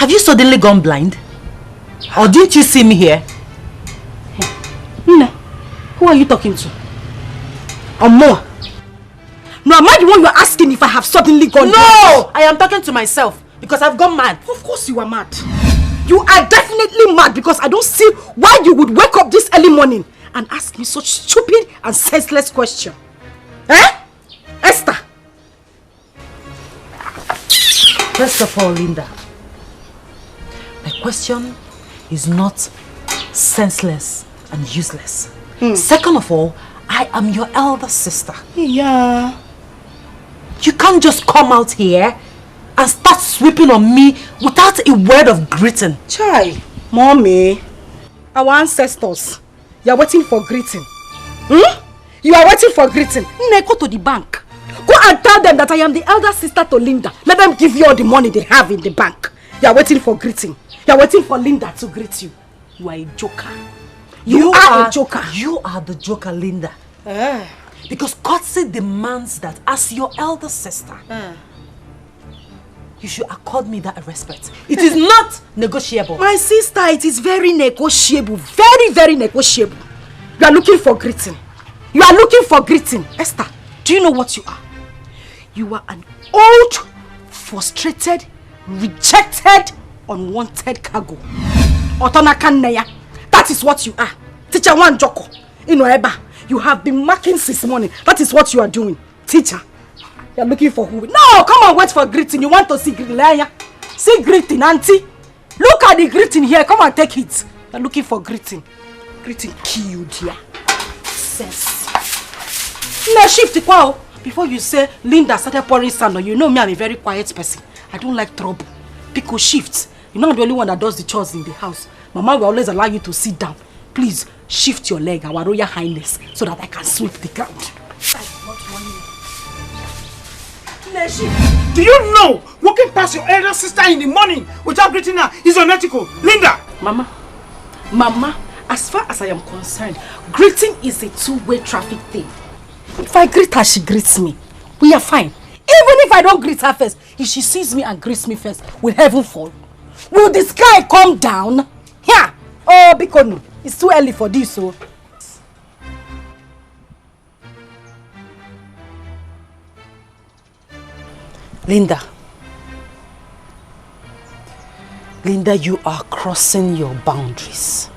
Have you suddenly gone blind? Or didn't you see me here? Nne, who are you talking to? Or more? No, am I the one you are asking if I have suddenly gone blind? No! I am talking to myself because I've gone mad. Of course you are mad. You are definitely mad because I don't see why you would wake up this early morning and ask me such stupid and senseless question. Eh? Esther? First of all, Linda, my question is not senseless and useless. Second of all, I am your elder sister. Yeah. You can't just come out here and start sweeping on me without a word of greeting. Chai, Mommy, our ancestors, you are waiting for greeting. You are waiting for greeting. Nne, go to the bank. Go and tell them that I am the elder sister to Linda. Let them give you all the money they have in the bank. You are waiting for greeting. You are waiting for Linda to greet you. You are a joker. You are a joker. You are the joker, Linda. Because courtesy demands that as your elder sister, you should accord me that respect. It is not negotiable. My sister, it is very negotiable. Very, very negotiable. You are looking for greeting. You are looking for greeting. Esther, do you know what you are? You are an old, frustrated, rejected, unwanted cargo. Otonakanneya. That is what you are. Teacher One Joko. Eba. You have been marking since morning. That is what you are doing. Teacher. You are looking for who? No, come on, wait for greeting. You want to see greeting. See greeting, auntie. Look at the greeting here. Come and take it. You are looking for greeting. Greeting killed here. Sense. No, shift it wow. Before you say Linda started pouring sand on you, know me, I'm a very quiet person. I don't like trouble. Pico shift. You're not the only one that does the chores in the house. Mama will always allow you to sit down. Please shift your leg, our royal highness, so that I can sweep the ground. Do you know walking past your elder sister in the morning without greeting her is unethical? Linda! Mama, as far as I am concerned, greeting is a two-way traffic thing. If I greet her, she greets me. We are fine. Even if I don't greet her first, if she sees me and greets me first, will heaven fall? Will the sky come down? Yeah. Oh, because no. It's too early for this, so. Linda, you are crossing your boundaries.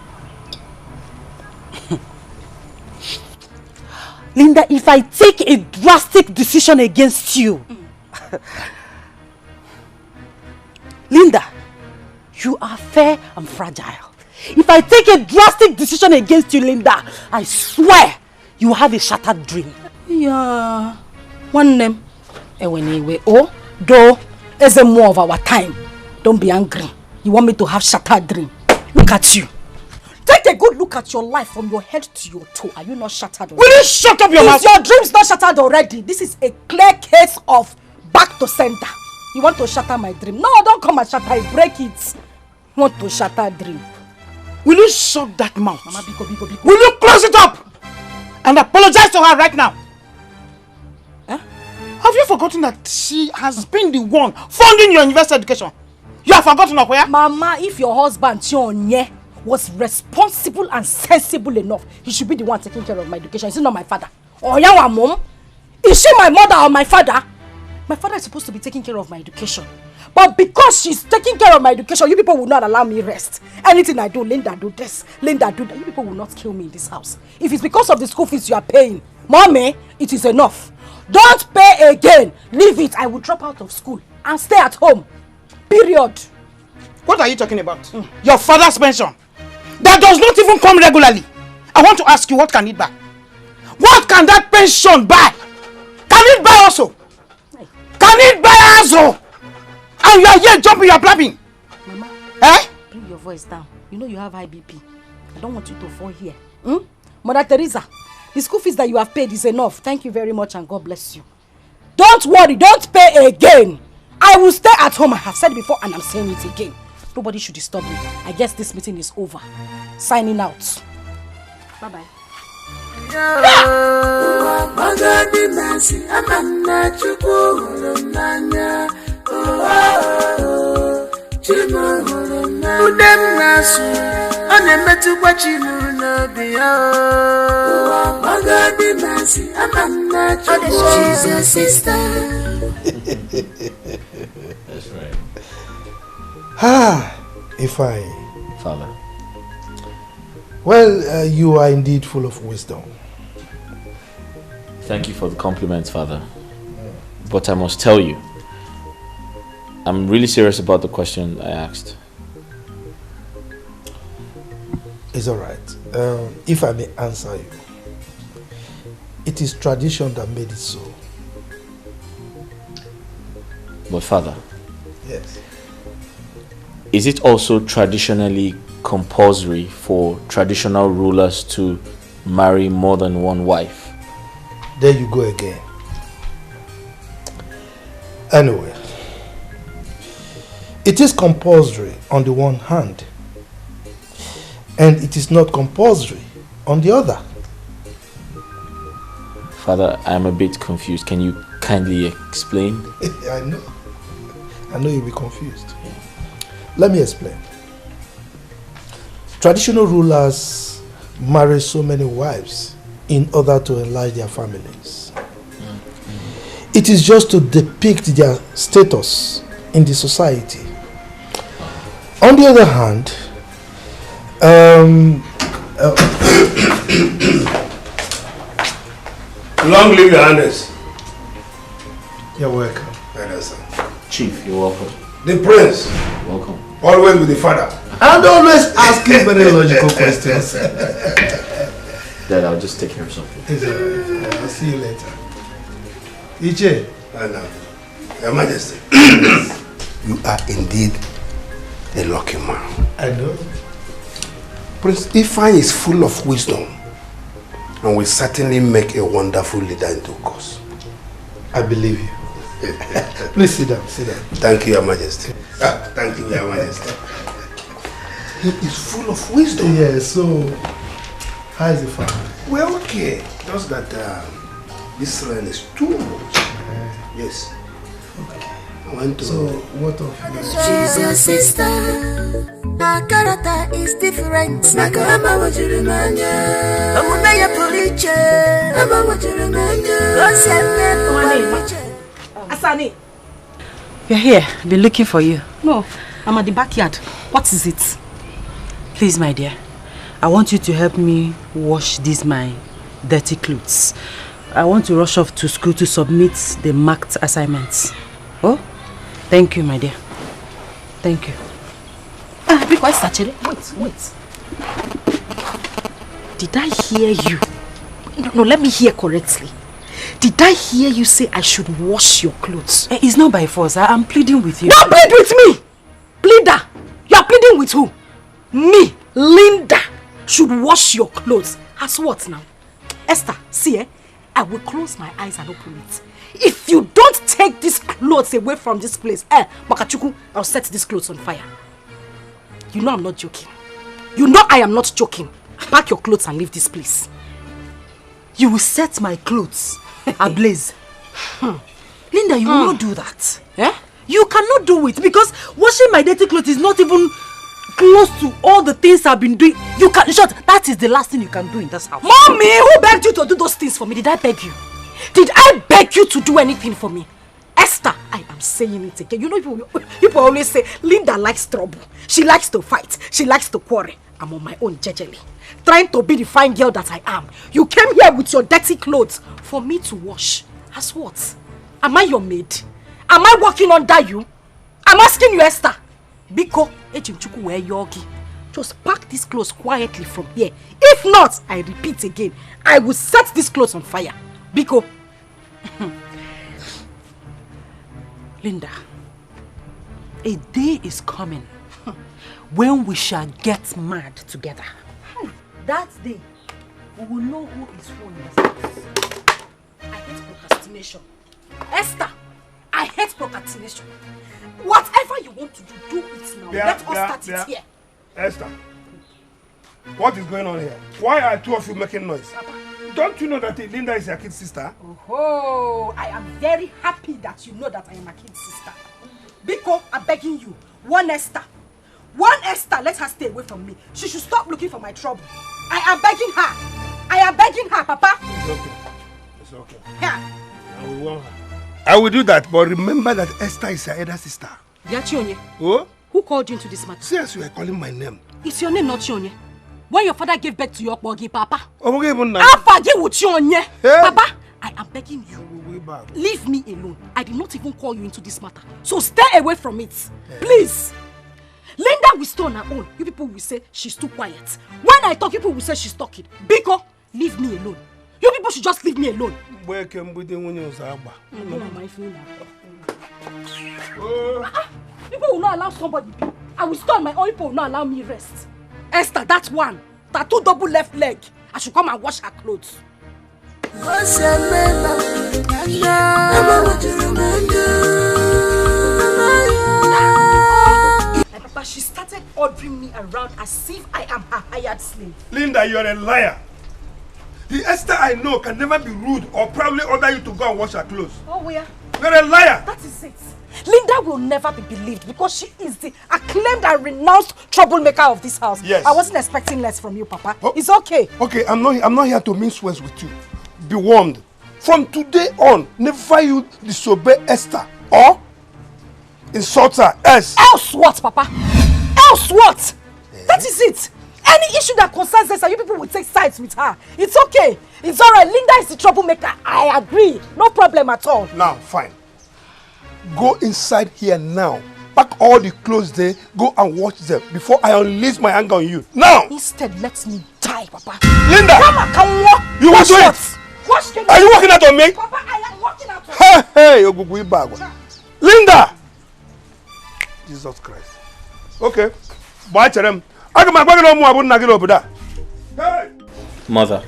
Linda, if I take a drastic decision against you, Linda, you are fair and fragile. If I take a drastic decision against you, Linda, I swear you have a shattered dream. Yeah. One name. Anyway, oh, though, it's a more of our time. Don't be angry. You want me to have shattered dream? Look at you. Take a good look at your life from your head to your toe. Are you not shattered already? Will you shut up your mouth? Is your dreams not shattered already? This is a clear case of back to center. You want to shatter my dream? No, don't come and shatter it. Break it. You want to shatter dream? Will you shut that mouth? Mama, biko. Will you close it up? And apologize to her right now. Huh? Have you forgotten that she has been the one funding your university education? You have forgotten of where? Mama, if your husband, Chionye, was responsible and sensible enough, he should be the one taking care of my education. Is he not my father? Or your mom? Is she my mother or my father? My father is supposed to be taking care of my education. But because she's taking care of my education, you people will not allow me rest. Anything I do, Linda do this, Linda do that. You people will not kill me in this house. If it's because of the school fees you are paying, Mommy, it is enough. Don't pay again. Leave it. I will drop out of school and stay at home. Period. What are you talking about? Your father's pension. That does not even come regularly. I want to ask you, what can it buy? What can that pension buy? Can it buy also? Can it buy also? And you are here jumping, you are blabbing. Mama, bring your voice down. You know you have high BP. I don't want you to fall here. Mother Teresa, the school fees that you have paid is enough. Thank you very much and God bless you. Don't worry, don't pay again. I will stay at home. I have said it before and I'm saying it again. Nobody should disturb me. I guess this meeting is over. Signing out. Bye-bye. She's your sister. That's right. If I... Father. Well, you are indeed full of wisdom. Thank you for the compliments, Father. But I must tell you, I'm really serious about the question I asked. It's alright. If I may answer you, it is tradition that made it so. But Father, yes, is it also traditionally compulsory for traditional rulers to marry more than one wife? There you go again. Anyway, it is compulsory on the one hand, and it is not compulsory on the other. Father, I'm a bit confused. Can you kindly explain? I know you'll be confused. Let me explain. Traditional rulers marry so many wives in order to enlarge their families. It is just to depict their status in the society. On the other hand, long live your highness. You're welcome. Chief, you're welcome. The prince. Welcome. Always with the father. And always asking very logical questions. Dad, I'll just take care of something. It's alright. I'll see you later. Iche. Your Majesty. You are indeed a lucky man. I know. Prince Ifeanyi is full of wisdom and will certainly make a wonderful leader in due course. I believe you. Please sit down, sit down. Thank you, Your Majesty. Thank you, Your Majesty. He is full of wisdom. Yeah, so how is the family? Well, okay. Just that this rain is too much. Yes. Okay. I want to... So, what of you? She's your sister. Her character is different. Asani. We're here. Been looking for you. No, I'm at the backyard. What is it? Please, my dear, I want you to help me wash these my dirty clothes. I want to rush off to school to submit the marked assignments. Oh, thank you, my dear. Thank you. Because actually, wait. Did I hear you? No, let me hear correctly. Did I hear you say I should wash your clothes? It's not by force. I'm pleading with you. Don't plead with me! Pleader! You are pleading with who? Me, Linda, should wash your clothes. As what now? Esther, see, I will close my eyes and open it. If you don't take these clothes away from this place, Makachuku, I'll set these clothes on fire. You know I'm not joking. You know I am not joking. Pack your clothes and leave this place. You will set my clothes ablaze. Linda, you will not do that. You cannot do it because washing my dirty clothes is not even close to all the things I've been doing. You can, in short, that is the last thing you can do in this house. Mommy, who begged you to do those things for me? Did I beg you? Did I beg you to do anything for me? Esther, I am saying it again. You know, people always say, Linda likes trouble. She likes to fight. She likes to quarrel. I'm on my own, jejely. Trying to be the fine girl that I am. You came here with your dirty clothes for me to wash. As what? Am I your maid? Am I working under you? I'm asking you, Esther. Biko, Ejimchuku where yogi. Just pack these clothes quietly from here. If not, I repeat again, I will set these clothes on fire. Biko. Linda, a day is coming when we shall get mad together. That day, we will know who is who in this house. I hate procrastination. Esther, I hate procrastination. Whatever you want to do it now. Let us start it here. Esther, what is going on here? Why are two of you making noise? Papa. Don't you know that Linda is your kid's sister? Oh, I am very happy that you know that I am a kid's sister. Biko, I'm begging you. One Esther, let her stay away from me. She should stop looking for my trouble. I am begging her, Papa. It's okay. Yeah. I will warn her. I will do that, but remember that Esther is her elder sister. Yachionye. Oh? Who called you into this matter? See as you are calling my name. It's your name, not Chionye. When your father gave birth to your bogi, Papa. Okay, Hey. Papa, I am begging you. Leave me alone. I did not even call you into this matter. So stay away from it. Please. Linda will stay on her own. You people will say she's too quiet. When I talk, people will say she's talking. Biko, leave me alone. You people should just leave me alone. People will not allow somebody. I will stay on my own. People will not allow me rest. Esther, that one. Tattoo double left leg. I should come and wash her clothes. Papa, she started ordering me around as if I am her hired slave. Linda, you're a liar. The Esther I know can never be rude or probably order you to go and wash her clothes. Oh, where? You're a liar. That is it. Linda will never be believed because she is the acclaimed and renounced troublemaker of this house. Yes. I wasn't expecting less from you, Papa. Oh. It's okay. Okay, I'm not here to mince words with you. Be warned. From today on, never you disobey Esther or insult her. Else what, Papa? Else what? That is it. Any issue that concerns Esther, you people will take sides with her. It's okay. It's alright. Linda is the troublemaker. I agree. No problem at all. Now, fine. Go inside here now. Pack all the clothes there. Go and wash them before I unleash my anger on you. Now! Instead, let me die, Papa. Linda! Come on, come on. You want to do it? Are you working out on me? Papa, I am working out on Hey, Linda! Jesus Christ. Okay. Bye, Cherem. Mother,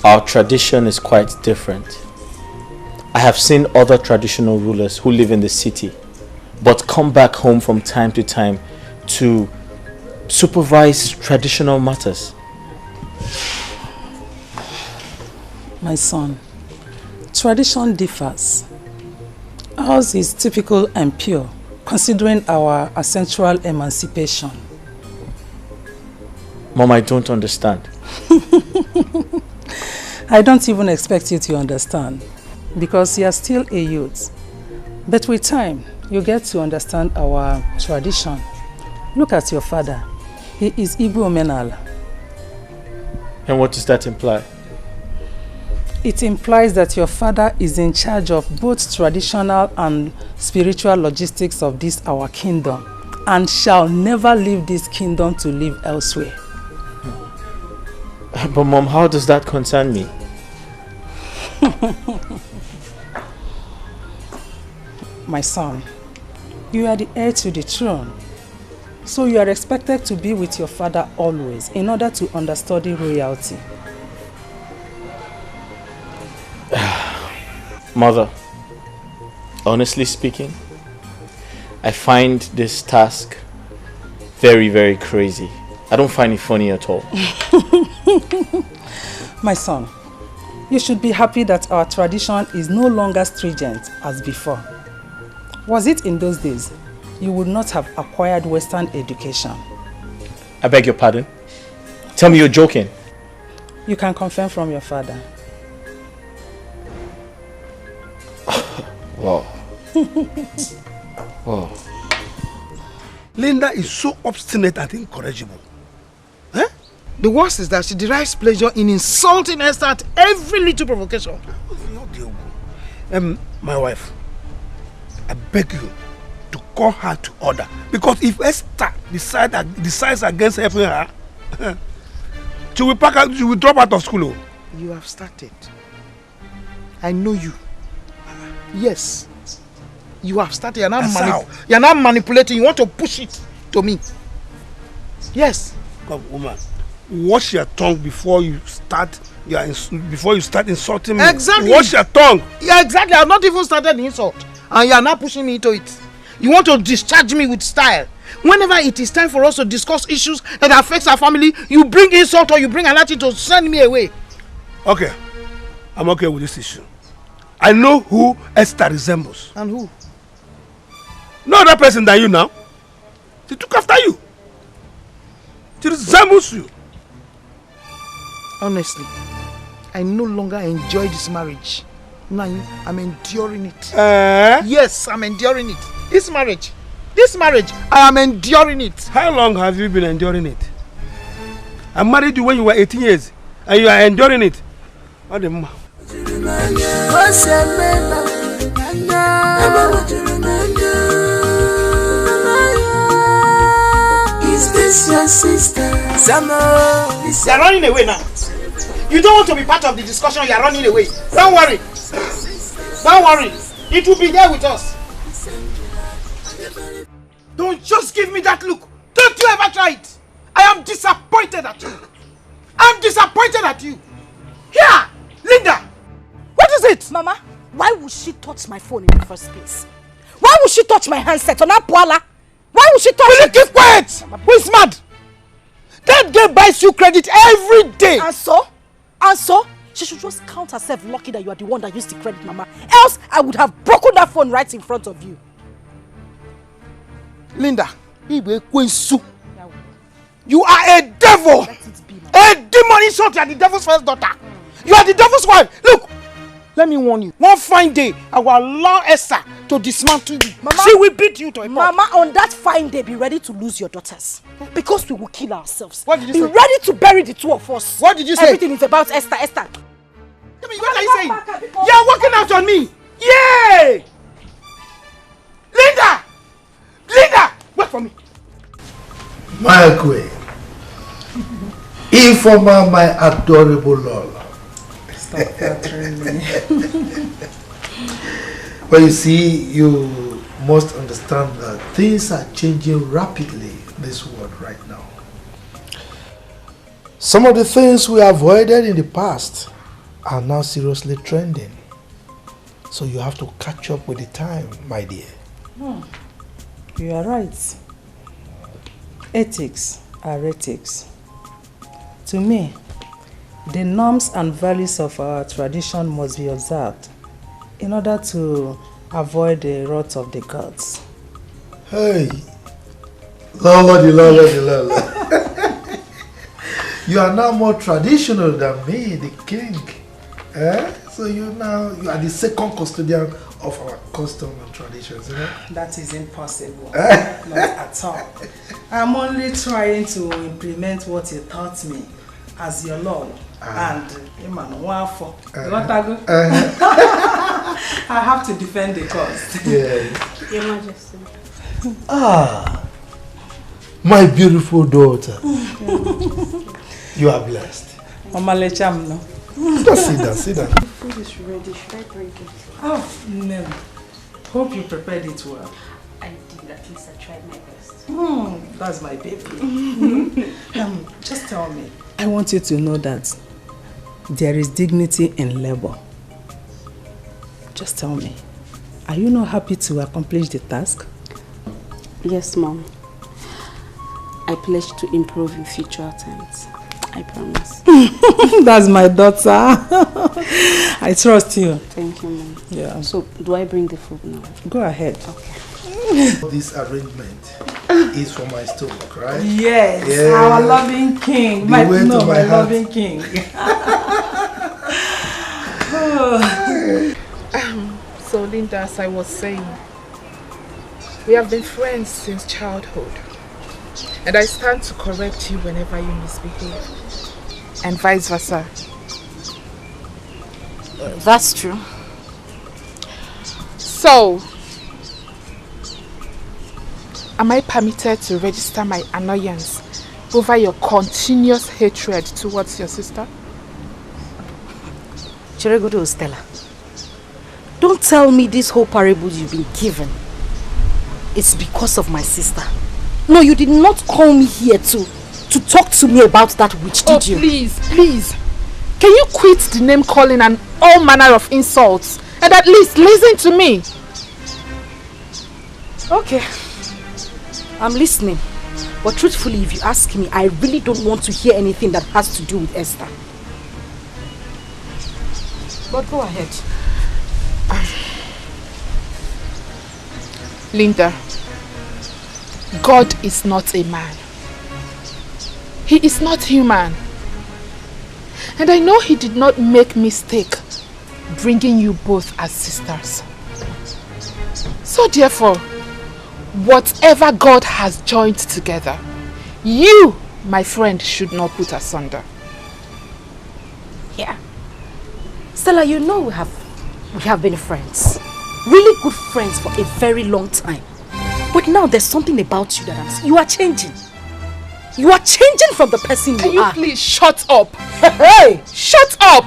our tradition is quite different. I have seen other traditional rulers who live in the city but come back home from time to time to supervise traditional matters. My son, tradition differs. Ours is typical and pure, considering our essential emancipation. Mom, I don't understand. I don't even expect you to understand, because you are still a youth. But with time, you get to understand our tradition. Look at your father. He is Igbo Menala. And what does that imply? It implies that your father is in charge of both traditional and spiritual logistics of this our kingdom, and shall never leave this kingdom to live elsewhere. But Mom, how does that concern me? My son, you are the heir to the throne, so you are expected to be with your father always in order to understudy royalty. Mother, honestly speaking, I find this task very, very crazy. I don't find it funny at all. My son, you should be happy that our tradition is no longer stringent as before. Was it in those days, you would not have acquired Western education. I beg your pardon? Tell me you're joking. You can confirm from your father. Wow. Wow. Linda is so obstinate and incorrigible. Eh? The worst is that she derives pleasure in insulting Esther at every little provocation. My wife, I beg you to call her to order. Because if Esther decides against helping her, she will drop out of school. You have started. I know you. Yes. You have started. You're not manipulating. You want to push it to me. Yes. Come, woman. Wash your tongue before you start. Before you start insulting me. Exactly. Wash your tongue. Yeah, exactly. I've not even started the insult, and you are not pushing me into it. You want to discharge me with style. Whenever it is time for us to discuss issues that affects our family, you bring insult or you bring another to send me away. Okay, I'm okay with this issue. I know who Esther resembles. And who? No other person than you now. She took after you. She resembles you. Honestly, I no longer enjoy this marriage. Now I'm enduring it. Yes, I'm enduring it. This marriage, I am enduring it. How long have you been enduring it? I married you when you were 18 years and you are enduring it. What the ma? Is this your sister? You're running away now. You don't want to be part of the discussion, you're running away. Don't worry. Don't worry. It will be there with us. Don't just give me that look. Don't you ever try it. I am disappointed at you. I'm disappointed at you. Here, Linda. What is it? Mama, why would she touch my phone in the first place? Why would she touch my handset on Apuala? Why would she touch Will it? you keep quiet? Who is mad? That girl buys you credit every day. And so? And so? She should just count herself lucky that you are the one that used the credit, Mama. Else, I would have broken that phone right in front of you. Linda, you are a devil. A demon in short, you are the devil's first daughter. You are the devil's wife. Look, let me warn you. One fine day, I will allow Esther to dismantle you. Mama, she will beat you to a pulp. Mama, on that fine day, be ready to lose your daughters. Because we will kill ourselves. What did you say? Be ready to bury the two of us. What did you say? Everything is about Esther. Esther. What are you saying? You are walking out on me. Yay! Linda! Linda! Wait for me. My queen. Informa, my adorable Lola. Stop flattering me. Well, you see, you must understand that things are changing rapidly in this world right now. Some of the things we avoided in the past are now seriously trending. So you have to catch up with the time, my dear. You are right. Ethics are ethics. To me, the norms and values of our tradition must be observed in order to avoid the wrath of the gods. Hey, Lola, the Lola, the Lola. You are now more traditional than me, the king. So you are the second custodian of our custom and traditions, you know? That is impossible. Not at all. I'm only trying to implement what you taught me as your lord. And I have to defend the cause. Yeah. Your Majesty. My beautiful daughter. You are blessed. Mama Lecham, no? Just sit down, sit down. The food is ready. Should I bring it? Oh, no. Hope you prepared it well. I did. At least I tried my best. That's my baby. Just tell me. I want you to know that there is dignity in labor. Just tell me. Are you not happy to accomplish the task? Yes, Mom. I pledge to improve in future attempts. I promise. That's my daughter. I trust you. Thank you, Mom. Yeah. So, do I bring the food now? Go ahead. Okay. This arrangement is for my stomach, right? Yes, yeah. Our loving king. My loving king. So, Linda, as I was saying, we have been friends since childhood. And I stand to correct you whenever you misbehave. And vice versa. That's true. So, am I permitted to register my annoyance over your continuous hatred towards your sister? Chiregodo Stella, don't tell me this whole parable you've been given. It's because of my sister. No, you did not call me here to talk to me about that witch, did you? Please, please. Can you quit the name calling and all manner of insults and at least listen to me? Okay. I'm listening. But truthfully, if you ask me, I really don't want to hear anything that has to do with Esther. But go ahead. Linda, God is not a man. He is not human. And I know he did not make mistake bringing you both as sisters. So therefore, whatever God has joined together, you, my friend, should not put asunder. Yeah. Stella, you know we have been friends. Really good friends for a very long time. But now there's something about you that you are changing. You are changing from the person you are. Can you please shut up? Hey! Shut up!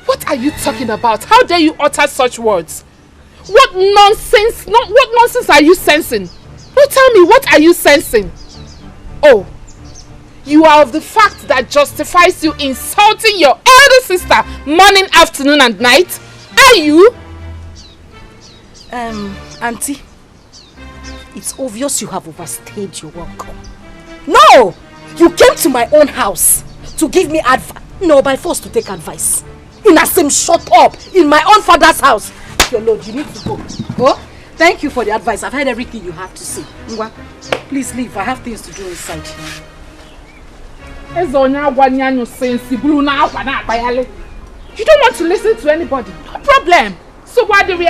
What are you talking about? How dare you utter such words? What nonsense? What nonsense are you sensing? No, tell me, what are you sensing? Oh, you are of the fact that justifies you insulting your elder sister morning, afternoon and night? Are you? Auntie, it's obvious you have overstayed your welcome. No! You came to my own house to give me advice. No, by force to take advice. In a same shut up in my own father's house. Your Lord, you need to go. Go? Thank you for the advice. I've heard everything you have to say. Ngwa, please leave. I have things to do inside. You don't want to listen to anybody. No problem. So what do we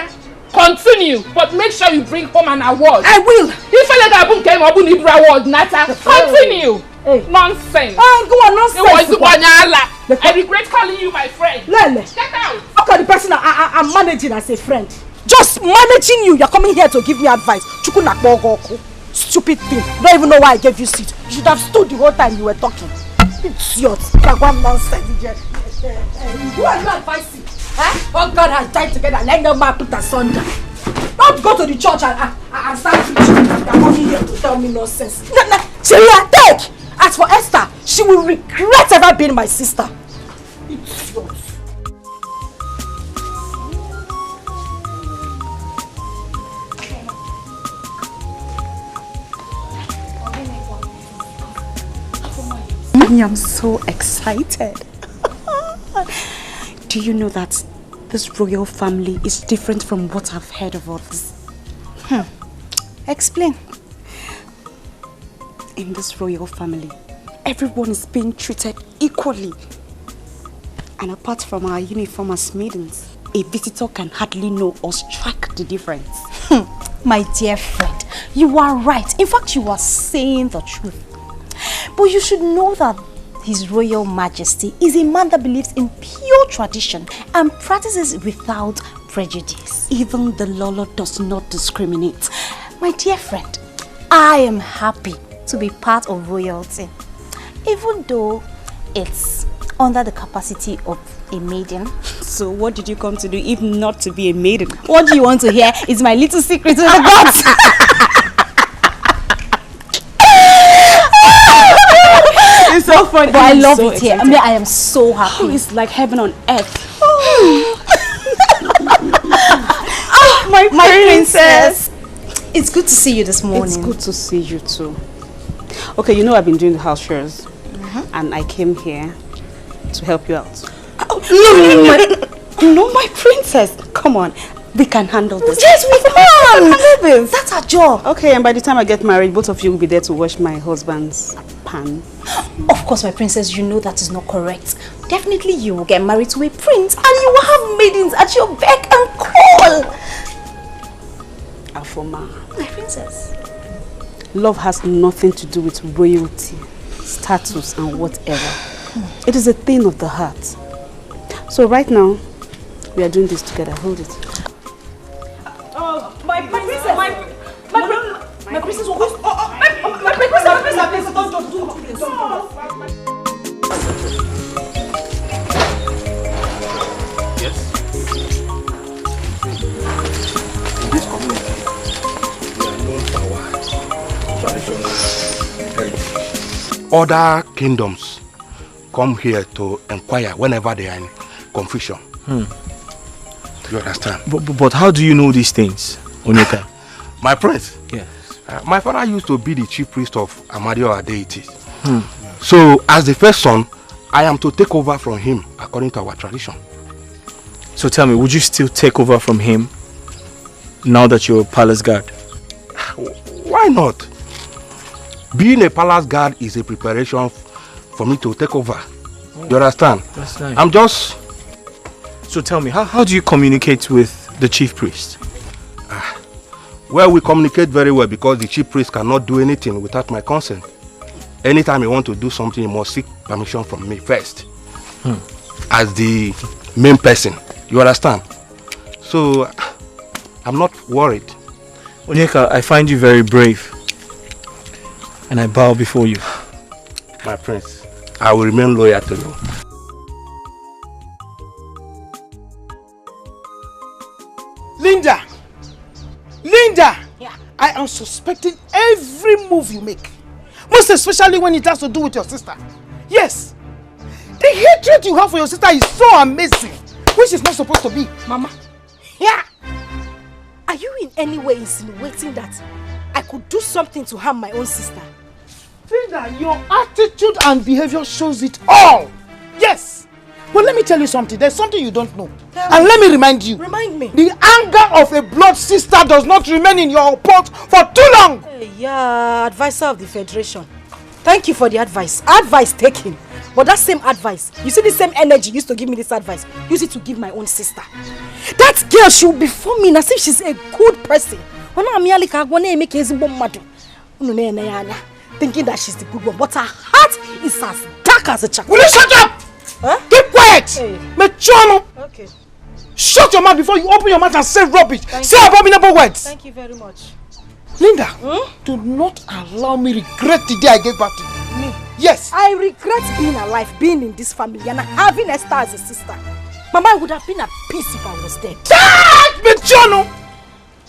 continue? But make sure you bring home an award. I will. Continue. Hey. Nonsense. Go on, nonsense. I regret calling you my friend. Lele. Get out. Look at the person I'm managing as a friend. Just managing you. You're coming here to give me advice. Stupid thing. Don't even know why I gave you seat. You should have stood the whole time you were talking. Idiot. Nonsense. Who are you advising? Oh, God has died together. Let no man put asunder. Don't go to the church and start preaching. You're coming here to tell me nonsense. Cheria, take! As for Esther, she will regret ever being my sister. Idiot. I am so excited. Do you know that this royal family is different from what I've heard of others? Explain. In this royal family, everyone is being treated equally. And apart from our uniform as maidens, a visitor can hardly know or strike the difference. My dear friend, you are right. In fact, you are saying the truth. But you should know that His Royal Majesty is a man that believes in pure tradition and practices without prejudice. Even the Lolo does not discriminate. My dear friend, I am happy to be part of royalty, even though it's under the capacity of a maiden. So what did you come to do if not to be a maiden? What do you want to hear? It's my little secret to the gods. It's so funny. But I love it here. I mean, I am so happy. It's like heaven on earth. My princess. It's good to see you this morning. It's good to see you too. Okay, you know I've been doing the house chores, and I came here to help you out. No, my princess. Come on, we can handle this. Yes, we can handle this. That's our job. Okay, and by the time I get married, both of you will be there to wash my husband's pan. Of course, my princess, you know that is not correct. Definitely you will get married to a prince and you will have maidens at your beck and call. Afoma, my princess. Love has nothing to do with royalty, status and whatever. It is a thing of the heart. So right now, we are doing this together. Hold it. My princess, my princess, my princess, don't do it. Yes. In this community, we are known for our traditional heritage. Other kingdoms come here to inquire whenever they are in confusion. You understand? But how do you know these things, Onyeka? My prince? Yes. My father used to be the chief priest of Amadioha deities. So, as the first son, I am to take over from him according to our tradition. So tell me, would you still take over from him now that you're a palace guard? Why Why not? Being a palace guard is a preparation for me to take over. You understand? That's nice. I'm just... So tell me, how do you communicate with the chief priest? Well, we communicate very well because the chief priest cannot do anything without my consent. Anytime he wants to do something, he must seek permission from me first. As the main person. You understand? So, I'm not worried. Onyeka, I find you very brave. And I bow before you. My prince, I will remain loyal to you. Linda! Linda! Yeah. I am suspecting every move you make. Most especially when it has to do with your sister. Yes! The hatred you have for your sister is so amazing. Which is not supposed to be. Mama. Yeah! Are you in any way insinuating that I could do something to harm my own sister? Linda, your attitude and behavior shows it all. Yes! But let me tell you something. There's something you don't know. And let me remind you. Remind me. The anger of a blood sister does not remain in your pot for too long. Yeah, advisor of the Federation. Thank you for the advice. Advice taken. But that same advice, you see the same energy you used to give me this advice, use it to give my own sister. That girl, she will be for me as if she's a good person. Thinking that she's the good one, but her heart is as dark as a charcoal. Will you shut up? Huh? Keep quiet! Hey. Okay. Shut your mouth before you open your mouth and say rubbish. Say abominable words. Thank you very much. Linda, do not allow me regret the day I gave birth to you. Me? Yes. I regret being alive, being in this family, and having Esther as a sister. Mama, I would have been at peace if I was dead.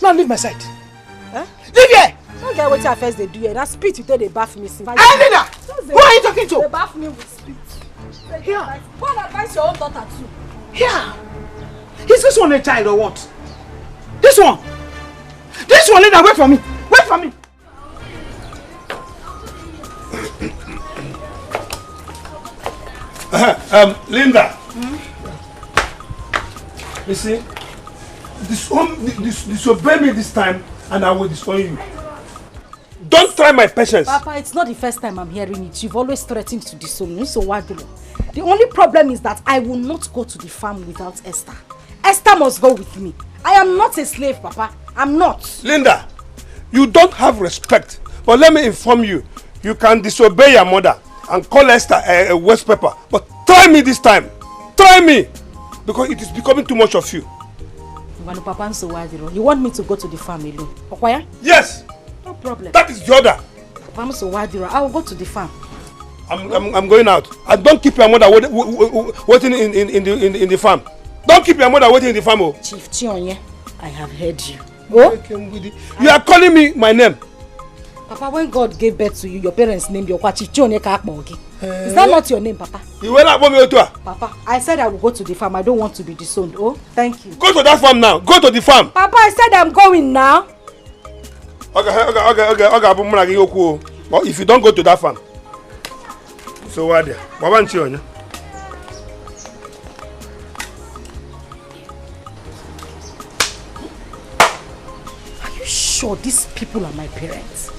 Now leave my side. Huh? Leave here. Don't get what your first they do here. That spit you tell they bath me. Hey, Linda! Who are you talking to? They bath me with spit. Here. Go and advise your own daughter too. Here. Is this one a child or what? This one. This one, Linda, wait for me. Wait for me. Linda. You see, disobey me this time and I will disown you. Don't try my patience. Papa, it's not the first time I'm hearing it. You've always threatened to disown me, so what do you? The only problem is that I will not go to the farm without Esther. Esther must go with me. I am not a slave, Papa. I'm not. Linda, you don't have respect. But let me inform you, you can disobey your mother and call Esther a waste paper. But try me this time. Try me. Because it is becoming too much of you. You want me to go to the farm alone? Okay? Yes. No problem. That is the order. I will go to the farm. I'm going out. And don't keep your mother waiting in the farm. Don't keep your mother waiting in the farm. Oh. Chief Chionye, I have heard you. Oh? You are calling me my name. Papa, when God gave birth to you, your parents named you Chief Chionye Kakmogi. Is that not your name, Papa? You went up for me, Papa, I said I will go to the farm. I don't want to be disowned. Oh, thank you. Go to that farm now. Go to the farm. Papa, I said I'm going now. Okay. But if you don't go to that farm, so what there? What you? Are you sure these people are my parents?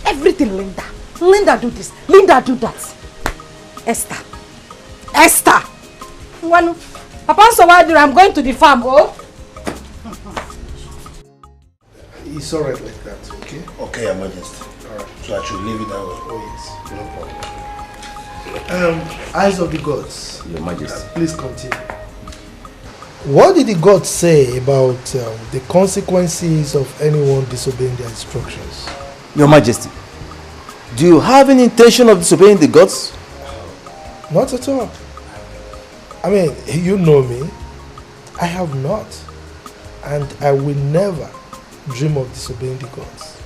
Everything, Linda. Linda do this. Linda do that. Esther. Papa, so why do I'm going to the farm? Oh. It's alright like that, okay? Okay, Your Majesty. Alright. So I should leave it that way. Oh yes, no problem. Eyes of the gods. Your Majesty. Please continue. What did the gods say about the consequences of anyone disobeying their instructions? Your Majesty, do you have any intention of disobeying the gods? Not at all. I mean, you know me. I have not. And I will never dream of disobeying the gods.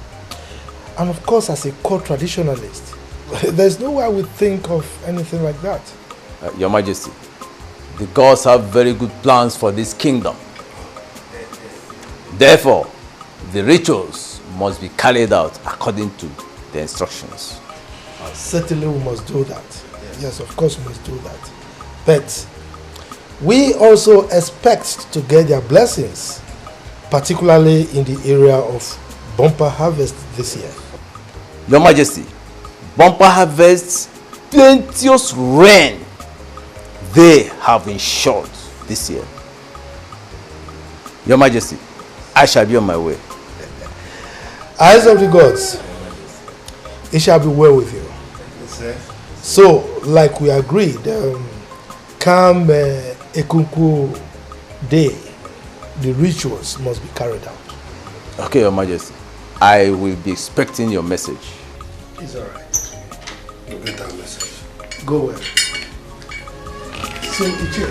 And of course, as a core traditionalist, there's no way I would think of anything like that. Your Majesty, the gods have very good plans for this kingdom. Therefore, the rituals must be carried out according to the instructions. Certainly we must do that. Yes, of course we must do that. But we also expect to get their blessings, particularly in the area of bumper harvest this year. Your Majesty, bumper harvests, plenteous rain, they have ensured this year. Your Majesty, I shall be on my way. Eyes of the gods, it shall be well with you. Yes, sir. So, like we agreed, come Ekunku Day, the rituals must be carried out. Okay, Your Majesty. I will be expecting your message. It's all right. You'll get our message. Go well. So, Ichie.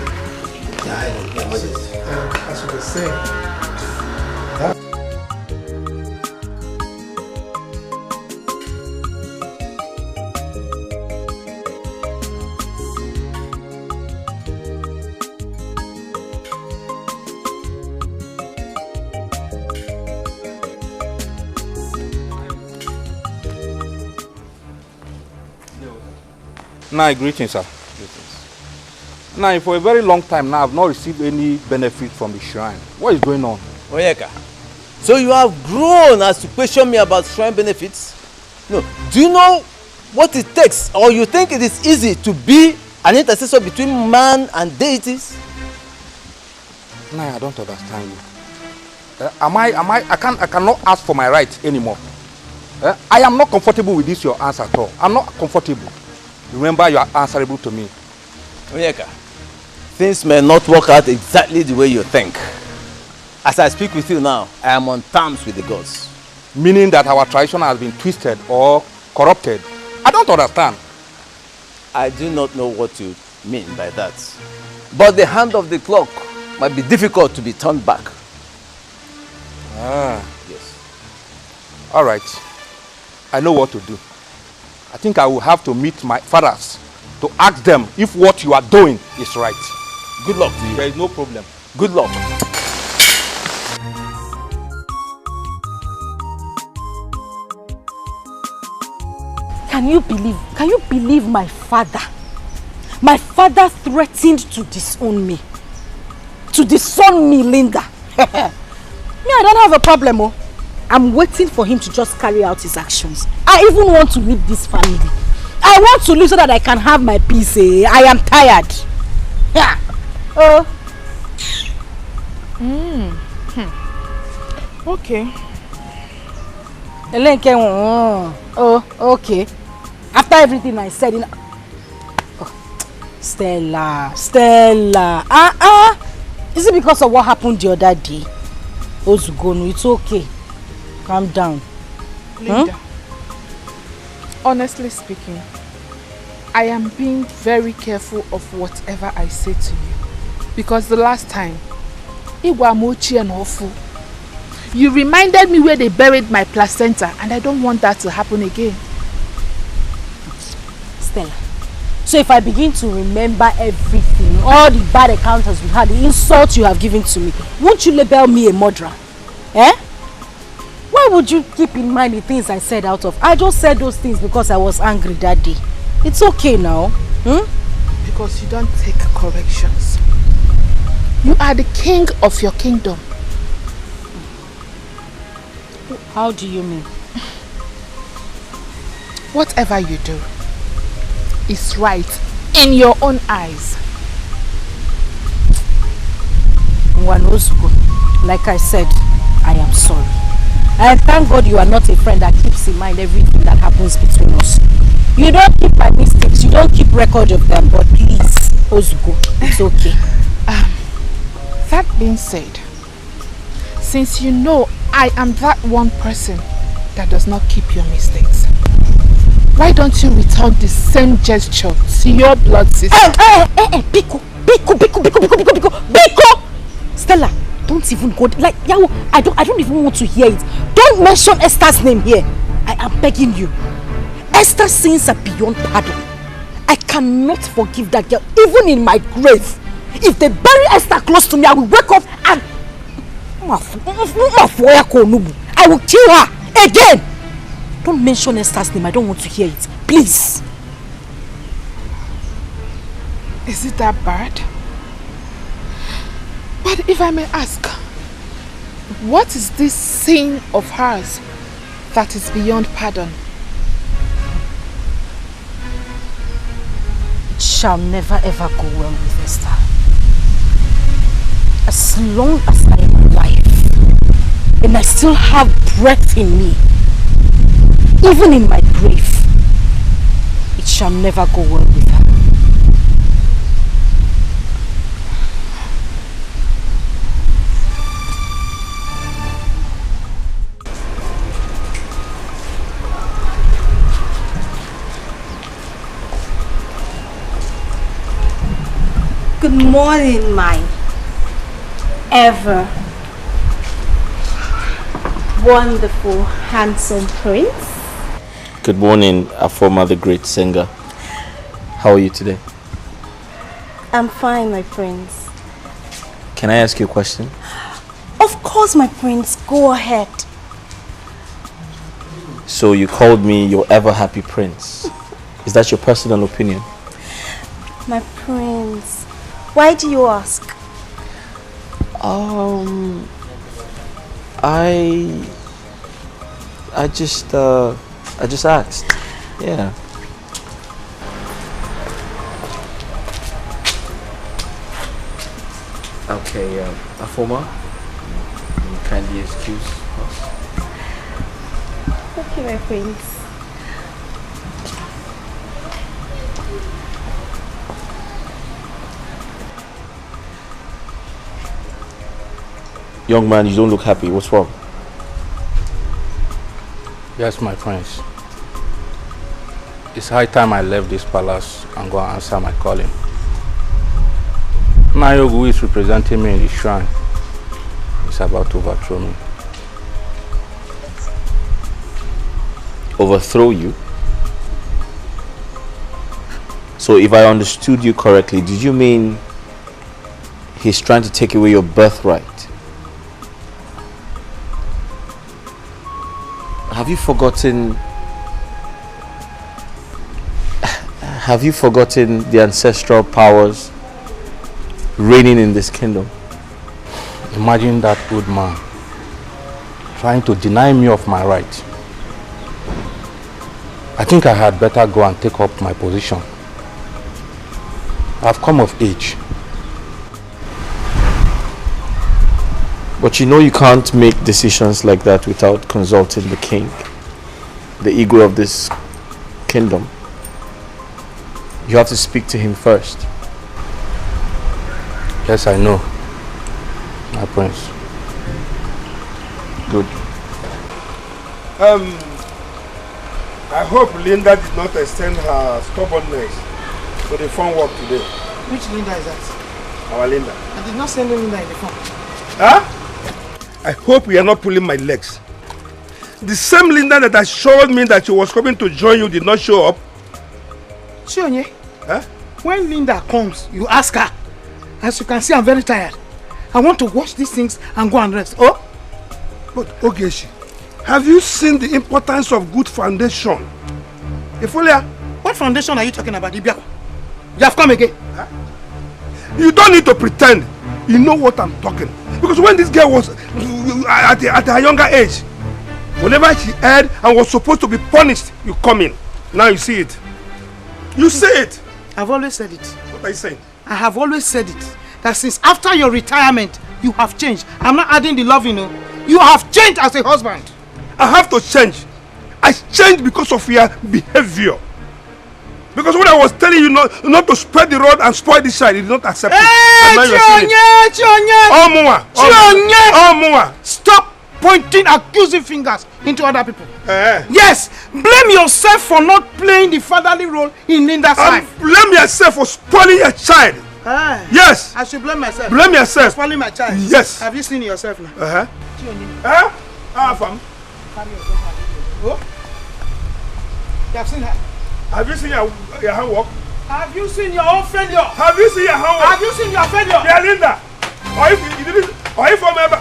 Yeah, Your Majesty. As you were saying, Now, greetings, sir. Greetings. Now, for a very long time now, I've not received any benefit from the shrine. What is going on? Oyeka, so you have grown as to question me about shrine benefits? No. Do you know what it takes, or you think it is easy to be an intercessor between man and deities? No, I don't understand you. I cannot ask for my rights anymore. I am not comfortable with this your answer at all. I'm not comfortable. Remember, you are answerable to me. Onyeka, things may not work out exactly the way you think. As I speak with you now, I am on terms with the gods. Meaning that our tradition has been twisted or corrupted. I don't understand. I do not know what you mean by that. But the hand of the clock might be difficult to be turned back. Ah, yes. All right. I know what to do. I think I will have to meet my fathers to ask them if what you are doing is right. Good luck to you. There is no problem. Good luck. Can you believe my father? My father threatened to disown me. To disown me, Linda. Me, I don't have a problem, oh. I'm waiting for him to just carry out his actions. I even want to leave this family. I want to leave so that I can have my peace. I am tired. Yeah. Okay. Oh, okay. After everything I said, Stella. Is it because of what happened the other day? Ozugonu, it's okay. Calm down. Linda, honestly speaking, I am being very careful of whatever I say to you. Because the last time, Igwamochi and Ofu, you reminded me where they buried my placenta, and I don't want that to happen again. Stella, so if I begin to remember everything, all the bad encounters we had, the insults you have given to me, won't you label me a murderer? Eh? Why would you keep in mind the things I said out of? I just said those things because I was angry that day. It's okay now. Because you don't take corrections. You are the king of your kingdom. How do you mean? Whatever you do is right in your own eyes. Like I said, I am sorry. And thank God you are not a friend that keeps in mind everything that happens between us. You don't keep my mistakes, you don't keep record of them, but please, Ozugo, it's okay. That being said, since you know I am that one person that does not keep your mistakes, why don't you return the same gesture to your blood sister? Biko! Stella, don't even go, like, Yawo, I don't even want to hear it. Don't mention Esther's name here. I am begging you. Esther's sins are beyond pardon. I cannot forgive that girl, even in my grave. If they bury Esther close to me, I will wake up and I will kill her again. Don't mention Esther's name. I don't want to hear it. Please. Is it that bad? But if I may ask, what is this sin of hers that is beyond pardon. It shall never ever go well with Esther. As long as I am alive and I still have breath in me, even in my grave, it shall never go well with her. Good morning, my ever wonderful, handsome prince. Good morning, Afoma, the great singer. How are you today? I'm fine, my prince. Can I ask you a question? Of course, my prince. Go ahead. So you called me your ever happy prince. Is that your personal opinion? My prince. Why do you ask? I just asked. Yeah. Okay, Afoma, you kindly excuse us. Okay, my prince. Young man, you don't look happy. What's wrong? Yes, my friends. It's high time I left this palace and go and answer my calling. Nayo, who is representing me in the shrine, is about to overthrow me. Overthrow you? So if I understood you correctly, did you mean he's trying to take away your birthright? Have you forgotten the ancestral powers reigning in this kingdom? Imagine that old man trying to deny me of my right. I think I had better go and take up my position. I've come of age. But you know you can't make decisions like that without consulting the king, the ego of this kingdom. You have to speak to him first. Yes, I know, my prince. Good. I hope Linda did not extend her stubbornness to the phone work today. Which Linda is that? Our Linda. I did not send Linda in the phone. Huh? I hope you are not pulling my legs. The same Linda that assured me that she was coming to join you did not show up. Chionye, huh? When Linda comes, you ask her. As you can see, I'm very tired. I want to wash these things and go and rest. Oh? But Ogeshi, have you seen the importance of good foundation? Ifolia? What foundation are you talking about, Ibiako? You have come again? Huh? You don't need to pretend. You know what I'm talking. Because when this girl was at her younger age, whenever she erred and was supposed to be punished, you come in. Now you see it. You say it. I've always said it. What are you saying? I have always said it. That since after your retirement, you have changed. I'm not adding the love, you know. You have changed as a husband. I have to change. I changed because of your behavior. Because when I was telling you not to spread the rod and spoil the child, you did not accept it. Stop pointing accusing fingers into other people. Yes, blame yourself for not playing the fatherly role in Linda's life. Blame yourself for spoiling your child. Yes. I should blame myself. Blame yourself. For spoiling my child. Yes. Have you seen yourself now? Fam? Oh? You have seen her? Have you seen your handwork? Have you seen your own failure? Have you seen your handwork? Have you seen your failure? Yeah, Linda. Or if you didn't, or if I'm ever.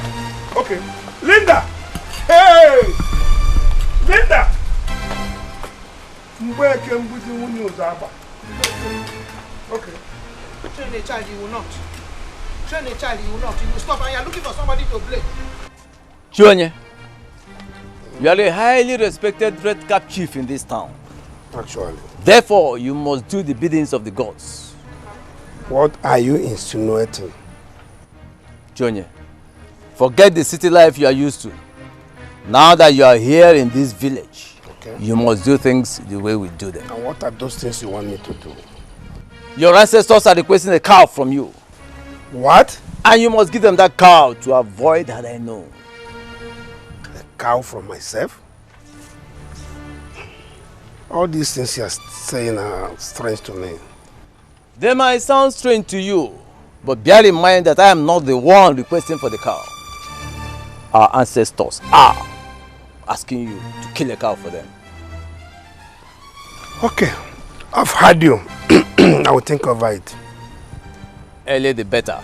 Okay. Linda. Hey. Linda. Okay. Train a child, you will not. Train a child, you will not. You will stop and you are looking for somebody to blame. Chionye, You are a highly respected red cap chief in this town. Actually. Therefore, you must do the biddings of the gods. What are you insinuating? Jonye, forget the city life you are used to. Now that you are here in this village, you must do things the way we do them. And what are those things you want me to do? Your ancestors are requesting a cow from you. What? And you must give them that cow to avoid had I known. A cow from myself? All these things you are saying are strange to me. They might sound strange to you, but bear in mind that I am not the one requesting for the cow. Our ancestors are asking you to kill a cow for them. Okay, I've heard you. I will think over it. Early the better.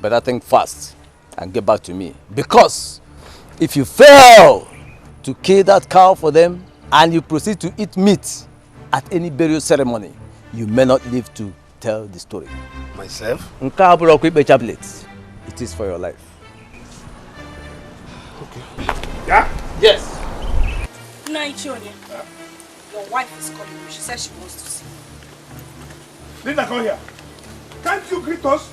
Better think fast and get back to me. Because if you fail to kill that cow for them and you proceed to eat meat at any burial ceremony, you may not live to tell the story. Myself? It is for your life. Okay. Yeah? Yes. Naichonia, your wife is calling you. She says she wants to see you. Linda, come here. Can't you greet us?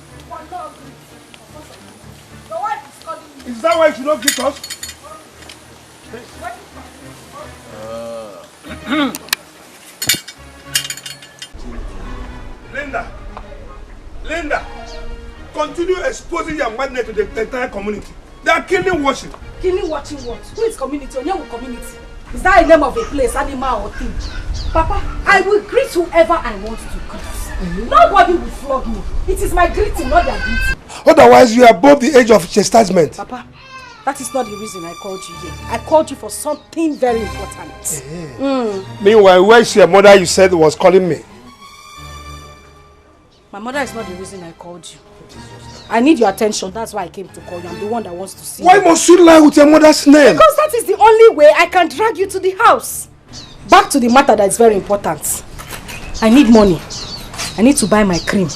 Your wife is calling you. Is that why you should not greet us? Linda, continue exposing your madness to the entire community. They are killing watching. Killing watching what? Who is community? Onyewu community. Is that a name of a place, animal or thing? Papa, I will greet whoever I want to greet. Nobody will flog me. It is my greeting, not their greeting. Otherwise, you are above the age of chastisement. Papa, that is not the reason I called you here. I called you for something very important. Meanwhile, where is your mother you said was calling me? My mother is not the reason I called you. I need your attention. That's why I came to call you. I'm the one that wants to see you. Why must you lie with your mother's name? Because that is the only way I can drag you to the house. Back to the matter that is very important. I need money. I need to buy my cream,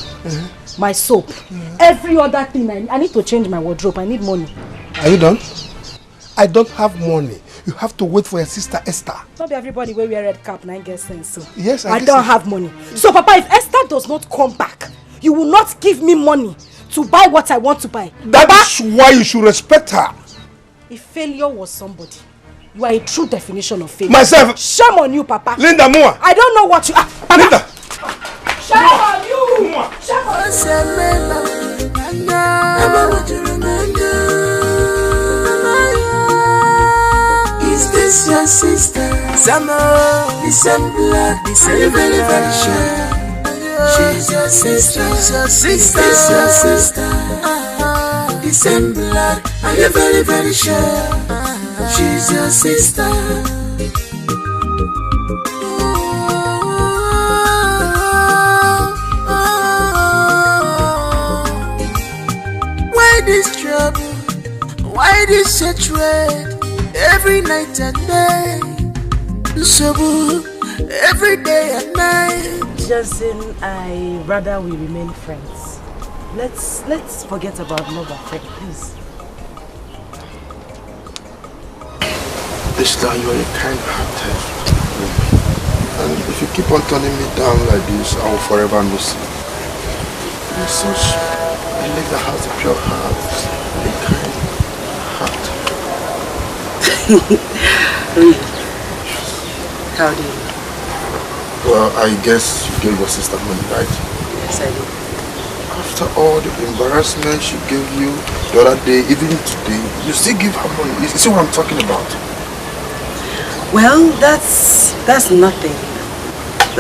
my soap, every other thing. I need to change my wardrobe. I need money. Are you done? I don't have money. You have to wait for your sister Esther. Not everybody wear red cap and I get sense. So yes, I don't have money. So Papa, if Esther does not come back, you will not give me money to buy what I want to buy. That is why you should respect her. If failure was somebody, you are a true definition of failure. Myself. Shame on you, Papa. Linda, Mua. I don't know what you are. Linda. Shame on you. Shame on you. Is this your sister? The same blood, the same very, very sure. She's your sister, your sister, your sister. The same blood, are you very, very sure? She's your sister. Why this trouble? Why this hatred? Every night and day. Trouble, every day and night. Johnson, I rather we remain friends. Let's forget about love and friend, please. Esther, you are a kind-hearted woman. And if you keep on turning me down like this, I will forever miss you. You're such a lady that has a pure heart, a kind heart. Really? How do you know? Well, I guess you gave your sister money, right? Yes, I did. After all the embarrassment she gave you the other day, even today, you still give her money. You see what I'm talking about? Well, that's nothing.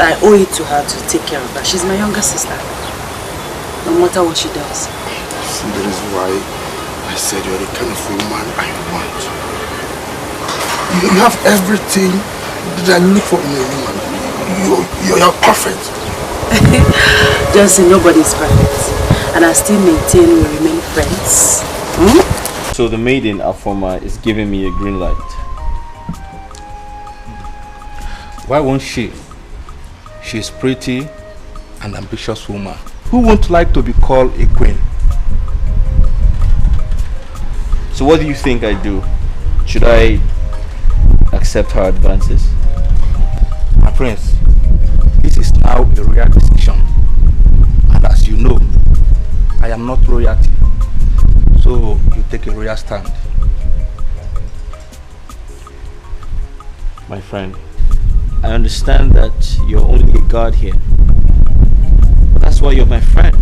I owe it to her to take care of her. She's my younger sister. No matter what she does. See, that is why I said you're the kind of woman I want. You have everything that I look for in a woman. You're perfect. Johnson, nobody's perfect. And I still maintain we remain friends. So the maiden Afoma is giving me a green light. Why won't she? She's pretty and ambitious woman. Who won't like to be called a queen? So what do you think I do? Should I accept her advances? My friends, this is now a royal decision. And as you know, I am not royalty. So you take a royal stand. My friend, I understand that you're only a guard here. But that's why you're my friend.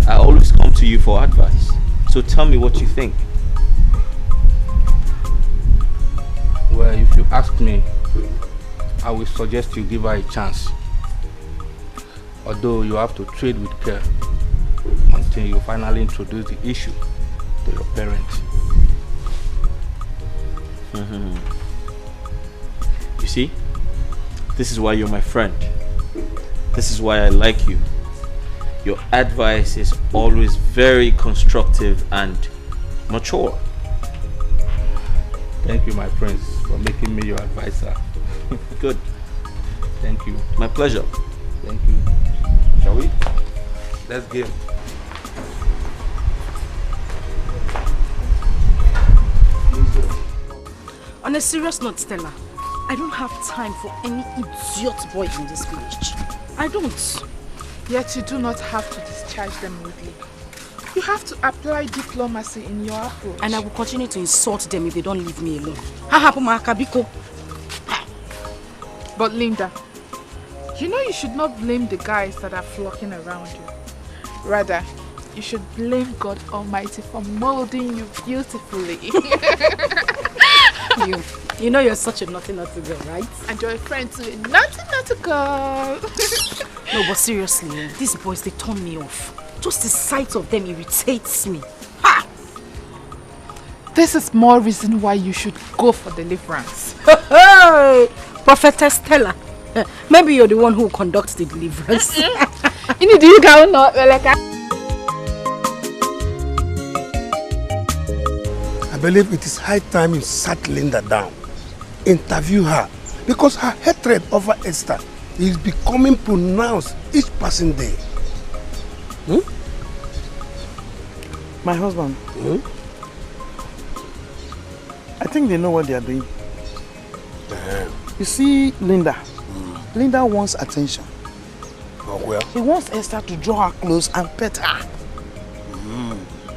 I always come to you for advice. So tell me what you think. Well, if you ask me, I will suggest you give her a chance. Although you have to tread with care until you finally introduce the issue to your parents. You see? This is why you're my friend. This is why I like you. Your advice is always very constructive and mature. Thank you, my friends, for making me your advisor. Good. Thank you. My pleasure. Thank you. Shall we? Let's game. On a serious note, Stella, I don't have time for any idiot boy in this village. I don't. Yet you do not have to discharge them rudely. You have to apply diplomacy in your approach. And I will continue to insult them if they don't leave me alone. Kabiko. But Linda, you know you should not blame the guys that are flocking around you. Rather, you should blame God Almighty for molding you beautifully. You know you're such a naughty girl, right? And you're a friend to a naughty girl. No, but seriously, these boys, they turn me off. Just the sight of them irritates me. Ha! This is more reason why you should go for deliverance. Hey, Prophetess Stella. Maybe you're the one who conducts the deliverance. I believe it is high time you sat Linda down. Interview her. Because her hatred over Esther is becoming pronounced each passing day. My husband. I think they know what they are doing. You see, Linda. Linda wants attention. Oh, well. He wants Esther to draw her close and pet her.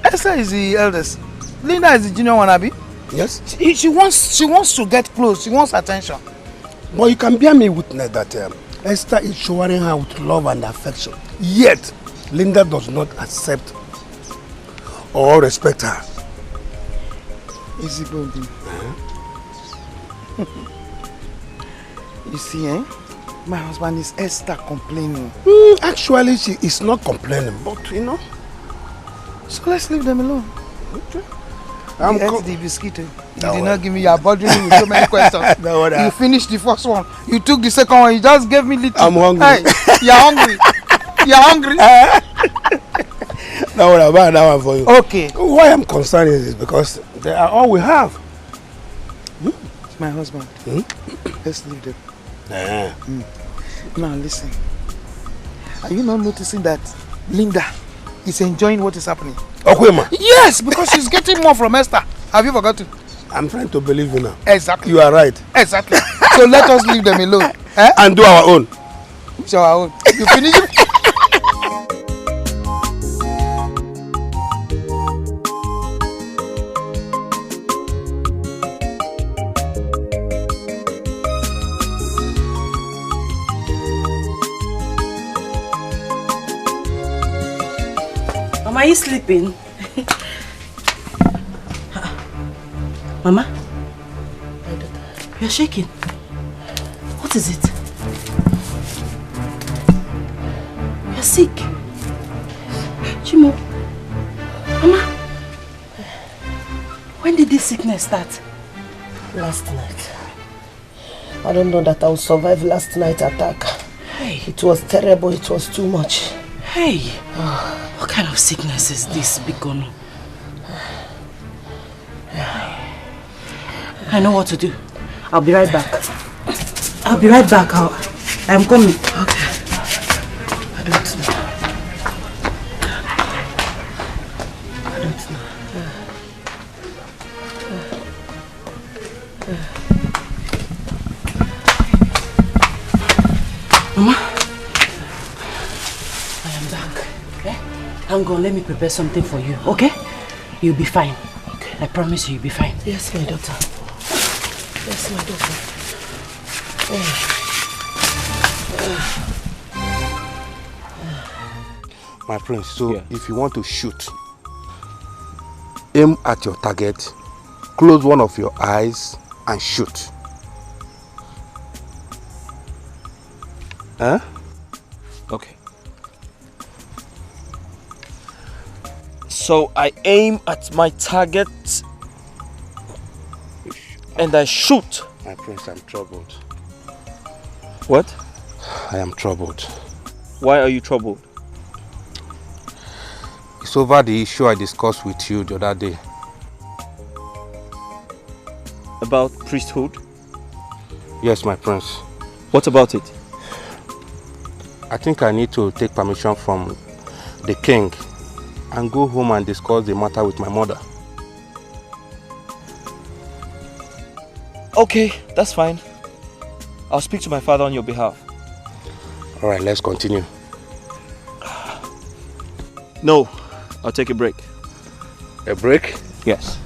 Esther is the eldest. Linda is the junior one, Abi. Yes? She wants to get close. She wants attention. But you can bear me witness that Esther is showering her with love and affection. Yet, Linda does not accept or respect her. Easy, baby. You see, my husband is Esther complaining. Actually, she is not complaining, but you know. So let's leave them alone. Okay. You ate the biscuit. You did not give me. You are bothering me with so many questions. You finished the first one. You took the second one. You just gave me little. I'm hungry. Hey, you're hungry. You're hungry. Now what about that one for you? Okay. Why I'm concerned is because they are all we have. My husband. Let's leave them. Now listen. Are you not noticing that Linda is enjoying what is happening? Okwema. Yes, because she's getting more from Esther. Have you forgotten? I'm trying to believe you now. Exactly. You are right. Exactly. So let us leave them alone. And do our own. So our own. You finish it? Mama, are you sleeping? Mama? You're shaking. What is it? You're sick. Chimo. Mama? When did this sickness start? Last night. I don't know that I will survive last night's attack. Hey. It was terrible. It was too much. Hey. What kind of sickness is this, Bikono? I know what to do. I'll be right back. I'll be right back. I'm coming. Okay. I don't know. I don't know. Mama, I am back. Okay? I'm going. Let me prepare something for you. Okay? You'll be fine. Okay. I promise you'll be fine. Yes, my daughter. Yes, my daughter. My prince, so if you want to shoot, aim at your target, close one of your eyes and shoot. Huh? Okay. So I aim at my target and I shoot. My prince, I'm troubled. What? I am troubled. Why are you troubled? It's over the issue I discussed with you the other day. About priesthood? Yes, my prince. What about it? I think I need to take permission from the king and go home and discuss the matter with my mother. Okay, that's fine. I'll speak to my father on your behalf. Alright, let's continue. No, I'll take a break. A break? Yes.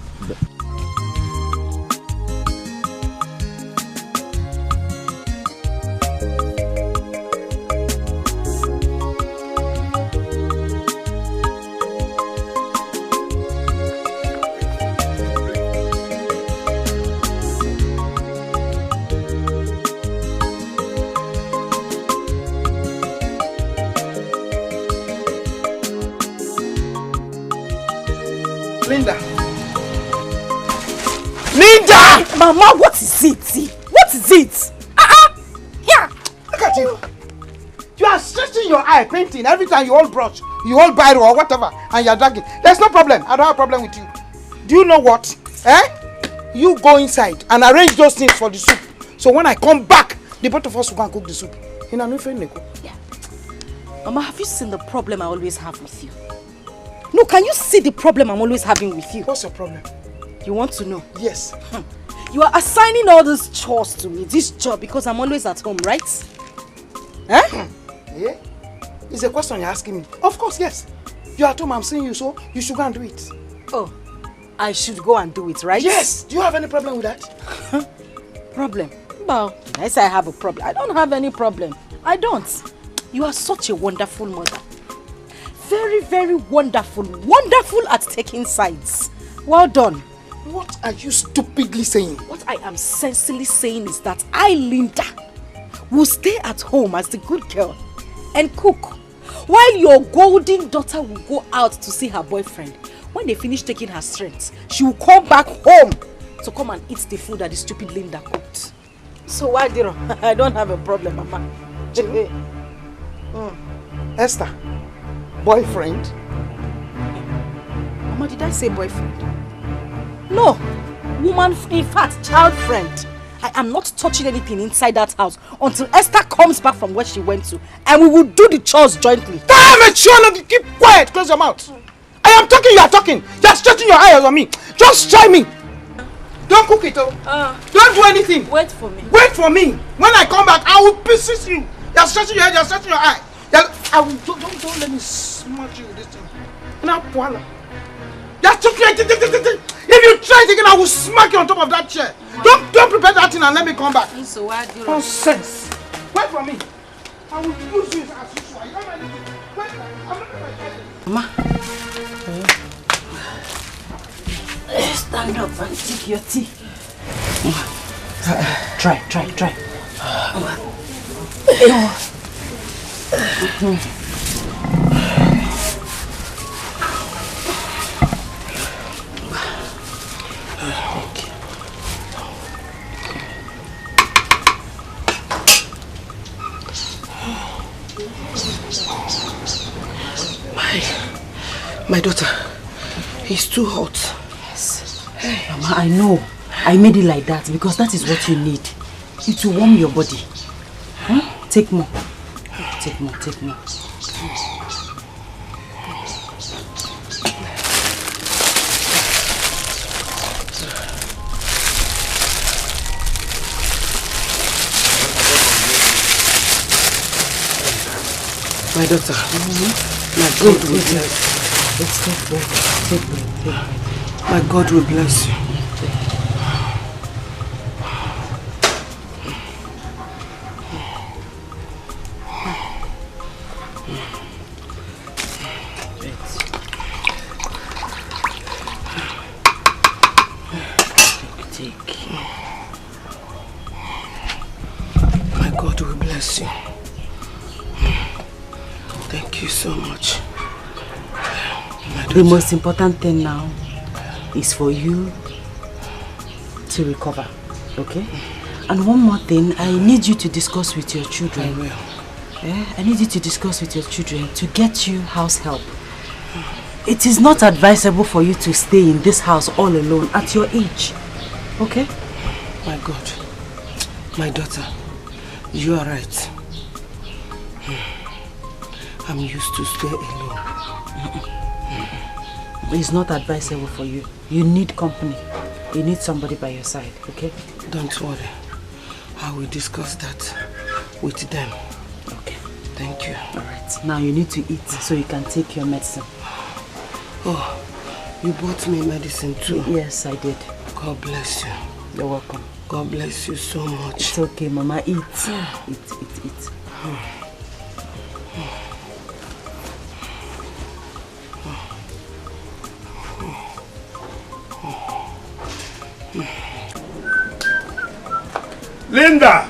Mama, what is it? What is it? Yeah. Look at you. You are stretching your eye, painting. Every time you hold brush, you hold biro or whatever, and you're dragging. There's no problem. I don't have a problem with you. Do you know what? You go inside and arrange those things for the soup. So when I come back, the both of us will go and cook the soup. Yeah. Mama, have you seen the problem I always have with you? No, can you see the problem I'm always having with you? What's your problem? You want to know? Yes. You are assigning all these chores to me, this job, because I'm always at home, right? Yeah? It's a question you're asking me. Of course, yes. You're at home, I'm seeing you, so you should go and do it. Oh, I should go and do it, right? Yes. Do you have any problem with that? Problem? Well, I say I have a problem. I don't have any problem. I don't. You are such a wonderful mother. Very, very wonderful. Wonderful at taking sides. Well done. What are you stupidly saying? What I am sensibly saying is that I, Linda, will stay at home as the good girl and cook, while your golden daughter will go out to see her boyfriend. When they finish taking her strength, she will come back home to come and eat the food that the stupid Linda cooked. So why, Diro? I don't have a problem, Mama. Esther, boyfriend? Mama, did I say boyfriend? No, woman, in fact, child friend. I am not touching anything inside that house until Esther comes back from where she went to, and we will do the chores jointly. Damn it, Shona! Keep quiet! Close your mouth! I am talking, you are talking! You are stretching your eyes on me! Just try me! Don't cook it, oh! Don't do anything! Wait for me! Wait for me! When I come back, I will pieces you! You are stretching your head, you are stretching your eye! I will, don't let me smash you with this thing. Now, voila! Just if you try it again, I will smack you on top of that chair. Don't prepare that thing and let me come back. So why do you nonsense? Wait for me. I will use you as usual. You don't know anything. Wait, I'm not going to Mama. Stand up and take your tea. Try. My daughter, it's too hot. Yes. Mama, I know. I made it like that because that is what you need. It will warm your body. Huh? Take more. Take more. My daughter. My God will bless you. Let's take break. My God will bless you. My God will bless you. Thank you so much. The most important thing now is for you to recover, okay? And one more thing, I need you to discuss with your children. I will. I need you to discuss with your children to get you house help. It is not advisable for you to stay in this house all alone at your age, okay? My God, my daughter, you are right. I'm used to stay alone. It's not advisable for you. You need company. You need somebody by your side, okay? Don't worry. I will discuss that with them. Okay. Thank you. Alright. Now you need to eat so you can take your medicine. Oh, you bought me medicine too? Yes, I did. God bless you. You're welcome. God bless you so much. It's okay, Mama. Eat. Eat. Linda!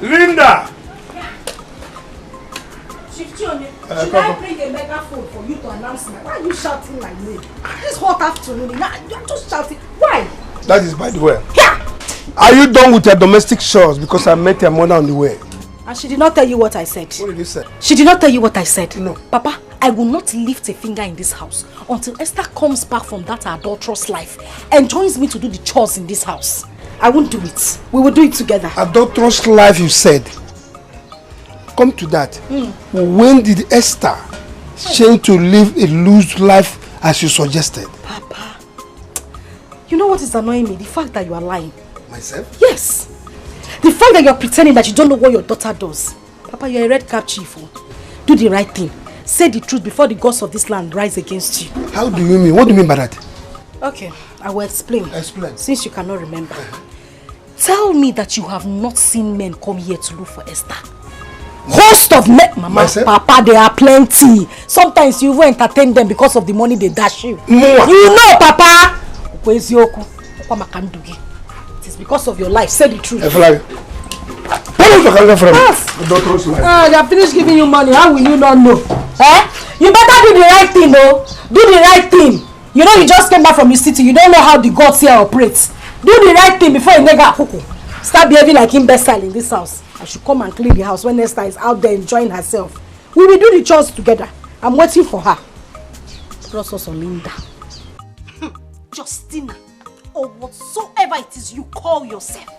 Linda! Should I bring a megaphone for you to announce me? Why are you shouting my name? This hot afternoon, now you're just shouting. Why? That is by the way. Yeah! Are you done with your domestic chores? Because I met your mother on the way. And she did not tell you what I said. What did you say? She did not tell you what I said. No. Papa, I will not lift a finger in this house until Esther comes back from that adulterous life and joins me to do the chores in this house. I won't do it. We will do it together. Adulterous life, you said. Come to that. When did Esther change to live a loose life as you suggested? Papa, you know what is annoying me? The fact that you are lying. Myself? Yes. The fact that you're pretending that you don't know what your daughter does. Papa, you're a red cap chief. Do the right thing. Say the truth before the gods of this land rise against you. How do you mean? What do you mean by that? Okay, I will explain. Explain. Since you cannot remember. Tell me that you have not seen men come here to look for Esther. Host of men, Mama, Myself? Papa, there are plenty. Sometimes you even entertain them because of the money they dash you. Mwah. You know, Papa. It is because of your life. Say the truth. Where is your camera from? Adulterous life. They have finished giving you money. How will you not know? You better do the right thing, though. Do the right thing. You know you just came back from the city. You don't know how the gods here operates. Do the right thing before you nigga cuckoo. Start behaving like imbecile in this house. I should come and clean the house when Esther is out there enjoying herself. We will do the chores together. I'm waiting for her. Process on Linda. Justina, or whatsoever it is you call yourself,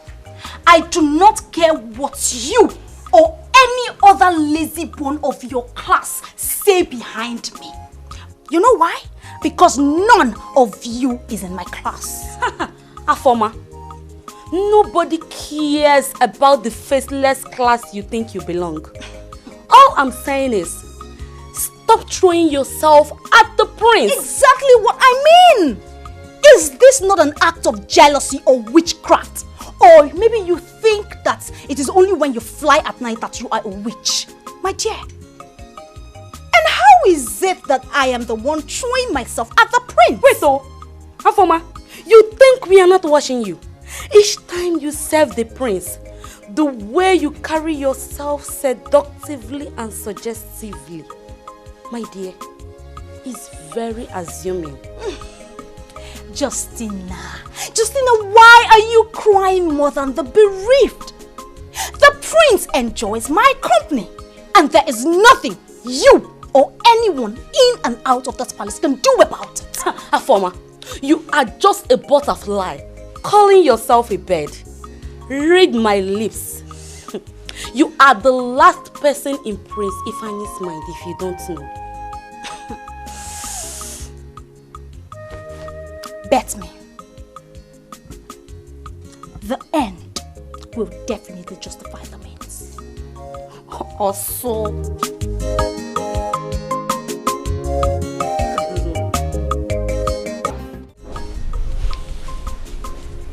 I do not care what you or any other lazy bone of your class say behind me. You know why? Because none of you is in my class. Afoma, nobody cares about the faceless class you think you belong. All I'm saying is, stop throwing yourself at the prince. Exactly what I mean. Is this not an act of jealousy or witchcraft? Or maybe you think that it is only when you fly at night that you are a witch. My dear. And how is it that I am the one throwing myself at the prince? Wait, Afoma, you think we are not watching you? Each time you serve the prince, the way you carry yourself seductively and suggestively, my dear, is very assuming. Justina, why are you crying more than the bereaved? The prince enjoys my company, and there is nothing you or anyone in and out of that palace can do about it. Afoma, you are just a butterfly, calling yourself a bird. Read my lips. You are the last person in Prince Ifani's mind if you don't know. Bet me. The end will definitely justify the means. Also.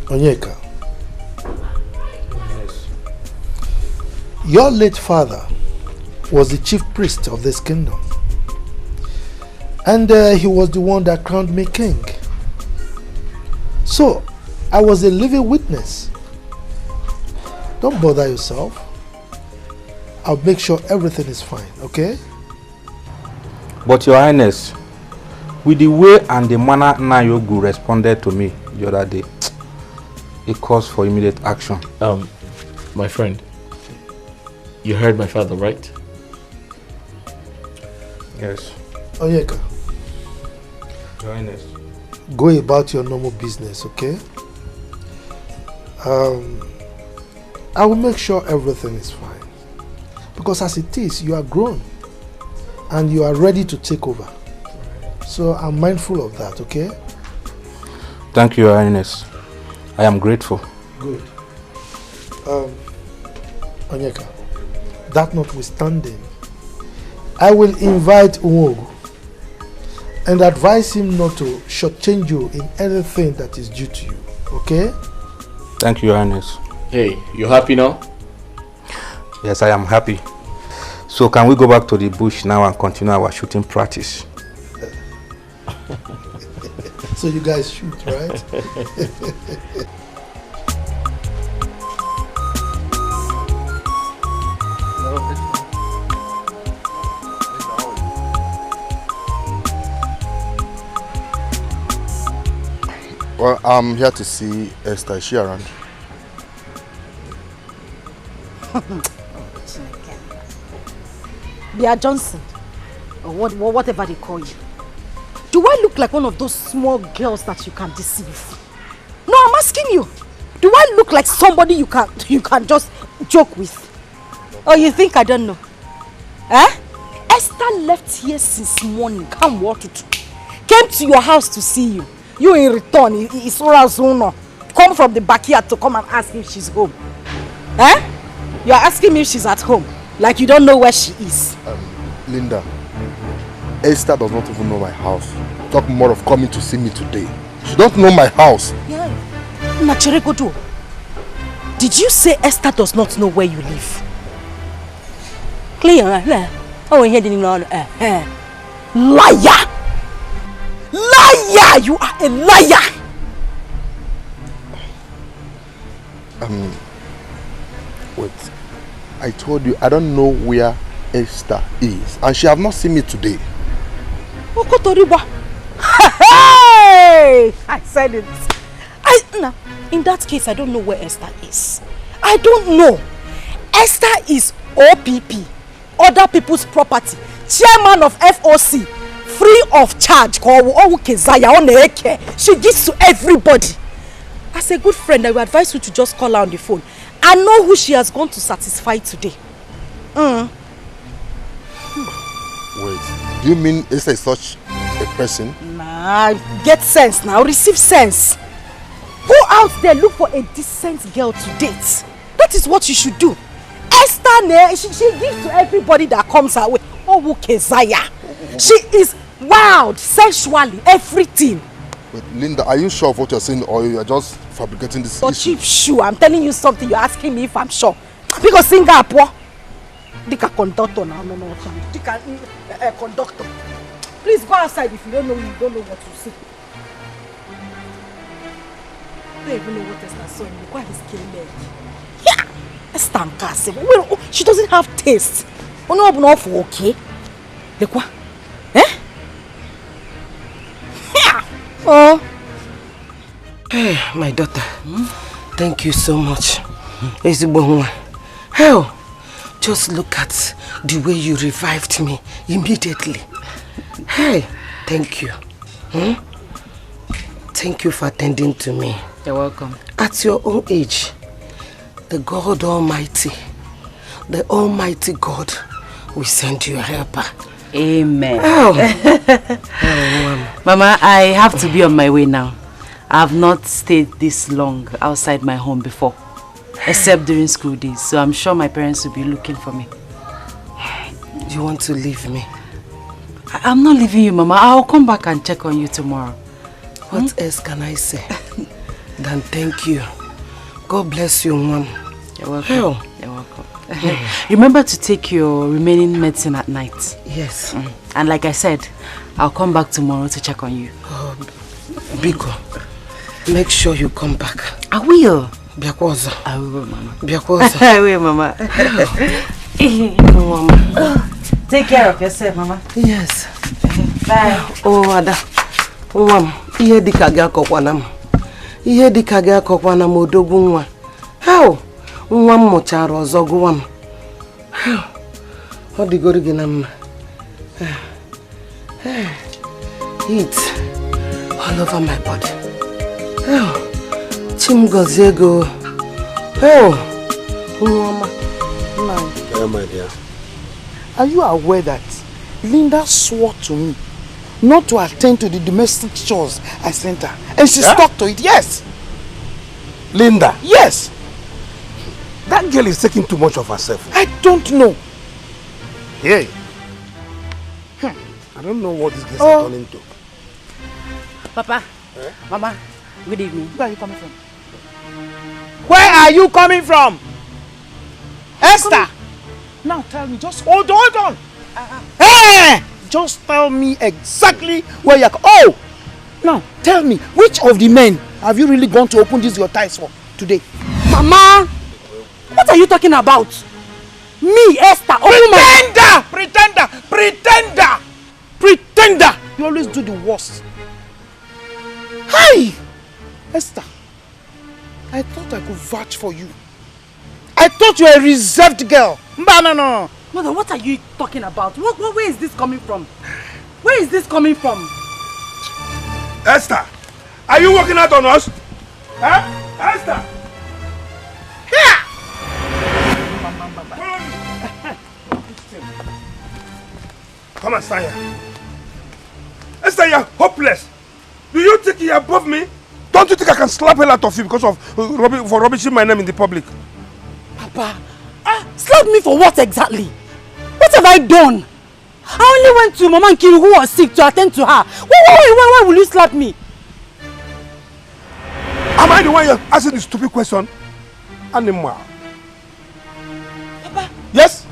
Onyeka. Yes. Your late father was the chief priest of this kingdom. And he was the one that crowned me king. So, I was a living witness. Don't bother yourself. I'll make sure everything is fine, okay? But Your Highness, with the way and the manner Nayogu responded to me the other day, it calls for immediate action. My friend, you heard my father, right? Yes. Onyeka. Your Highness. Go about your normal business, okay? I will make sure everything is fine. Because as it is, you are grown and you are ready to take over. So I'm mindful of that, okay? Thank you, Your Highness. I am grateful. Good. Onyeka, that notwithstanding, I will invite Uwogu and advise him not to shortchange you in anything that is due to you, okay? Thank you, Your Highness. Hey, you happy now? Yes, I am happy. So can we go back to the bush now and continue our shooting practice? So you guys shoot, right? Well, I'm here to see Esther. Is she around? Bia Johnson, or whatever they call you. Do I look like one of those small girls that you can deceive? No, I'm asking you. Do I look like somebody you can just joke with? Or you think I don't know? Eh? Esther left here since morning. Came to your house to see you. You in return, come from the backyard to come and ask if she's home. Eh? You are asking me if she's at home. Like you don't know where she is. Linda, Esther does not even know my house. Talk more of coming to see me today. She don't know my house. Yeah. Nachirekodo, did you say Esther does not know where you live? Clear, oh, he didn't know. Liar! Liar! You are a liar! Wait. I told you I don't know where Esther is, and she have not seen me today. Hey! I said it. Now, in that case, I don't know where Esther is. I don't know. Esther is OPP, other people's property, chairman of FOC, free of charge. She gives to everybody. As a good friend, I would advise you to just call her on the phone. I know who she has gone to satisfy today. Wait, do you mean Esther is such a person? Nah, get sense now, receive sense. Go out there, look for a decent girl to date. That is what you should do. Esther, she gives to everybody that comes her way. Oh, Kezaya. She is wild, sexually, everything. But Linda, are you sure of what you're saying, or you are just fabricating this issue? Cheap shoe, I'm telling you something, you're asking me if I'm sure. Because Singapore, Dika conductor now, no, Dika conductor. Please go outside if you don't know what to say. I don't even know what Esther saw in me. Why is killing me? Yeah! Esther Nkase. Well, she doesn't have taste. Oh no, but for okay. Like what? Eh? Yeah! Oh. Hey, my daughter. Thank you so much. Hell, just look at the way you revived me immediately. Hey, thank you. Thank you for attending to me. You're welcome. At your own age, the God Almighty, the Almighty God will send you a helper. Amen. Oh. Mama, I have to be on my way now. I have not stayed this long outside my home before, except during school days. So I'm sure my parents will be looking for me. Do you want to leave me? I'm not leaving you, Mama. I'll come back and check on you tomorrow. What else can I say than thank you? God bless you, Mom. You're welcome. Hell. You're welcome. Remember to take your remaining medicine at night. Yes. And like I said, I'll come back tomorrow to check on you. Oh, Biko, make sure you come back. I will. Biakwazo. I will, Mama. Biakwazo. I will, Mama. Mama. Take care of yourself, Mama. Yes. Bye. Oh, Ada. Mom, ihe dika ga akokwana m. Ihe dika ga akokwana m odogwu nwa. How? Nwa m mụchara ọzọ gụwa m. Ọ dịgoro gị na mma. Heat all over my body. Chim gozie go. Nwa My dear, are you aware that Linda swore to me not to attend to the domestic chores I sent her, and she stuck to it? Yes. Linda? Yes. That girl is taking too much of herself. I don't know. Hey. I don't know what this girl is turning to. Papa, Mama, good evening. Where are you coming from? Where are you coming from? Esther! Now tell me, just hold on. Hey! Just tell me exactly where you're... Oh! Now, tell me, which of the men have you really gone to open this your ties for today? Mama! What are you talking about? Me, Esther, Pretender! You always do the worst. Hi! Esther, I thought I could vouch for you. I thought you were a reserved girl. No. Mother, what are you talking about? Where is this coming from? Where is this coming from? Esther, are you working out on us? Huh? Esther! Here! Come and stand here. Esther, you're hopeless. Do you think you're above me? Don't you think I can slap a lot of you because of for rubbishing my name in the public? Papa, slap me for what exactly? What have I done? I only went to Mama Nkiru who was sick to attend to her. Why will you slap me? Am I the one you're asking this stupid question? Animal. Papa. Yes?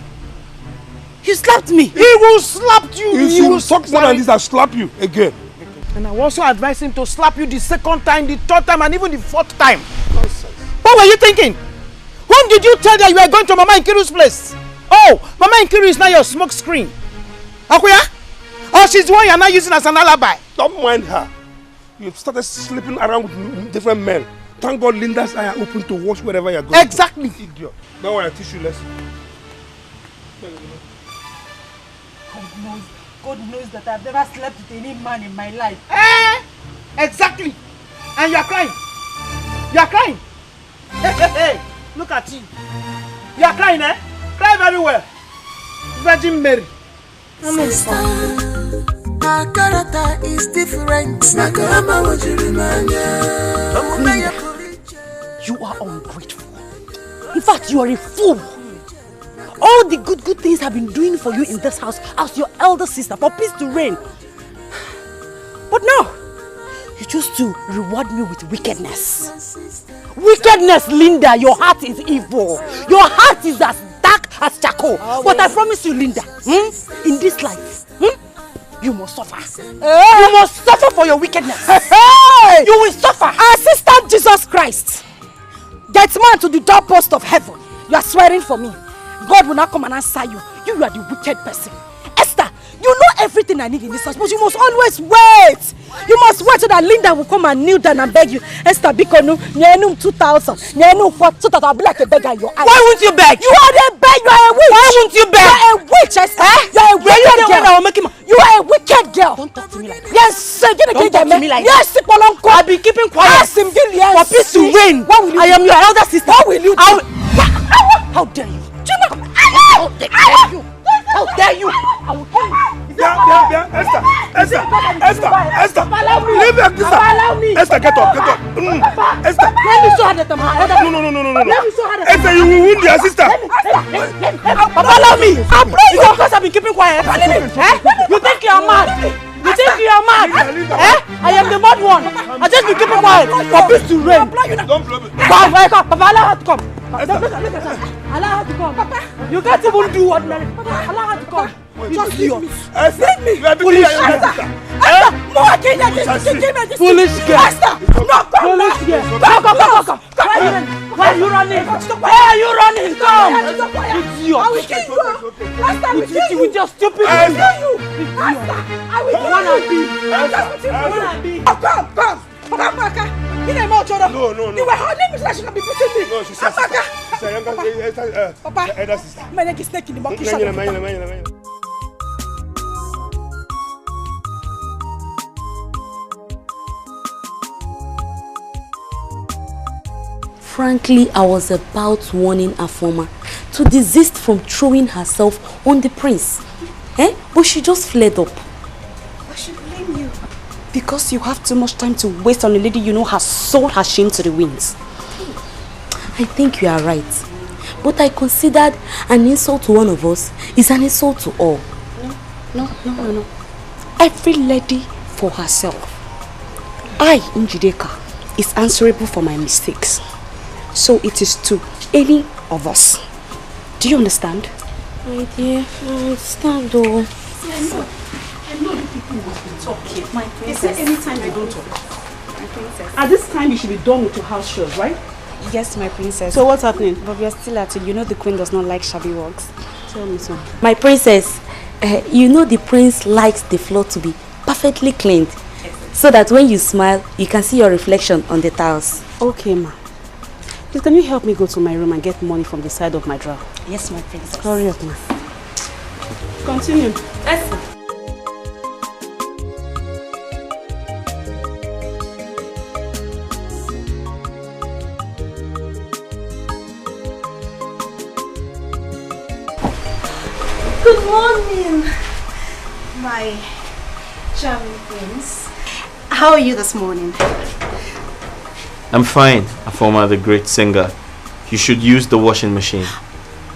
He slapped me. He will slap you. If you talk more than this, I'll slap you again. And I will also advise him to slap you the second time, the third time, and even the fourth time. Nonsense. What were you thinking? When did you tell that you were going to Mama Nkiru's place? Oh, Mama Nkiru is now your smoke screen. Akuya? Oh, she's the one you're not using as an alibi. Don't mind her. You've started sleeping around with different men. Thank God Linda's eyes are open to watch wherever you're going. Exactly. Idiot. Now I teach you lesson. God knows that I've never slept with any man in my life. Exactly. And you're crying. You're crying. Hey. Look at you. You're crying, eh? Cry very well. Virgin Mary. Sister, our character is different. You are ungrateful. In fact, you are a fool. All the good things I've been doing for you in this house as your elder sister for peace to reign. But now, you choose to reward me with wickedness. Wickedness, Linda, your heart is evil. Your heart is as dark as charcoal. But I promise you, Linda, in this life, you must suffer. You must suffer for your wickedness. You will suffer. Assistant Jesus Christ, get man to the doorpost of heaven. You are swearing for me. God will not come and answer you. You are the wicked person. Esther, you know everything I need in this house, but you must always wait. You must wait so that Linda will come and kneel down and beg you. Esther, Bikonu, Nyenum 2,000, Nyenum 4, so that I'll be like a beggar in your eyes. Why won't you beg? You are the beg. You are a witch. Why won't you beg? You are a witch, Esther. You are a wicked girl. You are a wicked girl. Don't talk to me like that. Yes, sir. Don't talk to me like that. Yes, Sipolonko. I'll be keeping quiet. Yes, for peace to reign. What will you do? I am your elder sister. What will you do? How dare you? How dare you? How dare you? I will kill you. Yeah, Esther. Leave her, sister. Esther, get up. Esther. Let me show her that I'm her elder. No. Let me show her that Esther, you will wound your sister. Let me Papa, allow me. I pray you. Because I've been keeping quiet. You think you are mad? You think you are mad? I am the mad one. I just been keeping quiet for peace to reign. Don't blow me. Come, Papa, allow her to come. Allow her to come. Papa, you can't even do ordinary. Allow her to come. Just leave me. Leave me. Foolish girl. Foolish girl. Foolish girl. Come. Why are you running? Why are you running? Come. Idiot. I will kill you. I will kill you with your stupid. I will kill you. I will kill you. Come. Papa, you know my children. No. You were holding me so she can be putting me. No, she's a younger Papa, elder sister. My neck is snake in the bucket. Frankly, I was about warning Afoma to desist from throwing herself on the prince. But she just fled up. I should blame you. Because you have too much time to waste on a lady you know has sold her shame to the winds. I think you are right. But I considered an insult to one of us is an insult to all. No. Every lady for herself. I, Njideka, is answerable for my mistakes. So it is to any of us. Do you understand? My dear, I understand though. I know the people must be talking. My princess. Is there any time you don't talk? My princess. At this time you should be done with your house chores, right? Yes, my princess. So what's happening? But we are still at it. You know the queen does not like shabby works. Tell me so. My princess, you know the prince likes the floor to be perfectly cleaned. So that when you smile, you can see your reflection on the tiles. Okay, ma. Please, can you help me go to my room and get money from the side of my drawer? Yes, my princess. Hurry up, ma. Continue. Yes, ma. Good morning, my charming prince. How are you this morning? I'm fine, Afoma, the great singer. You should use the washing machine.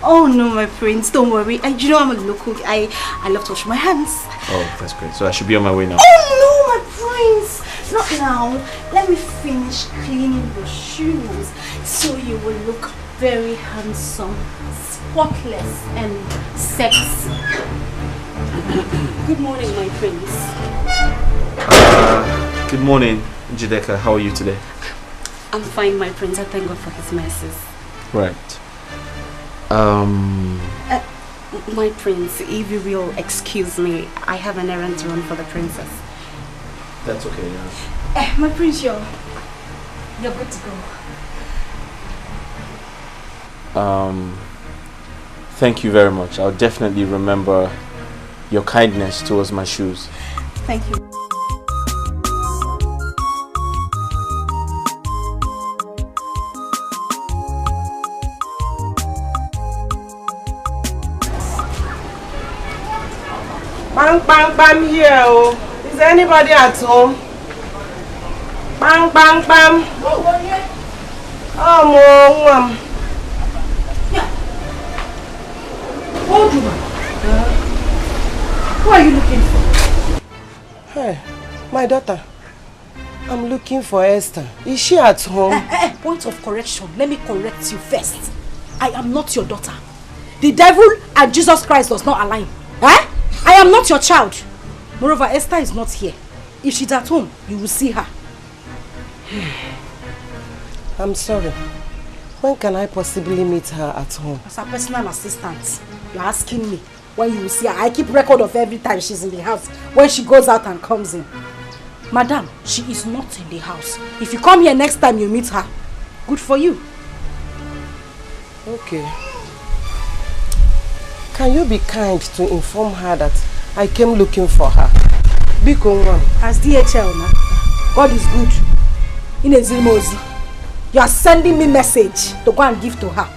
Oh no, my prince, don't worry. You know I'm a local. I love to wash my hands. Oh, that's great. So I should be on my way now. Oh no, my prince! Not now. Let me finish cleaning your shoes so you will look very handsome, spotless, and sexy. Good morning, my prince. Good morning, Njideka. How are you today? I'm fine, my prince. I thank God for his mercies. Right. My prince, if you will excuse me, I have an errand to run for the princess. That's okay, yeah. My prince, you're good to go. Thank you very much. I'll definitely remember your kindness towards my shoes. Thank you. Bam here. Oh. Is anybody at home? Bam. Oh, Mom. Old woman. Who are you looking for? Hey, my daughter. I'm looking for Esther. Is she at home? Point of correction. Let me correct you first. I am not your daughter. The devil and Jesus Christ does not align. I am not your child. Moreover, Esther is not here. If she's at home, you will see her. I'm sorry. When can I possibly meet her at home? As a personal assistant, you're asking me when you will see her. I keep record of every time she's in the house, when she goes out and comes in. Madam, she is not in the house. If you come here next time you meet her, good for you. Okay. Can you be kind to inform her that I came looking for her? Biko Nwa. As DHL now, God is good. Inezimozi, you are sending me message to go and give to her.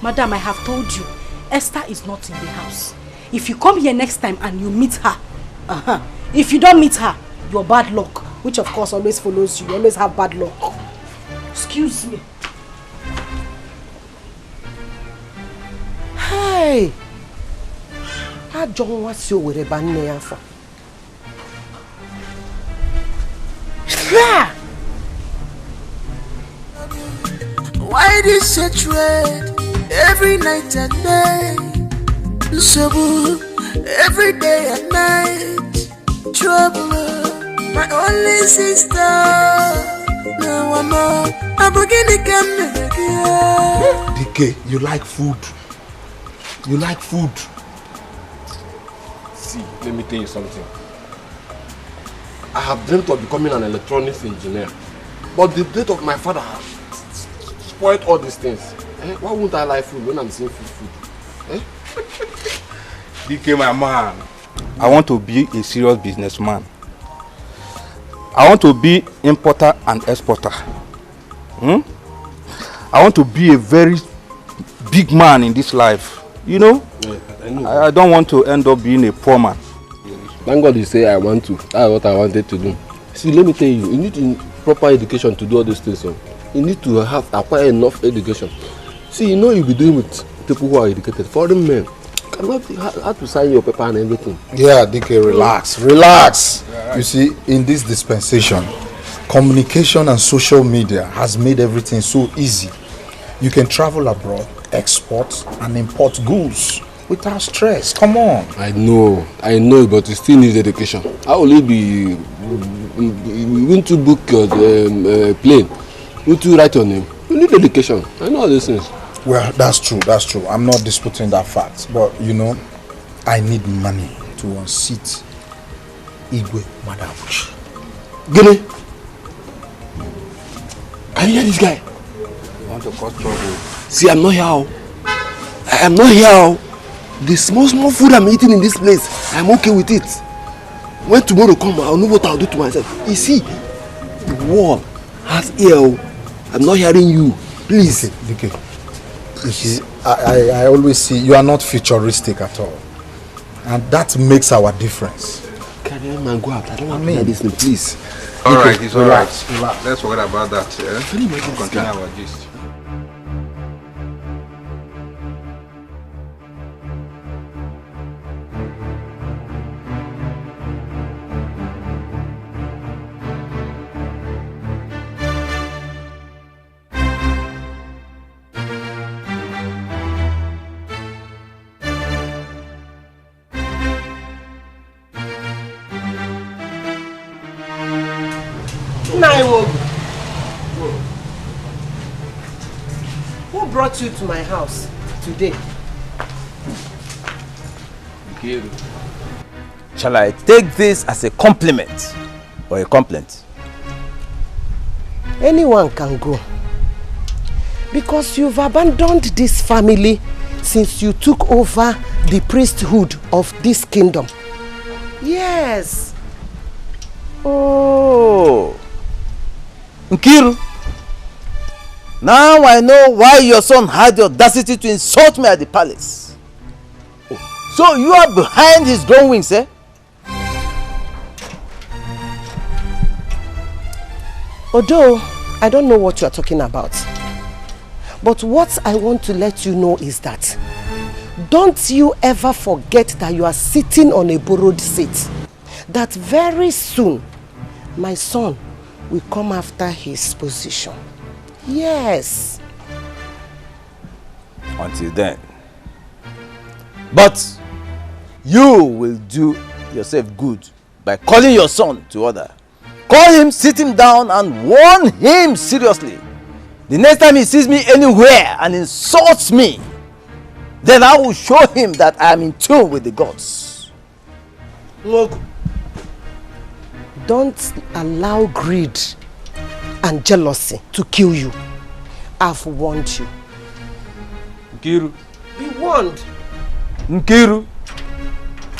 Madam, I have told you, Esther is not in the house. If you come here next time and you meet her, if you don't meet her, your bad luck, which of course always follows you, you always have bad luck. Excuse me. Hey, Ajọ nwa si Owerri ba nne ya afọ. Why this hatred every night and day? Trouble every day and night. Trouble, my only sister. No, I'm beginning to come again. DK, you like food. You like food. See, let me tell you something. I have dreamt of becoming an electronics engineer, but the death of my father has spoiled all these things. Why won't I like food when I'm seeing food? DK, my man, I want to be a serious businessman. I want to be importer and exporter. I want to be a very big man in this life. You know? Yeah, I know. I don't want to end up being a poor man. Thank God you say I want to. That's what I wanted to do. See, let me tell you, you need proper education to do all these things. So you need to acquire enough education. See, you know you'll be doing with people who are educated. Foreign men cannot have to sign your paper and everything. Yeah, DK, relax. Relax. Right. You see, in this dispensation, communication and social media has made everything so easy. You can travel abroad, export and import goods without stress. Come on. I know, but you still need education. How will it be? You want to book your plane? You want to write your name? You need education. I know all these things. Well, that's true. That's true. I'm not disputing that fact. But, you know, I need money to unseat Igwe Madabuchi. Gini? Can you hear this guy? You want to cause trouble? See, I'm not here. I am not here. The small food I'm eating in this place, I'm okay with it. When tomorrow comes, I'll know what I'll do to myself. You see, the world has ear. I'm not hearing you. Please. Okay. You see, I always see you are not futuristic at all. And that makes our difference. Carry on and go out. I don't want to hear this thing, please. Alright, it's alright. Let's forget about that. Yeah? Continue our gist. Who brought you to my house today? Shall I take this as a compliment or a complaint? Anyone can go. Because you've abandoned this family since you took over the priesthood of this kingdom. Yes. Oh. Nkiru, now I know why your son had the audacity to insult me at the palace. Oh. So you are behind his goings, eh? Although I don't know what you are talking about, but what I want to let you know is that don't you ever forget that you are sitting on a borrowed seat. That very soon my son will come after his position. Yes. Until then. But you will do yourself good by calling your son to order. Call him, sit him down and warn him seriously. The next time he sees me anywhere and insults me, then I will show him that I am in tune with the gods. Look, don't allow greed and jealousy to kill you. I've warned you. Nkiru. Be warned. Nkiru,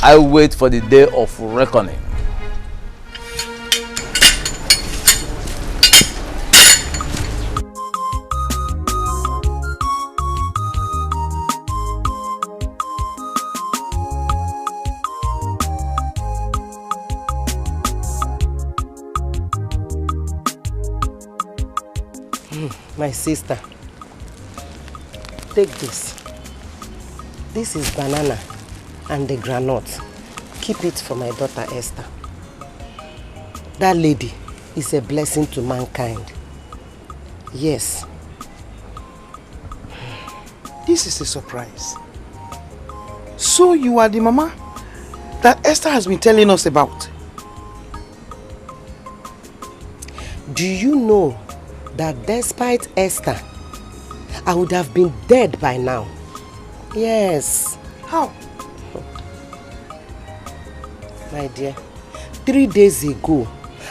I wait for the day of reckoning. My sister, take this. This is banana. and the granite. Keep it for my daughter Esther. That lady is a blessing to mankind. Yes. This is a surprise. So you are the mama that Esther has been telling us about? Do you know that despite Esther, I would have been dead by now? Yes. How? My dear, 3 days ago,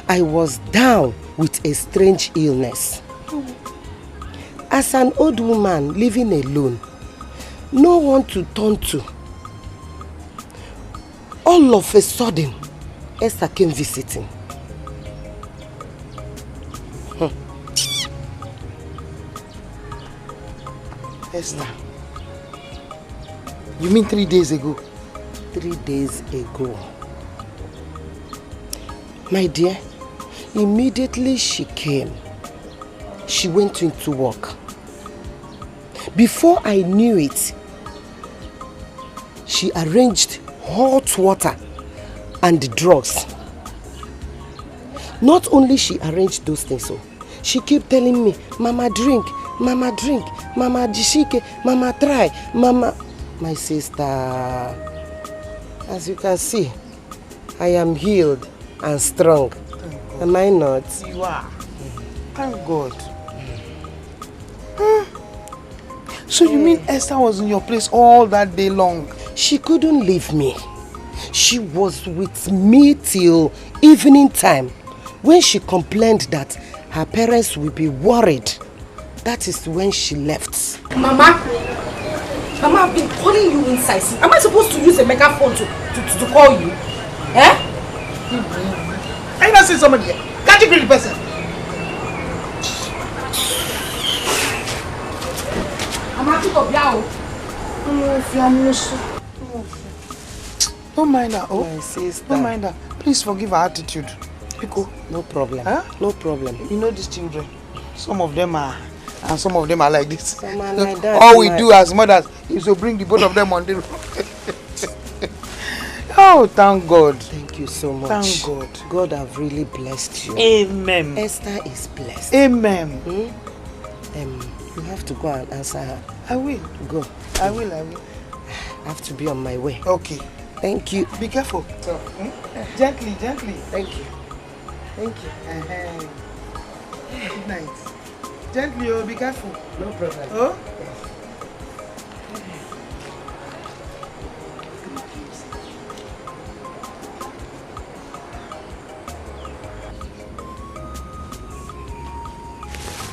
I was down with a strange illness. As an old woman living alone, no one to turn to. All of a sudden, Esther came visiting. Esther, you mean 3 days ago? 3 days ago. My dear, immediately she came, she went into work. Before I knew it, she arranged hot water and drugs. Not only she arranged those things, so she kept telling me, Mama drink, Mama drink, Mama jishike, Mama try, Mama. My sister, as you can see, I am healed and strong. Am I not? You are. Thank God. So you mean Esther was in your place all that day long? She couldn't leave me. She was with me till evening time, when she complained that her parents will be worried. That is when she left. Mama, I've been calling you inside. Am I supposed to use a megaphone to call you? Eh? Are you not seeing somebody here? Can't you greet the person? Mama, pick up now. Don't mind her. Oh, my sister. Don't mind her. Please forgive her attitude. Pico. No problem. Huh? No problem. You know these children. Some of them are, and some of them are like this. Some are like that. All we do as mothers is to bring the both of them on the road. Oh, thank God. Thank you so much. Thank God. God have really blessed you. Amen. Esther is blessed. Amen. You have to go and answer her. I will. Go. I will. I have to be on my way. Okay. Thank you. Be careful. Gently, gently. Thank you. Thank you. Good night. Gently, oh, be careful. No problem. Oh?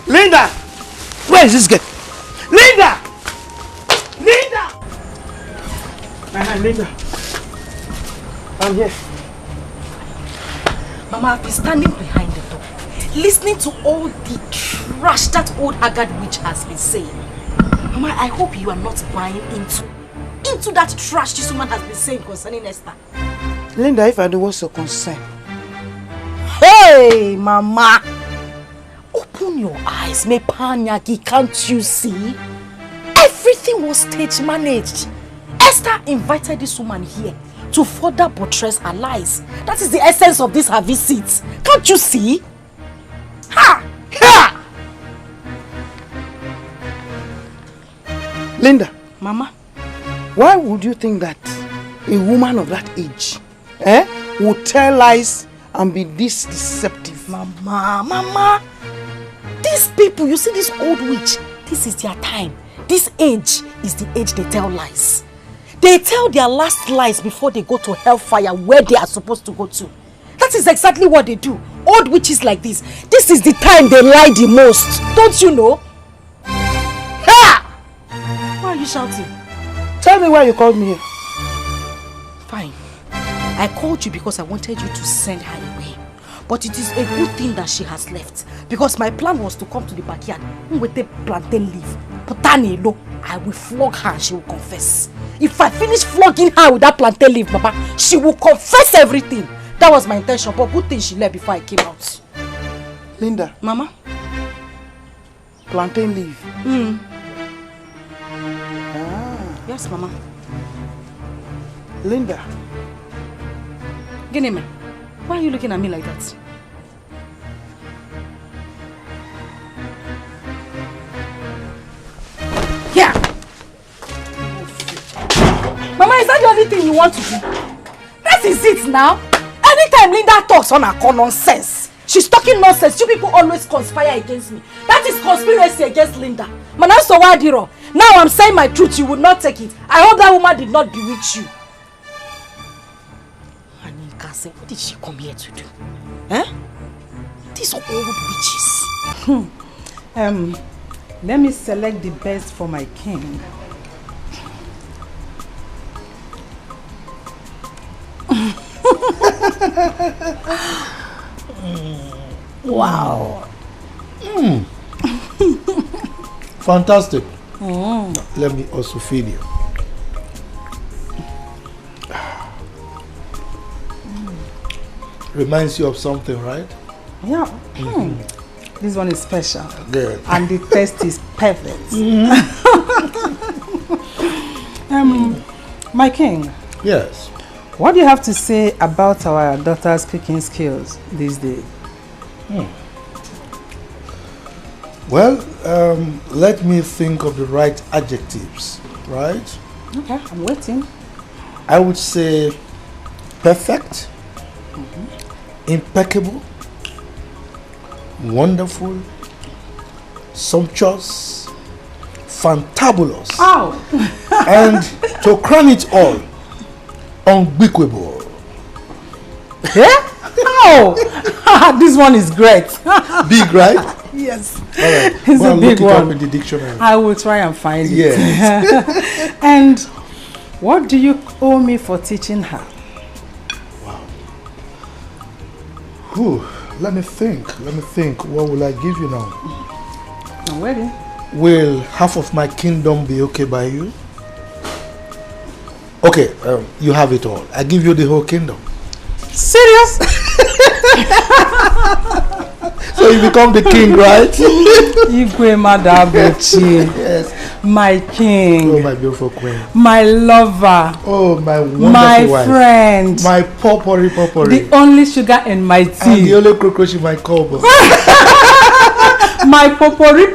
Linda! Where is this girl? Linda! Linda! Linda. I'm here. Mama, I've been standing behind the door, listening to all the trash that old haggard witch has been saying. Mama, I hope you are not buying into that trash this woman has been saying concerning Esther. Linda, if I do, what's your concern? Hey, Mama! Open your eyes, me panyaki, can't you see? Everything was stage managed. Esther invited this woman here to further buttress her lies. That is the essence of this her visit. Can't you see? Ha! Ha! Linda. Mama. Why would you think that a woman of that age would tell lies and be this deceptive? Mama. These people, you see this old witch, this is their time. This age is the age they tell lies. They tell their last lies before they go to hellfire where they are supposed to go to. That is exactly what they do. Old witches like this. This is the time they lie the most. Don't you know? Ha! Why are you shouting? Tell me why you called me here. Fine. I called you because I wanted you to send her away. But it is a good thing that she has left. Because my plan was to come to the backyard with a plantain leaf. Potani, I will flog her and she will confess. If I finish flogging her with that plantain leaf, Papa, she will confess everything. That was my intention, but good thing she left before I came out. Linda. Mama? Plantain leaf? Yes, Mama. Linda. Gineme, why are you looking at me like that? Here! Mama, is that the only thing you want to do? That is it now. Anytime Linda talks on her nonsense, she's talking nonsense. You people always conspire against me. That is conspiracy against Linda. Mana so wadiro. Now I'm saying my truth, you would not take it. I hope that woman did not bewitch you. Anika, what did she come here to do? Eh? These are old witches. Let me select the best for my king. Wow. Fantastic. Let me also feed you. Reminds you of something, right? Yeah. This one is special. Good. And the taste is perfect. My king. Yes. What do you have to say about our daughter's cooking skills these days? Well, let me think of the right adjectives, right? Okay, I'm waiting. I would say perfect, impeccable, wonderful, sumptuous, fantabulous, and to crown it all, unbeatable. Yeah? Oh, this one is great. Big, right? Yes. All right. It's Well, a big look it up one. in the dictionary. I will try and find Yes. it. And what do you owe me for teaching her? Whew. Let me think. What will I give you now? I'm ready. Will half of my kingdom be okay by you? Okay, you have it all. I give you the whole kingdom. Serious? So you become the king, right? Igwe Madabuchi. Yes. My king. Oh, my beautiful queen. My lover. Oh, my wonderful my wife. friend. My potpourri. The only sugar in my tea. And the only cockroach in my cupboard. My potpourri.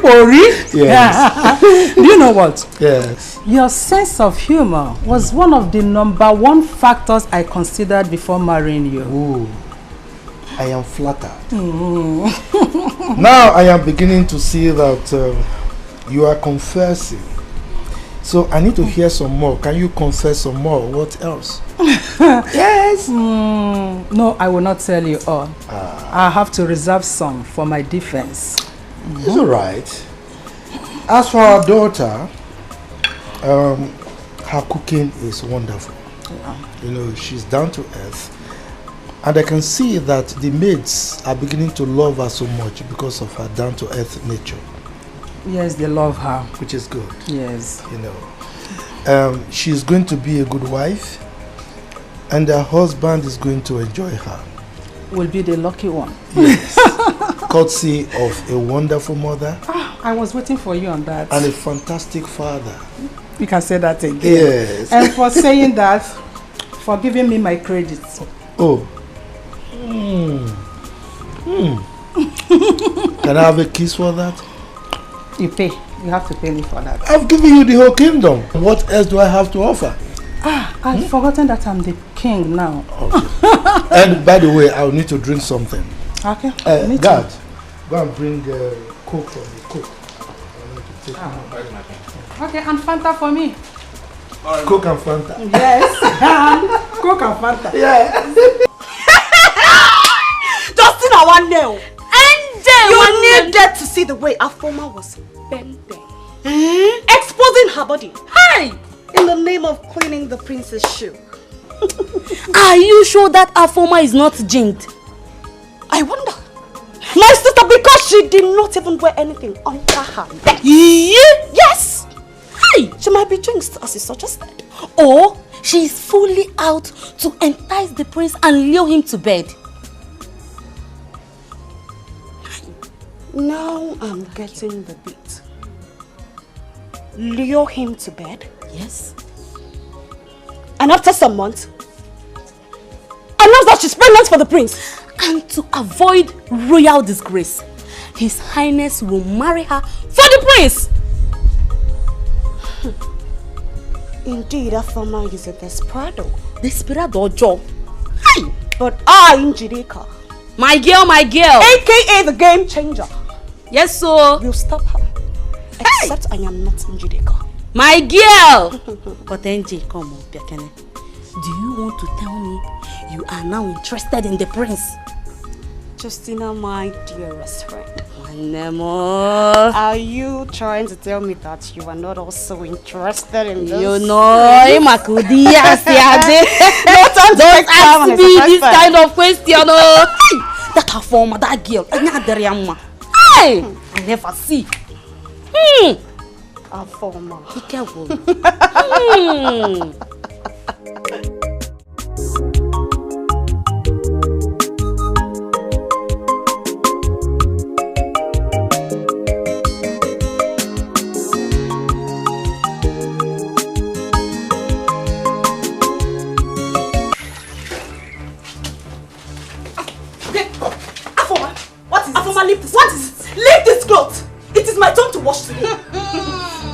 Yes. Do you know what? Yes. Your sense of humor was one of the #1 factors I considered before marrying you. Ooh, I am flattered. Now I am beginning to see that you are confessing. So I need to hear some more. Can you confess some more? What else? Yes. No, I will not tell you all. I have to reserve some for my defense. It's all right. As for our daughter, her cooking is wonderful. You know, she's down to earth. And I can see that the maids are beginning to love her so much because of her down to earth nature. Yes, they love her. Which is good. Yes. You know, she's going to be a good wife, and her husband is going to enjoy her. Will be the lucky one. Yes. Courtesy of a wonderful mother. I was waiting for you on that. And a fantastic father. You can say that again. Yes. And for saying that, for giving me my credits. Oh. Can I have a kiss for that? You pay. You have to pay me for that. I've given you the whole kingdom. What else do I have to offer? I've forgotten that I'm the king now. Okay. And by the way, I'll need to drink something. Okay. Dad, go and bring Coke for me. Coke. I need to take Okay, and Fanta for me. Coke and Fanta. Yes. Coke and Fanta. Yeah. Justin, I want nail. You needed to see the way Afoma was bending, exposing her body. Hi! In the name of cleaning the prince's shoe. Are you sure that Afoma is not jinxed? I wonder. My sister, because she did not even wear anything under her neck. Yes! Hi! She might be jinxed, as you suggested. Or she is fully out to entice the prince and lure him to bed. Now I'm getting the beat. Lure him to bed? Yes. And after some months, announced that she's pregnant for the prince. And to avoid royal disgrace, His Highness will marry her for the prince. Indeed, Afoma is a desperado. Desperado job. Hey! But I, Njideka, my girl, aka the game changer. Yes, sir. Will stop her. Except I am not Njideka. My girl! But NJ, come on, Biakene. Do you want to tell me you are now interested in the prince? Justina, my dearest friend. Nemo. Are you trying to tell me that you are not also interested in this? You know, don't ask me this kind of question. That her former, that girl, hey, I never see. Our former. Be careful. Leave this cloth. It is my turn to wash today.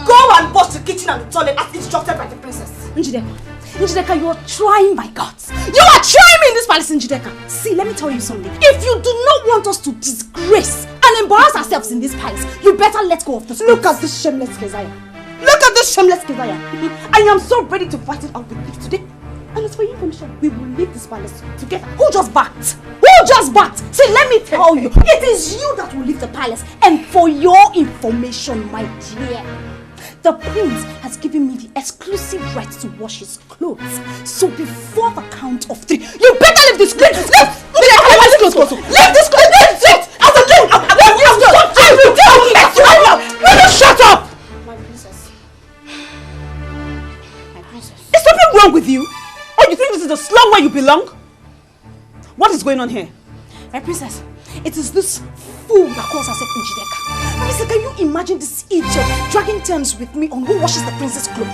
Go and wash the kitchen and the toilet as instructed by the princess. Njideka, you are trying my guts. You are trying me in this palace, Njideka. See, let me tell you something. If you do not want us to disgrace and embarrass ourselves in this palace, you better let go of this. Look at this shameless Keziah. Look at this shameless Keziah. I am so ready to fight it out with you today. And as for your information, we will leave this palace together. Who just backed? Who just backed? See, let me tell you, it is you that will leave the palace. And for your information, my dear, the prince has given me the exclusive right to wash his clothes. So before the count of 3, you better leave this clothes. Leave this clothes. Leave this clothes. Shut up! My princess. My princess. Is something wrong with you? Oh, you think this is the slum where you belong? What is going on here? My princess, it is this fool that calls herself Njideka. Marisa, can you imagine this idiot dragging terms with me on who washes the princess' clothes?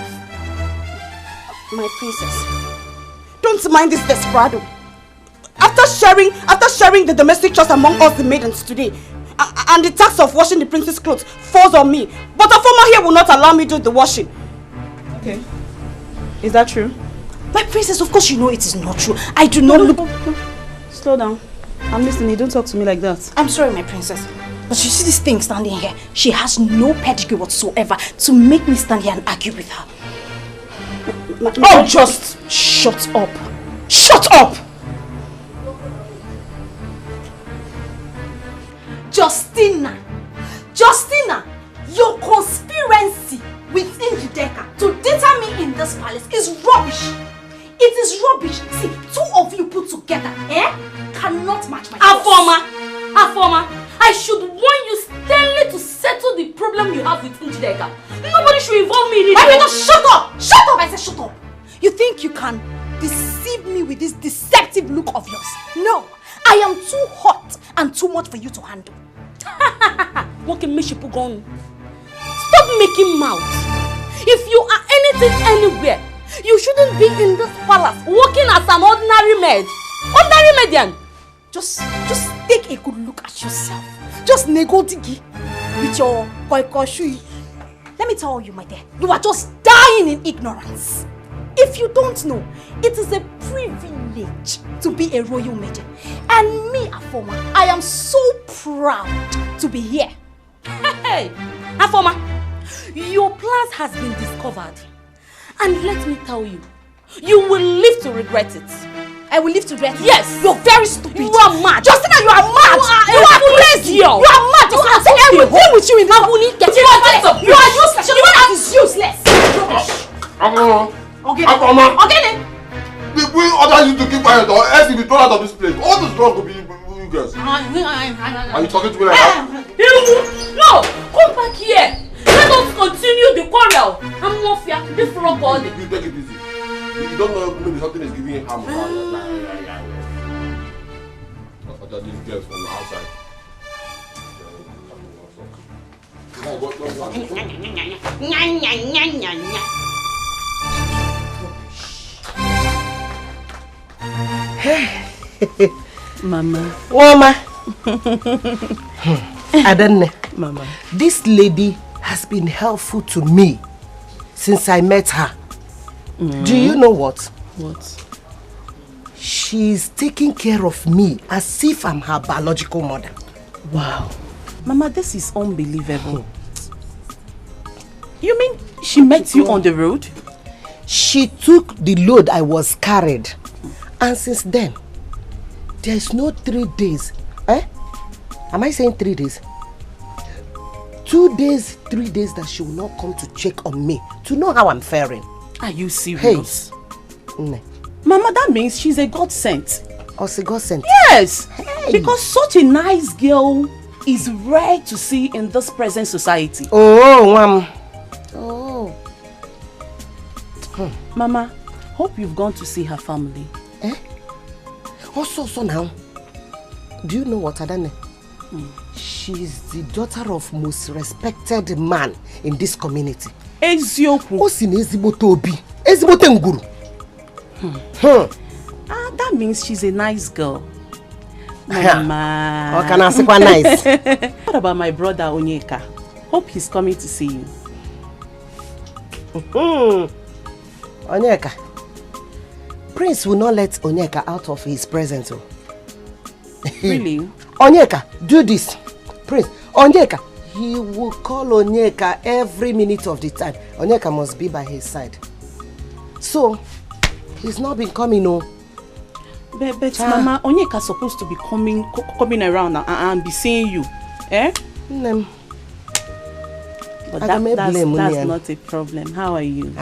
My princess, don't mind this desperado. After sharing the domestic chores among us the maidens today, and the task of washing the princess' clothes falls on me, but Afoma here will not allow me to do the washing. Okay. Is that true? My princess, of course you know it is not true. I do not look... Slow down. I'm listening. Don't talk to me like that. I'm sorry, my princess. But you see this thing standing here? She has no pedigree whatsoever to make me stand here and argue with her. Oh, just shut up. Shut up! Justina, your conspiracy with Njideka to deter me in this palace is rubbish. It is rubbish. See, 2 of you put together, cannot match my Afoma, I should warn you sternly to settle the problem you have with Njideka. Nobody should involve me in it. I mean, just shut up! Shut up! I said shut up! You think you can deceive me with this deceptive look of yours? No, I am too hot and too much for you to handle. Stop making mouth. If you are anything anywhere, you shouldn't be in this palace working as an ordinary maid. Ordinary median. Just take a good look at yourself. Just negodigi with your koikoshui. Let me tell you, my dear, you are just dying in ignorance. If you don't know, it is a privilege to be a royal maiden. And me, Afoma, I am so proud to be here. Hey, Afoma, your plans has been discovered. And let me tell you, you will live to regret it. I will live to regret it? Yes. You're very stupid. You are mad. Justina, you are mad. You are crazy. You are mad. I will deal with you in this. You are useless. You are useless. Okay. We order you to keep quiet or else you'll be thrown out of this place. All this wrong will be you guys. Are you talking to me like that? No, come back here. Let us continue the quarrel. I'm not fear. This frog all day. You take it easy. You don't know maybe something is giving you harm. These girls from the outside. Mama. Mama. Adanne. Mama. This lady has been helpful to me since I met her. Do you know what? What? She's taking care of me as if I'm her biological mother. Wow. Mama, this is unbelievable. You mean she met you on the road? She took the load I was carried. And since then, there's no 3 days. Am I saying 3 days? 2 days, 3 days that she will not come to check on me to know how I'm faring. Are you serious? Hey. Mama, that means she's a godsent. Oh, a godsent? Yes! Hey. Because such a nice girl is rare to see in this present society. Oh, Mom. Oh. Mama, hope you've gone to see her family. Also, now, do you know what, Adane? She's the daughter of most respected man in this community. Ezioku. Osin ezigbote obi. Ezigbote nguru. That means she's a nice girl. Mama. How can I say quite nice? What about my brother Onyeka? Hope he's coming to see you. Onyeka. Prince will not let Onyeka out of his presence. Really? Onyeka, do this. Prince, Onyeka, he will call Onyeka every minute of the time. Onyeka must be by his side. So, he's not been coming, no. But Mama, Onyeka's supposed to be coming around and be seeing you. Eh? But that's not a problem. How are you?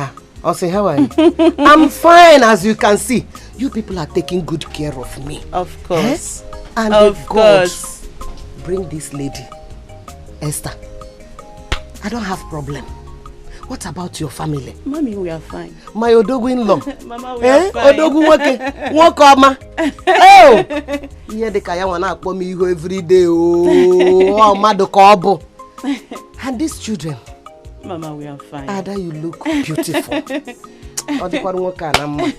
I'll say, how are you? I'm fine, as you can see. You people are taking good care of me. Of course. And of God, bring this lady, Esther. I don't have problem. What about your family? Mommy, we are fine. My Odogu-in-law. Mama, we are fine. Odogu-wake. Oh! Yeah, the kaya wana akpo mi iho every day. Oh, Madokobo. And these children. Mama, we are fine. Ada, you look beautiful.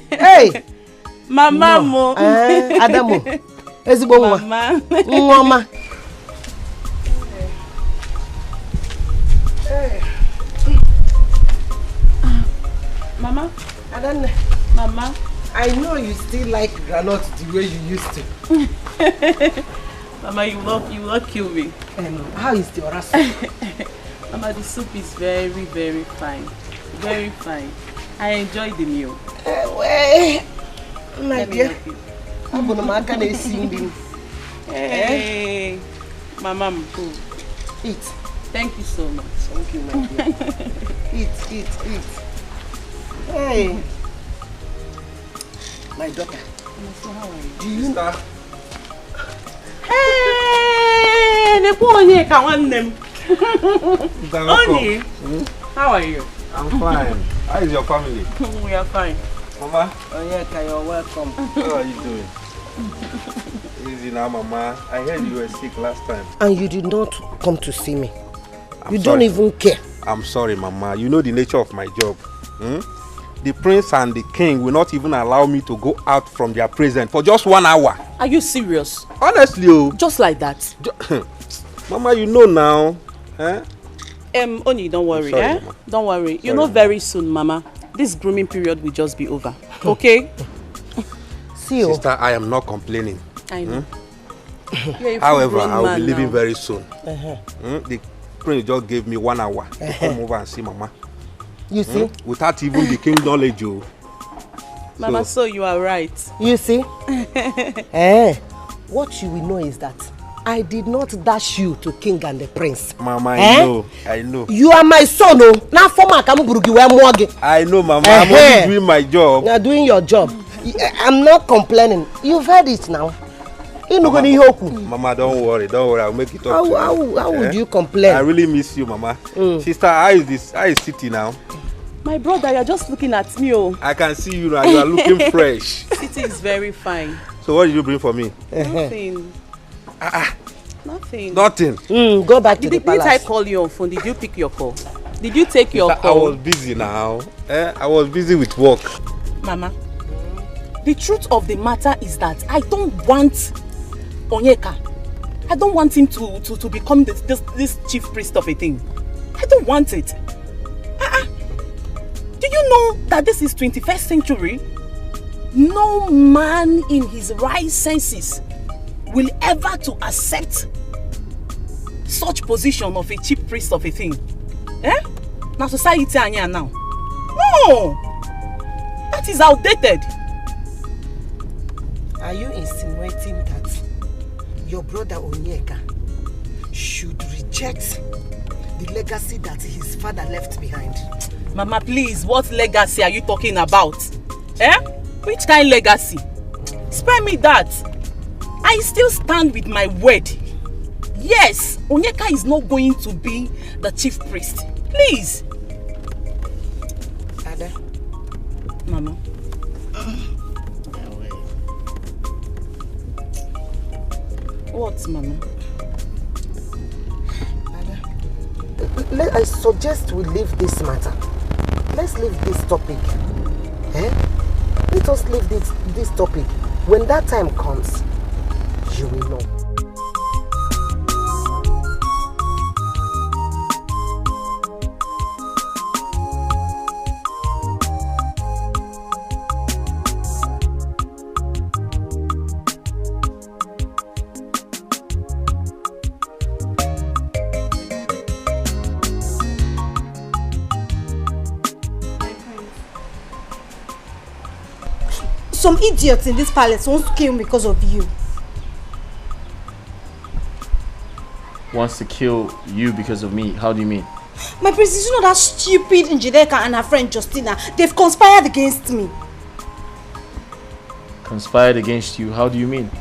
Hey! Mama, mo. Adamo. Ezigbo nwa. Mama. Nwa. Mama. Adanne. Mama. I know you still like granite the way you used to. Mama, you will not kill me. How is your soup? Mama, the soup is very, very fine. Very fine. I enjoy the meal. My dear. I'm going to make a singing. Hey. Mama, eat. Thank you so much. Thank you, my dear. Eat. Hey. My daughter. How are you? Do you know? Hey, the poor Onyeka want them. Oni, how are you? I'm fine. How is your family? We are fine. Mama? Onyeka, you're welcome. How are you doing? Easy now, Mama. I heard you were sick last time. And you did not come to see me. You don't even care. I'm sorry, Mama. You know the nature of my job. The prince and the king will not even allow me to go out from their presence for just 1 hour. Are you serious? Honestly, oh. Just like that? Mama, you know now. Oni, don't worry, sorry, Don't worry. You know very soon, Mama, this grooming period will just be over. Okay? See you. Sister, I am not complaining. I know. However, I will be leaving very soon. The prince just gave me 1 hour to come over and see Mama. You see? Without even the king's knowledge, oh. Mama, so you are right. You see? What you will know is that I did not dash you to king and the prince. Mama, I know. You are my son, oh. Now for my I know, Mama. I'm only doing my job. You are doing your job. I'm not complaining. You've heard it now. Mama, don't worry. I'll make it up. How would you complain? I really miss you, Mama. Sister, how is City now? My brother, you're just looking at me, oh. I can see you now. You are looking fresh. City is very fine. So what did you bring for me? Nothing. Nothing. Nothing. Go back to the palace. Didn't I call you on phone? Did you pick your call? Did you take your call? I was busy now. I was busy with work. Mama, The truth of the matter is that I don't want Onyeka. I don't want him to become this chief priest of a thing. I don't want it. Do you know that this is 21st century? No man in his right senses will ever to accept such position of a chief priest of a thing. Eh? Now society anya now. No! That is outdated. Are you insinuating that your brother Onyeka should reject the legacy that his father left behind? Mama, please, what legacy are you talking about? Eh? Which kind of legacy? Spare me that. I still stand with my word. Yes, Onyeka is not going to be the chief priest. Please. Ada. Mama. What, Mama? I suggest we leave this matter. Let's leave this topic. Eh? Let us leave this topic. When that time comes, you will know. Some idiots in this palace wants to kill me because of you. Wants to kill you because of me? How do you mean? My princess, you know that stupid Njideka and her friend Justina, they've conspired against me. Conspired against you? How do you mean?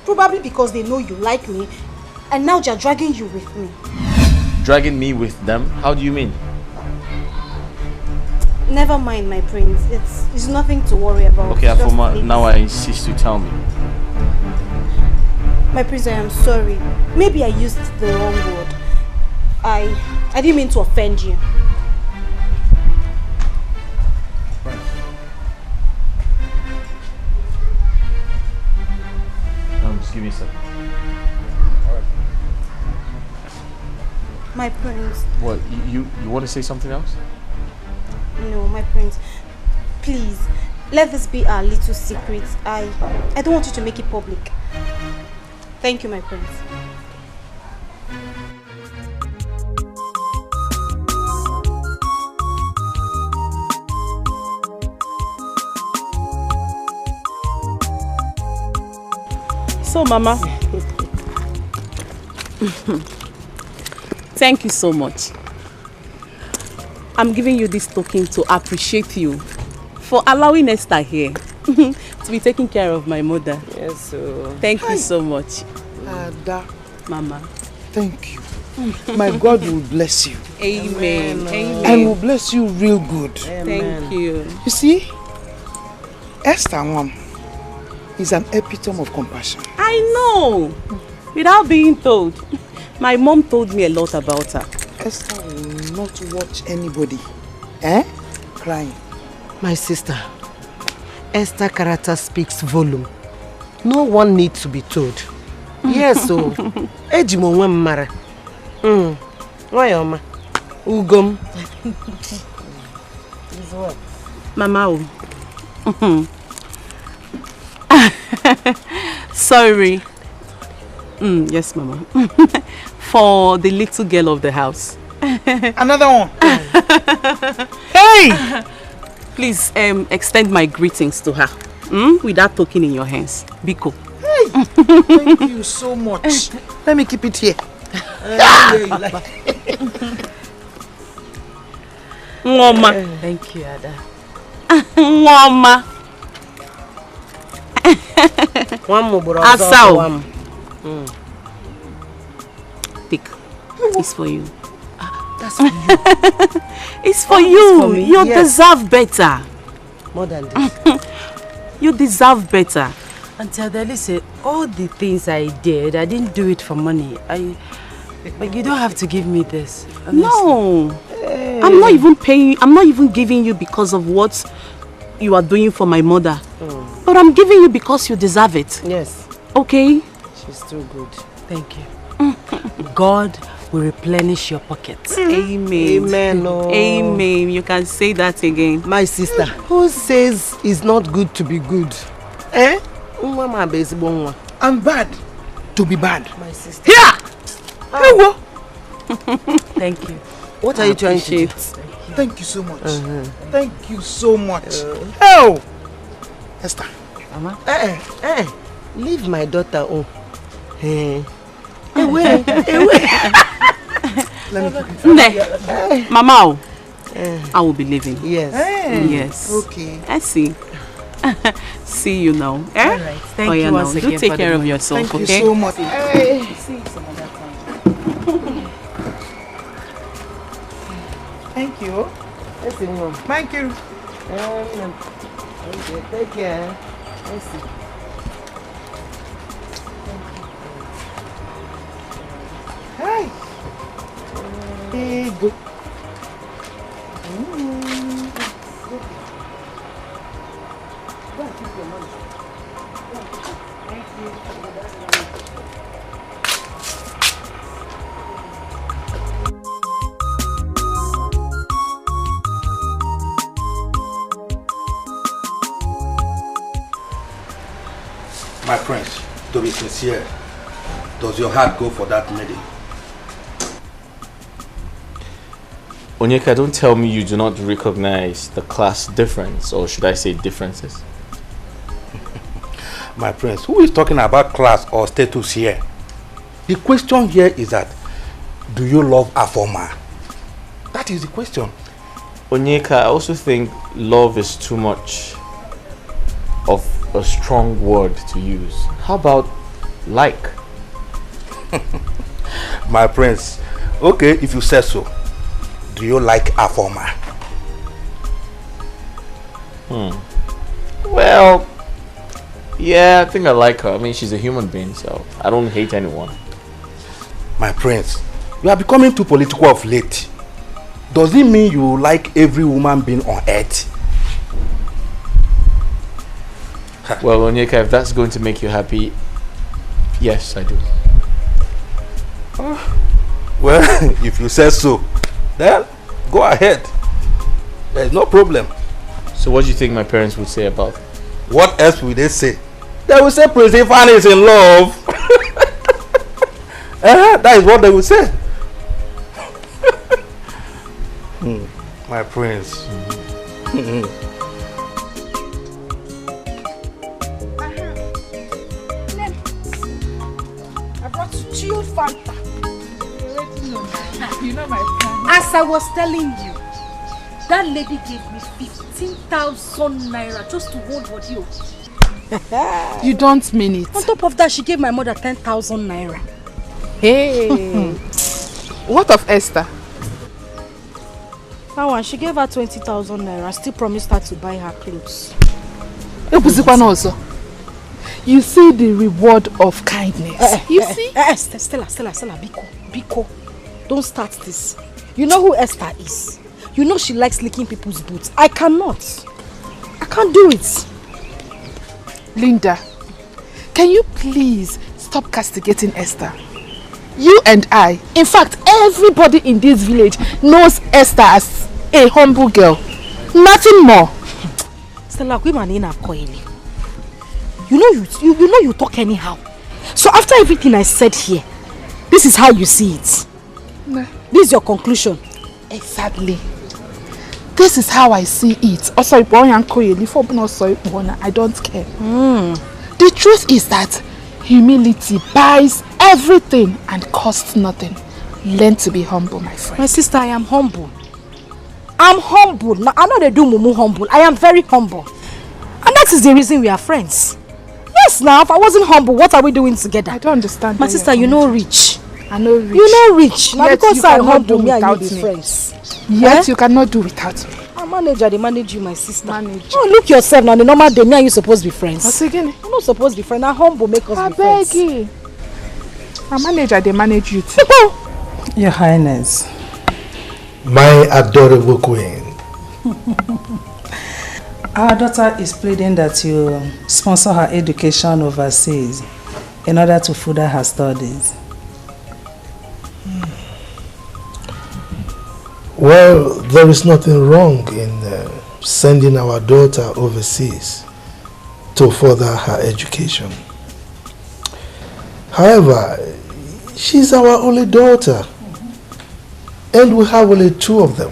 Probably because they know you like me, and now they're dragging you with me. Dragging me with them? How do you mean? Never mind, my prince. It's nothing to worry about. Okay, Afoma, now I insist you tell me. My prince, I am sorry. Maybe I used the wrong word. I didn't mean to offend you. Just give me a second. My prince. What, you want to say something else? No, my prince. Please, let this be our little secret. I don't want you to make it public. Thank you, my prince. So, Mama, thank you so much. I'm giving you this token to appreciate you for allowing Esther here to be taking care of my mother. Yes, sir. Thank you so much. Ada. Mama. Thank you. My God will bless you. Amen. Amen. And will bless you real good. Thank you. You see, Esther, Mom, is an epitome of compassion. I know. Without being told. My mom told me a lot about her. Esther will not watch anybody crying. My sister, Esther's character speaks volume. No one needs to be told. Yes, so ejimo nwe mmara. Nwayoma. Ugom. Mama. Sorry. Yes, Mama. For the little girl of the house. Another one. Hey! Please extend my greetings to her. With that token in your hands. Biko. Hey! Thank you so much. Let me keep it here. Mama. Thank you, Ada. Mama. Asao. Take. It's for you. That's for you. It's for you. For me? You deserve better. More than this. You deserve better. Auntie Adeli said, all the things I did, I didn't do it for money. But you don't have to give me this. Honestly. No. Hey. I'm not even paying. I'm not even giving you because of what you are doing for my mother. But I'm giving you because you deserve it. Yes. Okay? She's too good. Thank you. God will replenish your pockets. Amen. Amen. Oh. Amen. You can say that again. My sister, who says it's not good to be good? Eh? And bad to be bad. My sister. Here! Oh. Thank you. What are you trying to do? Thank you so much. Thank you so much. Oh! Esther. Mama? Leave my daughter. Oh. Away. Mama, I will be leaving. Yes. Yes. Okay. I see. See you now. Eh? All right. Thank you once again. Do take care of yourself, Thank okay? you so much. Hey. See you some other time. Thank you. Thank you. Okay, take care. Let's see. Hi. Hey, good. My prince, to be sincere, does your heart go for that lady? Onyeka, don't tell me you do not recognize the class difference, or should I say differences? My prince, who is talking about class or status here? The question here is that, do you love Afoma? That is the question. Onyeka, I also think love is too much of a strong word to use. How about like? My prince, okay, if you say so, do you like Afoma? Well, yeah, I think I like her. I mean, she's a human being, so I don't hate anyone. My prince, you are becoming too political of late. Does it mean you like every woman being on earth? Well, Onyeka, if that's going to make you happy, yes, I do. Well, if you say so, then go ahead. There's no problem. So what do you think my parents would say about it? What else will they say? They will say Prince Ifan is in love. That is what they will say. My prince. I brought chilled Fanta. You know my plan. As I was telling you, that lady gave me 15,000 naira just to hold body. You don't mean it. On top of that, she gave my mother 10,000 naira. Hey. What of Esther? That one, she gave her 20,000 naira. I still promised her to buy her clothes. Also. You see the reward of kindness. You see? Stella, Biko. Don't start this. You know who Esther is? You know she likes licking people's boots. I cannot. I can't do it. Linda, can you please stop castigating Esther? You and I, in fact, everybody in this village knows Esther as a humble girl. Nothing more. Stella, you know you talk anyhow. So after everything I said here, this is how you see it. Nah. This is your conclusion. Exactly. This is how I see it. Also, I don't care. The truth is that humility buys everything and costs nothing. Learn to be humble, my friend. My sister, I am humble. I'm humble. Now, I know they do mumu humble. I am very humble. And that is the reason we are friends. Yes, now, if I wasn't humble, what are we doing together? I don't understand. My sister, you know rich. I know rich. You know rich. Now, because I'm humble, me and you be me. friends. Yes, you cannot do without me. I'm manager, they manage you, my sister. Manager. Oh, look yourself now. The normal day, me and you supposed to be friends. What's again? You're not supposed to be friends. Now, humble make us be friends. I beg you. My manager, they manage you too. Your Highness. My adorable queen. Our daughter is pleading that you sponsor her education overseas in order to further her studies. Well, there is nothing wrong in sending our daughter overseas to further her education. However, she's our only daughter, and we have only 2 of them.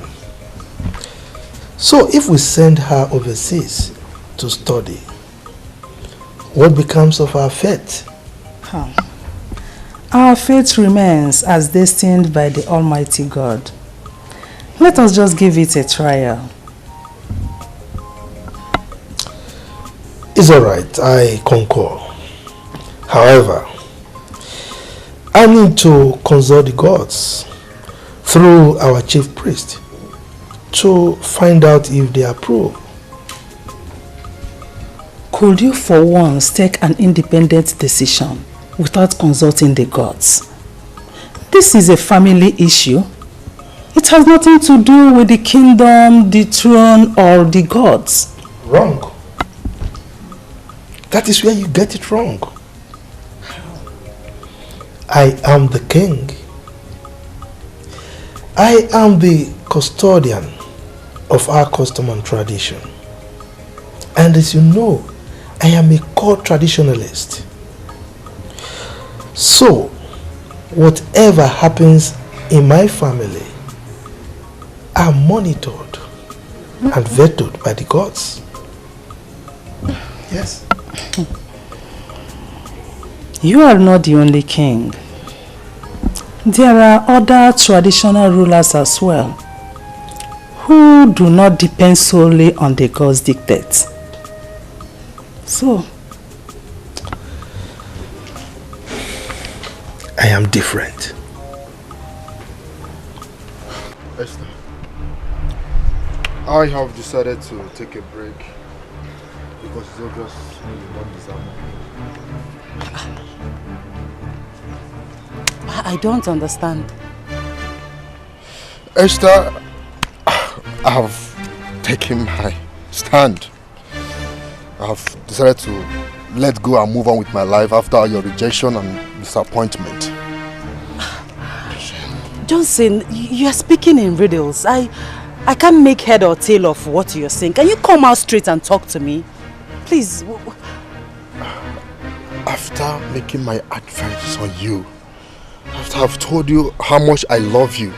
So if we send her overseas to study, what becomes of our fate? Our fate remains as destined by the Almighty God. Let us just give it a trial. It's alright, I concur. However, I need to consult the gods through our chief priest to find out if they approve. Could you for once take an independent decision without consulting the gods? This is a family issue. It has nothing to do with the kingdom, the throne, or the gods. Wrong. That is where you get it wrong. I am the king. I am the custodian of our custom and tradition. And as you know, I am a core traditionalist. So, whatever happens in my family are monitored and vetoed by the gods. Yes. You are not the only king. There are other traditional rulers as well who do not depend solely on the gods' dictates. So, I am different. Esther, I have decided to take a break because it's obvious you don't deserve more. I don't understand. Esther, I have taken my stand. I have decided to let go and move on with my life after your rejection and disappointment. Johnson, you are speaking in riddles. I can't make head or tail of what you're saying. Can you come out straight and talk to me? Please. After making my advance on you, after I've told you how much I love you,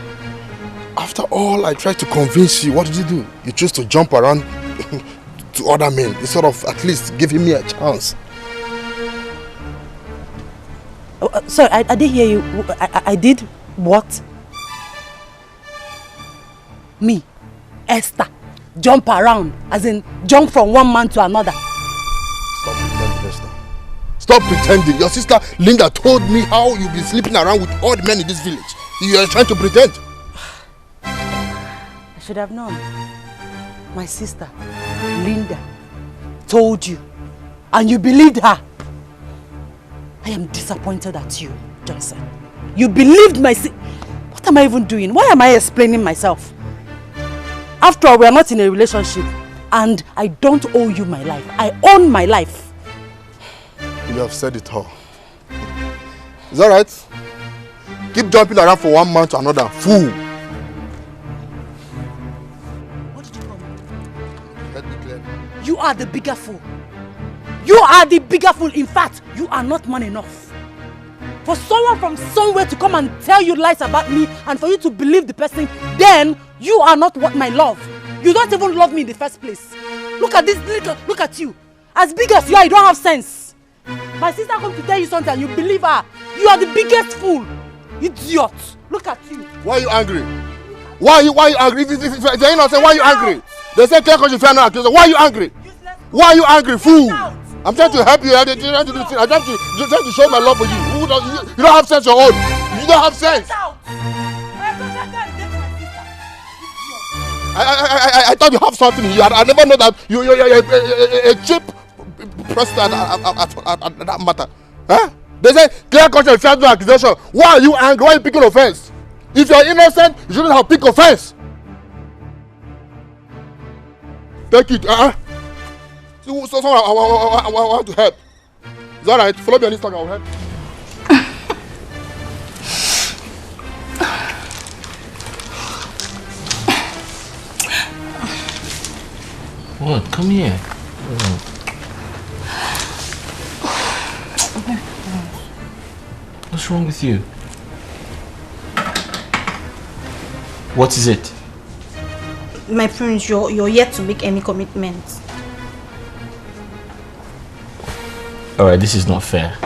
after all I tried to convince you, what did you do? You chose to jump around to other men instead of at least giving me a chance. Sorry, I didn't hear you. I did what? Me, Esther, jump around, as in jump from one man to another. Stop pretending, Esther. Stop pretending. Your sister Linda told me how you've been sleeping around with all the men in this village. You are trying to pretend. I should have known. My sister, Linda, told you, and you believed her. I am disappointed at you, Johnson. You believed my What am I even doing? Why am I explaining myself? After all, we are not in a relationship, and I don't owe you my life. I own my life. You have said it all. Is that right? Keep jumping around from one man to another. Fool. What did you call me? Let me clear. You are the bigger fool. You are the bigger fool. In fact, you are not man enough. For someone from somewhere to come and tell you lies about me and for you to believe the person, then you are not what my love. You don't even love me in the first place. Look at this little, look at you. As big as you are, you don't have sense. My sister comes to tell you something and you believe her. You are the biggest fool. Idiot. Look at you. Why are you angry? Why are you angry? If you're innocent, why are you angry? They say clear conscience, fair no accusation. Why are you angry? Why are you angry, fool? I'm trying to help you. I'm trying to show my love for you. You don't have sense your own. You don't have sense. I thought you have something here. I never know that you're a cheap person at that matter. Huh? They say clear conscience, fair no accusation. Why are you angry? Why are you picking offense? If you're innocent, you shouldn't have picked offense. Take it. So I want to help. Is that right? Follow me on Instagram, I'll help. What? Come here. What's wrong with you? What is it? My prince, you're yet to make any commitments. Alright, this is not fair.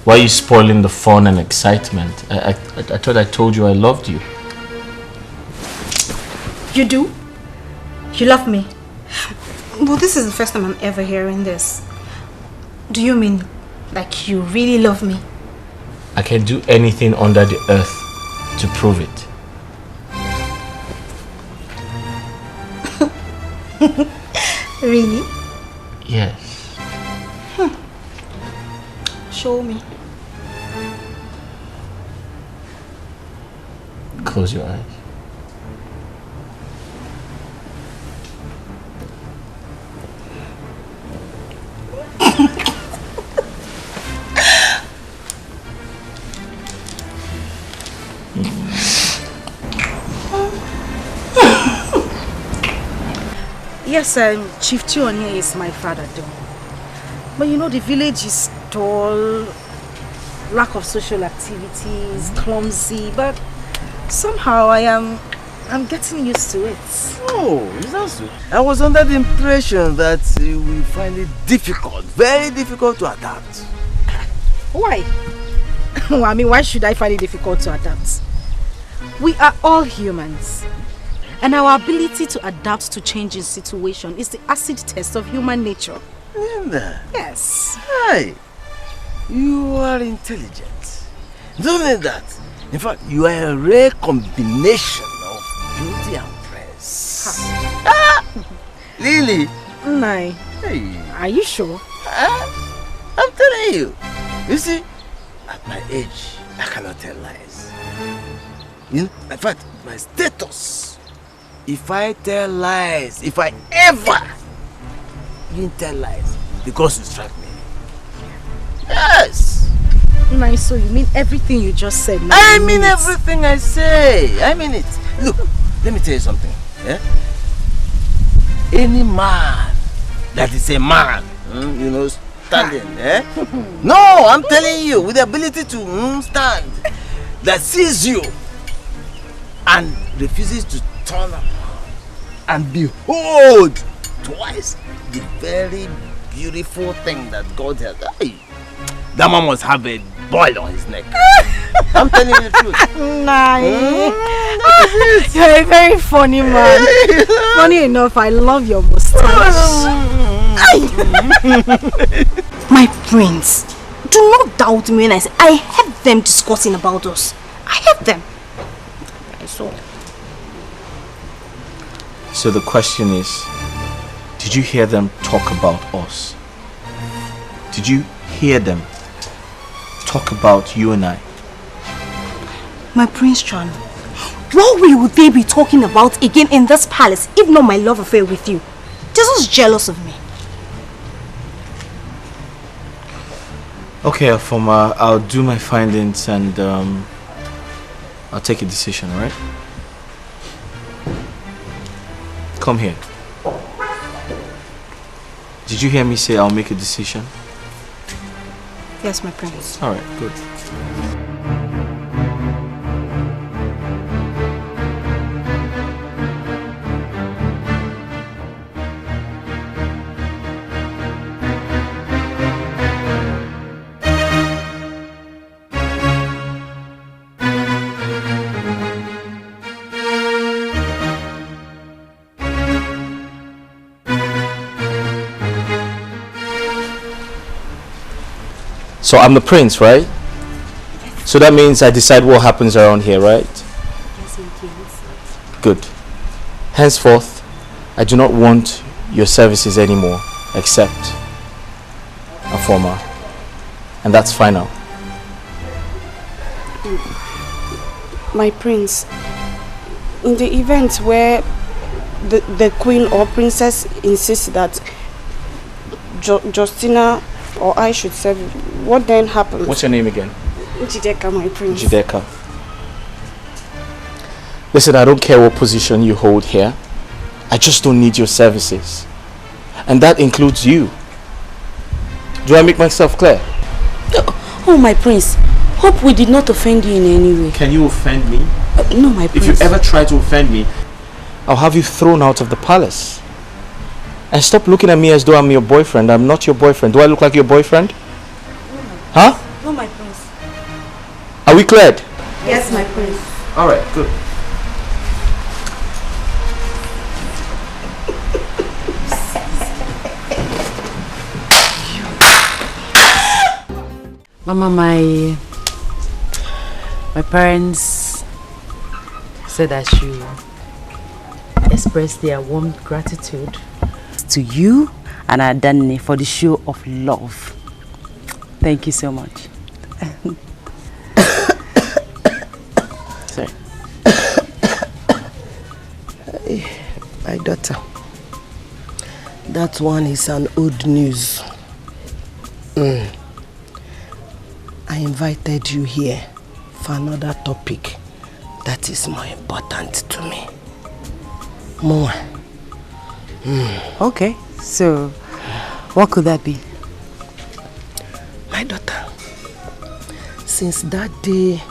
Why are you spoiling the fun and excitement? I thought I told you I loved you. You do? You love me? Well, this is the first time I'm ever hearing this. Do you mean like you really love me? I can do anything under the earth to prove it. Really? Yes. Show me. Close your eyes. Yes, Chief Chion here is my father though. But you know the village is dull, lack of social activities, clumsy, but somehow I'm getting used to it. Oh, is that so? I was under the impression that you will find it difficult, very difficult to adapt. Why? Well, I mean, why should I find it difficult to adapt? We are all humans. And our ability to adapt to changing situation is the acid test of human nature. Linda. Yes. Hi. You are intelligent. Not only that, in fact, you are a rare combination of beauty and praise. Lily. Nai. Hey. Are you sure? I'm telling you. You see, at my age, I cannot tell lies. In fact, my status. If I tell lies, if I ever didn't tell lies, because you strike me. Yes. Nice, so you mean everything you just said? Now I mean everything I say. I mean it. Look, let me tell you something. Yeah? Any man that is a man, you know, standing, eh? No, I'm telling you, with the ability to stand, that sees you and refuses to turn around and behold twice the very beautiful thing that God has. Hey, that man must have a boil on his neck. I'm telling you the truth. Nice. You're a very funny man. Funny enough, I love your mustache. My prince, do not doubt me when I say I heard them discussing about us. I heard them. I saw. So the question is, did you hear them talk about us? Did you hear them talk about you and I? My Prince John, what will they be talking about again in this palace if not my love affair with you? They're just jealous of me. Okay, Afoma, I'll do my findings and I'll take a decision, alright? Come here. Did you hear me say I'll make a decision? Yes, my prince. Alright, good. So I'm the prince, right? So that means I decide what happens around here, right? Yes, it Good. Henceforth, I do not want your services anymore, except a former. And that's final. My prince, in the event where the queen or princess insists that Justina or I should serve you, what then happens? What's your name again? Jideka, my prince. Jideka. Listen, I don't care what position you hold here. I just don't need your services. And that includes you. Do I make myself clear? Oh, my prince. Hope we did not offend you in any way. Can you offend me? No, my prince. If you ever try to offend me, I'll have you thrown out of the palace. And stop looking at me as though I'm your boyfriend. I'm not your boyfriend. Do I look like your boyfriend? Huh? No, my prince. Are we cleared? Yes, my prince. Alright, good. Mama, my parents said I should express their warm gratitude to you and Adani for the show of love. Thank you so much. Sorry. My daughter, that one is an old news. I invited you here for another topic that is more important to me. More. Okay, so what could that be? My daughter, since that day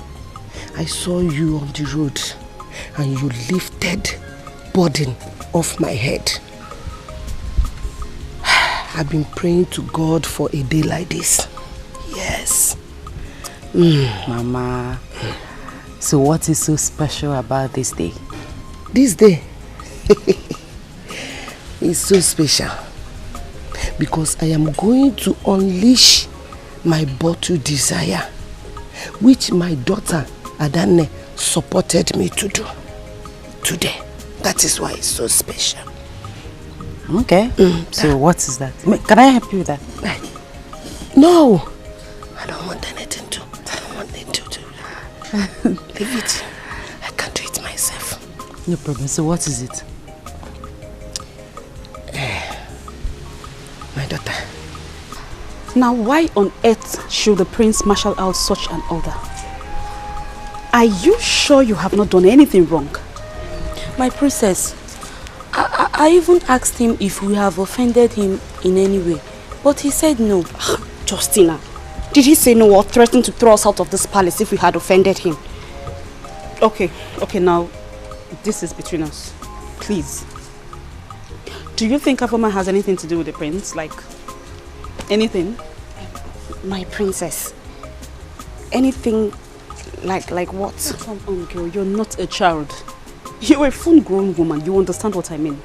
I saw you on the road and you lifted burden off my head, I've been praying to God for a day like this. Yes. Mama, so what is so special about this day? This day is so special because I am going to unleash my bottled desire, which my daughter Adane supported me to do today. That is why it's so special. Okay. So what is that? Can I help you with that? No, I don't want anything to. I don't want anything to. Leave it. I can do it myself. No problem. So what is it? My daughter. Now, why on earth should the prince marshal out such an order? Are you sure you have not done anything wrong? My princess, I even asked him if we have offended him in any way, but he said no. Justina, did he say no or threaten to throw us out of this palace if we had offended him? Okay, now, this is between us. Please. Do you think Afoma has anything to do with the prince? Like, anything? My princess. Anything like what? Come on, girl, you're not a child. You're a full-grown woman. You understand what I mean?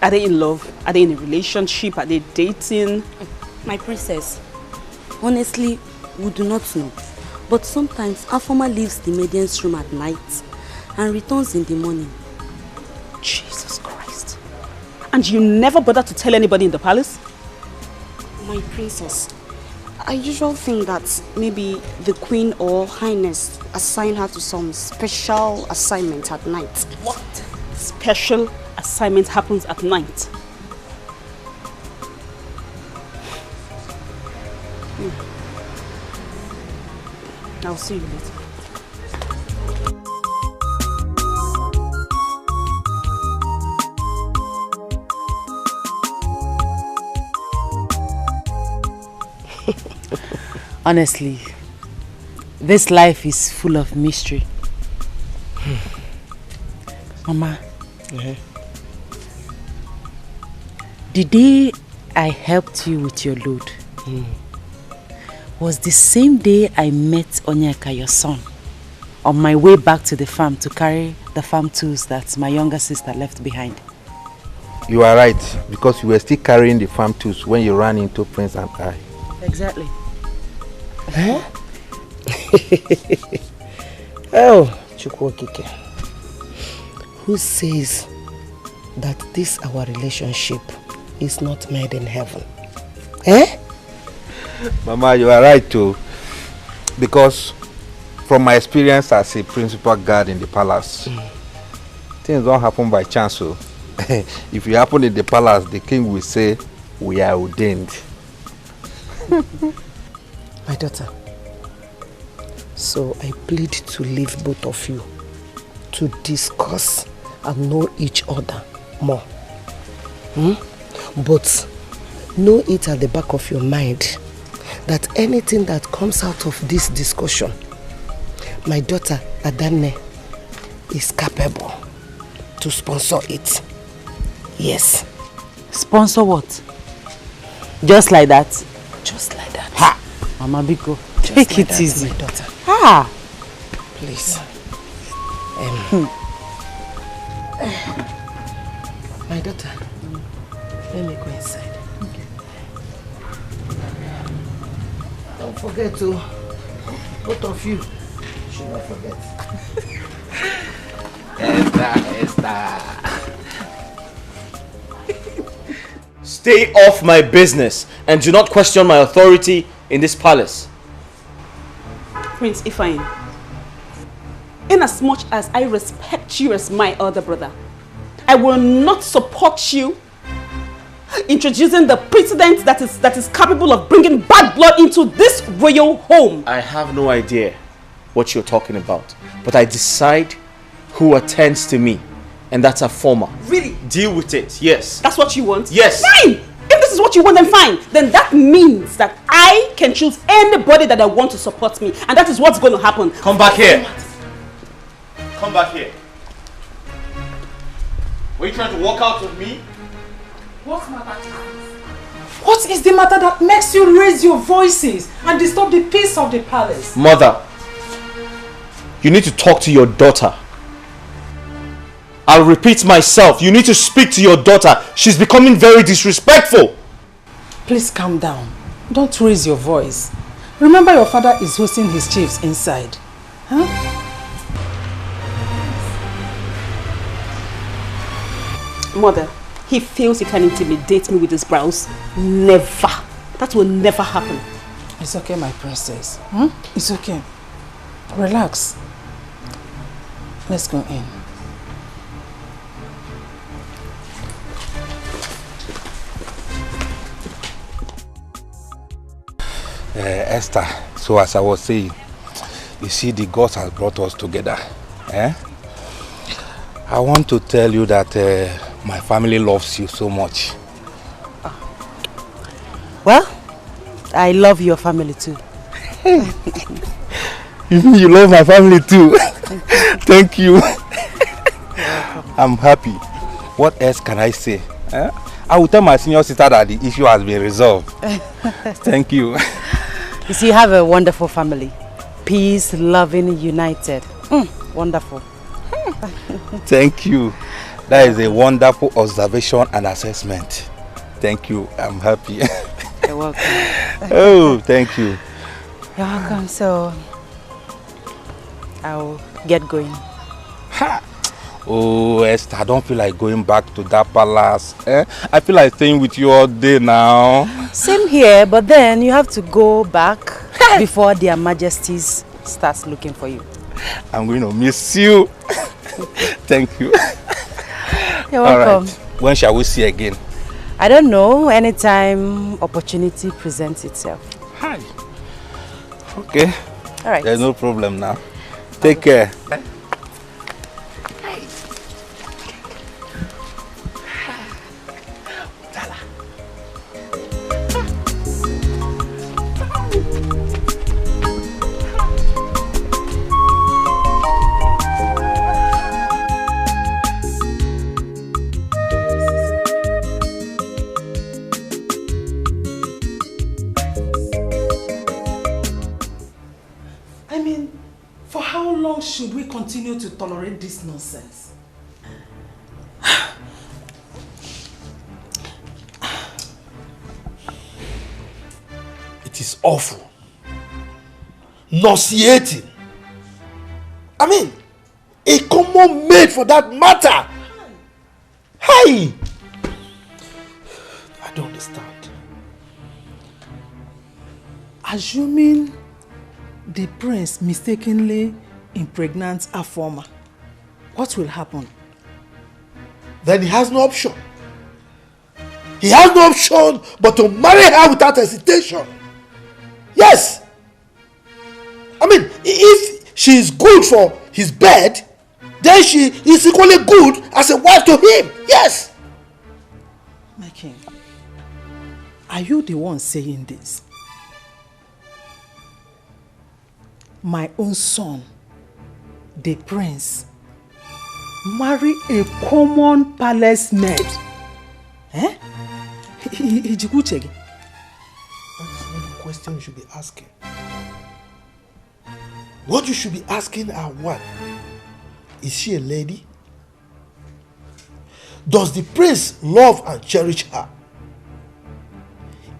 Are they in love? Are they in a relationship? Are they dating? My princess, honestly, we do not know. But sometimes Afoma leaves the maiden's room at night and returns in the morning. Jesus Christ. And you never bother to tell anybody in the palace? My princess, I usually think that maybe the queen or highness assigned her to some special assignment at night. What special assignment happens at night? I'll see you later. Honestly, this life is full of mystery. Mama, the day I helped you with your load was the same day I met Onyeka, your son, on my way back to the farm to carry the farm tools that my younger sister left behind. You are right, because you were still carrying the farm tools when you ran into Prince and I. Exactly. Huh? Oh, Chukwokike. Who says that this our relationship is not made in heaven? Eh? Mama, you are right too. Because from my experience as a principal guard in the palace, things don't happen by chance. So if you happen in the palace, the king will say, we are ordained. My daughter, so I plead to leave both of you to discuss and know each other more. But know it at the back of your mind that anything that comes out of this discussion, my daughter Adanne is capable to sponsor it. Yes. Sponsor what? Just like that? Just like that. Ha! Mama Biko, Just take like it that, easy. my daughter. Ha! Please. My daughter, let me go inside. Okay. Don't forget to, both of you, should not forget. Esther. Stay off my business and do not question my authority in this palace. Prince Ifeanyi, inasmuch as I respect you as my elder brother, I will not support you introducing the precedent that is capable of bringing bad blood into this royal home. I have no idea what you're talking about, but I decide who attends to me, and that's a former. Really? Deal with it, yes. That's what you want? Yes. Fine! If this is what you want, then fine. Then that means that I can choose anybody that I want to support me, and that is what's going to happen. Come back here. Come back here. Were you trying to walk out with me? What matter? What is the matter that makes you raise your voices and disturb the peace of the palace? Mother, you need to talk to your daughter. I'll repeat myself. You need to speak to your daughter. She's becoming very disrespectful. Please calm down. Don't raise your voice. Remember your father is hosting his chiefs inside. Huh? Mother, he feels he can intimidate me with his brows. Never. That will never happen. It's okay, my princess. It's okay. Relax. Let's go in. Esther, so as I was saying, you see the gods has brought us together. I want to tell you that my family loves you so much. Well, I love your family too. You love my family too. Thank you. I'm happy. What else can I say? I will tell my senior sister that the issue has been resolved. Thank you. You see, you have a wonderful family. Peace, loving, united. Wonderful. Thank you. That is a wonderful observation and assessment. Thank you. I'm happy. You're welcome. Oh, thank you. You're welcome. So, I'll get going. Ha! Oh, Esther, I don't feel like going back to that palace. I feel like staying with you all day now. Same here, but then you have to go back before their majesties starts looking for you. I'm going to miss you. Thank you. You're welcome. All right. When shall we see again? I don't know. Anytime opportunity presents itself. Hi. Okay. All right. There's no problem now. Take care. Should we continue to tolerate this nonsense? It is awful. Nauseating. I mean, a common maid for that matter. Hi! I don't understand. Assuming the prince mistakenly impregnants a former, what will happen? Then he has no option. he has no option but to marry her without hesitation. Yes. I mean, if she is good for his bed, then she is equally good as a wife to him. Yes. My king, are you the one saying this? My own son, the prince, marry a common palace maid? Eh? That's not the question you should be asking. What you should be asking are what? Is she a lady? Does the prince love and cherish her?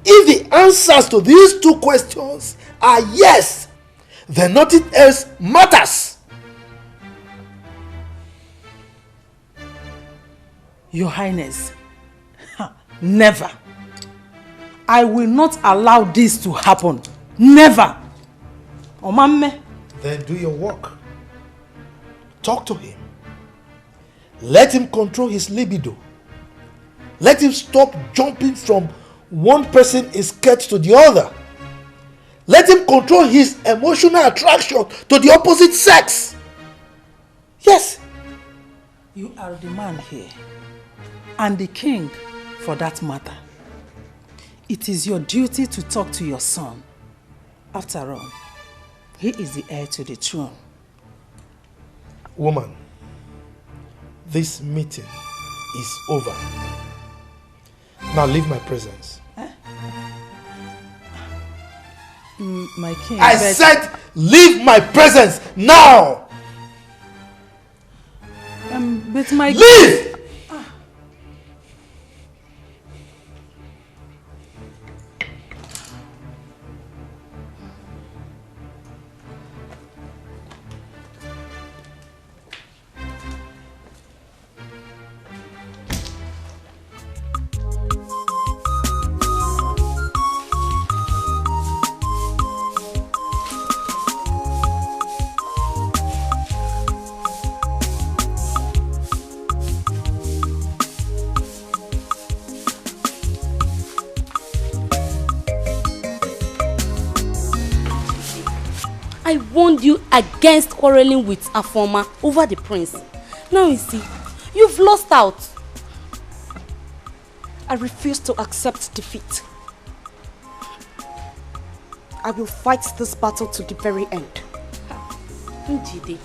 If the answers to these two questions are yes, then nothing else matters. Your Highness, never. I will not allow this to happen. Never. Omamme. Then do your work. Talk to him. Let him control his libido. Let him stop jumping from one person's skirt to the other. Let him control his emotional attraction to the opposite sex. Yes. You are the man here, and the king for that matter. It is your duty to talk to your son. After all, he is the heir to the throne. Woman, this meeting is over. Now leave my presence. My king, I said leave my presence now! But my leave! I warned you against quarreling with Afoma over the prince. Now you see, you've lost out. I refuse to accept defeat. I will fight this battle to the very end. Njide,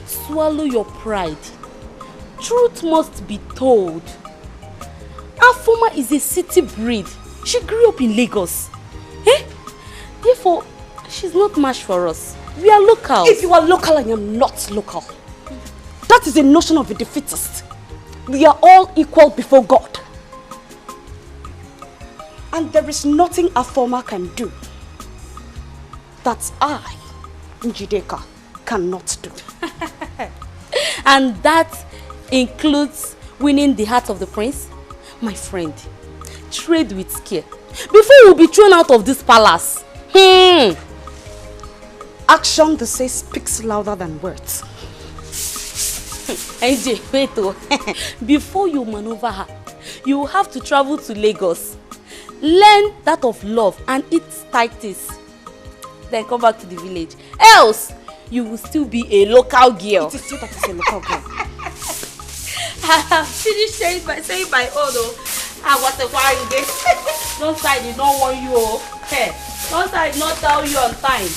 swallow your pride. Truth must be told. Afoma is a city breed. She grew up in Lagos. Therefore, she's not much for us. We are local. If you are local, I am not local. That is a notion of a defeatist. We are all equal before God. And there is nothing Afoma can do that I, Njideka, cannot do. And that includes winning the heart of the prince? My friend, trade with care before we'll be thrown out of this palace. Action, they say, speaks louder than words. AJ, wait oh. Before you maneuver her, you will have to travel to Lagos, learn that of love and eat tighties, then come back to the village. Else, you will still be a local girl. It is you that is a local girl. Finish saying by all though. What a while day. Don't side did not warn you. Hey, don't side not tell you on time.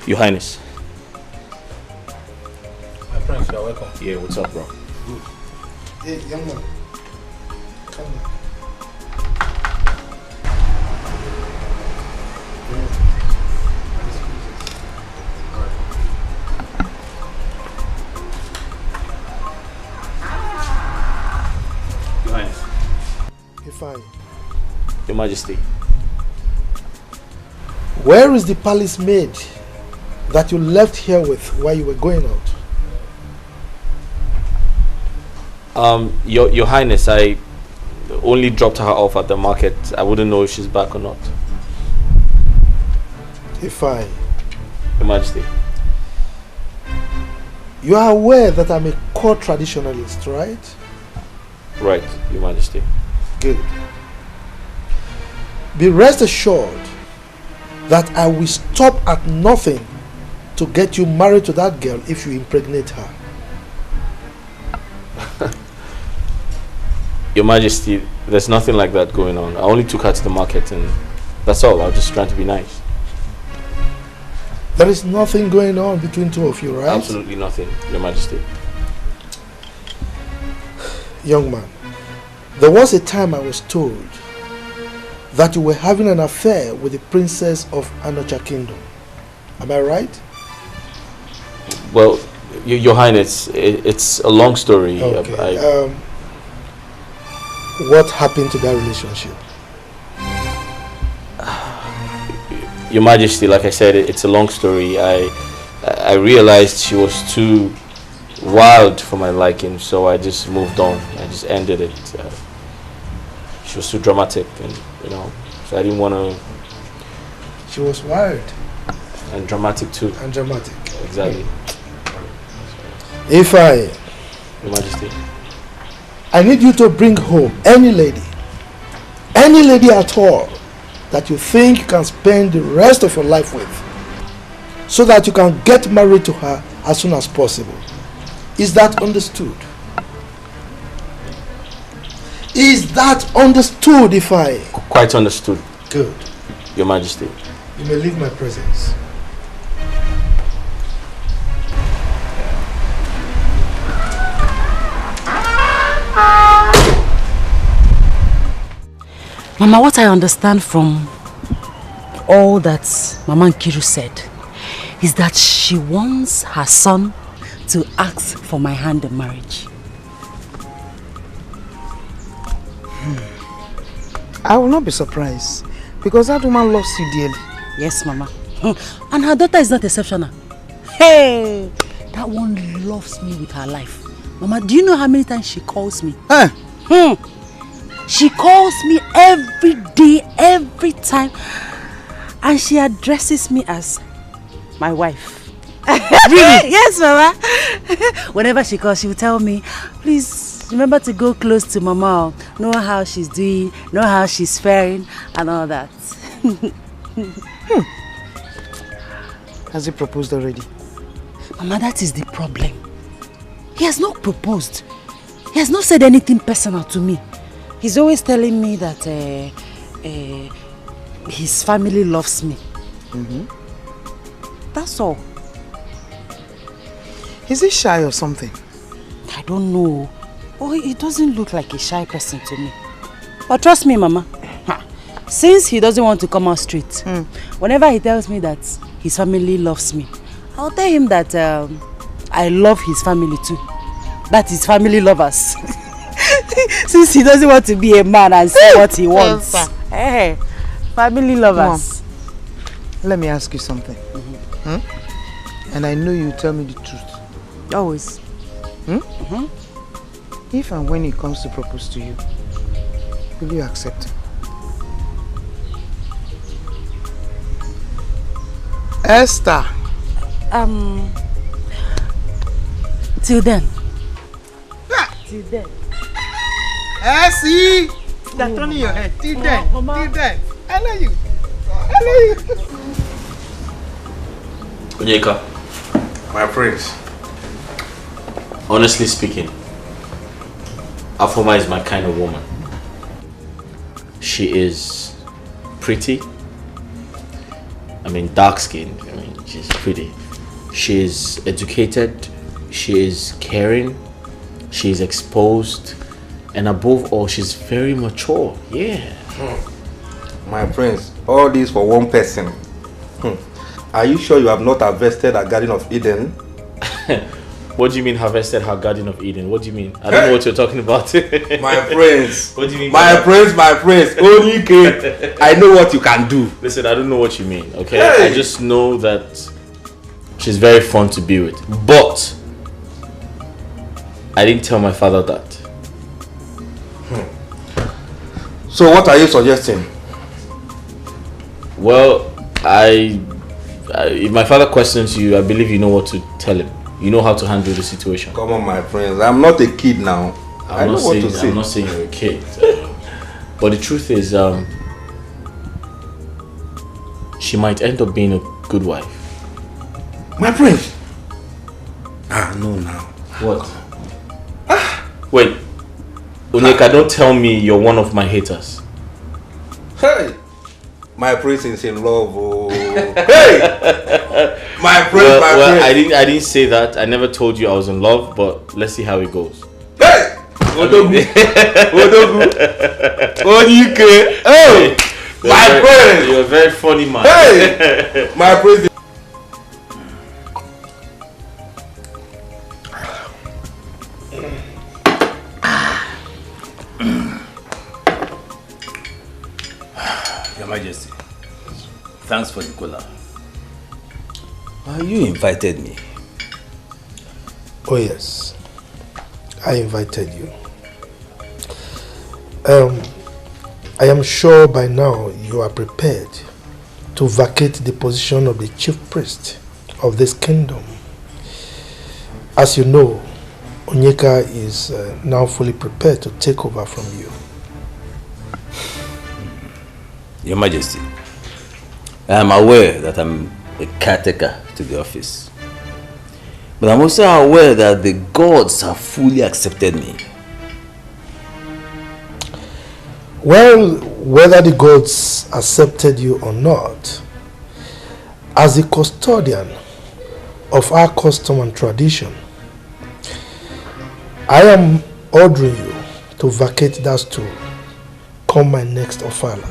Your Highness. My friends, you are welcome. Yeah, what's up, bro? Good. Hey, young man. Come Majesty. Where is the palace maid that you left here with while you were going out? Your Highness, I only dropped her off at the market. I wouldn't know if she's back or not. Ifeanyi. Your Majesty. You are aware that I'm a core traditionalist, right? Right, Your Majesty. Good. Be rest assured that I will stop at nothing to get you married to that girl if you impregnate her. Your Majesty, there's nothing like that going on. I only took her to the market and that's all. I was just trying to be nice. There is nothing going on between two of you, right? Absolutely nothing, Your Majesty. Young man, there was a time I was told that you were having an affair with the princess of Anocha Kingdom. Am I right? Well, Your Highness, it's a long story. Okay. What happened to that relationship? Your Majesty, like I said, it's a long story. I realized she was too wild for my liking, so I just moved on. I just ended it. She was too dramatic, and so I didn't want to. She was wild. And dramatic too. And dramatic. Exactly. Ifeanyi, Your Majesty. I need you to bring home any lady at all, that you think you can spend the rest of your life with, so that you can get married to her as soon as possible. Is that understood? Is that understood, Ifeanyi? Quite understood. Good. Your Majesty. You may leave my presence. Mama, what I understand from all that Mama Nkiru said is that she wants her son to ask for my hand in marriage. I will not be surprised because that woman loves you dearly. Yes, Mama. And her daughter is not exceptional. Hey, that one loves me with her life. Mama, do you know how many times she calls me? She calls me every day, every time, and she addresses me as my wife. Really? Yes, Mama. Whenever she calls, she will tell me, please remember to go close to Mama, know how she's doing, know how she's faring, and all that. Has he proposed already? Mama, that is the problem. He has not proposed. He has not said anything personal to me. He's always telling me that his family loves me. That's all. Is he shy or something? I don't know. Oh, he doesn't look like a shy person to me. But trust me, Mama. Since he doesn't want to come out straight, whenever he tells me that his family loves me, I'll tell him that I love his family too. That his family love us. Since he doesn't want to be a man and say what he wants. Hey, family lovers. Let me ask you something. And I know you tell me the truth. Always. If and when he comes to propose to you, will you accept him? Esther. Till then. Till then. See? They're turning your head. Till then. Till then. I know you. I know you. Onyeka. My prince. Honestly speaking, Afoma is my kind of woman. She is pretty. I mean, dark-skinned. I mean, she's pretty. She is educated. She is caring. She is exposed. And above all, she's very mature. Yeah. My prince, all this for one person. Are you sure you have not harvested a Garden of Eden? What do you mean harvested her Garden of Eden? What do you mean? I don't know what you're talking about. My friends. What do you mean? My friends. Only I know what you can do. Listen, I don't know what you mean, okay? Hey. I just know that she's very fun to be with. But I didn't tell my father that. So what are you suggesting? Well, if my father questions you, I believe you know what to tell him. You know how to handle the situation. Come on, my friends. I'm not a kid now. I know what to say. I'm not saying you're a kid. But the truth is, she might end up being a good wife. My friend. No, now. What? Wait. Onyeka, don't tell me you're one of my haters. Hey! My prince is in love. Oh. Hey! My prince, well, I didn't say that. I never told you I was in love, but let's see how it goes. Hey! Odogu! Onyeka! Oh! My prince! You're a very funny man. Hey! My prince. Your Majesty, thanks for the cola. You invited me. Oh yes, I invited you. I am sure by now you are prepared to vacate the position of the chief priest of this kingdom. As you know, Onyeka is now fully prepared to take over from you. Your Majesty, I am aware that I'm a caretaker to the office. But I'm also aware that the gods have fully accepted me. Well, whether the gods accepted you or not, as the custodian of our custom and tradition, I am ordering you to vacate that stool come my next ofala.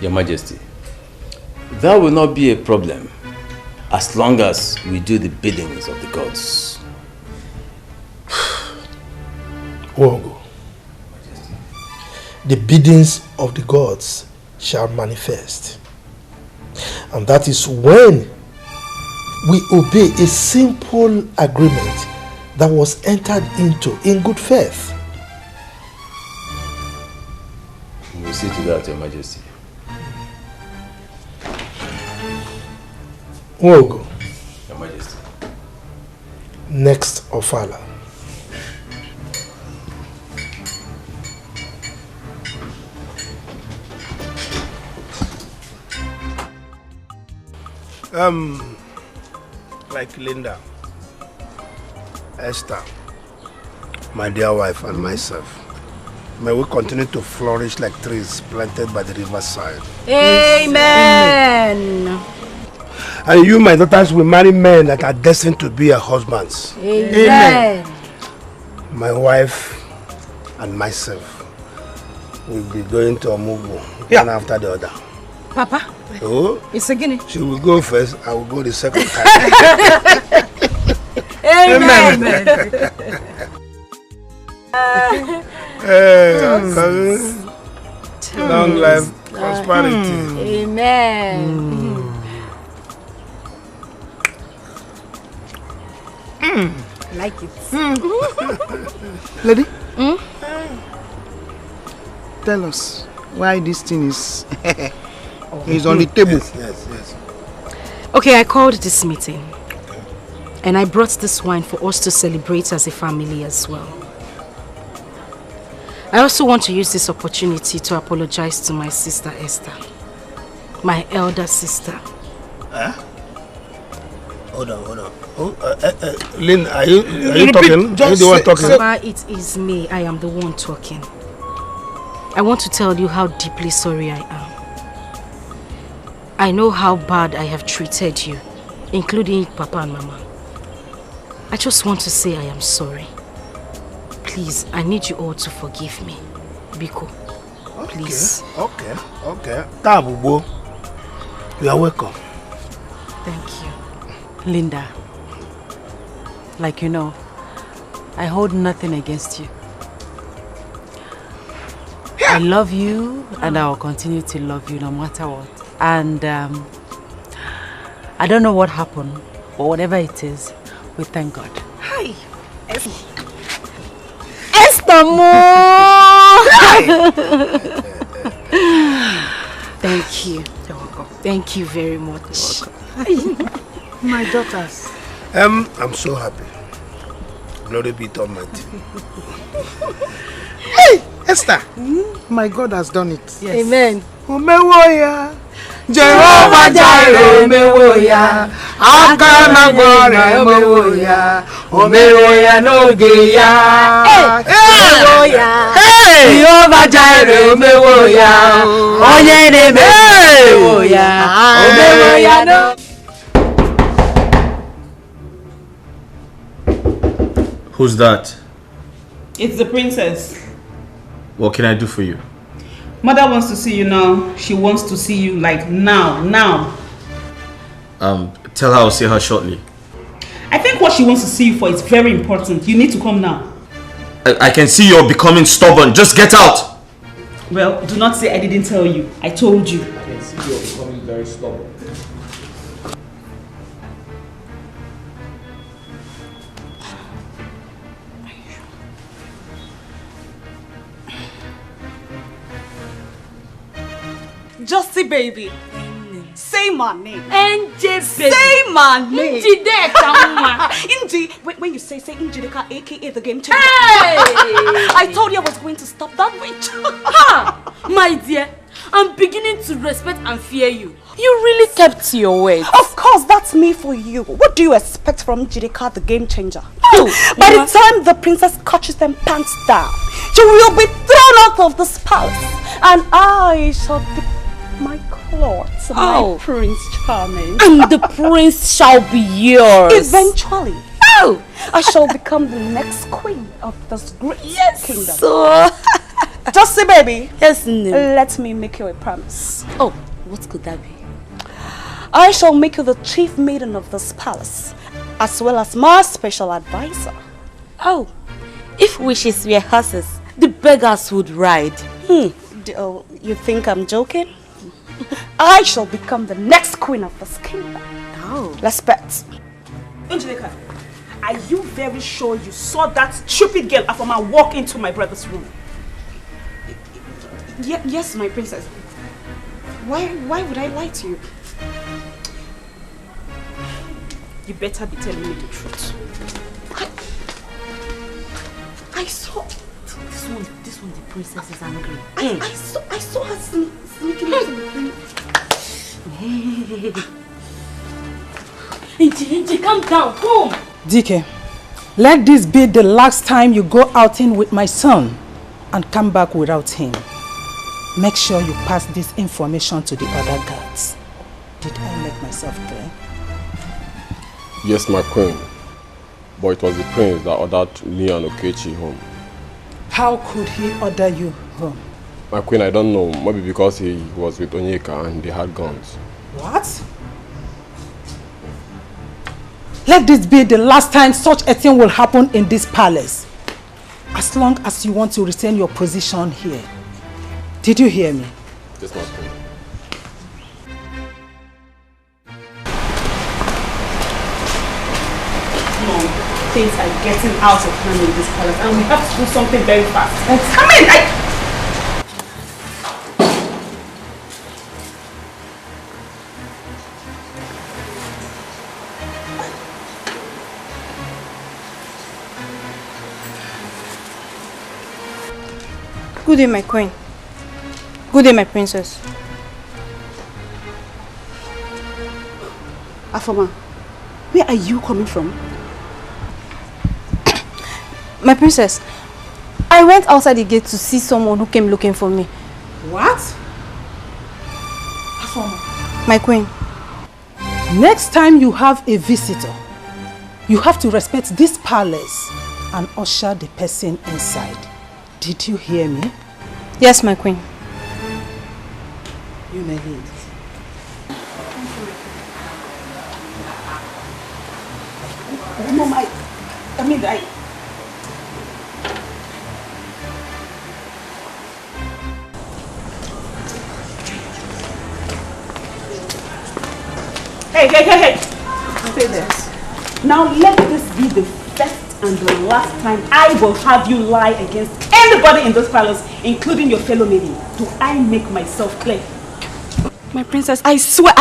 Your Majesty, that will not be a problem as long as we do the biddings of the gods. Wogo, the biddings of the gods shall manifest. And that is when we obey a simple agreement that was entered into in good faith. We will see to that, Your Majesty. Wogo, Your Majesty. Next ofala. Like Linda, Esther, my dear wife, and myself, may we continue to flourish like trees planted by the riverside. Amen. And you, my daughters, will marry men that are destined to be your husbands. Amen. My wife and myself will be going to Omugu, one after the other. Papa, Oh, it's a guinea. she will go first, I will go the second time. Amen. Long life, prosperity. Amen. Like it. Lady, tell us why this thing is on the table. Yes. Okay, I called this meeting. And I brought this wine for us to celebrate as a family as well. I also want to use this opportunity to apologize to my sister Esther. My elder sister. Huh? Hold on. Lynn, are you talking? Are you the one talking? Papa, it is me. I am the one talking. I want to tell you how deeply sorry I am. I know how bad I have treated you, including Papa and Mama. I just want to say I am sorry. Please, I need you all to forgive me. Biko, please. Okay. Tabubo, you are welcome. Thank you. Linda, like you know, I hold nothing against you. I love you and I will continue to love you no matter what. And I don't know what happened, but whatever it is, we thank God. Hi. Esther Mo! Thank you. You're welcome. Thank you very much. My daughters. I'm so happy. Glory be to Almighty. Hey, Esther. My God has done it. Yes. Amen. Umewoya. Jehovah Jireh, umewoya. Akana gbore umewoya. Umewoya n'oge ya. Umewoya. Jehovah Jireh, umewoya. Onye na-eme umewoya. Umewoya no. Who's that? It's the princess. What can I do for you? Mother wants to see you now. She wants to see you like now. Tell her I'll see her shortly. I think what she wants to see you for is very important. You need to come now. I can see you're becoming stubborn. Just get out! Well, do not say I didn't tell you. I told you. I can see you're becoming very stubborn. Justy baby. Say my name. NJ baby. Say my name. Inji, when you say Injideka, aka the game changer. Hey! I told you I was going to stop that witch. Ha! My dear, I'm beginning to respect and fear you. You really kept your word. Of course, that's me for you. What do you expect from Injideka, the game changer? By the time the princess catches them pants down, she will be thrown out of this palace, and I shall be my clothes, my Prince Charming. And the prince shall be yours. Eventually. Oh! I shall become the next queen of this great kingdom. So, just say, baby. Yes, no. Let me make you a promise. Oh, what could that be? I shall make you the chief maiden of this palace, as well as my special advisor. Oh, if wishes were horses, the beggars would ride. Oh, you think I'm joking? I shall become the next queen of this kingdom. Oh. Let's bet. Angelica, are you very sure you saw that stupid girl Afoma walk into my brother's room? Yes, my princess. Why would I lie to you? You better be telling me the truth. I saw... This one, the princess is angry. I saw her sneaking into the room. Inji, calm down, come. DK, let this be the last time you go outing with my son and come back without him. Make sure you pass this information to the other guards. Did I make myself clear? Yes, my queen. But it was the prince that ordered me and Okechi home. How could he order you home? My queen, I don't know. Maybe because he was with Onyeka and they had guns. What? Let this be the last time such a thing will happen in this palace. As long as you want to retain your position here. Did you hear me? Yes, my queen. Things are getting out of hand in this palace and we have to do something very fast. Come in! Good day, my queen. Good day, my princess. Afoma, where are you coming from? My princess, I went outside the gate to see someone who came looking for me. What? Afoma. My queen. Next time you have a visitor, you have to respect this palace and usher the person inside. Did you hear me? Yes, my queen. You may leave. Mom, Linda, Hey. Say this. Now let this be the first and the last time I will have you lie against anybody in this palace, including your fellow maiden. Do I make myself clear? My princess, I swear,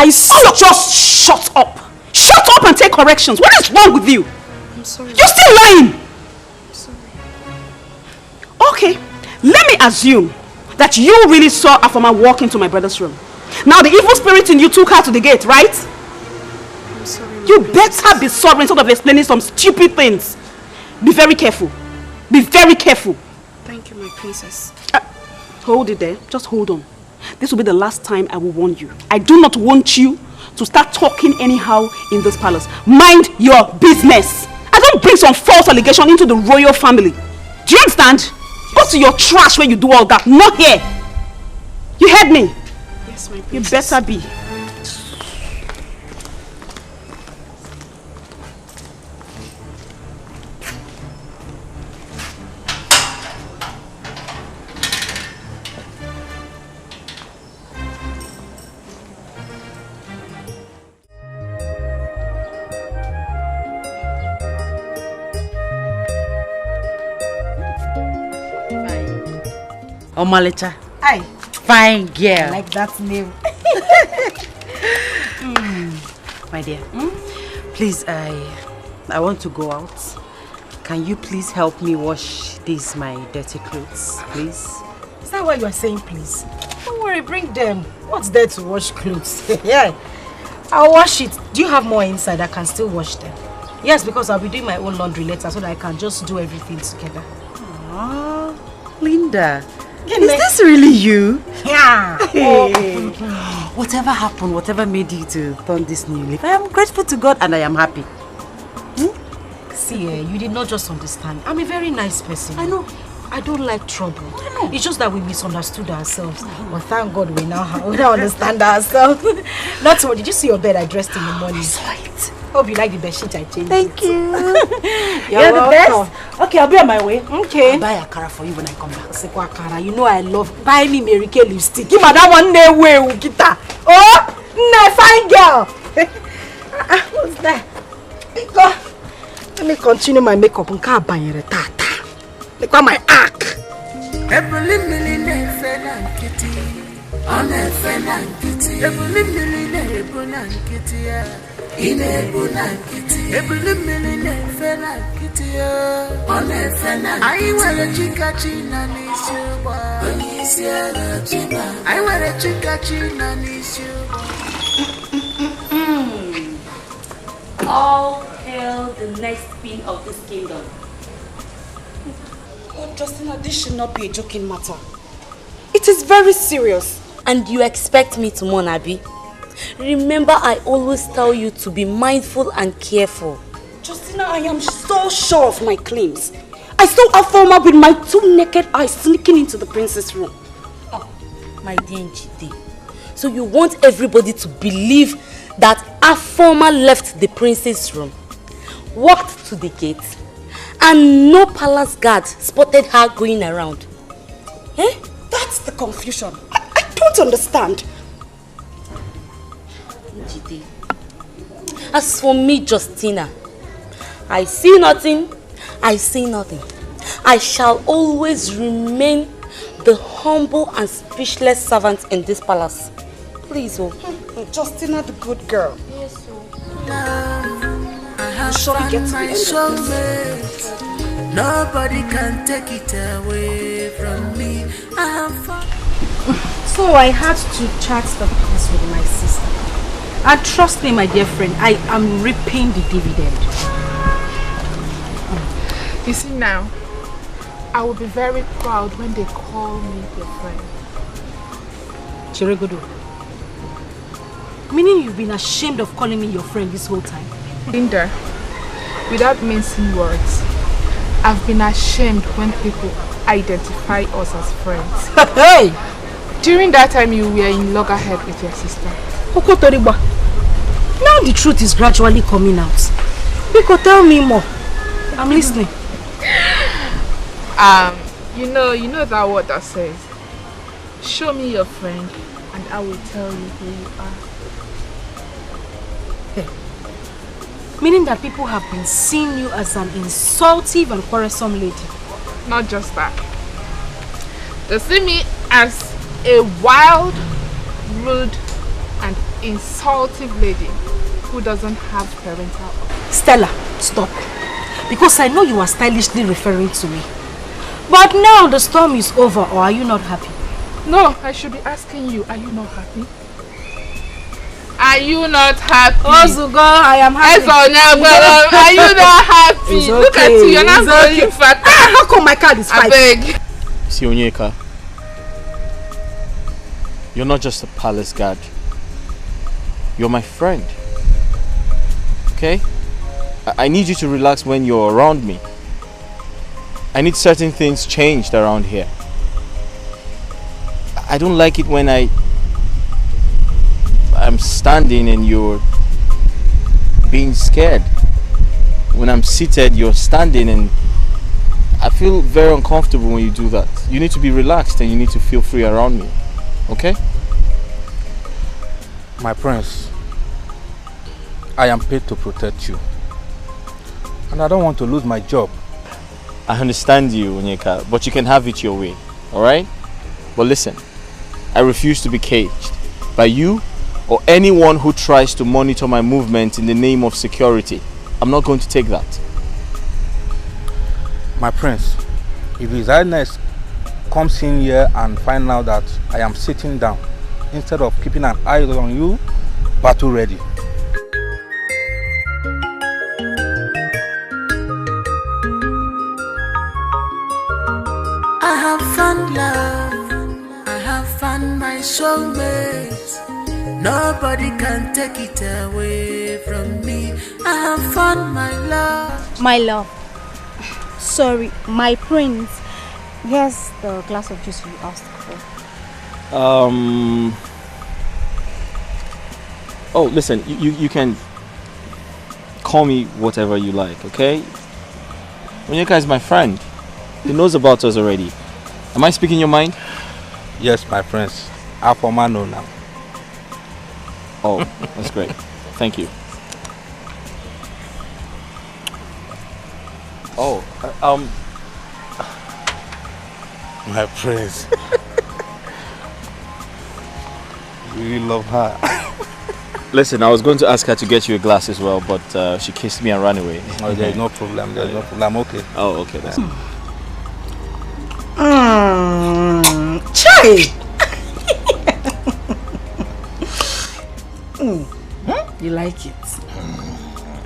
Just shut up! Shut up and take corrections! What is wrong with you? I'm sorry. You're still lying! I'm sorry. Okay, let me assume that you really saw Afoma walk into my brother's room. Now the evil spirit in you took her to the gate, right? I'm sorry. You better be sorry instead of explaining some stupid things. Be very careful. Be very careful. Thank you, my princess. Hold it there. Just hold on. This will be the last time I will warn you. I do not want you to start talking anyhow in this palace. Mind your business. I don't bring some false allegation into the royal family. Do you understand? Go to your trash where you do all that. Not here. You heard me? Yes, my princess. You better be. Omalicha. Hi. Fine girl. I like that name. My dear, please, I want to go out. Can you please help me wash these my dirty clothes, please? Is that what you are saying, please? Don't worry, bring them. What's there to wash clothes? Yeah, I'll wash it. Do you have more inside? I can still wash them. Yes, because I'll be doing my own laundry later so that I can just do everything together. Aww, Linda. Is this really you? Yeah. Hey. Whatever happened, whatever made you to turn this new leaf, I am grateful to God and I am happy. See, you did not just understand. I'm a very nice person. I know. I don't like trouble. I know. It's just that we misunderstood ourselves. But thank God we now understand ourselves. Not so. Did you see your bed I dressed in the morning? I saw it. Hope you like the bed sheet I changed. Thank you. You're the best. Okay, I'll be on my way. Okay. I'll buy a cara for you when I come back. Sekwa cara, you know I love. Buy me Mary Kay lipstick. Give me that one way, Ukita. Oh, my fine girl. What's that? Go. Let me continue my makeup. Look at my arc. All hail the next queen of this kingdom. Oh, Justina, this should not be a joking matter. It is very serious. And you expect me to mourn, Abby? Remember, I always tell you to be mindful and careful. Justina, I am so sure of my claims. I saw Afoma with my 2 naked eyes sneaking into the princess' room. Oh, my dear Njide. So you want everybody to believe that Afoma left the princess' room, walked to the gate, and no palace guard spotted her going around? Eh? That's the confusion. I don't understand. Njide. As for me, Justina, I see nothing, I see nothing. I shall always remain the humble and speechless servant in this palace. Please, oh. Justina, the good girl. Yes, oh. I have found my soulmate. Nobody can take it away from me. I have found. So I had to chat the peace with my sister. And trust me, my dear friend, I am reaping the dividend. You see now, I will be very proud when they call me their friend. Chiregodo. Meaning you've been ashamed of calling me your friend this whole time? Linda, without mincing words, I've been ashamed when people identify us as friends. Hey! During that time you were in loggerhead with your sister. Okotoriba. Now the truth is gradually coming out. Biko, tell me more. I'm listening. You know that word that says, show me your friend and I will tell you who you are. Hey. Meaning that people have been seeing you as an insultive and quarrelsome lady. Not just that. They see me as a wild, rude and insultive lady who doesn't have parental. Stella, stop. Because I know you are stylishly referring to me. But now the storm is over, or are you not happy? No, I should be asking you, are you not happy? Are you not happy? Ozugo, I am happy. Are you not happy? It's Look at okay, you, you're not going okay. fat. How come my card is 5? I beg. See, Onyeka, you're not just a palace guard. You're my friend. Okay? I need you to relax when you're around me. I need certain things changed around here. I don't like it when I'm standing and you're being scared. When I'm seated, you're standing, and I feel very uncomfortable when you do that. You need to be relaxed and you need to feel free around me. Okay? My prince, I am paid to protect you. And I don't want to lose my job. I understand you, Onyeka, but you can have it your way, alright? But listen, I refuse to be caged by you or anyone who tries to monitor my movement in the name of security. I'm not going to take that. My prince, if His Highness comes in here and finds out that I am sitting down, instead of keeping an eye on you, battle ready. I have found love, I have found my soulmate. Nobody can take it away from me. I have found my love. My love. Sorry, my prince. Here's the glass of juice you asked for. Oh, listen, you can call me whatever you like, okay? Onyeka is my friend. He knows about us already. Am I speaking your mind? Yes, my prince. I know now. Oh, that's great. Thank you. Oh, my prince. Really love her. Listen, I was going to ask her to get you a glass as well, but she kissed me and ran away. Oh, there's no problem. There's no problem. I'm okay. Oh, okay. That's Chai! You like it?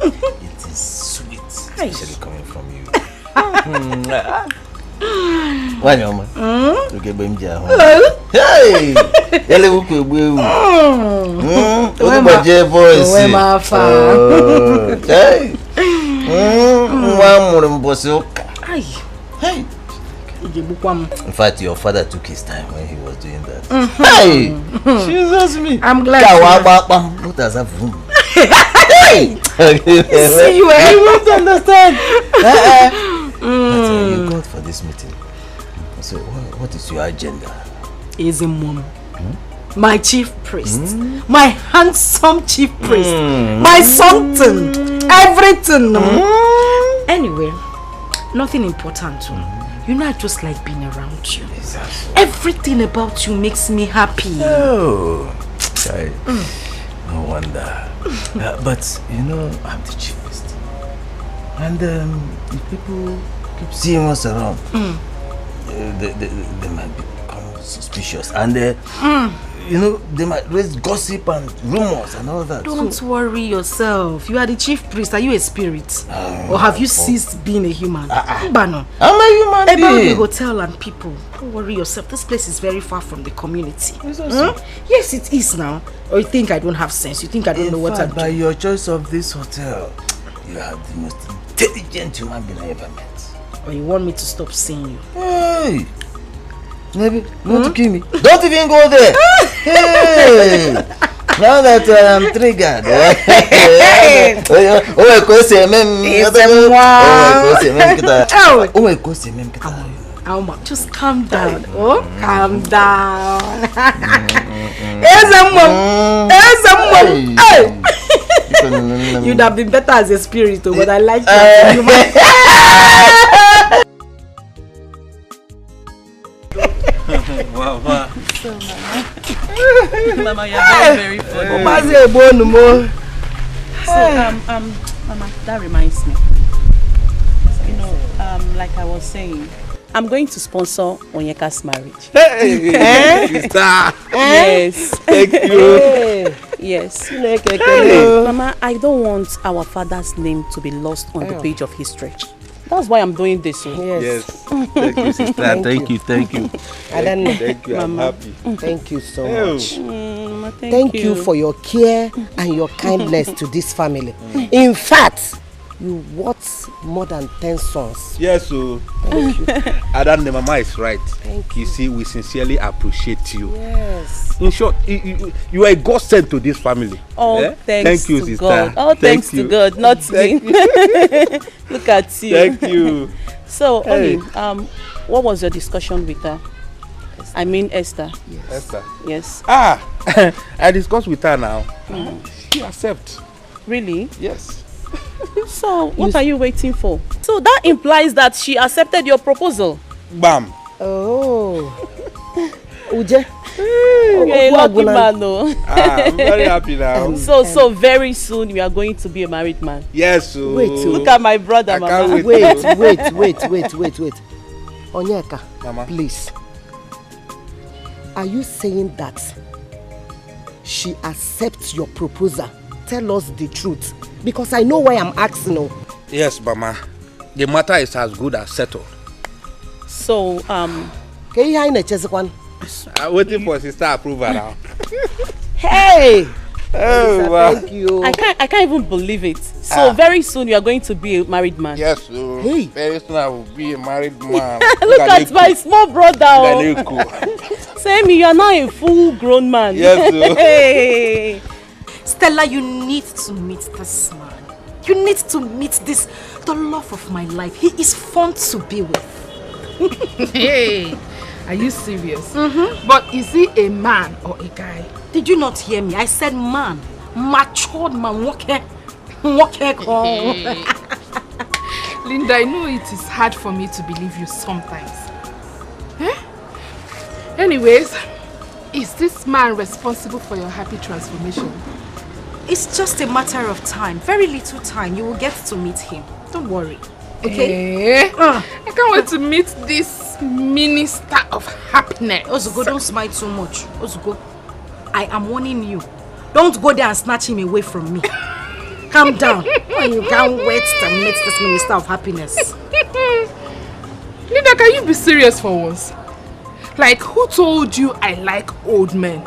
It is sweet, especially coming from you. Why, Mama? Okay, Benja. Hey! Yale wuku egbu. Ogbanje voice. Where my father? Hey! Nwa muru mbosi uka. Hey! In fact, your father took his time when he was doing that. Hey! Jesus me. I'm glad. What does that mean? Hey! See, you won't understand. You got for this meeting. So, what is your agenda? Easy, Mom. My chief priest. My handsome chief priest. My something. Everything. Anyway, nothing important. You know, I just like being around you. Exactly. Everything about you makes me happy. Oh, no wonder. But you know, I'm the chief priest, and if people keep seeing us around, they might become suspicious, and you know, they might raise gossip and rumors and all that. Don't worry yourself. You are the chief priest. Are you a spirit? Or have you ceased being a human? Mbano. I'm a human being. About the hotel and people. Don't worry yourself. This place is very far from the community. Yes, it is now. Or you think I don't have sense? You think I don't know what I'm doing? By your choice of this hotel, you are the most intelligent human being I ever met. Or you want me to stop seeing you? Hey! Maybe you want to kill me? Don't even go there! Hey! Now that I'm triggered. Just calm down. Oh, calm down. You'd have been better as a spirit, but I like that. Wow. Mama, you're very funny. So, Mama, that reminds me. You know, like I was saying, I'm going to sponsor Onyeka's marriage. Hey, sister. Yes. Thank you. Yes. Mama, I don't want our father's name to be lost on the page of history. That's why I'm doing this. Yes. Thank you, sister. Thank you. Thank you. I'm happy. Thank you so much. Mama, thank you for your care and your kindness to this family. In fact, you worth more than 10 sons. Yes, so thank you. Adam, the mama is right. Thank you. You see, we sincerely appreciate you. Yes. In short, you are a godsend to this family. Oh, thanks you, to sister. God. Oh, thanks to God, not me. Look at you. Thank you. So, Oli, what was your discussion with her? I mean Esther. Yes. Esther. Yes. I discussed with her now. She accepts. Really? Yes. So, what are you waiting for? So that implies that she accepted your proposal. Bam. Oh. Uje. Okay, lucky man, no. I'm very happy now. So very soon you are going to be a married man. Yes. So wait. Look at my brother, Mama. Wait. Onyeka, Mama, please. Are you saying that she accepts your proposal? Tell us the truth. Because I know why I'm asking. Yes, Mama. The matter is as good as settled. So, I'm waiting for sister approval now. Hey! Oh, wow. Thank you. I can't even believe it. So very soon you are going to be a married man. Yes, so very soon I will be a married man. Look at my small brother. Same, you are now a full-grown man. Yes, Hey. Stella, you need to meet this man. You need to meet the love of my life. He is fun to be with. Hey, are you serious? But is he a man or a guy? Did you not hear me? I said man. Matured man. Linda, I know it is hard for me to believe you sometimes. Anyways, is this man responsible for your happy transformation? It's just a matter of time. Very little time. You will get to meet him. Don't worry. Okay? I can't wait to meet this minister of happiness. Ozugo, don't smile too much. Ozugo, I am warning you. Don't go there and snatch him away from me. Calm down. You can't wait to meet this minister of happiness. Linda, can you be serious for once? Like, who told you I like old men?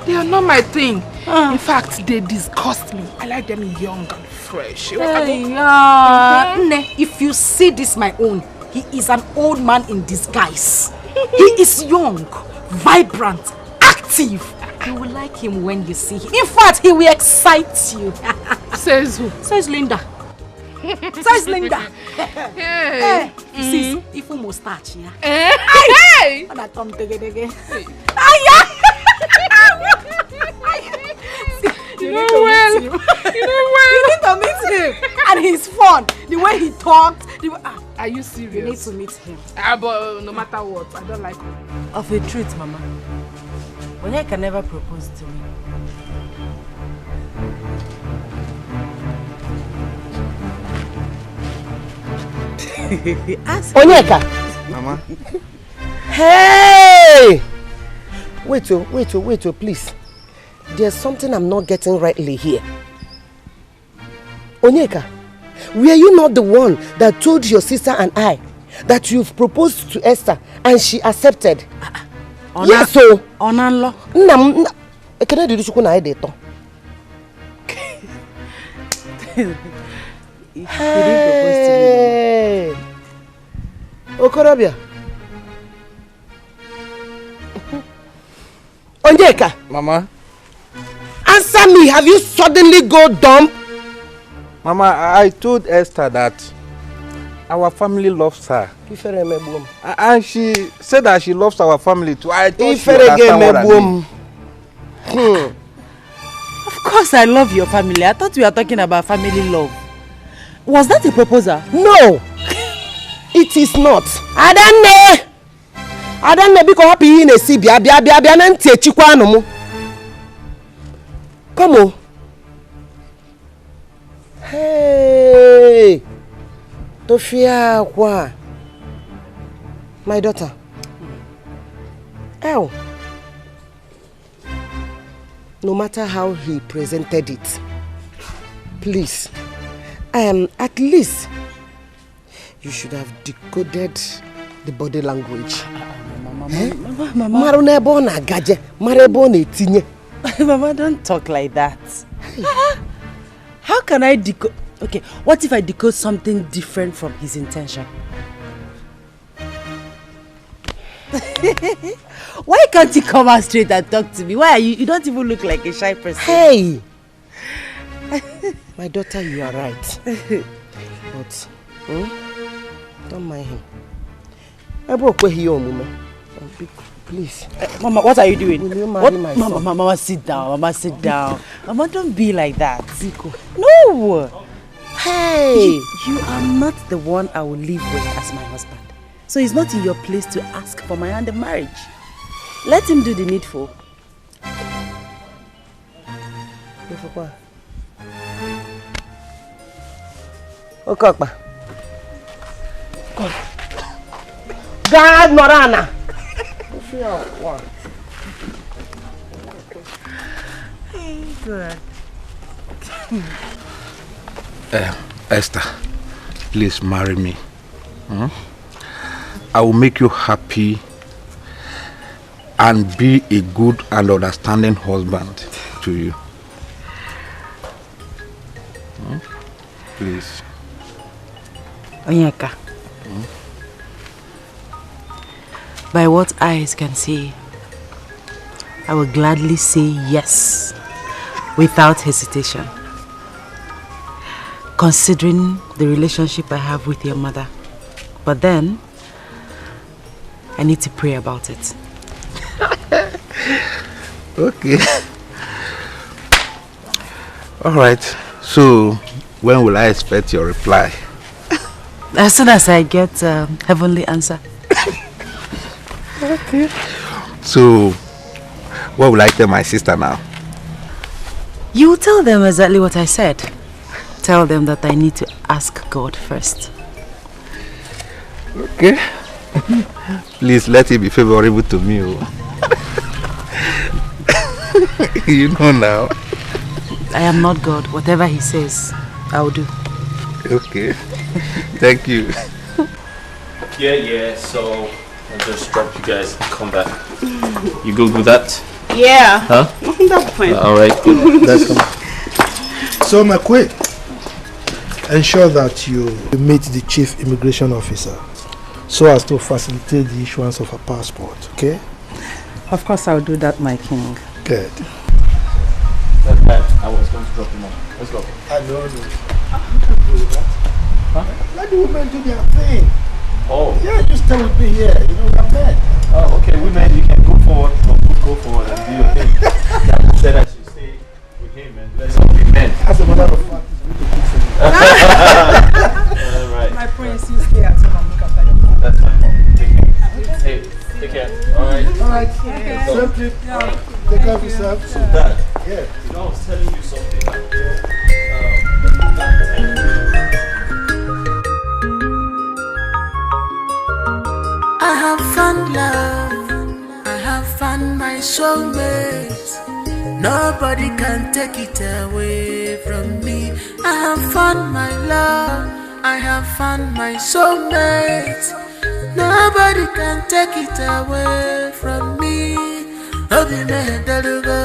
They are not my thing. In fact, they disgust me. I like them young and fresh. If you see this my own, he is an old man in disguise. He is young, vibrant, active. You will like him when you see him. In fact, he will excite you. Says who? Says Linda. Says Linda. Hey. See, if you mustache, yeah. Hey. When I come together. You know well. You need to meet him. And he's fun. The way he talks. Are you serious? You need to meet him. But no matter what, I don't like him. Of a truth, Mama. Onyeka can never propose to me. Onyeka! Mama? Hey! Wait, please. There's something I'm not getting rightly here. Onyeka, were you not the one that told your sister and I that you've proposed to Esther and she accepted? Yes, so. Onanlo. Can do chukwu na ide to? Hey. Okorobia. Onyeka. Mama. Answer me. Have you suddenly go dumb? Mama, I told Esther that our family loves her. And she said that she loves our family too. I thought she understand what I mean. Of course I love your family. I thought we were talking about family love. Was that a proposal? No. It is not. Adanne biko happy in a sibia bia na nti echikwa anu mu. Come on. Hey. Tofia kwa. My daughter. Ow. No matter how he presented it, please, at least you should have decoded the body language. Mama, don't talk like that. How can I decode? Okay, what if I decode something different from his intention? Why can't you come out straight and talk to me? Why are you? You don't even look like a shy person. Hey! My daughter, you are right. But, don't mind him. Please. Mama, what are you doing? Will you marry my son? Mama, sit down. Mama, sit down. Mama, don't be like that. No! Hey! You are not the one I will live with as my husband. So it's not in your place to ask for my hand in marriage. Let him do the needful. Okokpa. God Morana. Good. Esther, please marry me. I will make you happy and be a good and understanding husband to you. Please. Onyeka. By what eyes can see, I will gladly say yes without hesitation, considering the relationship I have with your mother. But then, I need to pray about it. Okay. All right. So, when will I expect your reply? As soon as I get heavenly answer. Okay. So, what will I tell my sister now? You will tell them exactly what I said. Tell them that I need to ask God first. Okay. Please let it be favorable to me. You know now. I am not God. Whatever he says, I will do. Okay. Thank you. Yeah, so I'll just drop you guys and come back. You go do that? Yeah. Huh? That's fine. Alright, good. That's come. So, McQuaid, ensure that you meet the chief immigration officer so as to facilitate the issuance of a passport, okay? Of course, I'll do that, my king. Good. I was going to drop him off. Let's go. I know. You can do that. Huh? Let the women do their thing. Oh. Yeah, just stay with me here. You know, I'm men. Oh, okay. Women, you can go forward. Go forward and do your thing. Yeah, said I should stay with him and let's all be men. As a matter of fact, it's really good for me. All right. My prince, you stay at home and look after your family. That's fine. Take care. Hey, take care. All right. All right. Okay. Same trip. Take care of yourself. So, Dad. Yeah. You know, I was telling you something. I have found love, I have found my soulmate. Nobody can take it away from me. I have found my love, I have found my soulmate. Nobody can take it away from me. Obi me delugo,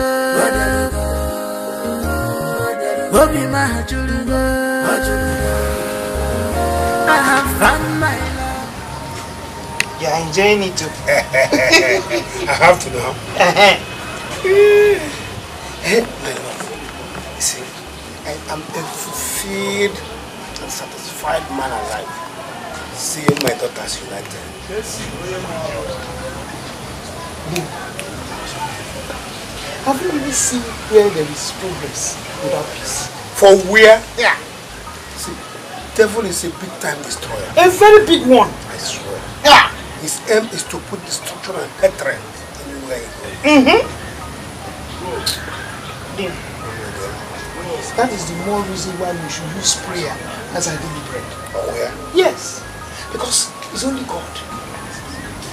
Obi ma julugo. I have found my love. You're enjoying it too. I have to now. I am a fulfilled and satisfied man alive. Seeing my daughters united. Yes. Have you really seen where there is progress without peace? For where? Yeah. See, devil is a big time destroyer. A very big one. I swear. Yeah. His aim is to put destruction and hatred anywhere he goes. That is the more reason why we should use prayer as our daily bread. Oh yeah? Yes. Because it's only God.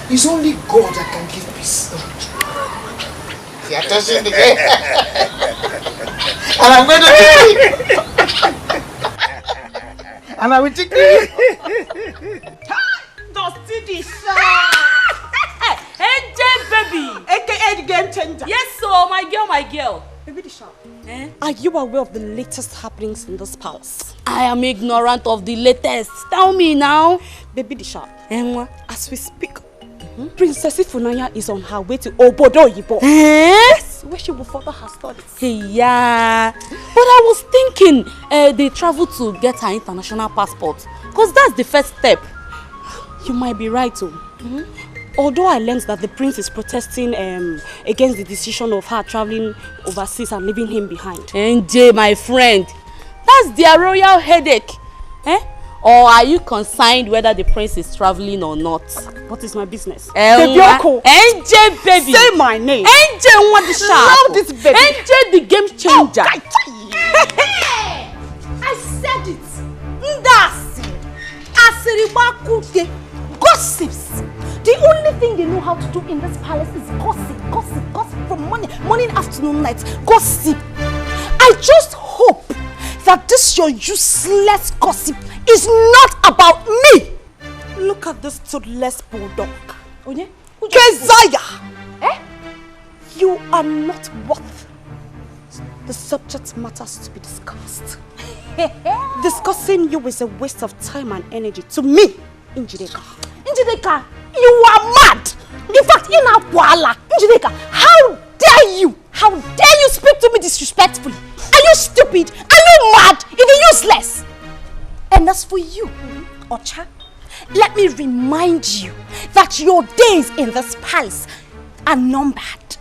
It's only God that can give peace. You are touching the game. And I'm going to and I will take it. Dusty the AJ baby! AKA the game changer. Yes, so my girl. Baby the sharp. Are you aware of the latest happenings in this palace? I am ignorant of the latest. Tell me now. Baby the sharp. As we speak, Princess Ifunanya is on her way to Obodo Yibo. Yes, where she will further her studies. Yeah. But I was thinking they travel to get her international passport. Because that's the first step. You might be right too. Although I learned that the prince is protesting against the decision of her traveling overseas and leaving him behind. NJ, my friend, that's their royal headache. Or are you concerned whether the prince is traveling or not? What is my business? NJ, baby. Say my name. NJ, what the sharp? Love this baby. NJ, the game changer. I said it. Ndasi. Asiribakuke. Gossips. The only thing they know how to do in this palace is gossip from morning, afternoon, night. Gossip. I just hope that this your useless gossip is not about me. Look at this toothless bulldog. Keziah! You are not worth the subject matters to be discussed. Discussing you is a waste of time and energy to me, Njideka. Njideka, you are mad! In fact, in Abuala, Njideka, how dare you? How dare you speak to me disrespectfully? Are you stupid? Are you mad? Even useless? And as for you, Ocha, let me remind you that your days in this palace are numbered.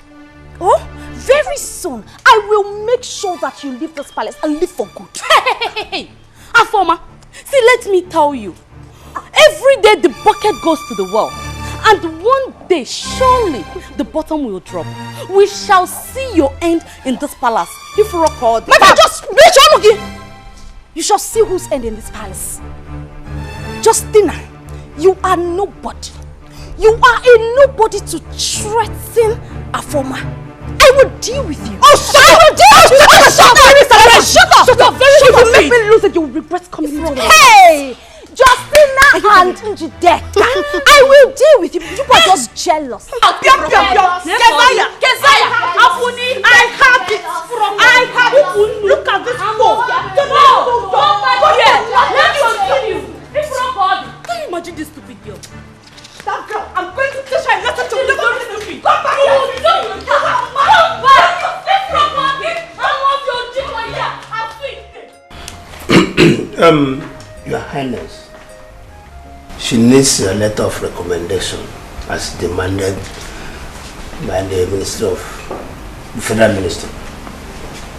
Oh, very soon, I will make sure that you leave this palace and live for good. Hey, Afoma, see, let me tell you. Every day the bucket goes to the well. And one day, surely, the bottom will drop. We shall see your end in this palace. If you record, just you shall see whose end in this palace. Justina, you are nobody. You are a nobody to threaten Afoma. I will deal with you. Oh, shut up! I will deal with you! Shut up! Shut up! If you make me lose it, you will regret coming to me. Hey! Justina and Njideka, I will deal with you. You are just jealous. Kezaya, Afuni, I have it. I have it. Look at this phone. Let me kill you. Can you imagine this stupid girl? That girl, I'm going to teach her a lesson to live on this stupid. Come back here. Your Highness, she needs a letter of recommendation as demanded by the Federal Minister.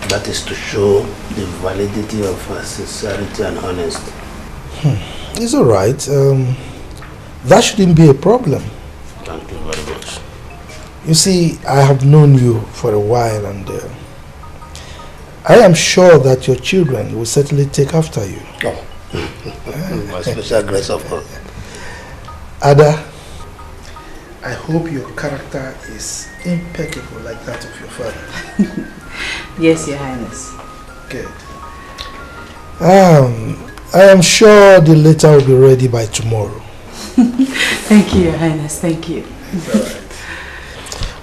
That is to show the validity of her sincerity and honesty. It's all right. That shouldn't be a problem. Thank you very much. You see, I have known you for a while, and I am sure that your children will certainly take after you. Oh. My special grace of God. Ada, I hope your character is impeccable like that of your father. Yes, Your Highness. Good. I am sure the letter will be ready by tomorrow. Thank you, Your Highness. Thank you. It's all right.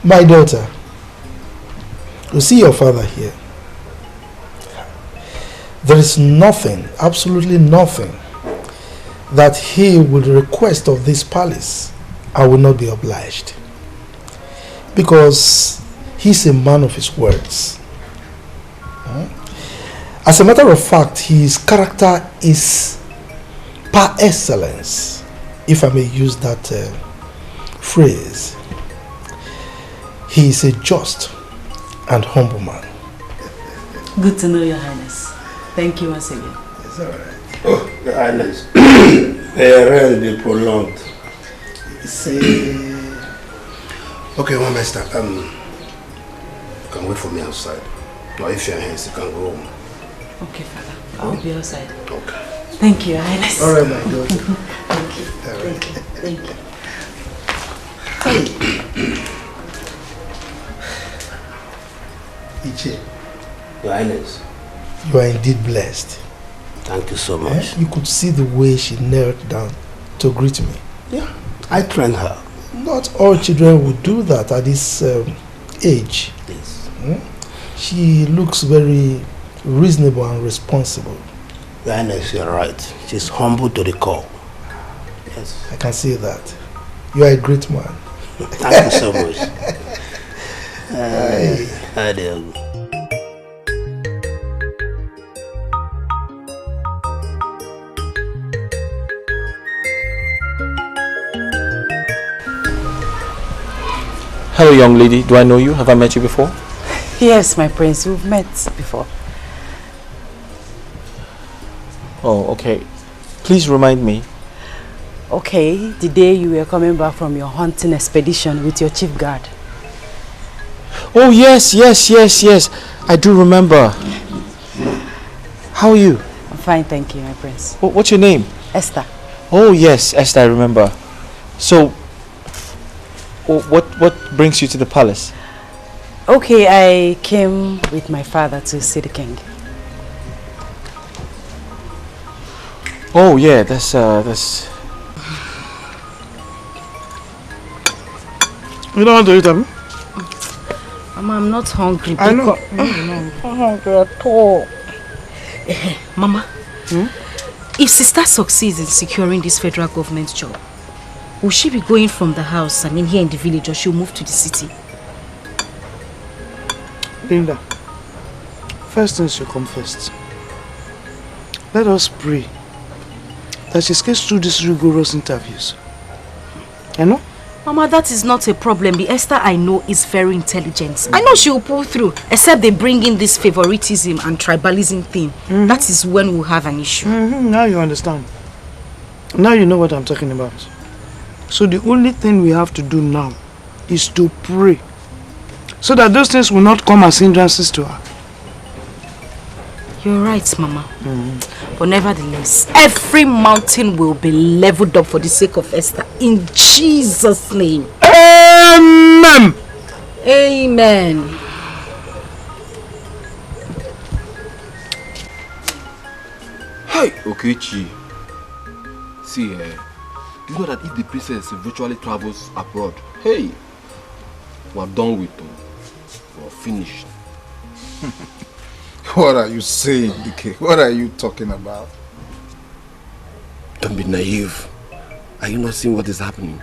My daughter, you see your father here. There is nothing, absolutely nothing, that he will request of this palace. I will not be obliged. Because he's a man of his words. As a matter of fact, his character is par excellence, if I may use that phrase. He is a just and humble man. Good to know, Your Highness. Thank you once again. It's all right. Oh, Your Highness. The rent is prolonged. Okay, one master. You can wait for me outside. Or if you're here, you can go home. Okay, Father. I'll be outside. Okay. Thank you, Your Highness. All right, my daughter. Thank you. All right. Thank you. Iche, Your Highness. you are indeed blessed. Thank you so much. You could see the way she knelt down to greet me. Yeah, I trained her. Not all children would do that at this age. Yes. She looks very reasonable and responsible. Your Highness, you're right. She's humble to the core. Yes. I can see that. You are a great man. Thank you so much. Hi there. Hello, young lady. Do I know you? Have I met you before? Yes, my prince. We've met before. Oh, okay. Please remind me. Okay, the day you were coming back from your hunting expedition with your chief guard. Oh, yes. I do remember. How are you? I'm fine, thank you, my prince. What's your name? Esther. Oh, yes, Esther, I remember. So, what brings you to the palace? Okay, I came with my father to see the king. Oh, yeah, that's... You don't want to eat them? Mama, I'm not hungry. I know. I'm not hungry at all. Mama, if sister succeeds in securing this federal government job, will she be going from the house, here in the village, or she'll move to the city? Linda, first things should come first. Let us pray that she gets through these rigorous interviews. You know? Mama, that is not a problem. The Esther I know is very intelligent. I know she will pull through, except they bring in this favoritism and tribalism thing. That is when we'll have an issue. Now you understand. Now you know what I'm talking about. So the only thing we have to do now is to pray, so that those things will not come as hindrances to her. You're right, Mama. But nevertheless, every mountain will be leveled up for the sake of Esther. In Jesus' name. Amen. Amen. Hi, Okechi. See, you know that if the princess virtually travels abroad, hey, we're done with them. We're finished. What are you saying, DK? What are you talking about? Don't be naive. Are you not seeing what is happening?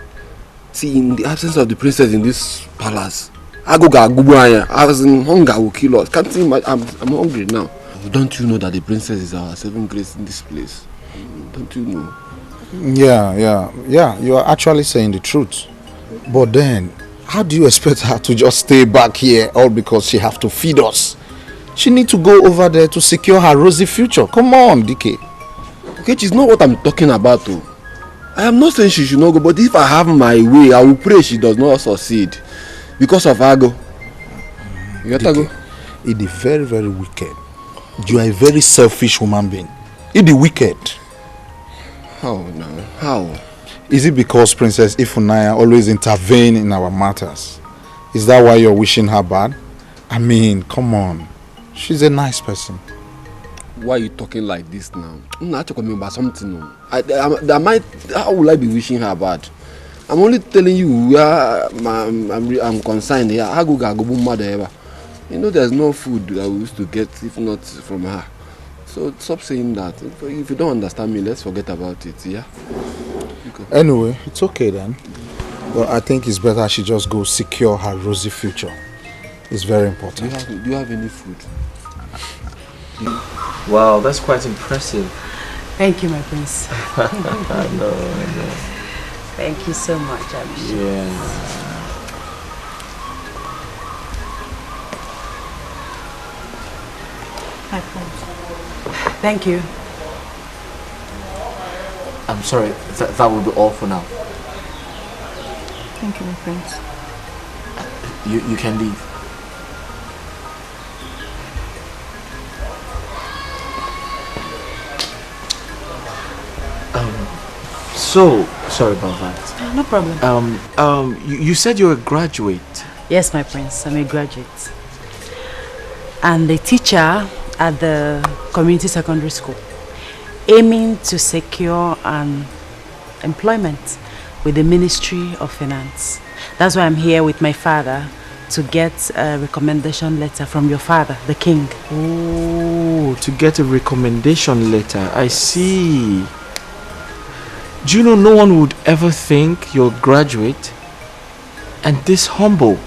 See, in the absence of the princess in this palace, I was in hunger will kill us. Can't see I'm hungry now. Don't you know that the princess is our saving grace in this place? Don't you know? Yeah. You are actually saying the truth. But then, how do you expect her to just stay back here all because she have to feed us? She need to go over there to secure her rosy future. Come on, DK. Okay, it's not what I'm talking about though. I am not saying she should not go, but if I have my way, I will pray she does not succeed. Because of Ago. You got to go? It is very, very wicked. You are a very selfish human being. It is wicked. How now? How? Is it because Princess Ifunaya always intervene in our matters? Is that why you're wishing her bad? I mean, come on. She's a nice person. Why are you talking like this now? I'm not talking about something. How will I be wishing her bad? I'm only telling you where I'm concerned here. You know there's no food that we used to get if not from her. So stop saying that. If you don't understand me, let's forget about it, yeah? Anyway, it's okay then. Well, I think it's better she just go secure her rosy future. It's very important. Do you have any food? Wow, that's quite impressive. Thank you, my prince. No. Thank you so much, I'm sure. Yeah. My prince. Thank you. I'm sorry, that will be all for now. Thank you, my prince. You can leave. So sorry about that. No problem. You said you're a graduate. Yes, my prince, I'm a graduate. And a teacher at the community secondary school, aiming to secure an employment with the Ministry of Finance. That's why I'm here with my father to get a recommendation letter from your father, the king. Oh, to get a recommendation letter. I see. Do you know no one would ever think you're a graduate and this humble?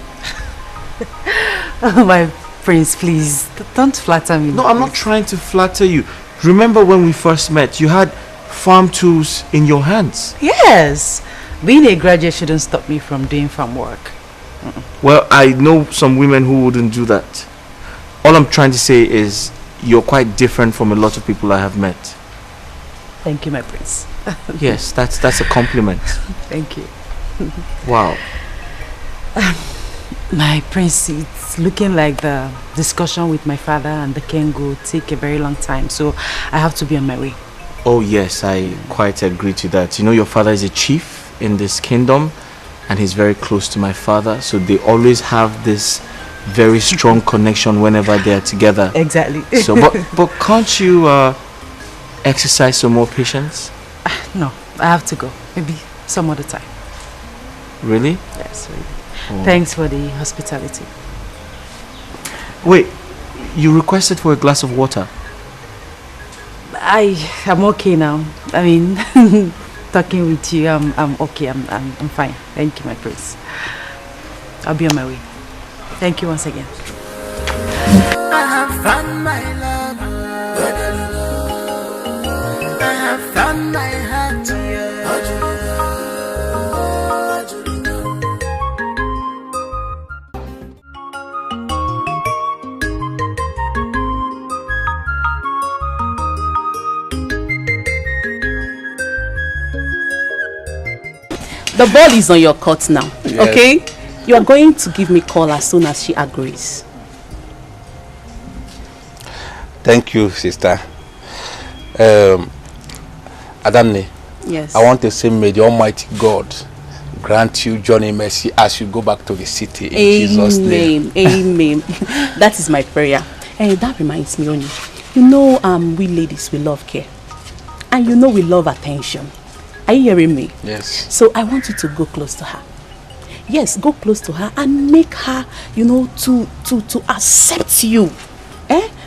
Oh, my prince, please, don't flatter me. No, I'm not trying to flatter you. Remember when we first met, you had farm tools in your hands. Yes, being a graduate shouldn't stop me from doing farm work. Well, I know some women who wouldn't do that. All I'm trying to say is you're quite different from a lot of people I have met. Thank you, my prince. Yes, that's a compliment. Thank you. Wow. My prince, it's looking like the discussion with my father and the king will take a very long time, so I have to be on my way. Oh yes, I quite agree to that. You know, your father is a chief in this kingdom and he's very close to my father, so they always have this very strong connection whenever they're together. Exactly. So but can't you exercise some more patience? No, I have to go. Maybe some other time. Really? Yes, really. Oh. Thanks for the hospitality. Wait, you requested for a glass of water? I'm okay now. I mean, talking with you, I'm okay. I'm fine. Thank you, my prince. I'll be on my way. Thank you once again. I have found my love. I have found my heart. The ball is on your court now, Yes. okay? You are going to give me a call as soon as she agrees. Thank you, sister. Adamne, Yes. I want to say, may the Almighty God grant you journey mercy as you go back to the city in Jesus' name. Amen. That is my prayer. And that reminds me, Oni. You know, we ladies, we love care. And you know we love attention. Are you hearing me? Yes. So I want you to go close to her. Yes, go close to her and make her, you know, to accept you.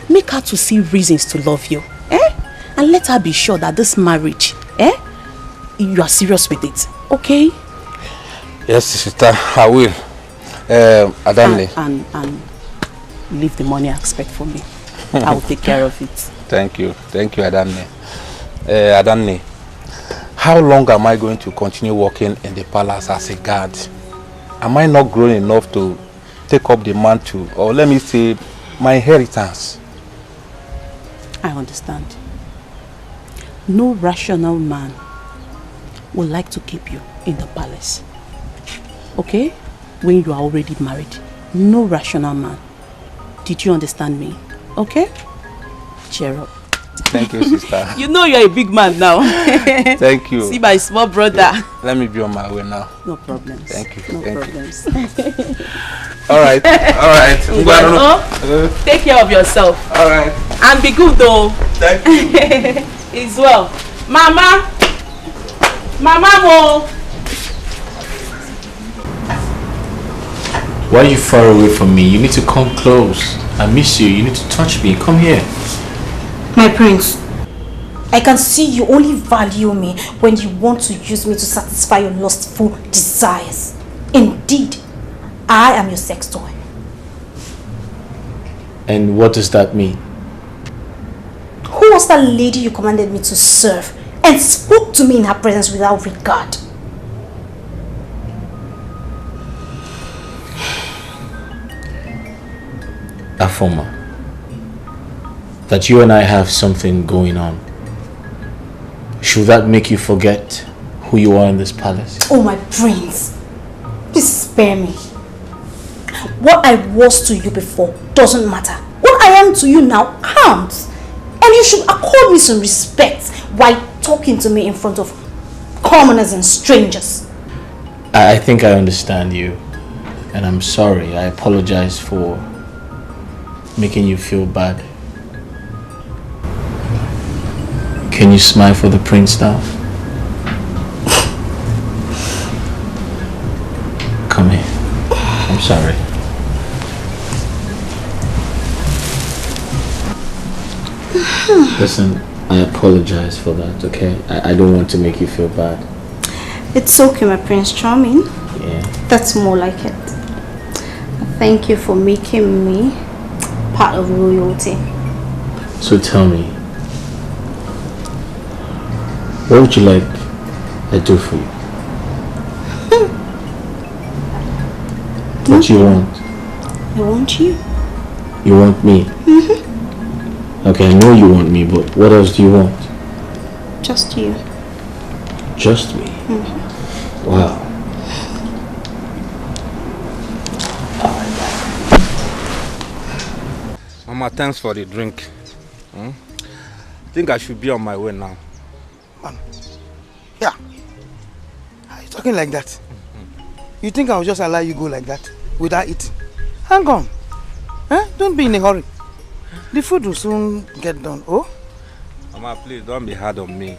Make her to see reasons to love you. And let her be sure that this marriage, you are serious with it. Okay? Yes, sister, I will. Adamne. And leave the money aspect for me. I will take care of it. Thank you, Adamne. Adamne, how long am I going to continue working in the palace as a guard? Am I not grown enough to take up the mantle, or let me say, my inheritance? I understand. No rational man would like to keep you in the palace. Okay? When you are already married. No rational man. Did you understand me? Okay? Cheer up. Thank you, sister. You know you're a big man now. Thank you. See my small brother. Yeah. Let me be on my way now. No problems. Thank you. No Thank problems. You. All right. Take care of yourself. All right. And be good though. Thank you. It's well. Mama. Mama mo. Why are you far away from me? You need to come close. I miss you. You need to touch me. Come here. My prince, I can see you only value me when you want to use me to satisfy your lustful desires. Indeed, I am your sex toy. And what does that mean? was that lady you commanded me to serve and spoke to me in her presence without regard? Afoma, that you and I have something going on. Should that make you forget who you are in this palace? Oh, my prince, please spare me. What I was to you before doesn't matter. What I am to you now counts. And you should accord me some respect while talking to me in front of commoners and strangers. I think I understand you, and I'm sorry. I apologize for making you feel bad. Can you smile for the prince now? Come here. I'm sorry. Listen, I apologize for that, okay? I don't want to make you feel bad. It's okay, my Prince Charming. Yeah. That's more like it. Thank you for making me part of royalty. So tell me, what would you like I do for you? What do you want? I want you. You want me? Okay, I know you want me, but what else do you want? Just you. Just me? Wow. Mama, thanks for the drink. I think I should be on my way now. Yeah. Are you talking like that? You think I'll just allow you go like that without eating? Hang on. Don't be in a hurry. The food will soon get done. Oh? Mama, please don't be hard on me.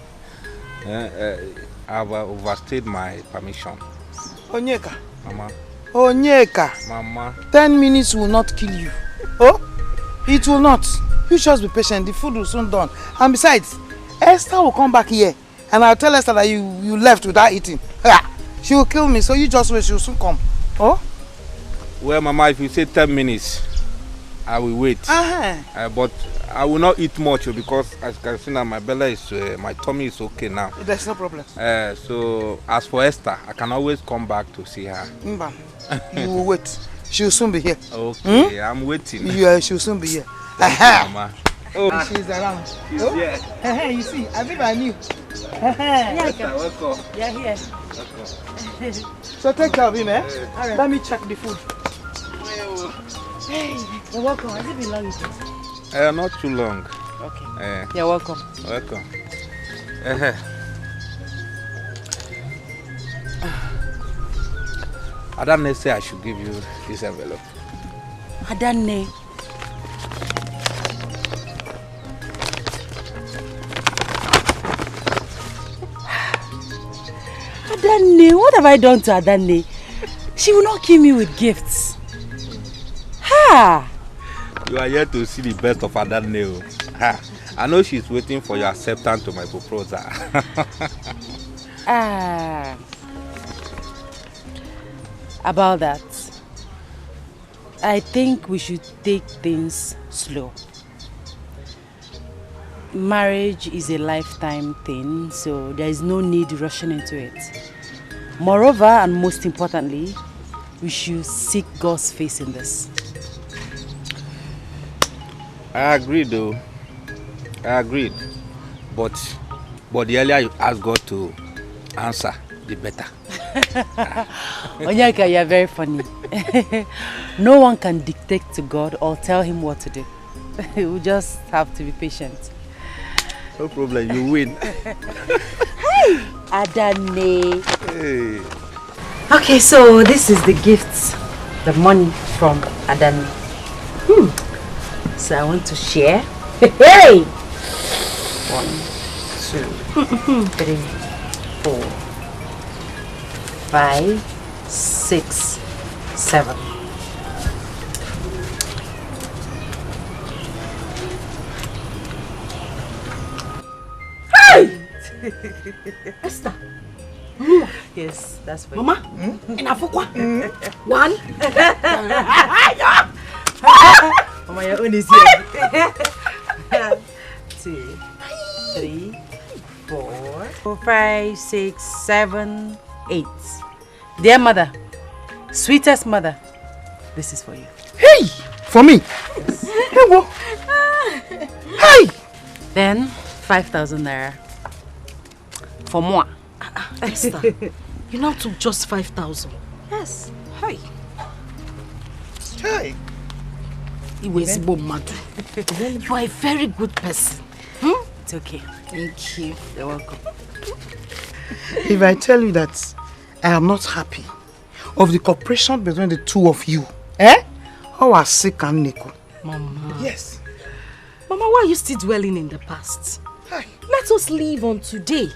I've overstayed my permission. Onyeka. Mama. Onyeka. Mama. 10 minutes will not kill you. Oh? It will not. You just be patient. The food will soon done. And besides, Esther will come back here. And I'll tell Esther that you left without eating. She will kill me. So you just wait. She will soon come. Oh? Well, Mama, if you say 10 minutes, I will wait. But I will not eat much because as you can see now, my belly is, my tummy is okay now. There's no problem. So as for Esther, I can always come back to see her. You will wait. She will soon be here. Okay, I'm waiting. Yeah, she will soon be here. Mama. Oh, she's around. She's here. You see, I think I knew. Welcome. Yeah, here. So take care of him, eh? Let me check the food. Hey, you're welcome. Has it been long with you? Not too long. Okay. You're welcome. Welcome. Adane say I should give you this envelope. Adane. Adane, what have I done to Adane? She will not kill me with gifts. Ha! You are here to see the best of Adane. I know she's waiting for your acceptance to my proposal. About that, I think we should take things slow. Marriage is a lifetime thing, so there is no need rushing into it. Moreover, and most importantly, we should seek God's face in this. I agree though. I agreed. But the earlier you ask God to answer, the better. Onyeka, you are very funny. No one can dictate to God or tell him what to do. We just have to be patient. No problem, you win. Hey, Adane. Hey. Okay, so this is the gifts, the money from Adane. So I want to share. Hey! 1, 2, 3, 4, 5, 6, 7. Hey! Esther. Yes, that's for Mama, enough. 1. Mama, your own is here. 2. 3, 4, 5, 6, 7, 8. Dear mother, sweetest mother, this is for you. Hey! For me? Yes. Hey! Then 5,000 naira. For more. Esther, you now took just 5,000. Yes. Hey. Hey. You are a very good person. It's okay. Thank you. You're welcome. If I tell you that I am not happy of the cooperation between the two of you, how are sick and Nico? Mama. Yes. Mama, why are you still dwelling in the past? Hi. Let us live on today.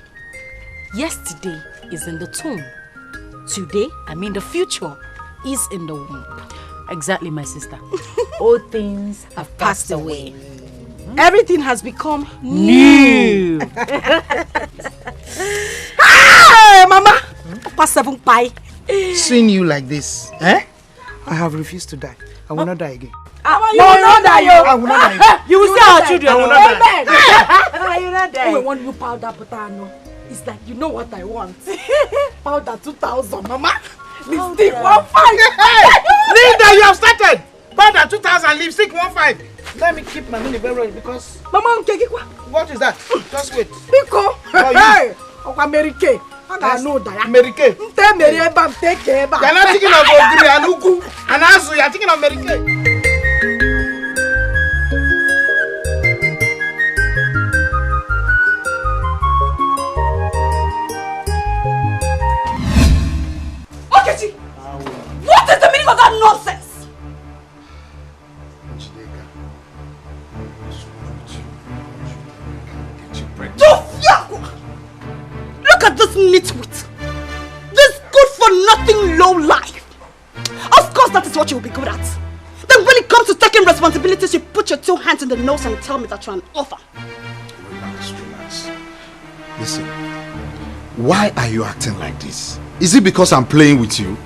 Yesterday is in the tomb. Today, I mean the future, is in the womb. Exactly, my sister. All things have Passed away. Everything has become new. Hey, Mama! Past 7 pie. Seeing you like this, I have refused to die. I will not die again. You will not die, yo. I will not die again. You will see our children. I will not die. You will not die. Oh, I want you powder potato. It's like, you know what I want. Powder 2,000, Mama. Lipstick 1,500. Linda, you have started. Powder 2,000, lipstick 1,500. Let me keep my money very well because... Mama, what is that? Just wait. Pico. Hey, American. I know that. American. You're not thinking of Ogri and Ugu and Azu. You're thinking of American. Okechi, what is the meaning of that nonsense? Look at this nitwit. This good-for-nothing low-life. Of course that is what you will be good at. Then when it comes to taking responsibilities, you put your 2 hands in the nose and tell me that you're an author. Relax. Listen, why are you acting like this? Is it because I'm playing with you?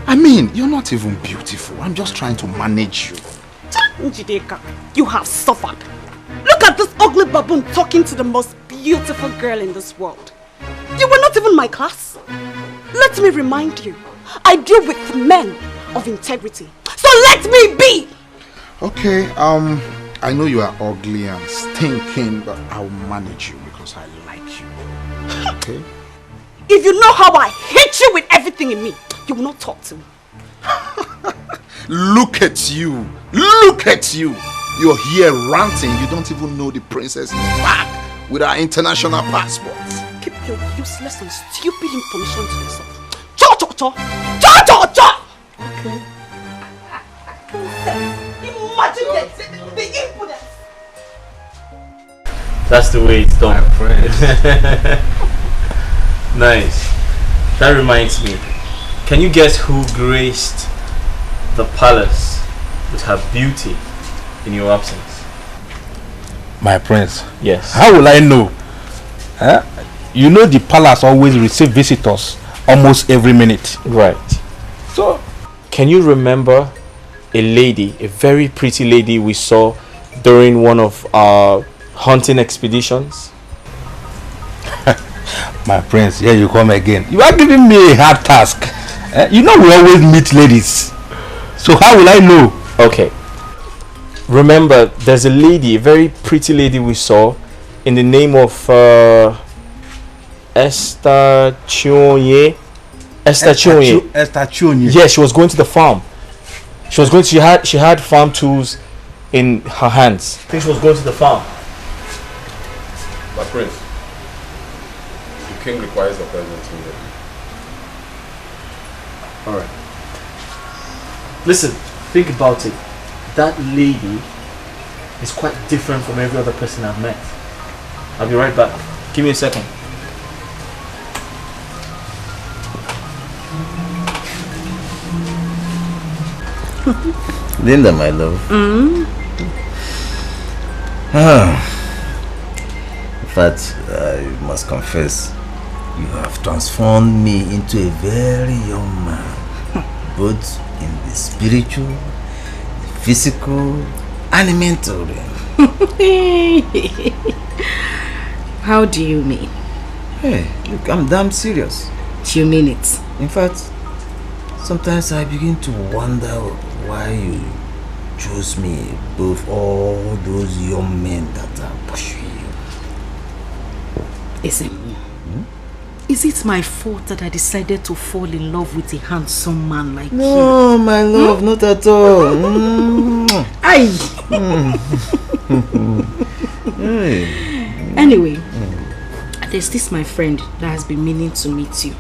I mean, you're not even beautiful. I'm just trying to manage you. Njideka, you have suffered. Look at this ugly baboon talking to the most beautiful girl in this world. You were not even my class. Let me remind you, I deal with men of integrity. So let me be! Okay, I know you are ugly and stinking, but I'll manage you because I like you. Okay? If you know how I hate you with everything in me, you will not talk to me. Look at you! Look at you! You're here ranting. You don't even know the princess is back with our international passport. Keep your useless and stupid information to yourself. Cha cha cha! Cha cha cha! Okay. Imagine the impudence! That's the way it's done. Nice. That reminds me. Can you guess who graced the palace with her beauty in your absence? My prince. Yes. How will I know? Huh? You know the palace always receive visitors almost every minute. Right. So, can you remember a lady, a very pretty lady we saw during one of our hunting expeditions? My prince, here you come again. You are giving me a hard task. You know we always meet ladies. So how will I know? Okay. Remember, there's a lady, a very pretty lady we saw in the name of Esther Chionye. Esther Chionye. Esther Chionye. Yeah, she was going to the farm. She had farm tools in her hands. I think she was going to the farm. My prince, the king requires the presence immediately. Alright. Listen, think about it. That lady is quite different from every other person I've met. I'll be right back. Give me a second. Linda, my love. In fact, I must confess, you have transformed me into a very young man, both in the spiritual, the physical, and the mental realm. How do you mean? Hey, look, I'm damn serious. Do you mean it? In fact, sometimes I begin to wonder why you chose me above all those young men that are pursuing you. Is it my fault that I decided to fall in love with a handsome man like you? No, my love, not at all. Aye. Anyway, there's this my friend that has been meaning to meet you.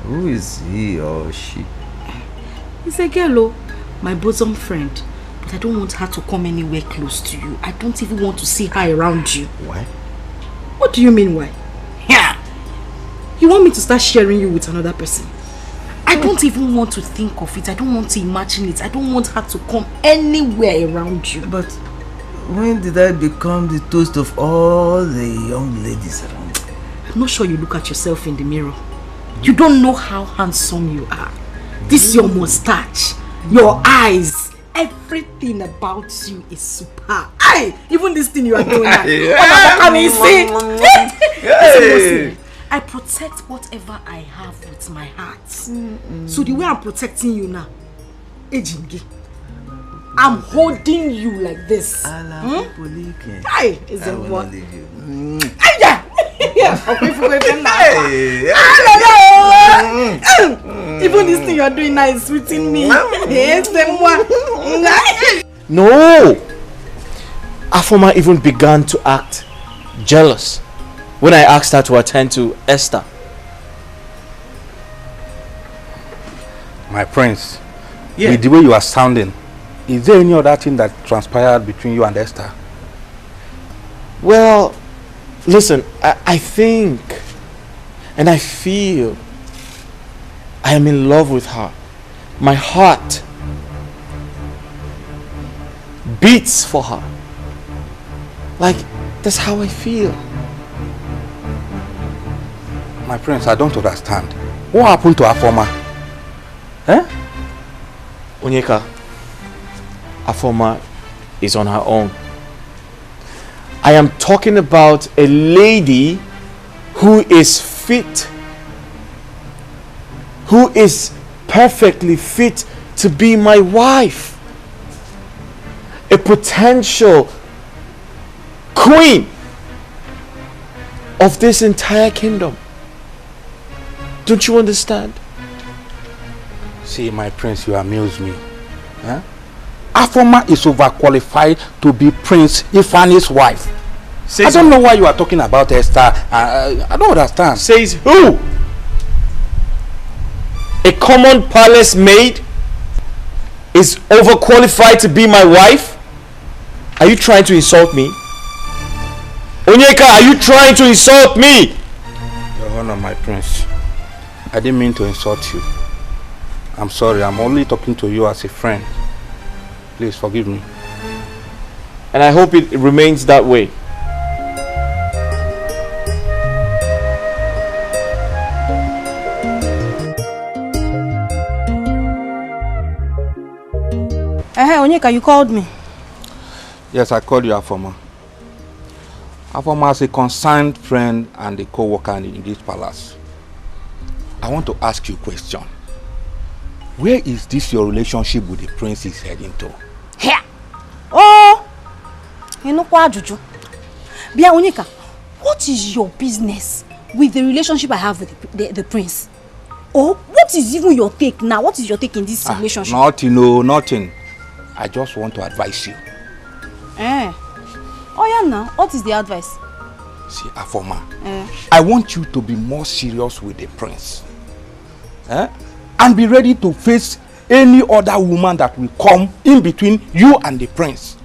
Who is he or she? It's a girl, my bosom friend. But I don't want her to come anywhere close to you. I don't even want to see her around you. Why? What do you mean why? Yeah. You want me to start sharing you with another person? I don't even want to think of it. I don't want to imagine it. I don't want her to come anywhere around you. But when did I become the toast of all the young ladies around? I'm not sure you look at yourself in the mirror. You don't know how handsome you are. This your mustache, your eyes, everything about you is superb. Aye, even this thing you are doing now. I protect whatever I have with my heart. So the way I'm protecting you now, I'm holding you like this. Aye, is it what? Even this thing you're doing now is sweeting me. No! Afoma even began to act jealous when I asked her to attend to Esther. My prince, with the way you are sounding, is there any other thing that transpired between you and Esther? Well, listen, I think and I feel I am in love with her. My heart beats for her. Like, that's how I feel. My prince, I don't understand. What happened to Afoma? Onyeka, Afoma is on her own. I am talking about a lady who is fit, who is perfectly fit to be my wife, a potential queen of this entire kingdom. Don't you understand? See, my prince, you amuse me. Afoma is overqualified to be Prince Ifani's wife. I don't know why you are talking about Esther. I don't understand. Says who? A common palace maid is overqualified to be my wife? Are you trying to insult me? Onyeka, are you trying to insult me? Your Honor, my prince, I didn't mean to insult you. I'm sorry, I'm only talking to you as a friend. Please forgive me. And I hope it remains that way. Hey, Onyeka, you called me. Yes, I called you Afoma. Afoma is a concerned friend and a co-worker in this palace. I want to ask you a question. Where is this your relationship with the prince is heading to? Here. Oh, you know what, Juju? Bia Onyeka, what is your business with the relationship I have with the prince? Oh, what is even your take now? What is your take in this relationship? Nothing, no, nothing. I just want to advise you. Oh yeah, now what is the advice? See, Afoma, I want you to be more serious with the prince. And be ready to face any other woman that will come in between you and the prince.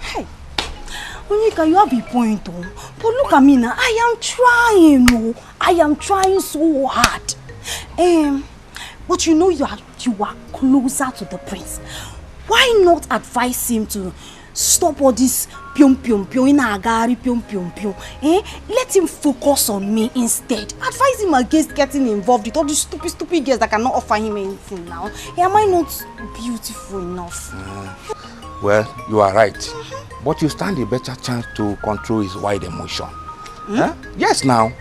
Hey, Onyeka, you have a point, oh. But look at me now. I am trying, oh. I am trying so hard. But you know you are closer to the prince. Why not advise him to stop all this pium pium pium in agari pium pium pium? Let him focus on me instead. Advise him against getting involved with all these stupid girls that cannot offer him anything now. Am I not beautiful enough? Well, you are right. but you stand a better chance to control his wild emotion. Huh? Yes, now.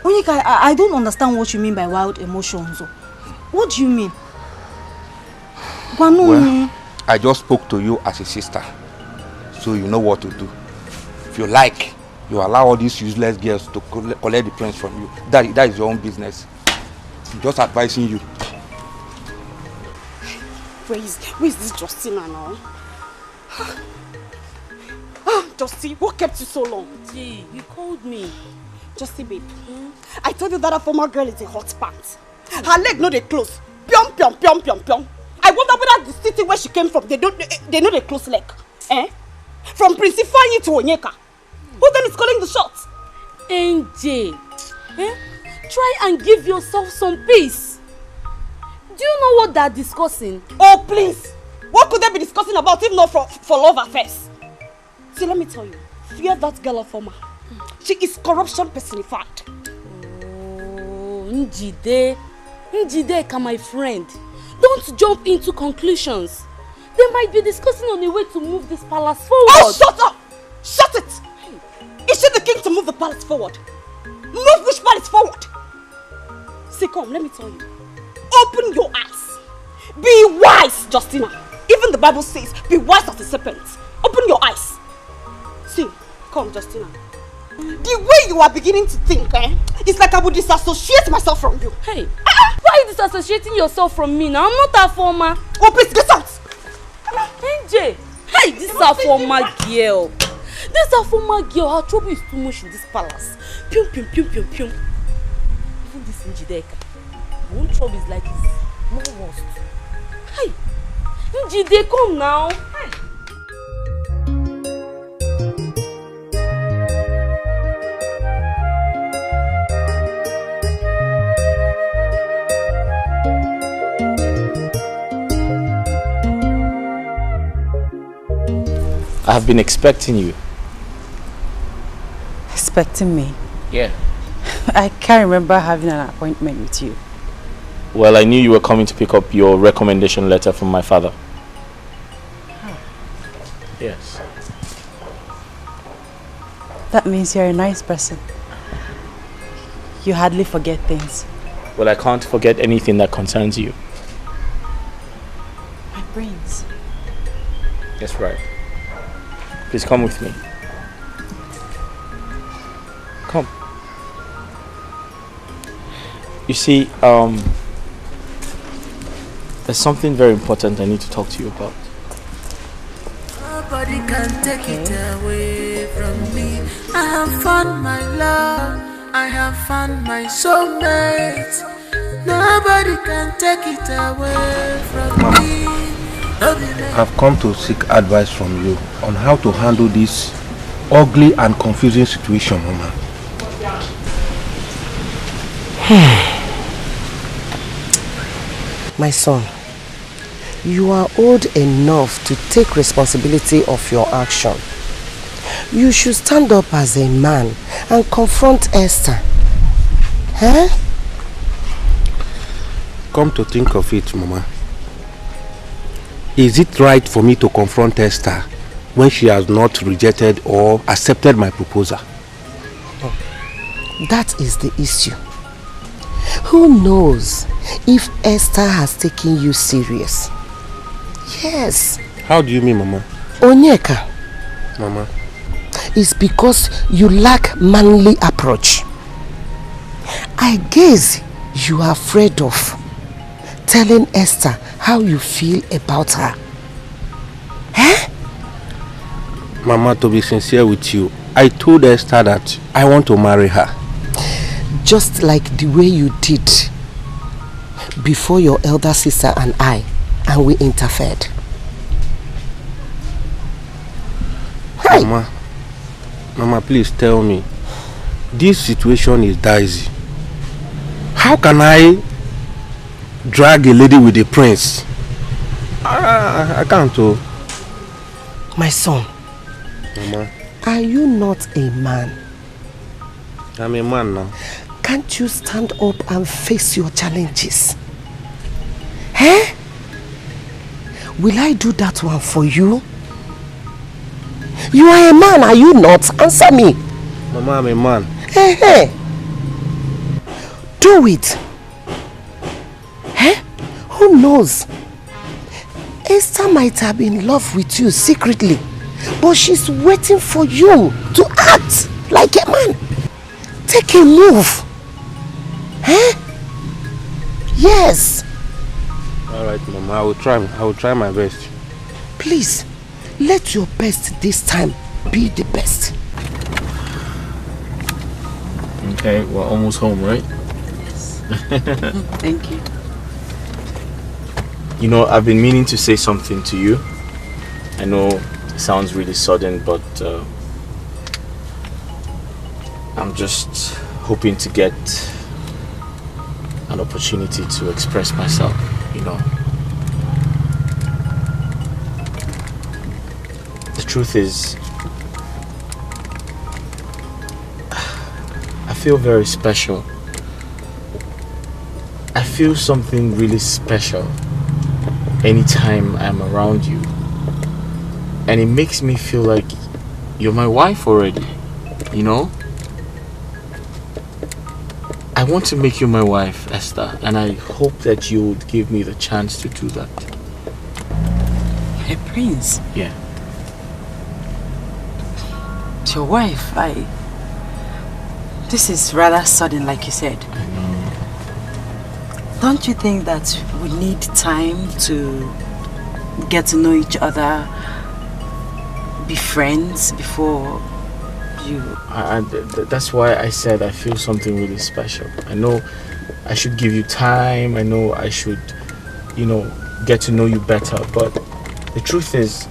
Onyeka, I don't understand what you mean by wild emotions. What do you mean? Well, I just spoke to you as a sister, so you know what to do. If you like, you allow all these useless girls to collect the prince from you. That is your own business. I'm just advising you. Where is this Justina now? Justy, what kept you so long? Gee, you called me. Justy, babe. I told you that a former girl is a hot pants. Her leg no they close. Pyong, pyong, pyong, pyong, pyong. I wonder whether the city where she came from, they know they close leg. Eh? From Prince Ifeanyi to Onyeka. Who then is calling the shots? NJ, try and give yourself some peace. Do you know what they're discussing? Oh, please. What could they be discussing about if not for love affairs? See, let me tell you. Fear that girl of Oma. She is corruption personified. Oh, Njide, my friend. Don't jump into conclusions. They might be discussing on a way to move this palace forward. Oh, shut up! Shut it! Is she the king to move the palace forward? Move which palace forward? See, come, let me tell you. Open your eyes. Be wise, Justina. Even the Bible says, be wise as a serpent. Open your eyes. See, come, Justina. The way you are beginning to think, it's like I would disassociate myself from you. Hey, why are you disassociating yourself from me now? I'm not a former. Oh, please, get out! NJ, hey, this is a former girl. This is a former girl. Her trouble is too much in this palace. Pium, pium, pium, pium, pium. Even this Njideka. My own trouble is like this. No worst. Hey, Njide, come now. Hey. I have been expecting you. Expecting me? Yeah. I can't remember having an appointment with you. Well, I knew you were coming to pick up your recommendation letter from my father. Huh. Yes. That means you're a nice person. You hardly forget things. Well, I can't forget anything that concerns you. My brains. That's right. Please come with me. Come. You see, there's something very important I need to talk to you about. Nobody can take it away from me. I have found my love. I have found my soulmate. Nobody can take it away from me. I've come to seek advice from you on how to handle this ugly and confusing situation, Mama. My son, you are old enough to take responsibility of your action. You should stand up as a man and confront Esther. Huh? Come to think of it, Mama. Is it right for me to confront Esther when she has not rejected or accepted my proposal? That is the issue. Who knows if Esther has taken you serious? Yes. How do you mean, Mama? Onyeka. Mama. It's because you lack manly approach. I guess you are afraid of telling Esther how you feel about her. Eh? Mama, to be sincere with you, I told Esther that I want to marry her. Just like the way you did before your elder sister and we interfered. Hey. Mama, please tell me. This situation is dicey. How can I drag a lady with a prince? I can't. My son. Mama. Are you not a man? I'm a man now. Can't you stand up and face your challenges? Eh? Will I do that one for you You are a man, are you not? Answer me. Mama, I'm a man. Hey. Do it. Who knows? Esther might have been in love with you secretly, but she's waiting for you to act like a man. Take a move. Yes. All right, Mama, I will try my best. Please, let your best this time be the best. Okay, we're almost home, right? Yes. Thank you. You know, I've been meaning to say something to you. I know it sounds really sudden, but I'm just hoping to get an opportunity to express myself, you know. The truth is, I feel very special. I feel something really special anytime I'm around you. And it makes me feel like you're my wife already, you know? I want to make you my wife, Esther, and I hope that you would give me the chance to do that. Hey, Prince. Yeah. It's your wife. This is rather sudden, like you said. I know. Don't you think that we need time to get to know each other, be friends before you... That's why I said I feel something really special. I know I should give you time. I know I should, you know, get to know you better. But the truth is,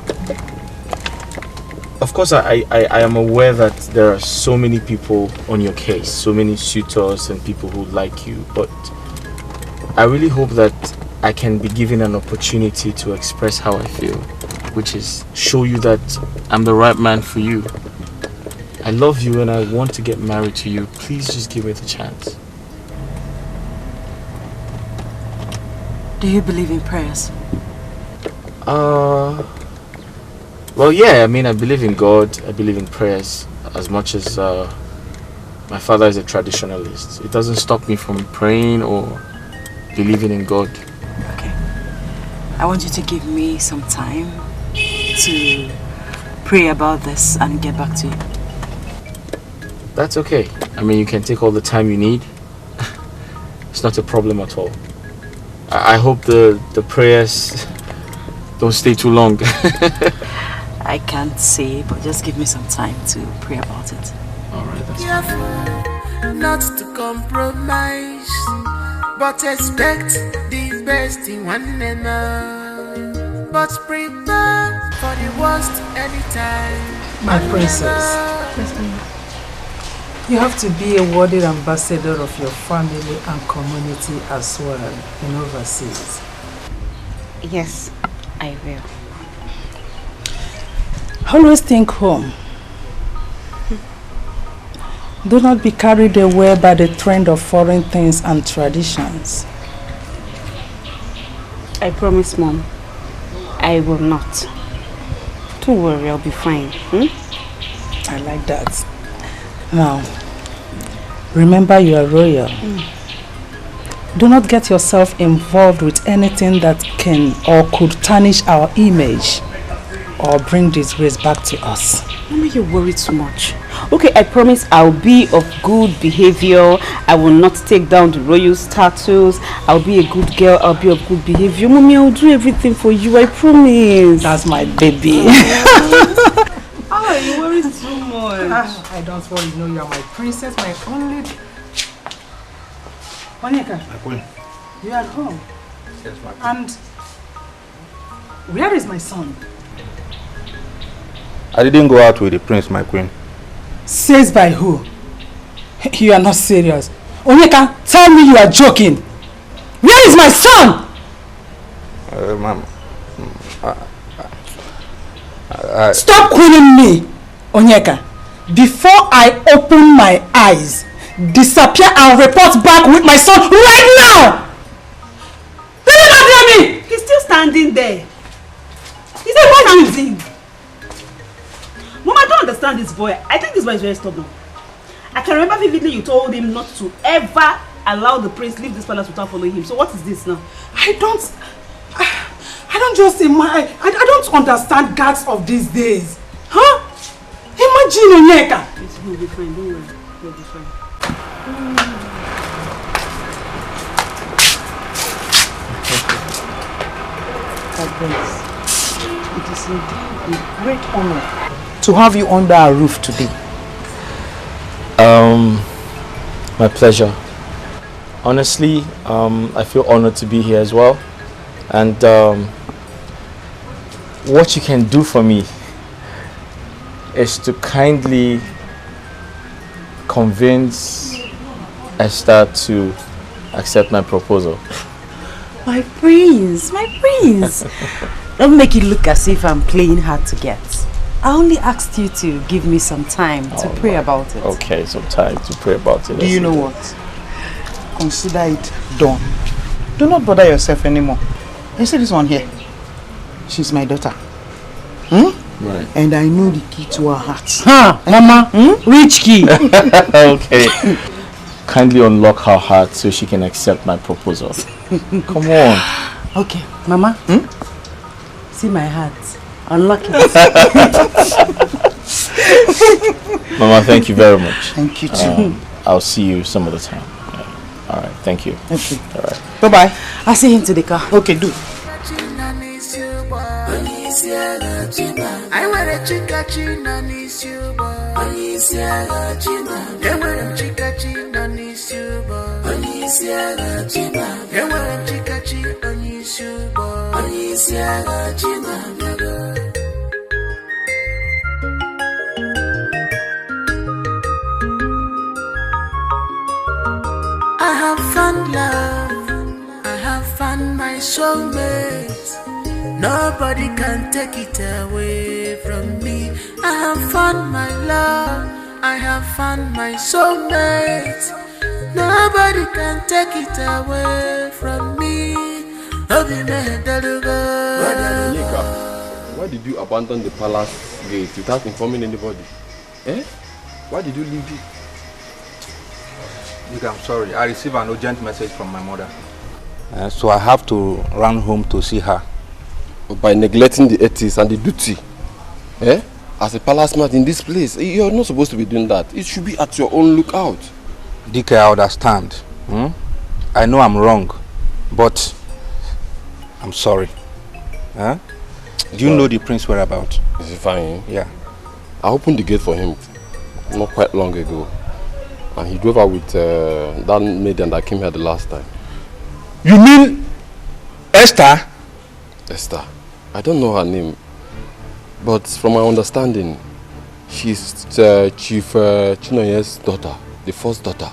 of course, I am aware that there are so many people on your case, so many suitors and people who like you. But I really hope that I can be given an opportunity to express how I feel, which is show you that I'm the right man for you. I love you and I want to get married to you. Please just give me the chance. Do you believe in prayers? Well, yeah, I mean, I believe in God. I believe in prayers as much as my father is a traditionalist. It doesn't stop me from praying or believing in God. Okay. I want you to give me some time to pray about this and get back to you. That's okay. I mean, you can take all the time you need. It's not a problem at all. I hope the prayers don't stay too long. I can't say, but just give me some time to pray about it. Alright, that's fine. Not to compromise, but expect the best in one another. But prepare for the worst anytime. My princess. You have to be a worthy ambassador of your family and community as well in overseas. Yes, I will. Always think home. Do not be carried away by the trend of foreign things and traditions. I promise, Mom. I will not. Don't worry, I'll be fine. I like that. Now, remember you are royal. Do not get yourself involved with anything that can or could tarnish our image or bring disgrace back to us. Mama, you worry too much. Okay, I promise I'll be of good behavior. I will not take down the royal status. I'll be a good girl. I'll be of good behavior. Mommy, I'll do everything for you. I promise. That's my baby. Oh, you worry too much. I don't worry. No, you are my princess, my only... Onyeka, My queen. you are at home. Yes, my queen. And where is my son? I didn't go out with the prince, my queen. Says by who? You are not serious. Onyeka, tell me you are joking. Where is my son? Ma'am. Stop calling me, Onyeka. Before I open my eyes, disappear and report back with my son right now! Did you not hear me? He's still standing there. He's standing. Mom, I don't understand this boy. I think this boy is very stubborn. I can remember vividly you told him not to ever allow the prince leave this palace without following him. So what is this now? I don't just I don't understand guards of these days. Huh? Imagine Onyeka. He'll be fine, don't worry. He'll be fine. It is indeed a great honor to have you under our roof today. My pleasure. Honestly, I feel honored to be here as well. And what you can do for me is to kindly convince Esther to accept my proposal. My prince, my prince. Don't make it look as if I'm playing hard to get. I only asked you to give me some time to pray about it. Okay, some time to pray about it. Do you know what? Consider it done. Do not bother yourself anymore. You see this one here? She's my daughter. Right. And I know the key to her heart. Huh, Mama? Which key? Okay. Kindly unlock her heart so she can accept my proposal. Come on. Okay, Mama. See my heart. Unlock it. Mama, thank you very much. Thank you too. I'll see you some other time. All right, thank you. Okay. All right. Bye-bye. I'll see you into the car. Okay, do. I wear a chica china niece you boy. Onisia china. They wear a chica china niece you boy. Onisia china. They wear a chica china niece you boy. Onisia china. I have found love. I have found my soulmate. Nobody can take it away from me. I have found my love. I have found my soulmate. Nobody can take it away from me. Why did you abandon the palace gate without informing anybody? Why did you leave it? I'm sorry. I received an urgent message from my mother. So I have to run home to see her. By neglecting the ethics and the duty. As a palace man in this place, you're not supposed to be doing that. It should be at your own lookout. DK, I understand. I know I'm wrong, but I'm sorry. Do you know the prince whereabouts? Is he fine? Yeah. I opened the gate for him not quite long ago. And he drove out with that maid that came here the last time. You mean Esther? Esther. I don't know her name. But from my understanding, she's Chief Chinonye's daughter. The first daughter.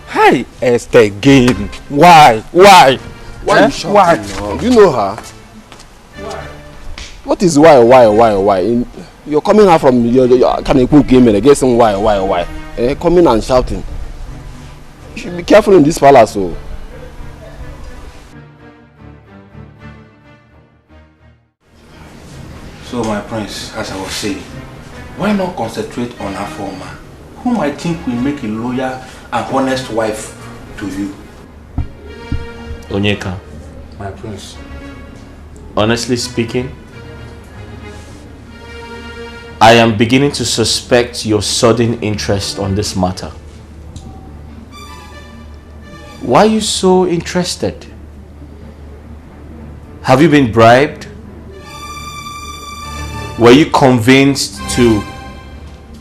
Hi, Esther again. Why? Why? Why? Do you know her? Why? What is why? You're coming out from your Kanekun game and guessing why? Coming and shouting. You should be careful in this palace. So my prince, as I was saying, why not concentrate on Afoma, whom I think will make a loyal and honest wife to you? Onyeka. My prince. Honestly speaking, I am beginning to suspect your sudden interest on this matter. Why are you so interested? Have you been bribed? Were you convinced to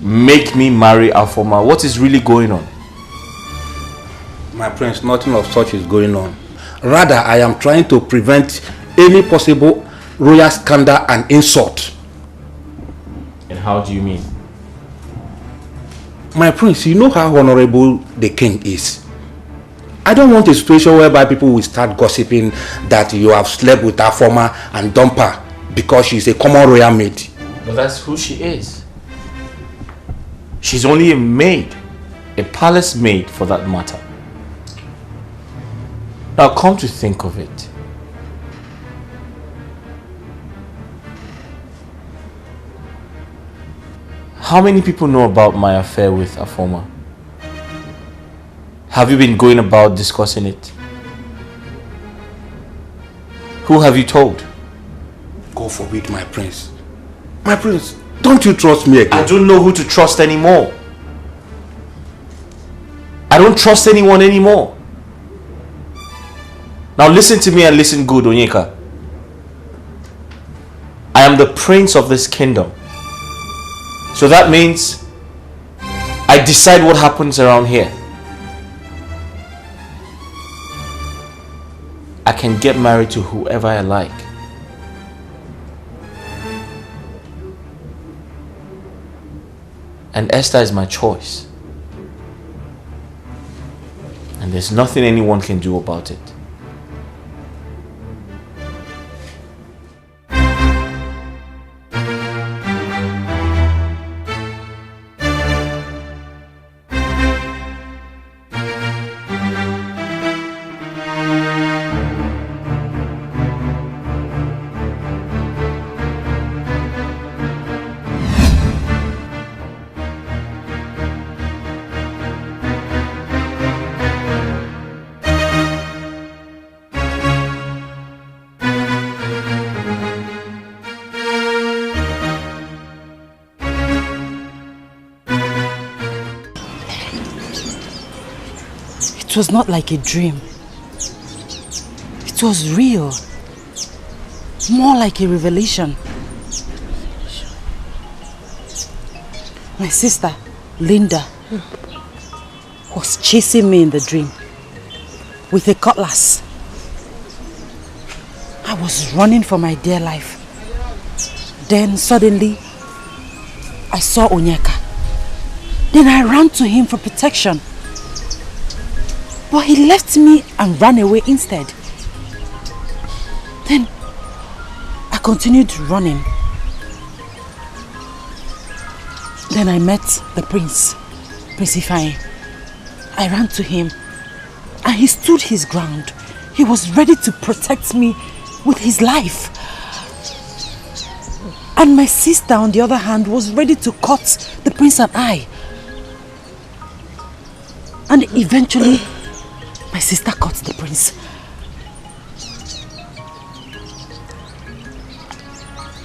make me marry Afoma? What is really going on? My prince, nothing of such is going on. Rather, I am trying to prevent any possible royal scandal and insult. And how do you mean? My prince, you know how honorable the king is. I don't want a situation whereby people will start gossiping that you have slept with Afoma and dumped her because she's a common royal maid. But that's who she is. She's only a maid. A palace maid for that matter. Now come to think of it. How many people know about my affair with Afoma? Have you been going about discussing it? Who have you told? God forbid, my prince. My prince, don't you trust me again? I don't know who to trust anymore. I don't trust anyone anymore. Now listen to me and listen good, Onyeka. I am the prince of this kingdom. So that means I decide what happens around here. I can get married to whoever I like. And Esther is my choice. And there's nothing anyone can do about it. It was not like a dream. It was real. More like a revelation. My sister, Linda, was chasing me in the dream with a cutlass. I was running for my dear life. Then suddenly, I saw Onyeka. Then I ran to him for protection. But he left me and ran away instead. Then I continued running. Then I met the prince, Prince Ifeanyi. I ran to him and he stood his ground. He was ready to protect me with his life. And my sister, on the other hand, was ready to cut the prince and I. And eventually, my sister cut the prince.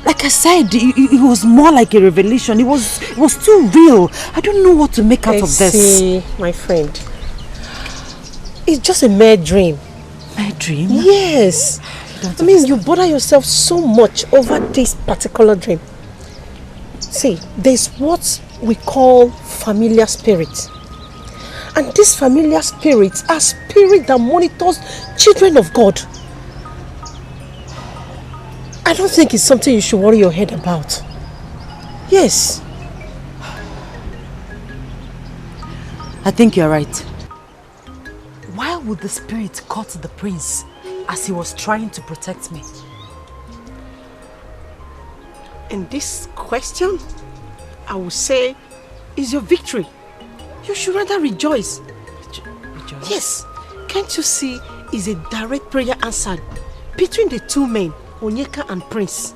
Like I said, it was more like a revelation. It was too real. I don't know what to make out of this. See, my friend, it's just a mere dream. Mere dream? Yes. I mean, you bother yourself so much over this particular dream. See, there's what we call familiar spirit. And these familiar spirits are spirits that monitors children of God. I don't think it's something you should worry your head about. Yes. I think you're right. Why would the spirit cut the prince as he was trying to protect me? And this question, I would say, is your victory. You should rather rejoice. Rejoice? Yes. Can't you see is a direct prayer answered between the two men, Onyeka and Prince?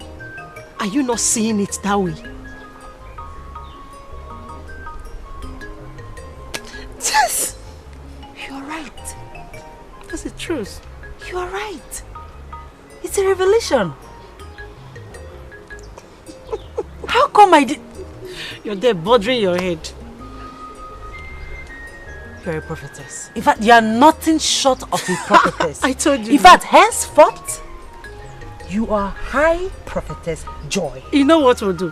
Are you not seeing it that way? Yes. You're right. That's the truth. You are right. It's a revelation. How come I did... You're there bothering your head. You're a prophetess. In fact, you are nothing short of a prophetess. I told you. In fact, henceforth, you are high prophetess Joy. You know what we'll do?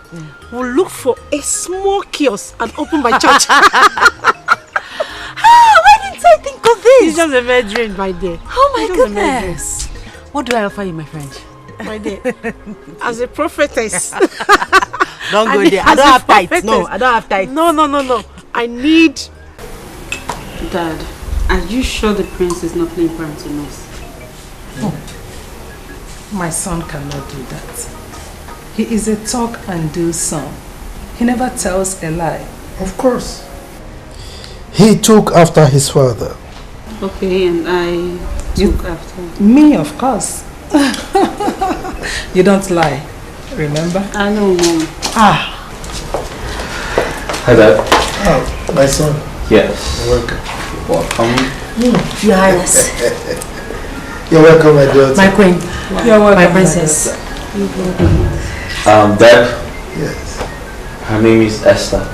We'll look for a small kiosk and open my church. Why didn't I think of this? It's just a mere dream, my dear. Oh my goodness. What do I offer you, my friend? My dear, as a prophetess. Don't go there. I don't have tithes. No, I don't have tithes. No. I need... Dad, are you sure the prince is not playing parent in us? Oh, my son cannot do that. He is a talk and do son. He never tells a lie. Of course. He took after his father. Okay, and I took after. Me, of course. You don't lie, remember? I know, Mom. Hi, Dad. Oh, my son. Yes. Welcome. Welcome. Your Highness. You're welcome, my daughter. My queen. You're welcome, my princess. Dad. Yes. Her name is Esther.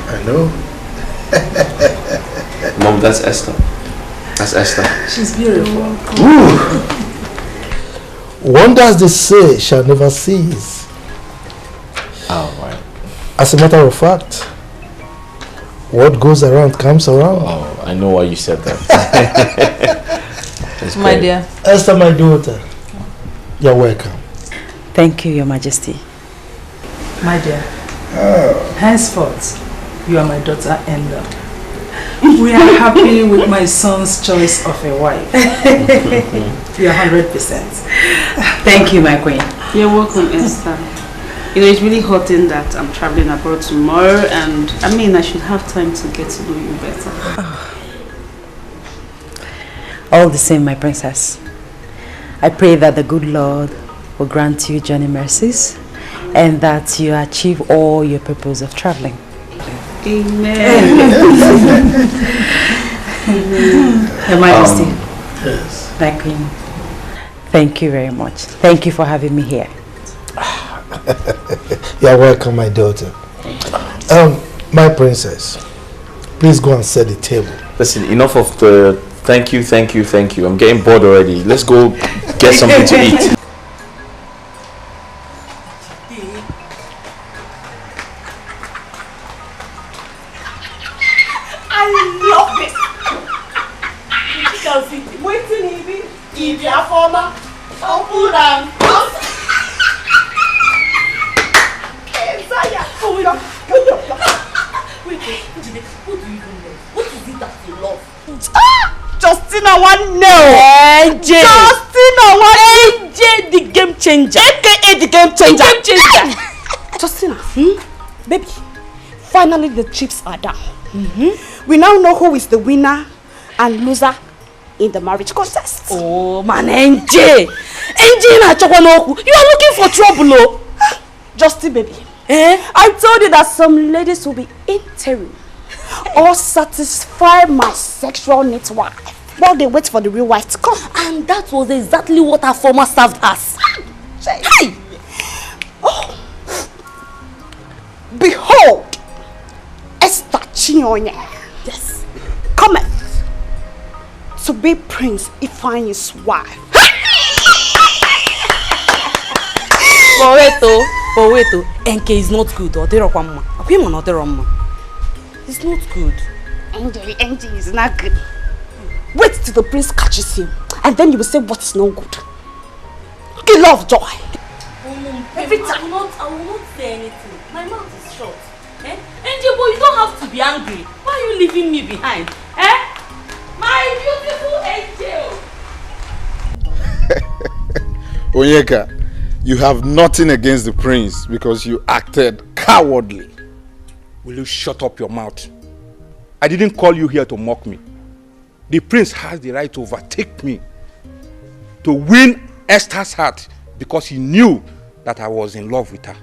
I know. Mom, that's Esther. That's Esther. She's beautiful. Wonders they say shall never cease. Oh, right. As a matter of fact, what goes around comes around. Oh, I know why you said that. My dear. Esther, my daughter, you're welcome. Thank you, Your Majesty. My dear. Henceforth, you are my daughter-in-law. We are happy with my son's choice of a wife. You're 100%. Thank you, my queen. You're welcome, Esther. You know, it's really hurting that I'm traveling abroad tomorrow, and I mean, I should have time to get to know you better. All the same, my princess. I pray that the good Lord will grant you journey mercies and that you achieve all your purpose of traveling. Amen. Your Majesty. Yes. My queen. Thank you very much. Thank you for having me here. You're welcome, my daughter. My princess, please go and set the table. Listen, enough of the thank you, thank you, thank you. I'm getting bored already. Let's go get something to eat. I love this. You can see it. Waiting, Evie. If you're former, open and close. What do you even know? What is it that you love? Justina one no. AJ. Justina one AJ the game changer. AKA the game changer. The game changer. Justina, baby, finally the chips are down. We now know who is the winner and loser in the marriage contest. Oh man, NJ. NJ na chokwanoku. You are looking for trouble, oh. Justin, baby. I told you that some ladies will be interim or satisfy my sexual needs while they wait for the real wife to come. And that was exactly what our former served us. Hey! Oh. Behold, Esther Chinonye. Yes. Cometh to be Prince Ifeanyi's wife. But wait, NK is not good. It's not good. NJ is not good. Wait till the prince catches him, and then you will say what is not good. Okay, love, joy. Every time. I will not say anything. My mouth is short. NJ, but you don't have to be angry. Why are you leaving me behind? My beautiful angel. Onyeka, you have nothing against the prince because you acted cowardly. Will you shut up your mouth? I didn't call you here to mock me. The prince has the right to overtake me, to win Esther's heart because he knew that I was in love with her.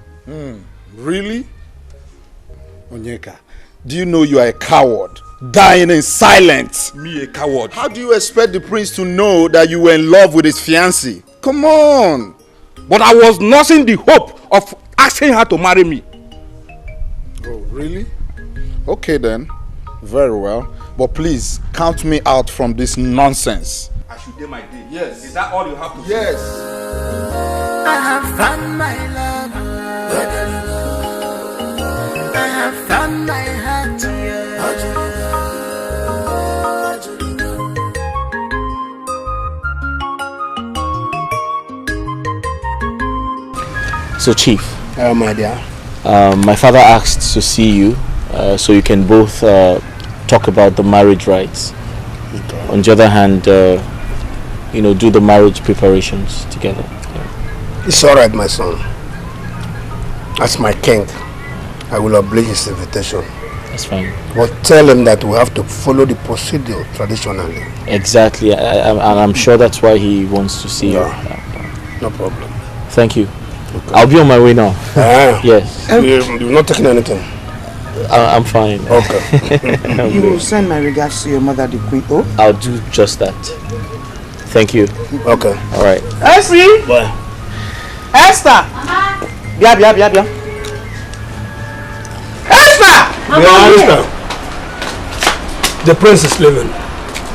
Really? Onyeka, do you know you are a coward, dying in silence? Me a coward? How do you expect the prince to know that you were in love with his fiancée? Come on! But I was nursing the hope of asking her to marry me. Oh, really? Okay then. Very well. But please, count me out from this nonsense. I should do my day. Yes. Is that all you have to say? Yes. I have found my love. I have found my heart. So, Chief. My dear. My father asked to see you so you can both talk about the marriage rites. Okay. On the other hand, do the marriage preparations together. Yeah. It's all right, my son. As my king, I will obey his invitation. That's fine. But tell him that we have to follow the procedure traditionally. Exactly. I'm sure that's why he wants to see you. No problem. Thank you. Okay. I'll be on my way now. Yes. You've not taken anything? I'm fine. Okay. You will send my regards to your mother, the queen. Oh? I'll do just that. Thank you. Okay. All right. Esther! Bye. Esther! Bia. Esther! Esther. The prince is leaving.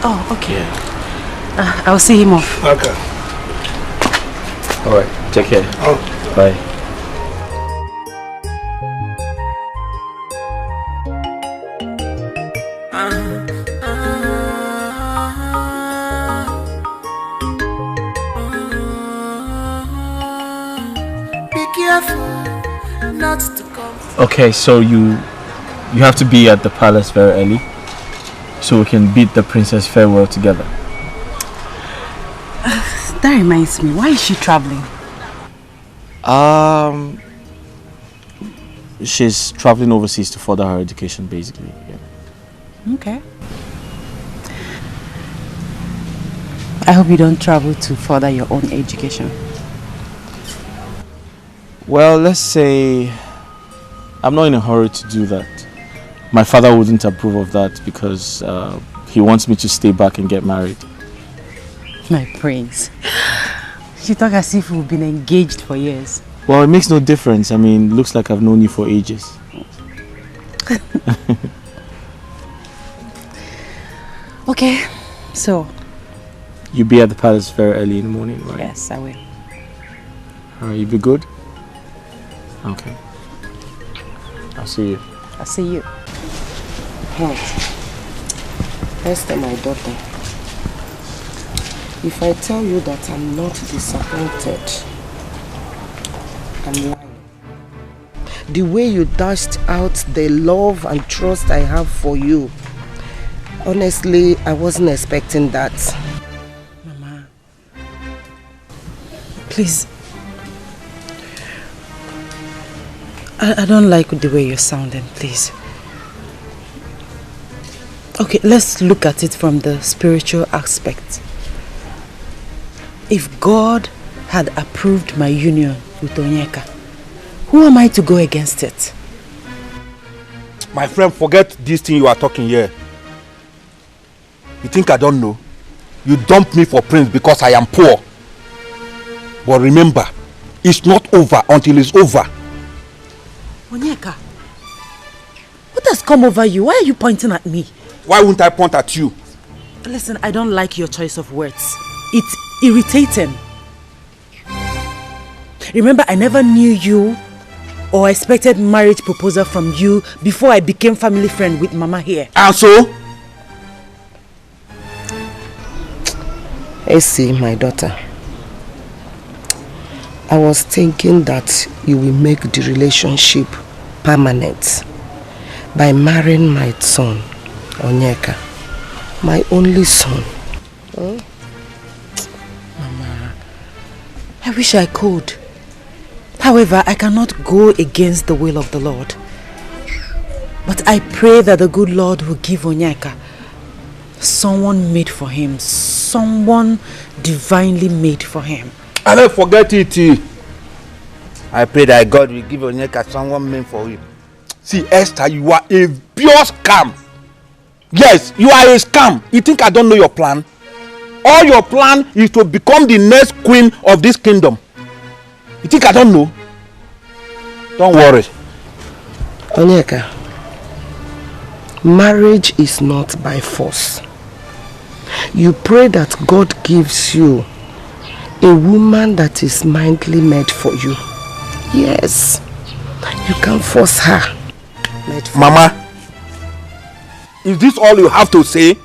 Oh, okay. I'll see him off. Okay. All right. Take care. Oh. Bye. Be careful not to come. Okay, so you have to be at the palace very early so we can bid the princess farewell together. That reminds me, why is she traveling? She's traveling overseas to further her education, basically. Yeah. Okay. I hope you don't travel to further your own education. Well, let's say I'm not in a hurry to do that. My father wouldn't approve of that because he wants me to stay back and get married. My prince. You talk as if we've been engaged for years. Well, it makes no difference. I mean, looks like I've known you for ages. Okay, so... You'll be at the palace very early in the morning, right? Yes, I will. Alright, you be good? Okay. I'll see you. I'll see you. Esther, my daughter, if I tell you that I'm not disappointed, I'm lying. The way you dashed out the love and trust I have for you, honestly, I wasn't expecting that. Mama, please. I don't like the way you're sounding, please. Okay, let's look at it from the spiritual aspect. If God had approved my union with Onyeka, who am I to go against it? My friend, forget this thing you are talking here. You think I don't know? You dumped me for prince because I am poor. But remember, it's not over until it's over. Onyeka, what has come over you? Why are you pointing at me? Why wouldn't I point at you? Listen, I don't like your choice of words. It's irritating. Remember, I never knew you or expected marriage proposal from you before I became family friend with Mama here. And so? Essie, my daughter, I was thinking that you will make the relationship permanent by marrying my son, Onyeka, my only son. Mama, I wish I could. However, I cannot go against the will of the Lord. But I pray that the good Lord will give Onyeka someone made for him, someone divinely made for him. And don't forget it. I pray that God will give Onyeka someone made for him. See, Esther, you are a pure scam. Yes, you are a scam. You think I don't know your plan? All your plan is to become the next queen of this kingdom. You think I don't know? Don't worry. Onyeka, marriage is not by force. You pray that God gives you a woman that is mindly made for you. Yes, you can force her. Mama, is this all you have to say?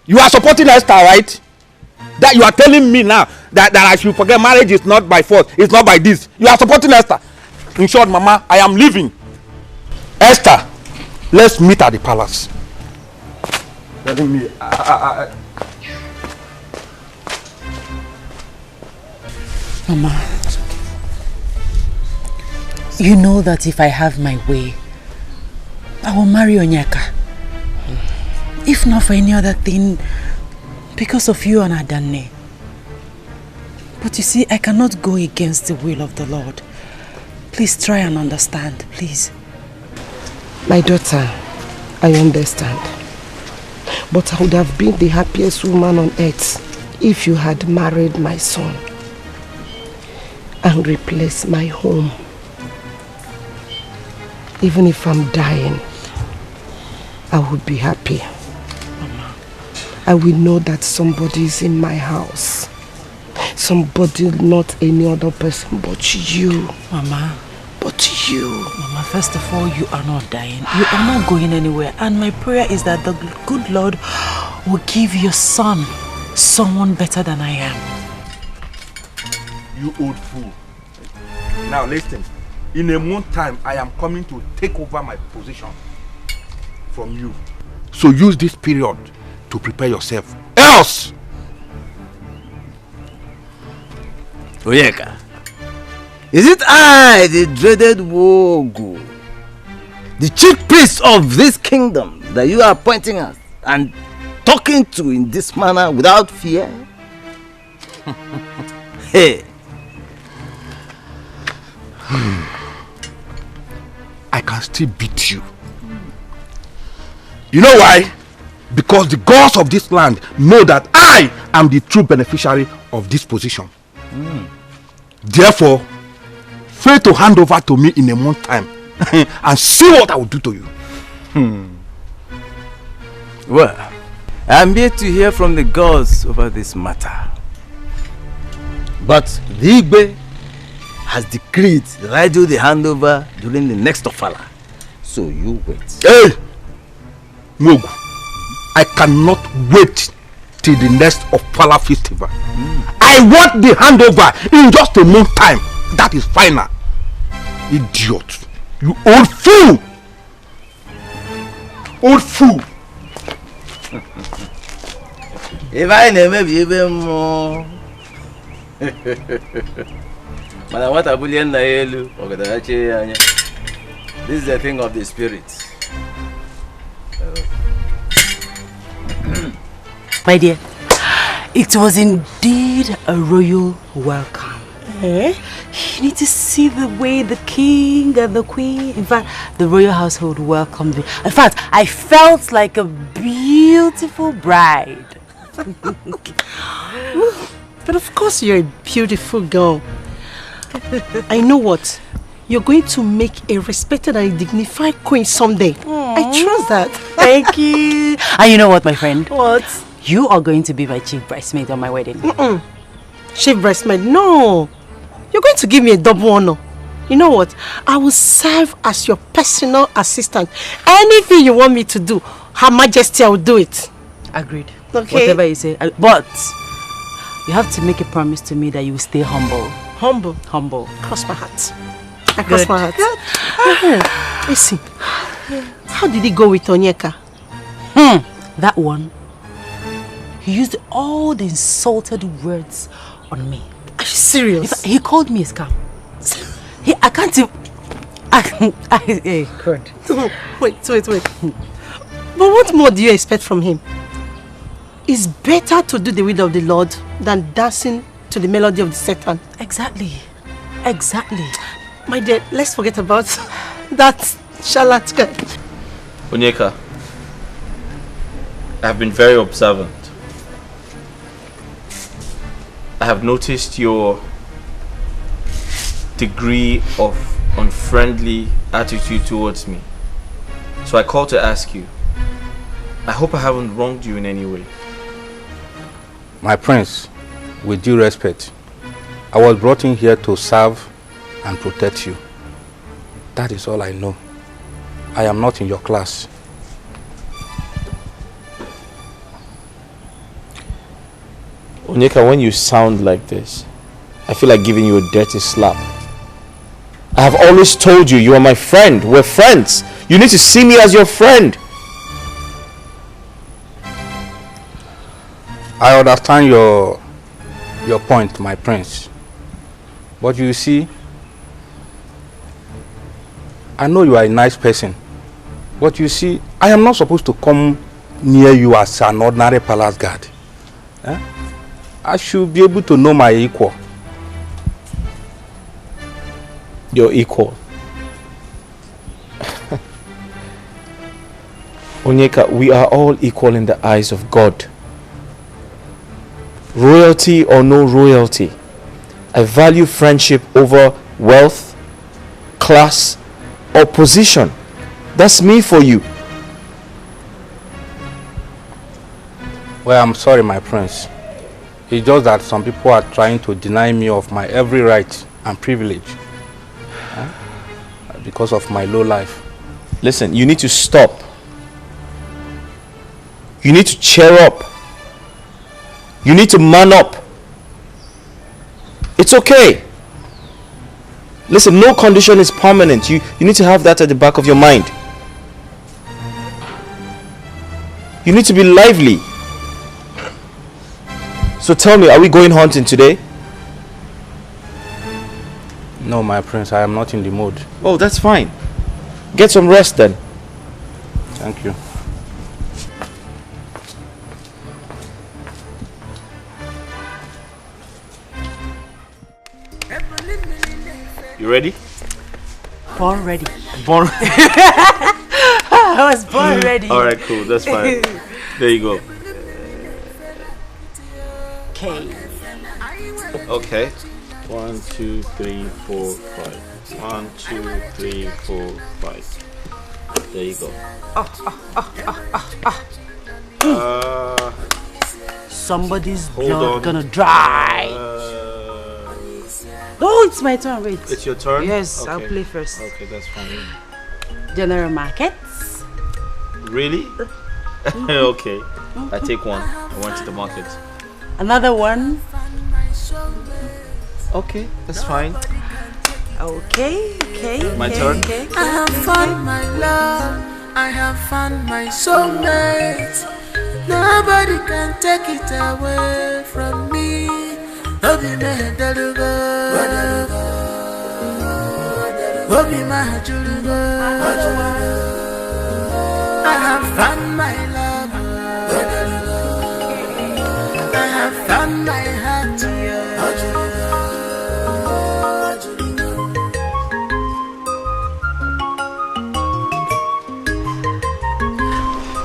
You are supporting Esther, right? That you are telling me now that I should forget marriage is not by force, it's not by this. You are supporting Esther. In short, Mama, I am leaving. Esther, let's meet at the palace. Telling me, Mama, you know that if I have my way, I will marry Onyeka. If not for any other thing, because of you and Adane. But you see, I cannot go against the will of the Lord. Please try and understand, please. My daughter, I understand. But I would have been the happiest woman on earth if you had married my son and replaced my home. Even if I'm dying, I would be happy. Mama. I will know that somebody is in my house. Somebody, not any other person but you. Mama. But you. Mama, first of all, you are not dying. You are not going anywhere. And my prayer is that the good Lord will give your son someone better than I am. You old fool. Now listen. In a month time, I am coming to take over my position from you. So use this period to prepare yourself. Else! Oyeka, is it I, the dreaded Wogu, the chief priest of this kingdom, that you are pointing at and talking to in this manner without fear? Hey! I can still beat you. You know why? Because the gods of this land know that I am the true beneficiary of this position. Therefore, fail to hand over to me in a month time and see what I will do to you. Well, I am here to hear from the gods over this matter. But the Igbe has decreed that I do the handover during the next Ofala. So you wait. Hey! Mogu, I cannot wait till the next Ofala festival. I want the handover in just a month time. That is final. Idiot. You old fool! Old fool! If I never be even more. This is the thing of the spirit. My dear, it was indeed a royal welcome. You need to see the way the king and the queen, in fact, the royal household welcomed me. In fact, I felt like a beautiful bride. But of course you're a beautiful girl. I know what. You're going to make a respected and dignified queen someday. I trust that. Thank you. And you know what, my friend? What? You are going to be my chief bridesmaid on my wedding. Chief bridesmaid? No. You're going to give me a double honor. You know what? I will serve as your personal assistant. Anything you want me to do, Her Majesty, I will do it. Agreed. Okay. Whatever you say. But you have to make a promise to me that you will stay humble. Humble? Humble. Cross my heart. I cross my heart. Listen, how did he go with Onyeka? That one, he used all the insulted words on me. Are you serious? He called me a scam. I can't even... Hey, God. Wait. But what more do you expect from him? It's better to do the will of the Lord than dancing to the melody of the Satan. Exactly. My dear, let's forget about that charlatan. Onyeka, I have been very observant. I have noticed your degree of unfriendly attitude towards me. So I called to ask you. I hope I haven't wronged you in any way. My prince, with due respect, I was brought in here to serve and protect you. That is all I know. I am not in your class. Onyeka, when you sound like this, I feel like giving you a dirty slap. I have always told you, you are my friend. We're friends. You need to see me as your friend. I understand your point, my prince. But you see, I know you are a nice person. But you see, I am not supposed to come near you as an ordinary palace guard. I should be able to know my equal. Your equal? Onyeka, we are all equal in the eyes of God. Royalty or no royalty, I value friendship over wealth, class, or position. That's me for you. Well, I'm sorry, my prince. It's just that some people are trying to deny me of my every right and privilege because of my low life. Listen, you need to stop. You need to cheer up. You need to man up. It's okay. Listen, no condition is permanent. You need to have that at the back of your mind. You need to be lively. So tell me, are we going hunting today? No, my prince, I am not in the mood. Oh, that's fine. Get some rest then. Thank you. You ready? Born ready. Born. I was born ready. All right, cool. That's fine. There you go. Okay. Okay. 1, 2, 3, 4, 5. 1, 2, 3, 4, 5. There you go. Somebody's Hold blood on. gonna dry. Oh, it's my turn. Wait. It's your turn? Yes, Okay. I'll play first. Okay, that's fine. General markets. Really? Okay. I take one. I went to the market. Another one. Okay, that's fine. Okay. My turn? Okay. I have found my love, I have found my soulmate. Nobody can take it away from me. Obi me dalugo, Obi ma julugo. I have found my love, I have found my heart.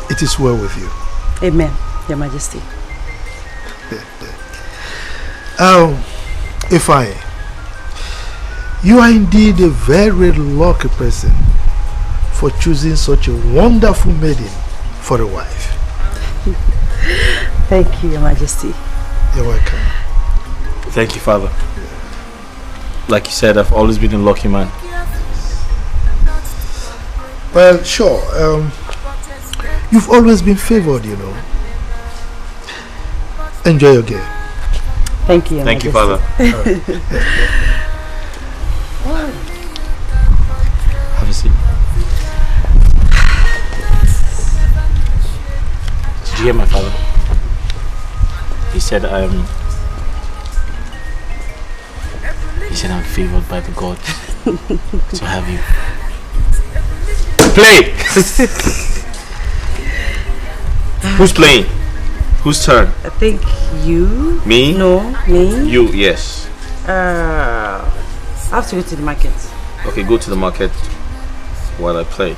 It is well with you. Amen, Your Majesty. Ifeanyi, you are indeed a very lucky person for choosing such a wonderful maiden for a wife. Thank you, Your Majesty. You're welcome. Thank you, Father. Like you said, I've always been a lucky man. Well, sure. You've always been favored, you know. Enjoy your game. Thank you, Your Thank you, Majesty. Father. Have a seat. Did you hear my father? He said I'm favored by the gods to have you. Play! Who's playing? Whose turn? I think you. Me? No, me. You, yes. I have to go to the market. Okay, go to the market while I play.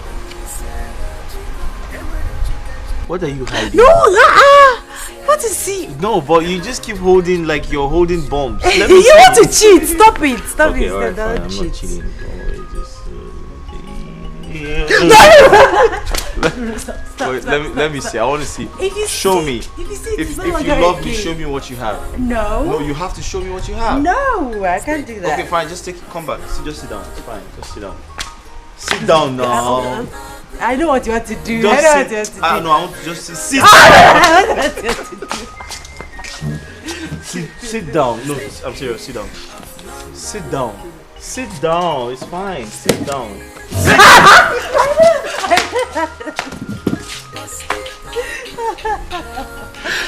What are you hiding? No, what is he? No, but you just keep holding like you're holding bombs. You want to cheat? Stop it! Stop Okay, it! alright, Don't fine. I'm cheat. not cheating. Wait, let me see. I want to see. Show me. If you love me, show me what you have. No. No, you have to show me what you have. No, I can't do that. Okay, fine. Just come back. Just sit down. It's fine. Just sit down. Sit down now. I know what you want to do. Just I know what sit. you want to do. I want to just sit. I know what you want to do. Sit down. No, I'm serious. Sit down. Sit down. Sit down. It's fine. Sit down.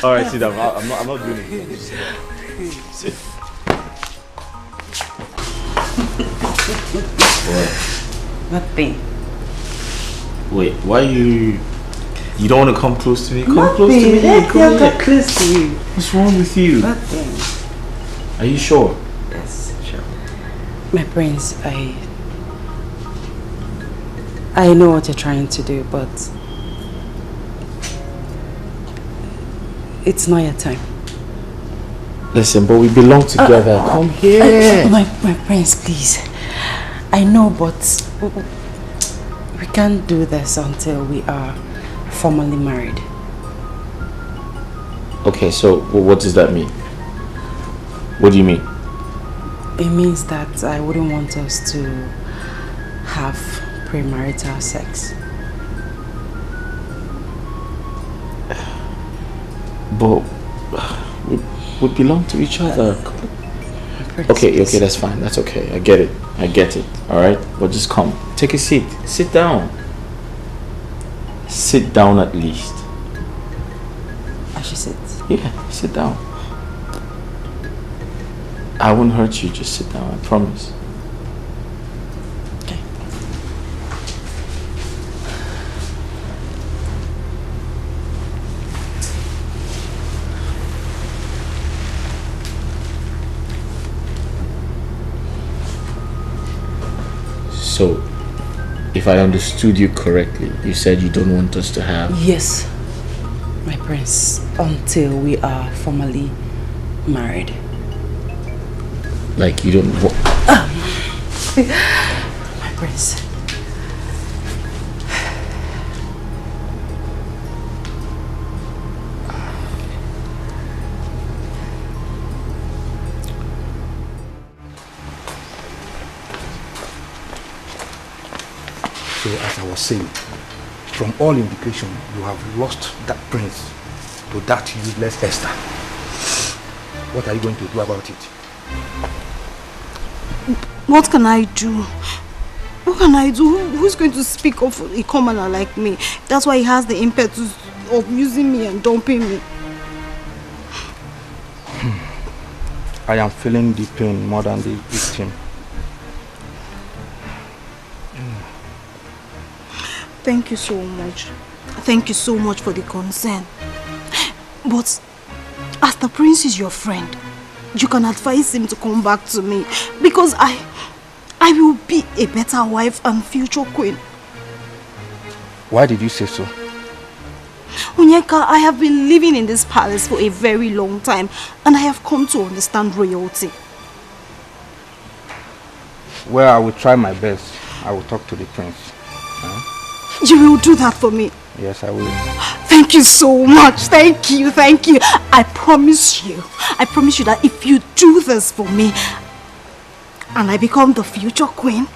All right, sit down. I'm not doing it. Just sit down. Sit. Nothing. Wait, why you don't want to come close to me? Come Nothing. close to me. Let Come me here. get close to you. What's wrong with you? Nothing. Are you sure? Yes, sure. My prince, I know what you're trying to do, but It's not your time. Listen, but we belong together. Come here. My prince, please. I know, but we can't do this until we are formally married. Okay, so what does that mean? What do you mean? It means that I wouldn't want us to have premarital sex. But we belong to each other. Okay, that's fine. That's okay. I get it. Alright? But just come. Take a seat. Sit down. Sit down at least. I should sit? Yeah, sit down. I won't hurt you. Just sit down. I promise. So, if I understood you correctly, you said you don't want us to have... Yes, my prince, until we are formally married. Like you don't want... My prince. So as I was saying, from all indication, you have lost that prince to that useless Esther. What are you going to do about it? What can I do? What can I do? Who's going to speak of a commoner like me? That's why he has the impetus of using me and dumping me. I am feeling the pain more than the victim. Thank you so much. Thank you so much for the concern. But as the prince is your friend, you can advise him to come back to me, because I will be a better wife and future queen. Why did you say so? Onyeka, I have been living in this palace for a very long time, and I have come to understand royalty. Well, I will try my best. I will talk to the prince. You will do that for me? Yes, I will. Thank you so much. Thank you. I promise you that if you do this for me and I become the future queen,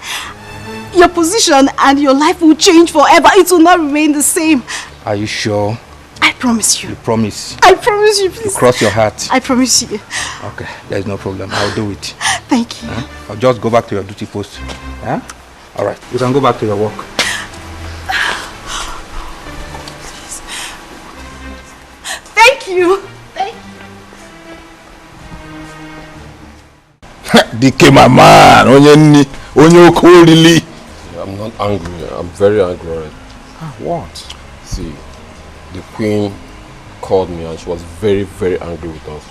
your position and your life will change forever. It will not remain the same. Are you sure? I promise you. You promise? I promise you, please. You cross your heart? I promise you. Okay, there is no problem. I'll do it. Thank you. I'll just go back to your duty post. Alright, you can go back to your work. Thank you. DK, my man, onye okolili. I'm not angry. I'm very angry already. What? See, the queen called me and she was very, very angry with us.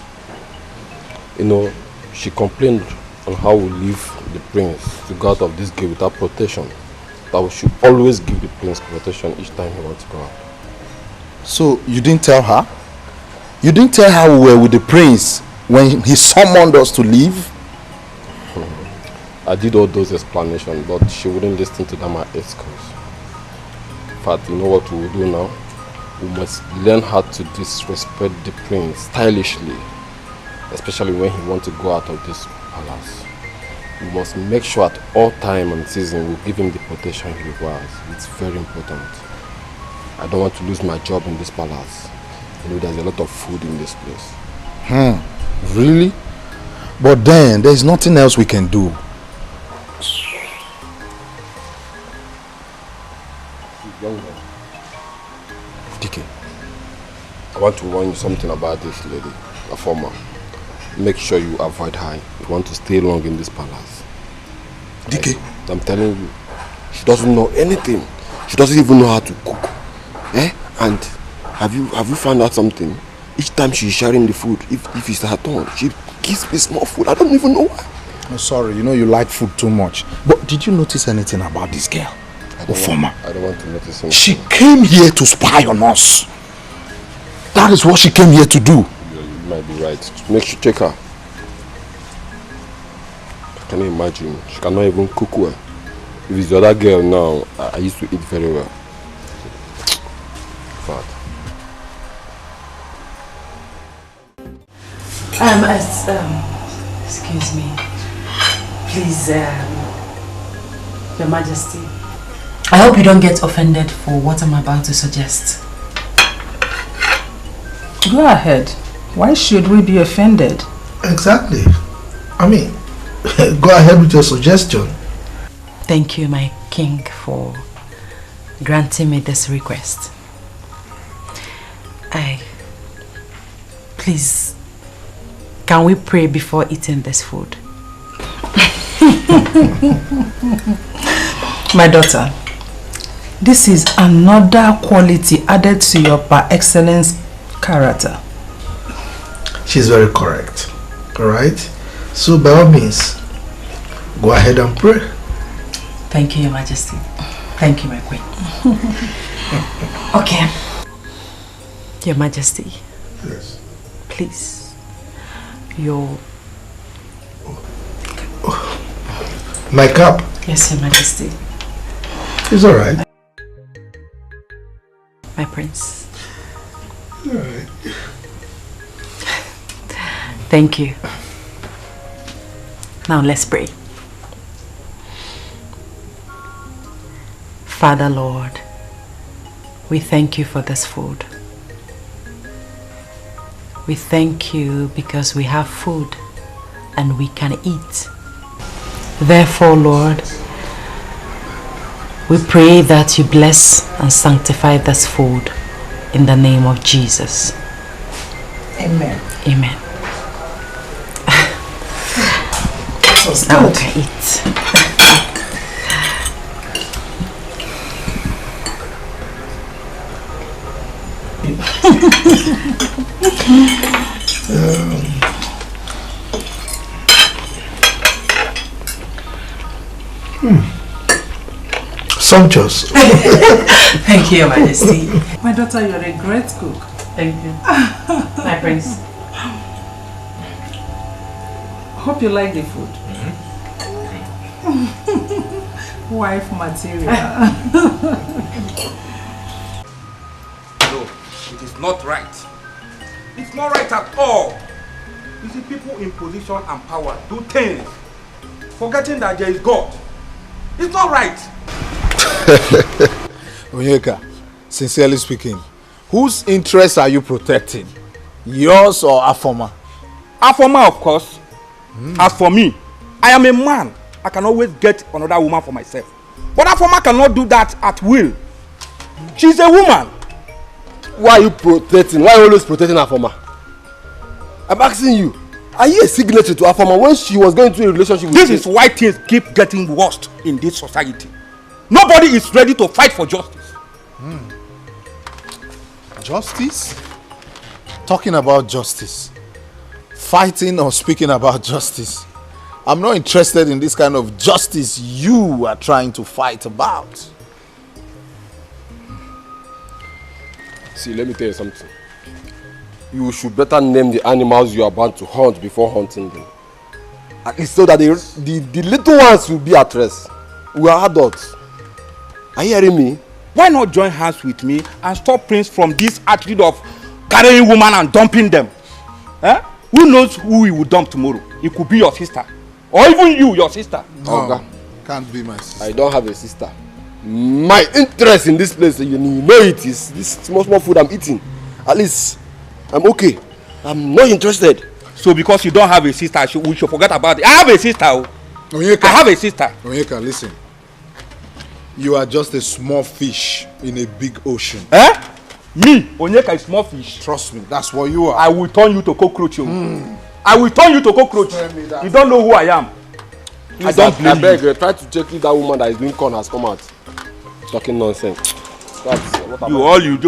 You know, she complained on how we leave the prince to go out of this gate without protection. That we should always give the prince protection each time he wants to go out. So you didn't tell her? You didn't tell her we were with the prince when he summoned us to leave? I did all those explanations, but she wouldn't listen to them at excuse. In fact, you know what we will do now? We must learn how to disrespect the prince stylishly, especially when he wants to go out of this palace. We must make sure at all time and season we give him the protection he requires. It's very important. I don't want to lose my job in this palace. You know, there's a lot of food in this place. Really? But then, there's nothing else we can do. DK, I want to warn you something about this lady, a former. Make sure you avoid her. You want to stay long in this palace. DK? I'm telling you, she doesn't know anything. She doesn't even know how to cook. And have you found out something? Each time she's sharing the food, if it's her turn, she gives me small food. I don't even know why. I'm sorry, you know you like food too much. But did you notice anything about this girl? I don't want to notice anything. She came here to spy on us. That is what she came here to do. Yeah, you might be right. Make sure check her. Can you imagine? She cannot even cook well. If it's the other girl now, I used to eat very well. But excuse me. Please, Your Majesty. I hope you don't get offended for what I'm about to suggest. Go ahead. Why should we be offended? Exactly. I mean, go ahead with your suggestion. Thank you, my king, for granting me this request. Please, can we pray before eating this food? My daughter, this is another quality added to your par excellence character. She's very correct. Alright? So by all means, go ahead and pray. Thank you, Your Majesty. Thank you, my queen. Okay. Your Majesty. Yes. Please. Your... My cup? Yes, Your Majesty. It's alright. My prince. Alright. Thank you. Now let's pray. Father Lord, we thank you for this food. We thank you because we have food and we can eat. Therefore, Lord, we pray that you bless and sanctify this food in the name of Jesus. Amen. Amen. Now we can eat. Sumptuous. Thank you, Your Majesty. My daughter, you're a great cook. Thank you. My prince. Hope you like the food. Wife material. No, it is not right. It's not right at all. You see, people in position and power do things, forgetting that there is God. It's not right. Onyeka, sincerely speaking, whose interests are you protecting? Yours or Afoma? Afoma, of course. As for me, I am a man. I can always get another woman for myself. But Afoma cannot do that at will. She's a woman. why are you protecting? Why are you always protecting Afoma? I'm asking you. Are you a signature to Afoma when she was going through a relationship with you? This is why things keep getting worse in this society. Nobody is ready to fight for justice. Justice? Talking about justice. Fighting or speaking about justice. I'm not interested in this kind of justice you are trying to fight about. See, let me tell you something. You should better name the animals you are about to hunt before hunting them. At least so that the little ones will be at rest. We are adults. Are you hearing me? Why not join hands with me and stop Prince from this attitude of carrying women and dumping them? Who knows who he will dump tomorrow? It could be your sister. Or even you, your sister. No, can't be my sister. I don't have a sister. My interest in this place, you know it is this small food I'm eating. At least, I'm okay. I'm not interested. So because you don't have a sister, we should forget about it. I have a sister. Onyeka, I have a sister. Onyeka, listen. You are just a small fish in a big ocean. Me, Onyeka, is small fish. Trust me, that's what you are. I will turn you to cockroach. I will turn you to cockroach. You don't know who I am. I don't blame you. Try to check if that woman that is doing corn has come out. Talking nonsense. That's what all you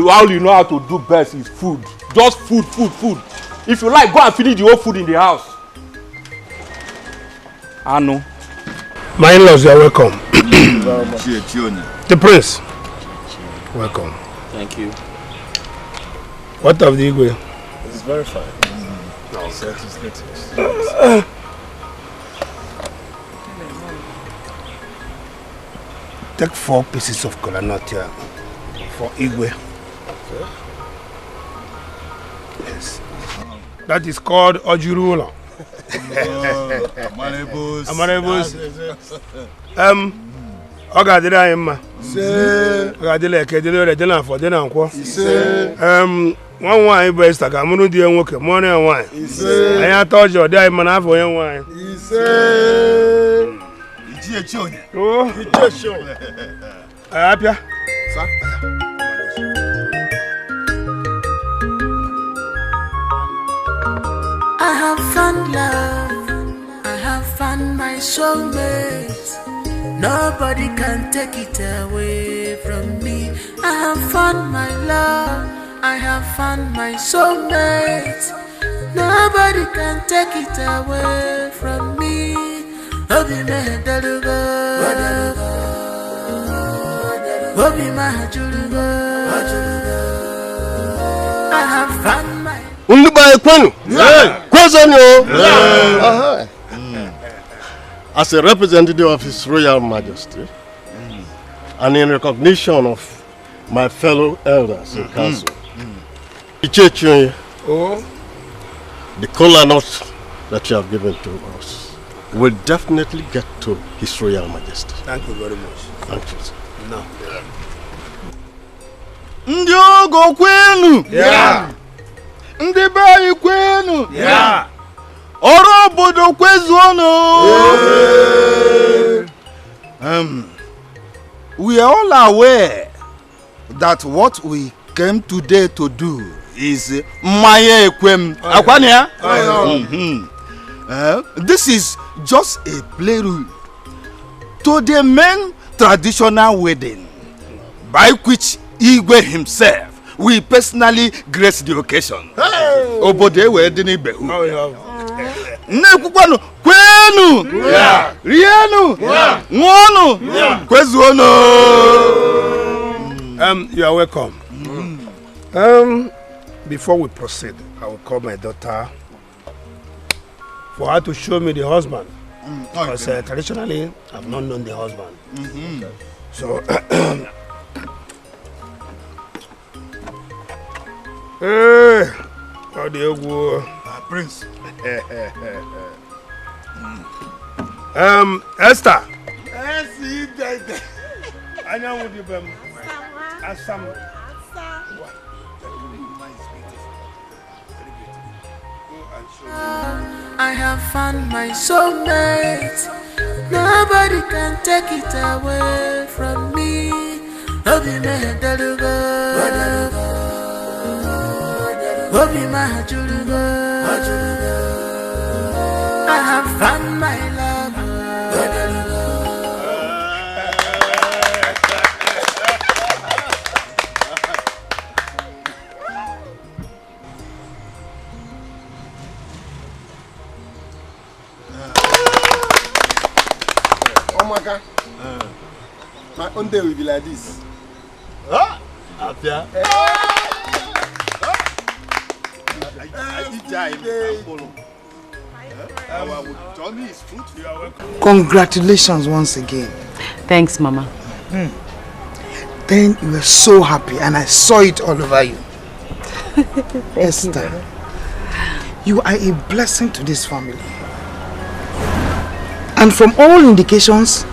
know how to do best is food. Just food. If you like, go and finish the whole food in the house. I know. My in-laws, you are welcome. The prince. Welcome. Thank you. What of the Igwe? It's very fine. No. Set is latest. Take 4 pieces of kola nut here for Igwe. Okay. Yes. That is called Ojurula. Amanebus. Ogadira Emma. Ogadila Kedilo Redena for dinner and quo. One wine breast, I got Munu dear worker, money and wine. I told you, there, man, for young wine. Oh, it's show. Happy? Sir? I have found love, I have found my soulmate. Nobody can take it away from me. I have found my love, I have found my soulmate. Nobody can take it away from me. Obi me dalugo, Obi ma julugo. I have found my As a representative of His Royal Majesty, and in recognition of my fellow elders in council, the kola nut that you have given to us will definitely get to His Royal Majesty. Thank you very much. Thank you, sir. No. Ndị ogo kwenu. Yeah. Ndị be kwenu. Yeah. Ọrụ obodo kwezuonu. We are all aware that what we came today to do is Maya Ekwem. Akwanya? This is just a prelude to the main traditional wedding by which Igwe himself will personally grace the occasion. Obode wedding Ibehu. Nekwukwanu kwenu. Rienu. Nwonu. Kwezuono. You are welcome. Before we proceed, I will call my daughter for her to show me the husband. Because traditionally, I've not known the husband. So, how do you go? Prince. Esther. I know what you've been. I have found my soulmate. Nobody can take it away from me. Obi me dalugo, Obi ma julugo. I have found my love. My own day will be like this. Apia. Congratulations once again. Thanks, Mama. Then you were so happy and I saw it all over you. Esther, you are a blessing to this family. And from all indications,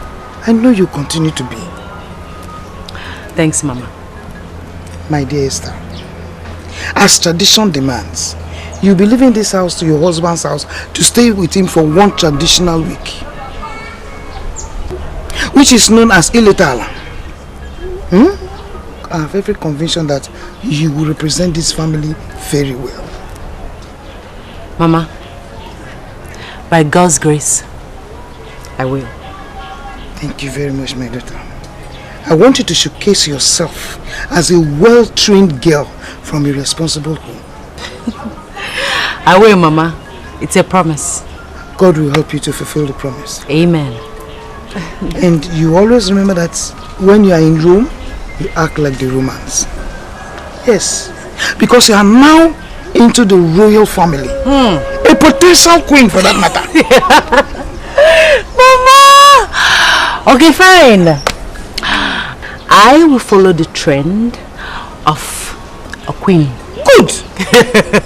I know you continue to be. Thanks, Mama. My dear Esther, as tradition demands, you'll be leaving this house to your husband's house to stay with him for one traditional week, which is known as Iletala. I have every conviction that you will represent this family very well. Mama, by God's grace, I will. Thank you very much, my daughter. I want you to showcase yourself as a well-trained girl from a responsible home. I will, Mama. It's a promise. God will help you to fulfill the promise. Amen. And you always remember that when you are in Rome, you act like the Romans. Yes, Because you are now into the royal family. A potential queen for that matter. Mama! Okay, fine. I will follow the trend of a queen. Good!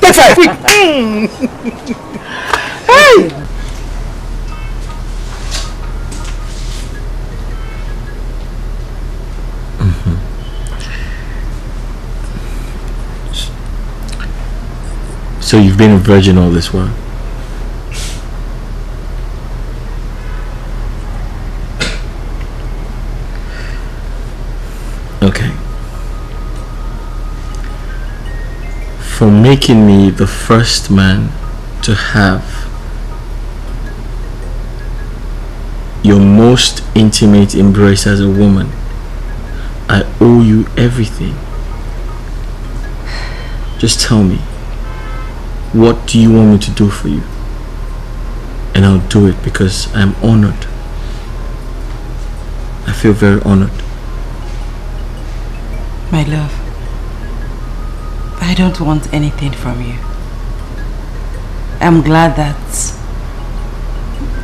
That's right, quick! Hey! So you've been a virgin all this while? Okay. For making me the first man to have your most intimate embrace as a woman, I owe you everything. Just tell me, what do you want me to do for you? And I'll do it because I'm honored. I feel very honored. My love, I don't want anything from you. I'm glad that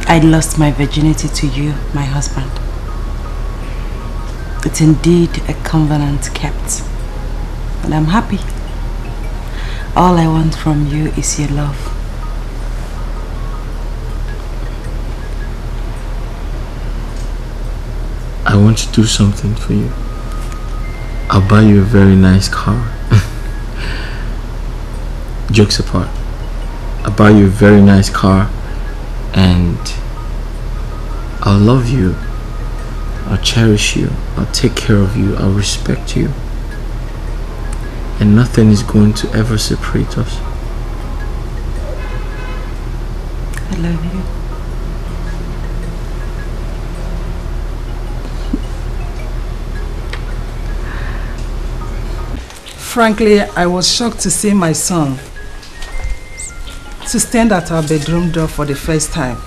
I lost my virginity to you, my husband. It's indeed a covenant kept, and I'm happy. All I want from you is your love. I want to do something for you. I'll buy you a very nice car. Jokes apart, I'll buy you a very nice car, and I'll love you, I'll cherish you, I'll take care of you, I'll respect you, and nothing is going to ever separate us. I love you. Frankly, I was shocked to see my son to stand at our bedroom door for the first time.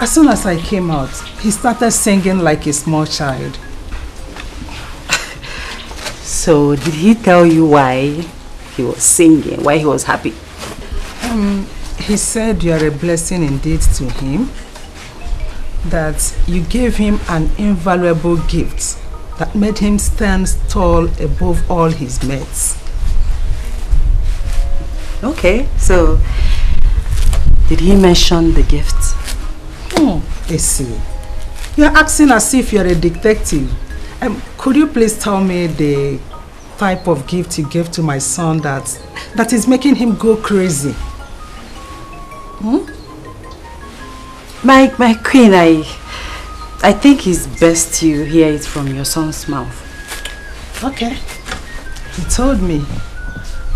As soon as I came out, he started singing like a small child. So, did he tell you why he was singing, why he was happy? He said you are a blessing indeed to him, that you gave him an invaluable gift that made him stand tall above all his mates. Okay, so did he mention the gift? Essie, you're acting as if you're a detective. Could you please tell me the type of gift you gave to my son that is making him go crazy? My queen, I think it's best you hear it from your son's mouth. Okay. He told me.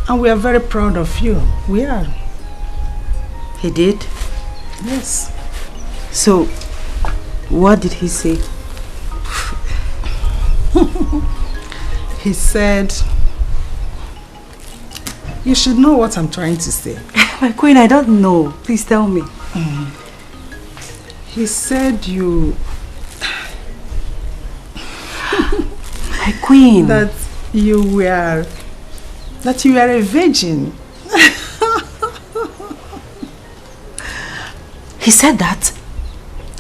And we are very proud of you. We are. He did? Yes. So, what did he say? He said, you should know what I'm trying to say. My queen, I don't know. Please tell me. He said you... My queen. That you were a virgin. He said that?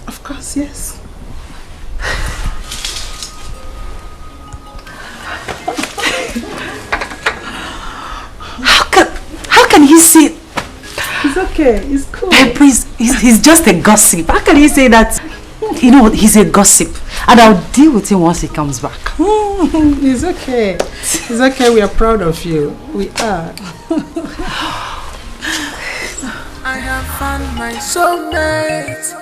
Of course, yes. How can he say... It's okay, it's cool. Please, he's just a gossip. How can he say that? You know what, he's a gossip. And I'll deal with him once he comes back. It's okay. It's okay, we are proud of you. We are. I have found my soulmate.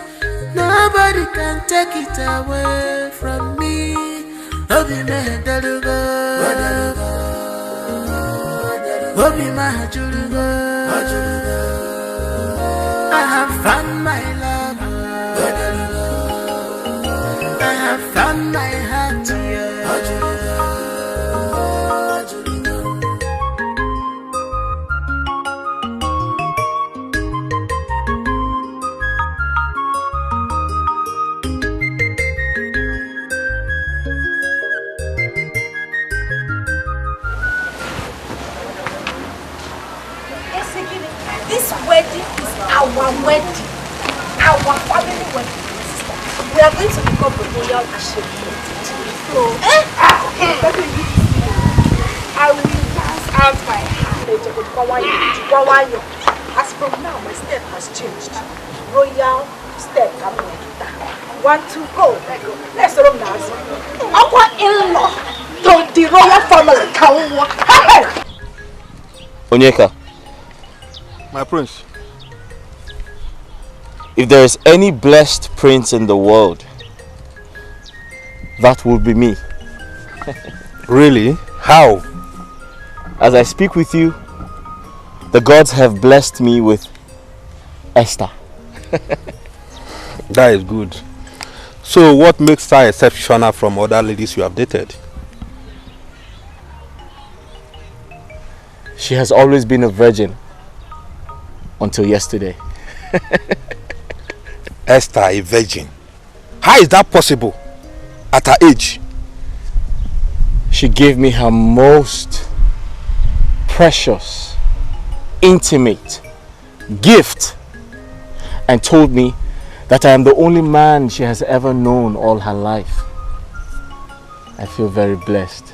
Nobody can take it away from me. Obi Mehedalugo, Obi Mahajurugo. I have found my love. I have found my heart. This wedding is our wedding. Our family wedding. We are going to become the royal Ashim. So, I will pass out my hand. As from now, my step has changed. Royal step. 1, 2, go. Let's run now. Our in-law to the royal family. Onyeka. My prince. If there is any blessed prince in the world, that would be me. Really? How? As I speak with you, the gods have blessed me with Esther. That is good. So what makes her exceptional from other ladies you have dated? She has always been a virgin until yesterday. Esther, a virgin? How is that possible at her age? She gave me her most precious, intimate gift and told me that I am the only man she has ever known all her life. I feel very blessed.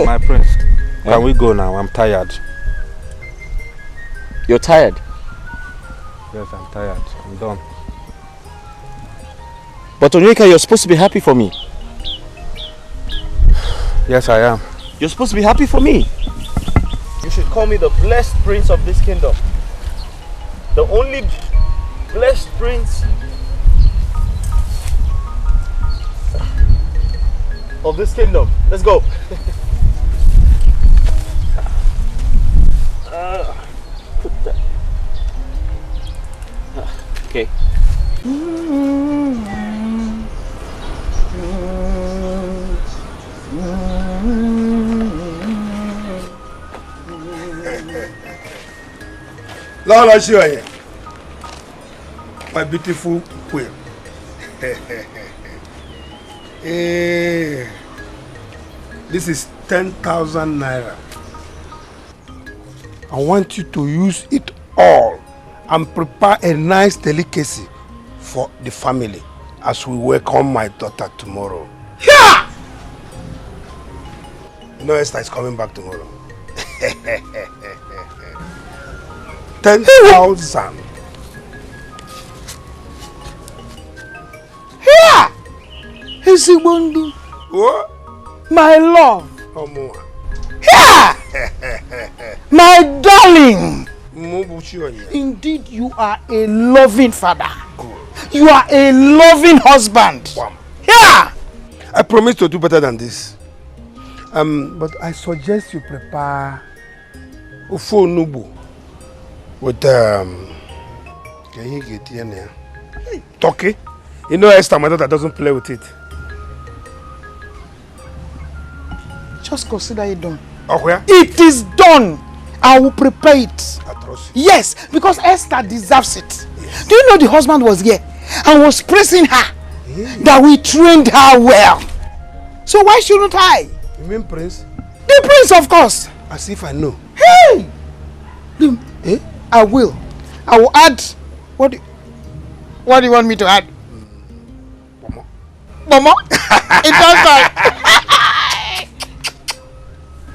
My prince, can we go now? I'm tired. You're tired? Yes, I'm tired. I'm done. But Onyeka, you're supposed to be happy for me. Yes, I am. You're supposed to be happy for me. You should call me the blessed prince of this kingdom. The only blessed prince of this kingdom. Let's go. Put that. Okay. Lord, show you. My beautiful queen. This is 10,000 naira. I want you to use it all and prepare a nice delicacy for the family as we welcome my daughter tomorrow. Yeah! You know Esther is coming back tomorrow. 10,000. Here! Isigbondu. What? My love. Here! My darling. Indeed, you are a loving father. You are a loving husband. Here! I promise to do better than this. But I suggest you prepare Ufo Nubu with can you get here? Turkey. You know Esther, my daughter, doesn't play with it. Just consider it done. Oh, where? It is done. I will prepare it. Yes, because Esther deserves it. Yes. Do you know the husband was here and was praising her that we trained her well? So why shouldn't I? You mean Prince? The Prince, of course. As if I know. Hey! I will. I will add. What do you want me to add? Momo? It does that.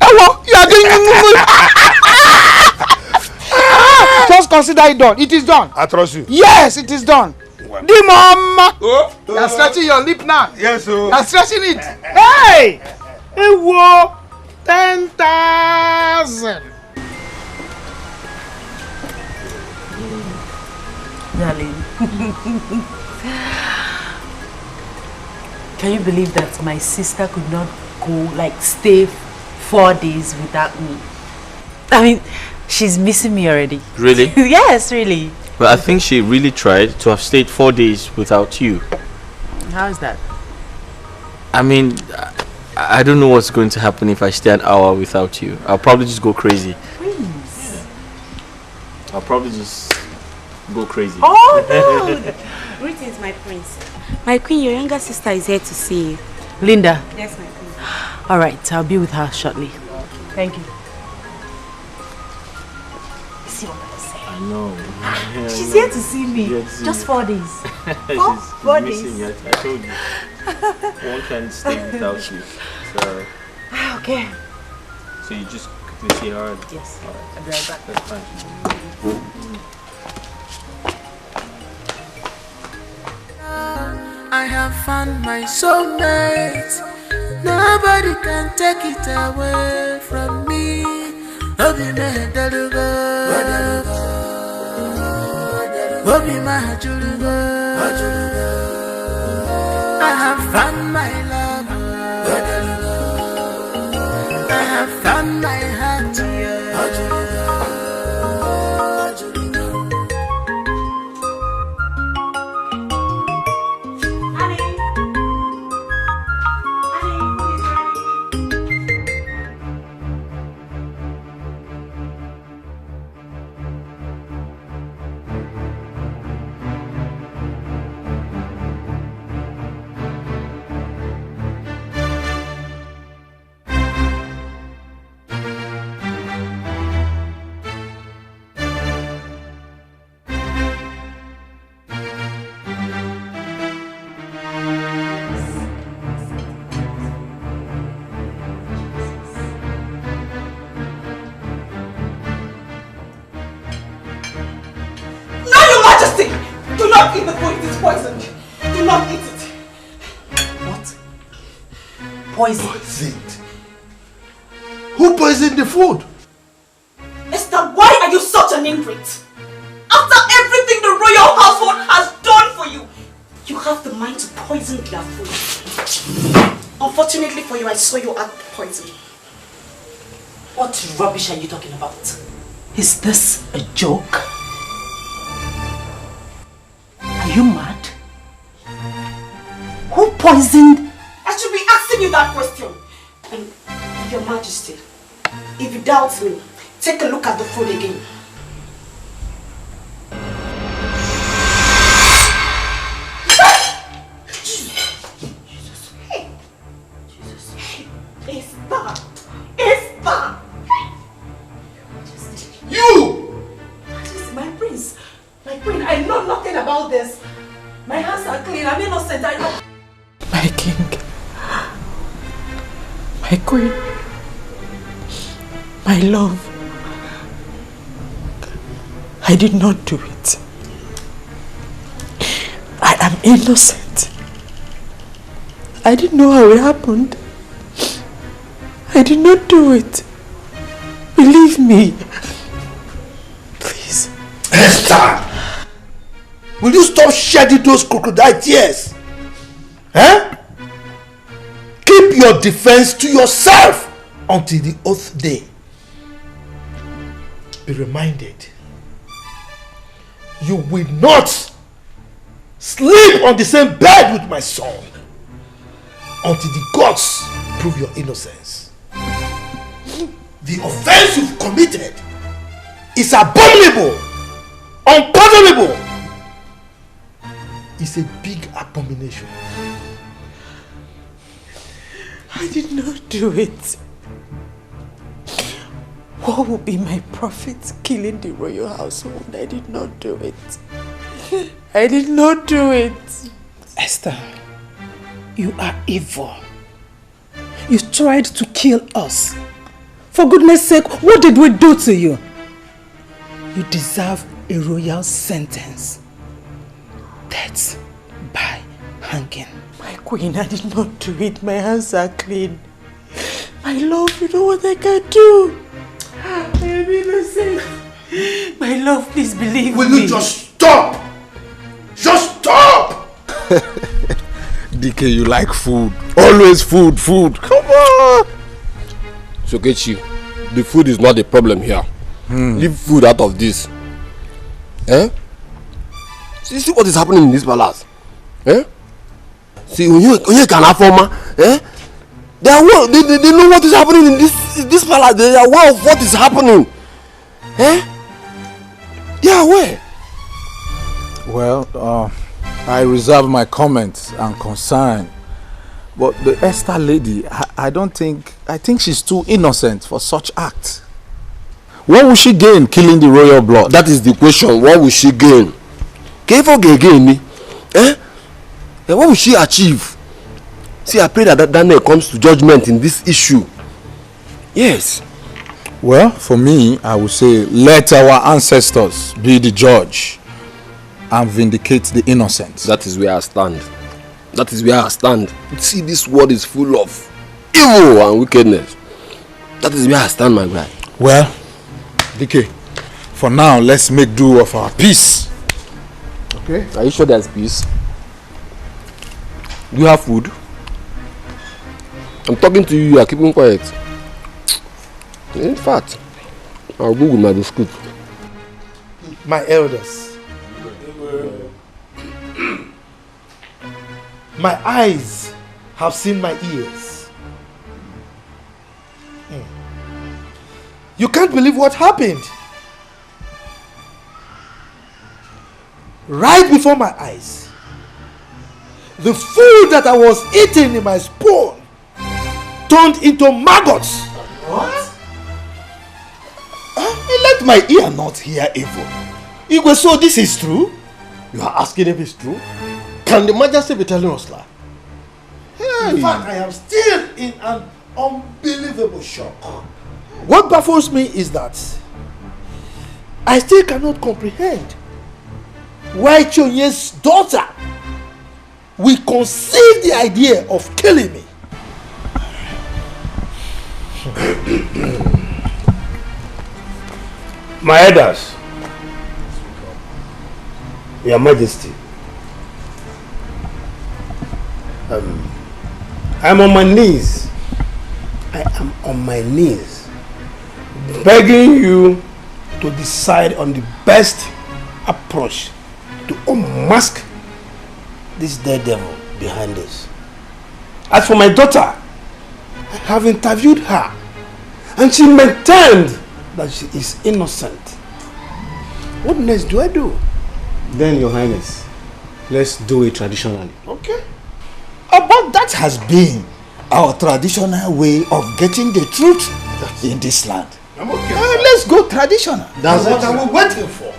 Hello, you are doing. Just consider it done. It is done. I trust you. Yes, it is done. The mama. You are stretching your lip now. Yes, sir. You are stretching it. Hey! Hey, whoa! 10,000. Darling. Can you believe that my sister could not go, stay 4 days without me? I mean, she's missing me already. Really? Yes, really. Well, I think she really tried to have stayed 4 days without you. How is that? I mean, I don't know what's going to happen if I stay an hour without you. I'll probably just go crazy. Prince. I'll probably just go crazy. Oh, no! Greetings, my prince. My queen, your younger sister is here to see you. Linda. Yes, my queen. All right, I'll be with her shortly. Thank you. See what I say? I know. Yeah, She's here to see me. Just 4 days. Four days. Missing you. I told you. One can't stay without you. So. Okay. So you just quickly see her? Yes. Alright. I'll be right back. That's fine. I have found my soulmate. Nobody can take it away from me. Obi me delugo, Obi my julugo. I have found my love. I have found my heart. Do not eat the food, it is poisoned. Do not eat it. What? Poison? Poisoned? Who poisoned the food? Esther, why are you such an ingrate? After everything the royal household has done for you, you have the mind to poison their food. Unfortunately for you, I saw you add poison. What rubbish are you talking about? Is this a joke? Are you mad? Who poisoned? I should be asking you that question. And Your Majesty, if you doubt me, take a look at the food again. You! My prince, my queen, I know nothing about this. My hands are clean, I'm innocent, I know. My king, my queen, my love, I did not do it. I am innocent. I didn't know how it happened. I did not do it. Believe me. Please. Esther! Will you stop shedding those crocodile tears? Eh? Keep your defense to yourself until the oath day. Be reminded, you will not sleep on the same bed with my son until the gods prove your innocence. The offense you've committed is abominable, unpardonable. It's a big abomination. I did not do it. What will be my profit killing the royal household? I did not do it. I did not do it. Esther, you are evil. You tried to kill us. For goodness sake, what did we do to you? You deserve a royal sentence. Death by hanging. My queen, I did not do it. My hands are clean. My love, you know what I can do. I am innocent. My love, please believe me. Will you just stop? Just stop! DK, you like food. Always food. Come on! Sokechi, the food is not the problem here. Leave food out of this. Eh? See what is happening in this palace? Eh? See, when you can affirm, eh? They know what is happening in this palace. They are aware of what is happening. Eh? They are aware. Well, I reserve my comments and concern But the Esther lady, I think she's too innocent for such act. What will she gain killing the royal blood? That is the question. What will she gain? What will she achieve? See, I pray that Daniel comes to judgment in this issue. Yes. Well, for me, I would say let our ancestors be the judge and vindicate the innocent. That is where I stand. That is where I stand. See, this world is full of evil and wickedness. That is where I stand, my guy. Well, DK, for now, let's make do of our peace. Okay. Are you sure there's peace? Do you have food? I'm talking to you, you are keeping quiet. In fact, I'll go with my biscuit. My elders, my eyes have seen my ears. You can't believe what happened. Right before my eyes, the food that I was eating in my spoon turned into maggots. What? Let my ear not hear evil. Igwe, so this is true? You are asking if it's true? Can the Majesty be telling us that? Hey. In fact, I am still in an unbelievable shock. What baffles me is that I still cannot comprehend why Chonye's daughter will conceive the idea of killing me. My elders, Your Majesty, I'm on my knees. I am on my knees begging you to decide on the best approach to unmask this dead devil behind us. As for my daughter, I have interviewed her and she maintained that she is innocent. What next do I do? Then, Your Highness, let's do it traditionally. Okay. But that has been our traditional way of getting the truth in this land. I'm okay. Let's go traditional. That's what I was waiting for.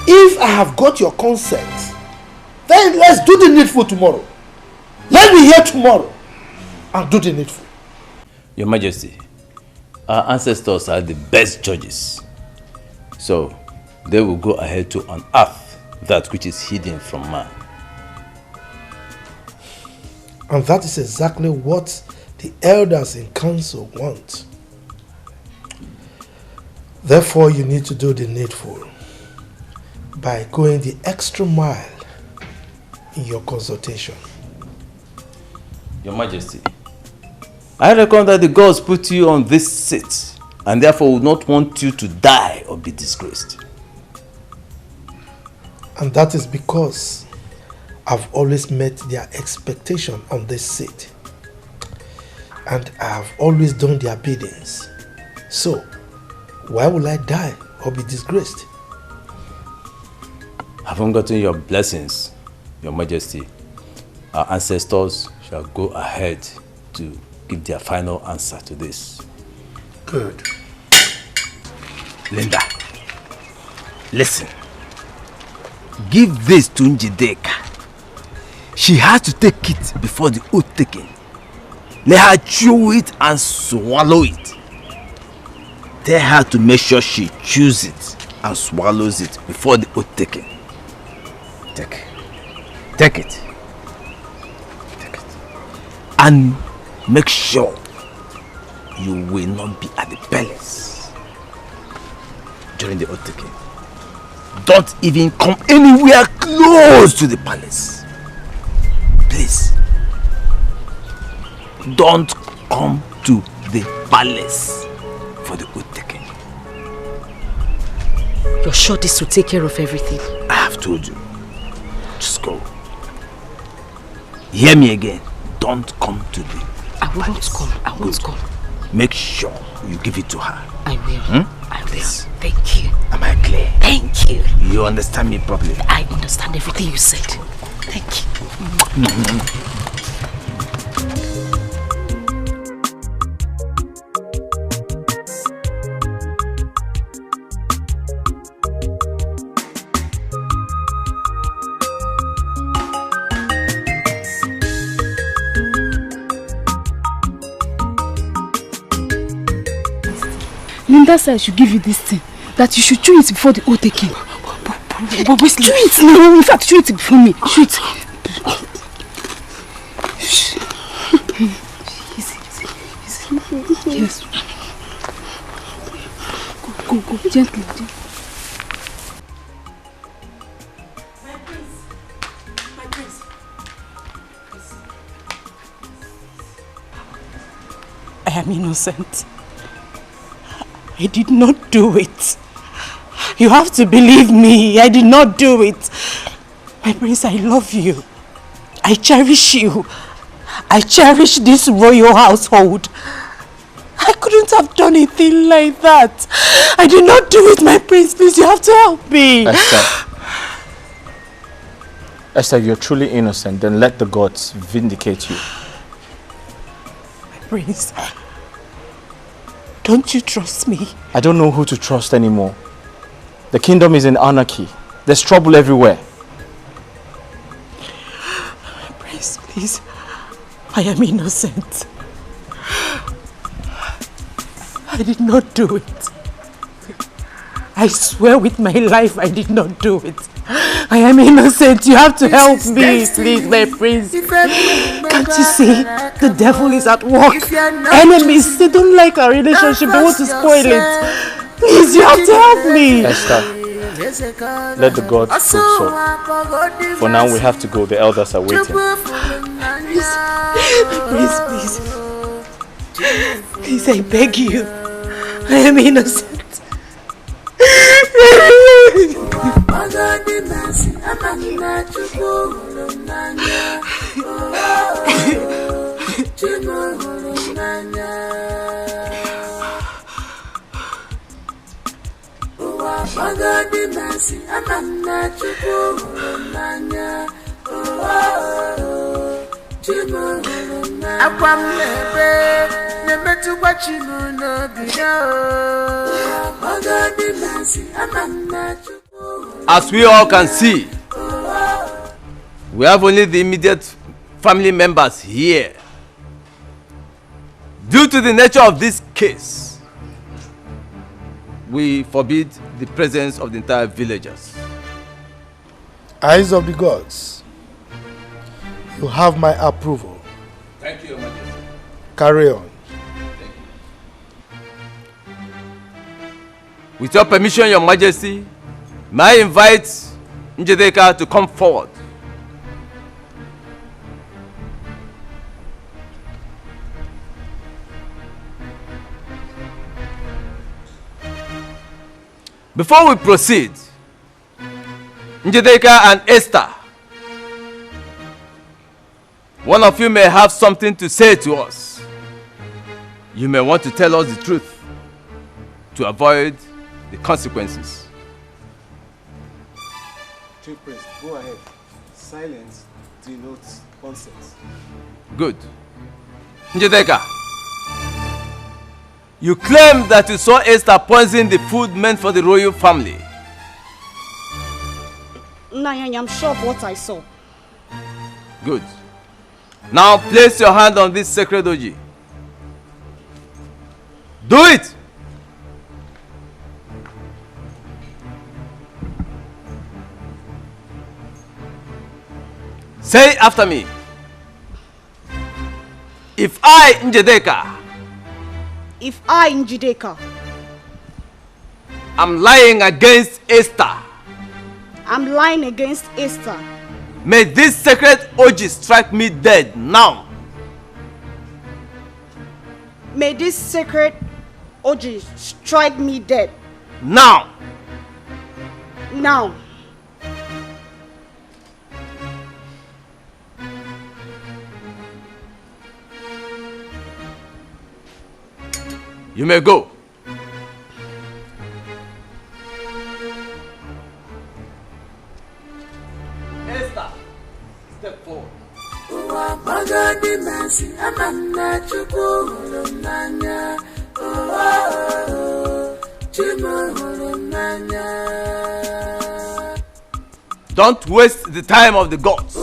If I have got your consent, then let's do the needful tomorrow. Let me hear tomorrow and do the needful. Your Majesty, our ancestors are the best judges. So, they will go ahead to unearth that which is hidden from man. And that is exactly what the elders in council want. Therefore, you need to do the needful by going the extra mile in your consultation. Your Majesty, I reckon that the gods put you on this seat and therefore would not want you to die or be disgraced. And that is because I've always met their expectation on this seat. And I have always done their biddings. So, why will I die or be disgraced? Having gotten your blessings, Your Majesty, our ancestors shall go ahead to give their final answer to this. Good. Linda, listen. Give this to Njideka. She has to take it before the oath taking. Let her chew it and swallow it. Tell her to make sure she chews it and swallows it before the oath taking. Take it. Take it. And make sure you will not be at the palace during the oath taking. Don't even come anywhere close to the palace. Please. Don't come to the palace for the oath taking. You're sure this will take care of everything? I have told you. Just go. Hear me again. Don't come to the I won't come. I won't come. Make sure you give it to her. I will. I will. Please. Thank you. Am I clear? Thank you. You understand me properly? I understand everything you said. Thank you. that's why I should give you this thing. That you should chew it before the oath taking. But Wesley, chew it now. In fact, chew it before me. Chew it. Yes. Go, gently. I am innocent. I did not do it. You have to believe me. I did not do it. My prince, I love you. I cherish you. I cherish this royal household. I couldn't have done a thing like that. I did not do it, my prince. Please, you have to help me. Esther, you're truly innocent. Then let the gods vindicate you. My prince, don't you trust me? I don't know who to trust anymore. The kingdom is in anarchy. There's trouble everywhere. My prince, please. I am innocent. I did not do it. I swear with my life I did not do it. I am innocent. You have to help me, please, my prince. Can't you see? The devil is at work. Enemies, they don't like our relationship. They want to spoil it. Please, you have to help me. Esther, let the gods prove so. For now, we have to go. The elders are waiting. Please, I beg you. I am innocent. As we all can see, we have only the immediate family members here. Due to the nature of this case, we forbid the presence of the entire villagers. Eyes of the gods, you have my approval. Thank you, Your Majesty. Carry on. With your permission, Your Majesty, may I invite Njedeka to come forward. Before we proceed, Njedeka and Esther, one of you may have something to say to us. You may want to tell us the truth to avoid the consequences. Chief Priest, go ahead. Silence denotes consent. Good. Njedeka, you claim that you saw Esther poison the food meant for the royal family. Nanya, I'm sure of what I saw. Good. Now place your hand on this sacred oji. Do it! Say it after me. If I, Njedeka, I'm lying against Esther, I'm lying against Esther, may this sacred oji strike me dead now. May this sacred oji strike me dead. Now. Now. You may go. Esther, step forward. Don't waste the time of the gods.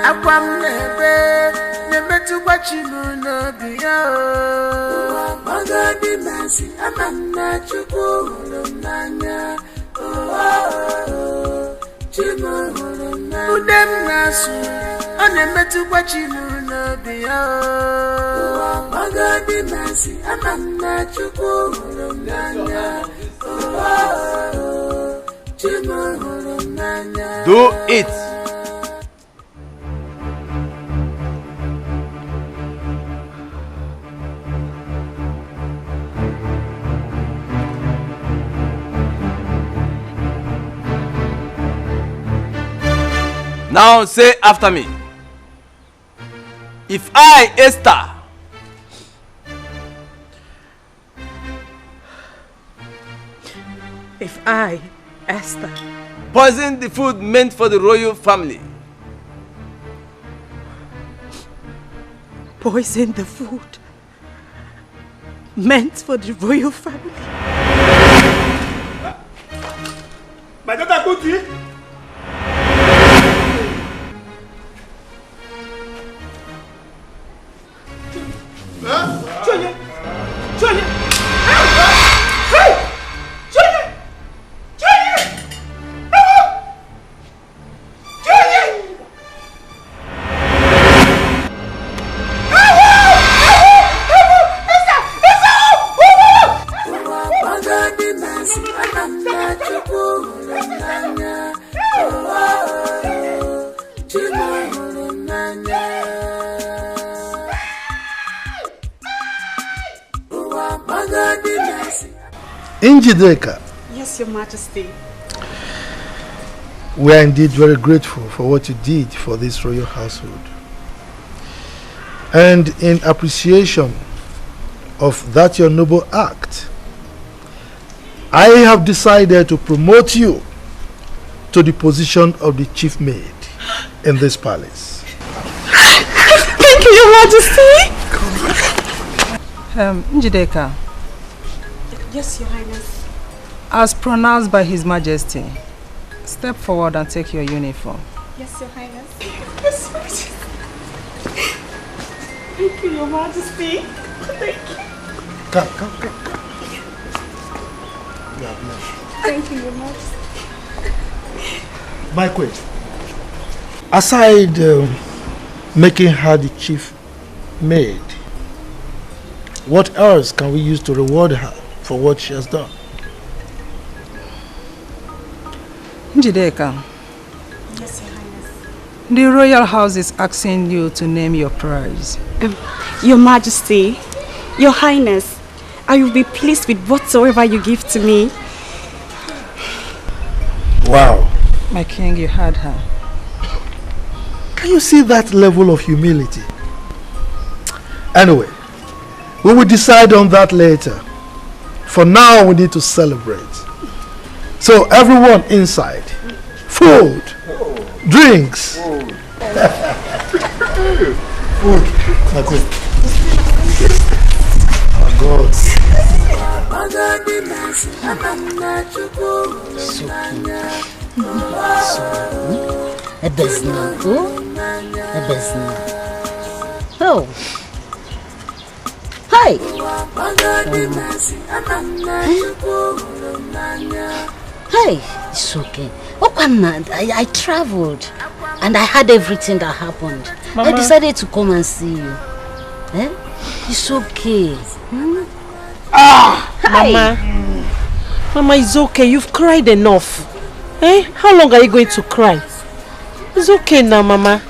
Akwam nebe nemetu kwachimu no biyo. Magadi masi amana chuku nanya. Chimu nanya. Udem nasu anemetu kwachimu no biyo. Magadi masi amana chuku nanya. Do it. Now say after me. If I, Esther, Esther, poison the food meant for the royal family, poison the food meant for the royal family. My daughter Kuti. Njideka, Yes, Your Majesty. we are indeed very grateful for what you did for this royal household. And in appreciation of that your noble act, I have decided to promote you to the position of the chief maid in this palace. Thank you, Your Majesty. Njideka, Yes, Your Highness. as pronounced by His Majesty, step forward and take your uniform. Yes, Your Highness. Yes, Majesty. Thank you, Your Majesty. Thank you. Come. Thank you, Your Majesty. My queen, aside making her the chief maid, what else can we use to reward her for what she has done? Njideka, Yes, Your Highness. the royal house is asking you to name your prize. Your Majesty, Your Highness, I will be pleased with whatsoever you give to me. Wow. My king, you had her. Can you see that level of humility? Anyway, we will decide on that later. For now, we need to celebrate. So everyone inside, food, drinks. Food. My queen. Oh God. Oh. Hi. Hey, it's okay. Oh, I traveled and I had everything that happened. Mama. I decided to come and see you. Eh? It's okay. Mama. Mama, it's okay. You've cried enough. Eh? How long are you going to cry? It's okay now, Mama.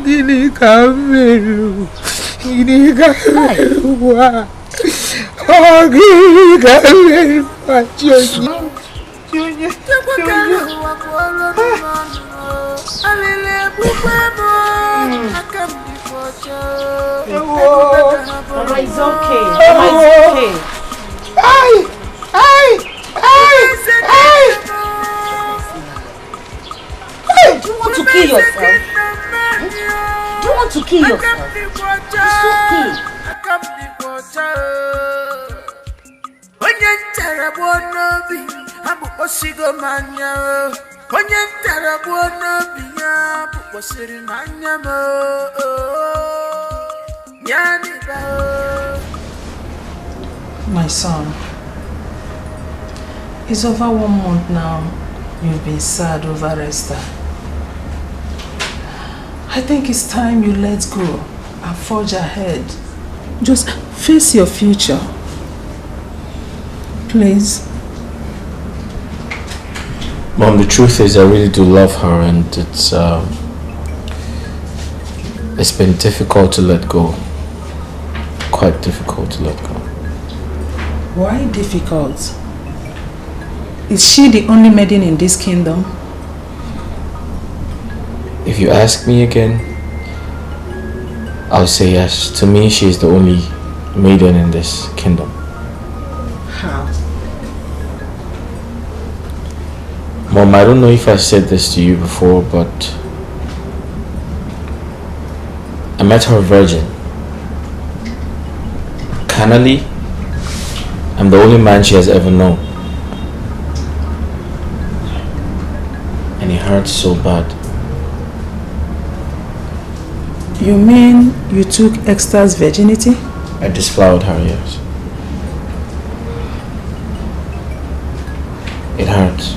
Gini kameru, gini kameru wa, oh gini kameru wa, Jojo. Mama, it's okay. Mama, it's okay. Do you want to kill yourself? Do you want to kill yourself? It's okay. My son, it's over 1 month now you've been sad over Esther. I think it's time you let go and forge ahead. Just face your future. Please. Mom, the truth is I really do love her, and it's been difficult to let go. Quite difficult to let go. Why difficult? Is she the only maiden in this kingdom? If you ask me again, I'll say yes. To me, she is the only maiden in this kingdom. How? Mom, I don't know if I said this to you before, but I met her virgin. Carnally, I'm the only man she has ever known. And it hurts so bad. You mean you took Esther's virginity? I disflowered her, yes. It hurts.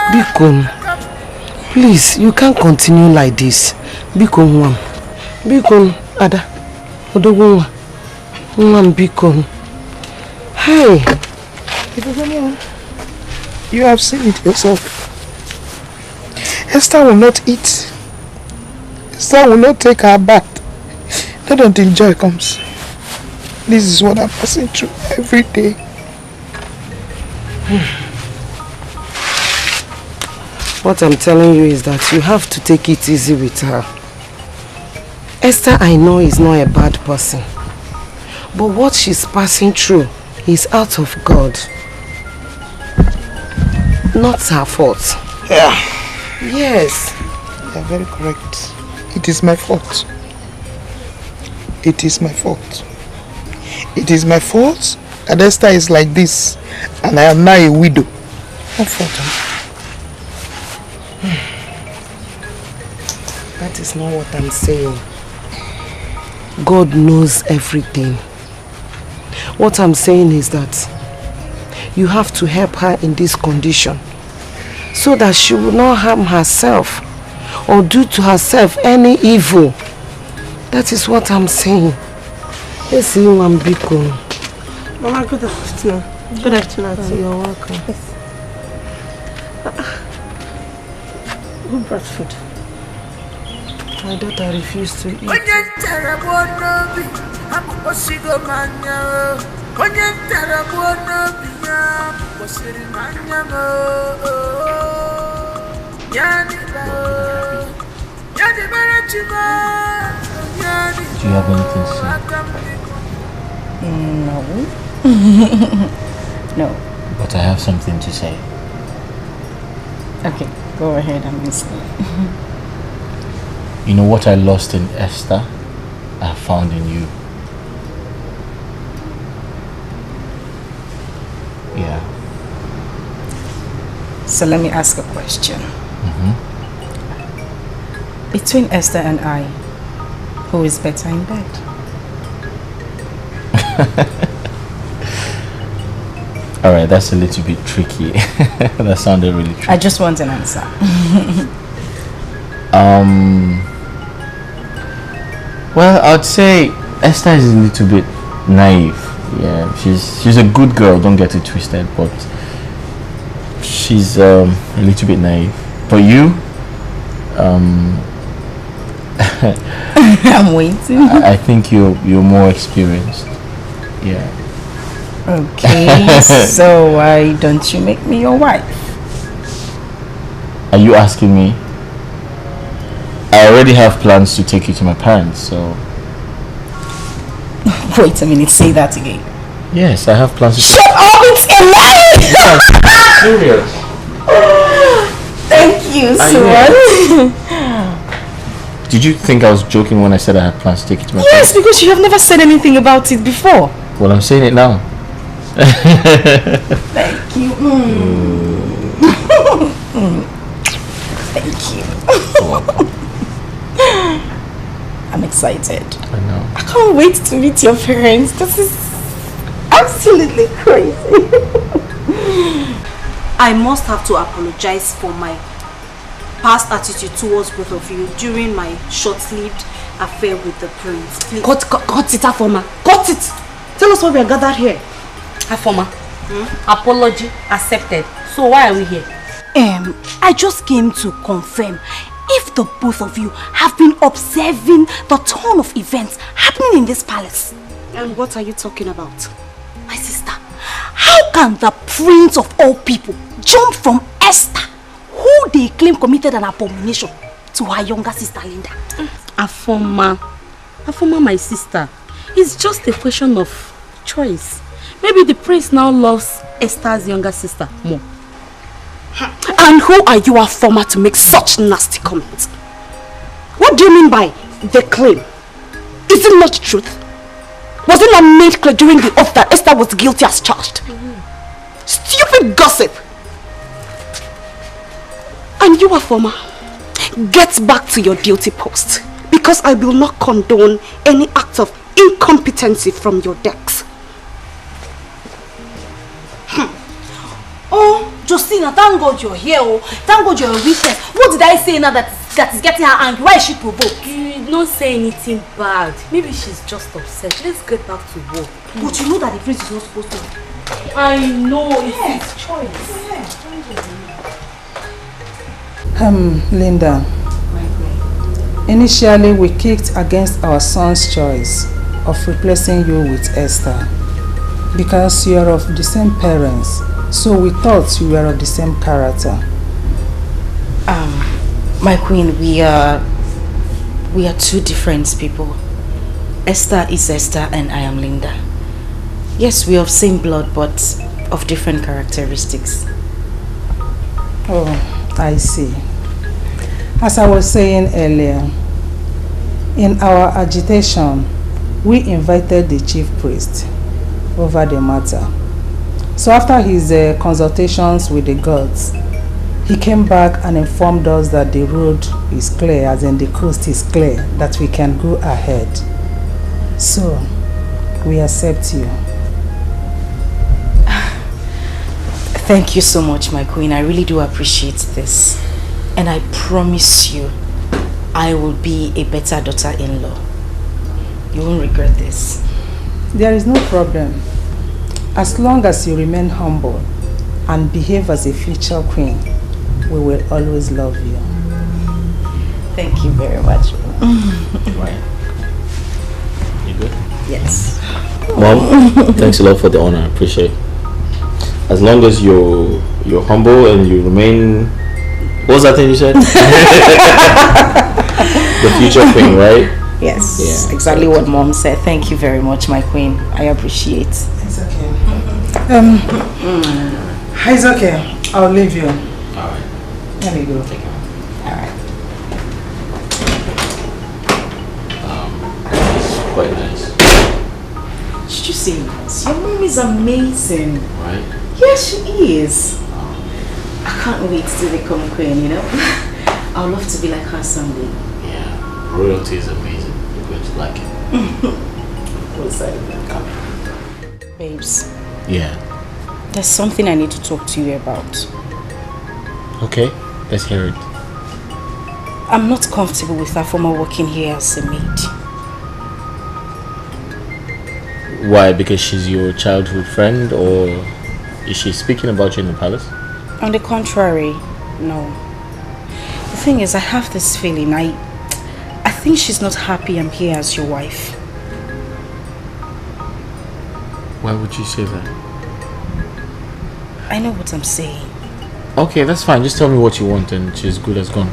Biko, please, you can't continue like this. Biko, Nwam. Biko, Ada. Odogunwa. Nwam, Biko. Hey. You have seen it yourself. Esther will not eat. Esther will not take her bath. Not until joy comes. This is what I'm passing through every day. What I'm telling you is that you have to take it easy with her. Esther, I know, is not a bad person. But what she's passing through is out of God. Not her fault. Yeah. Yes. You are very correct. It is my fault. It is my fault. It is my fault that Esther is like this and I am now a widow. What fault? That is not what I'm saying. God knows everything. What I'm saying is that you have to help her in this condition so that she will not harm herself or do to herself any evil. That is what I'm saying. Yes, you and Biko. Mama, good afternoon. Good afternoon. You're welcome. Yes. Who brought food? My daughter refused to eat. Do you have anything to say? No. No. But I have something to say. Okay, go ahead, I'm listening. You know what I lost in Esther, I found in you. Yeah. So let me ask a question. Between Esther and I, who is better in bed? Alright, that's a little bit tricky. That sounded really tricky. I just want an answer. Well, I'd say Esther is a little bit naive. Yeah, she's a good girl, don't get it twisted, but she's a little bit naive. But you, I'm waiting. I think you're more experienced. Yeah. Okay, so why don't you make me your wife? Are you asking me? I already have plans to take you to my parents, so... Wait a minute, say that again. Yes, I have plans to... Shut up, it's a lie! Yes, serious. Thank you so much. Did you think I was joking when I said I had plans to take you to my Yes, parents? because you have never said anything about it before. Well, I'm saying it now. Thank you. Thank you. I'm excited. I know. I can't wait to meet your parents. This is absolutely crazy. I must have to apologize for my past attitude towards both of you during my short-lived affair with the prince. Please. Cut it, Afoma. Cut it. Tell us why we are gathered here. Afoma, apology accepted. So why are we here? I just came to confirm if the both of you have been observing the turn of events happening in this palace. And what are you talking about? My sister, how can the prince of all people jump from Esther, who they claim committed an abomination, to her younger sister Linda? Afoma, my sister, it's just a question of choice. Maybe the prince now loves Esther's younger sister more. And who are you, Afoma, to make such nasty comments? What do you mean by the claim? Is it not the truth? Was it not made clear during the oath that Esther was guilty as charged? Stupid gossip! And you, Afoma, get back to your duty post, because I will not condone any act of incompetency from your decks. Oh, Justina, thank God you're here. Oh, thank God you're a witness. What did I say now that is getting her angry? Why is she provoked? You did not say anything bad. Maybe she's just upset. Let's get back to work. But you know that the prince is not supposed to. I know, it's his choice. Linda. Initially, we kicked against our son's choice of replacing you with Esther because you are of the same parents. So we thought you were of the same character. My queen, we are two different people. Esther is Esther and I am Linda. Yes, we are of same blood but of different characteristics. Oh, I see. As I was saying earlier, in our agitation, we invited the chief priest over the matter. So after his consultations with the gods, he came back and informed us that the road is clear, as in the coast is clear, that we can go ahead. So, we accept you. Thank you so much, my queen. I really do appreciate this. And I promise you, I will be a better daughter-in-law. You won't regret this. There is no problem. As long as you remain humble and behave as a future queen, we will always love you. Thank you very much. Right. You good? Yes. Mom, thanks a lot for the honor. I appreciate it. As long as you're humble and you remain... What was that thing you said? The future queen, right? Yes, yeah, exactly what Mom said. Thank you very much, my queen. I appreciate. It's okay. It's okay. I'll leave you. Alright. Let me go. Alright. It's quite nice. Did you see this? Your mom is amazing. Right? Yes, she is. I can't wait to become a queen, you know? I would love to be like her someday. Yeah. Royalty is amazing. You're going to like it. What's that? Babes. Yeah. There's something I need to talk to you about. Okay, let's hear it. I'm not comfortable with her former working here as a maid. Why? Because she's your childhood friend, or is she speaking about you in the palace? On the contrary, no. The thing is, I have this feeling. I think she's not happy I'm here as your wife. Why would you say that? I know what I'm saying. Okay, that's fine. Just tell me what you want and she's good as gone.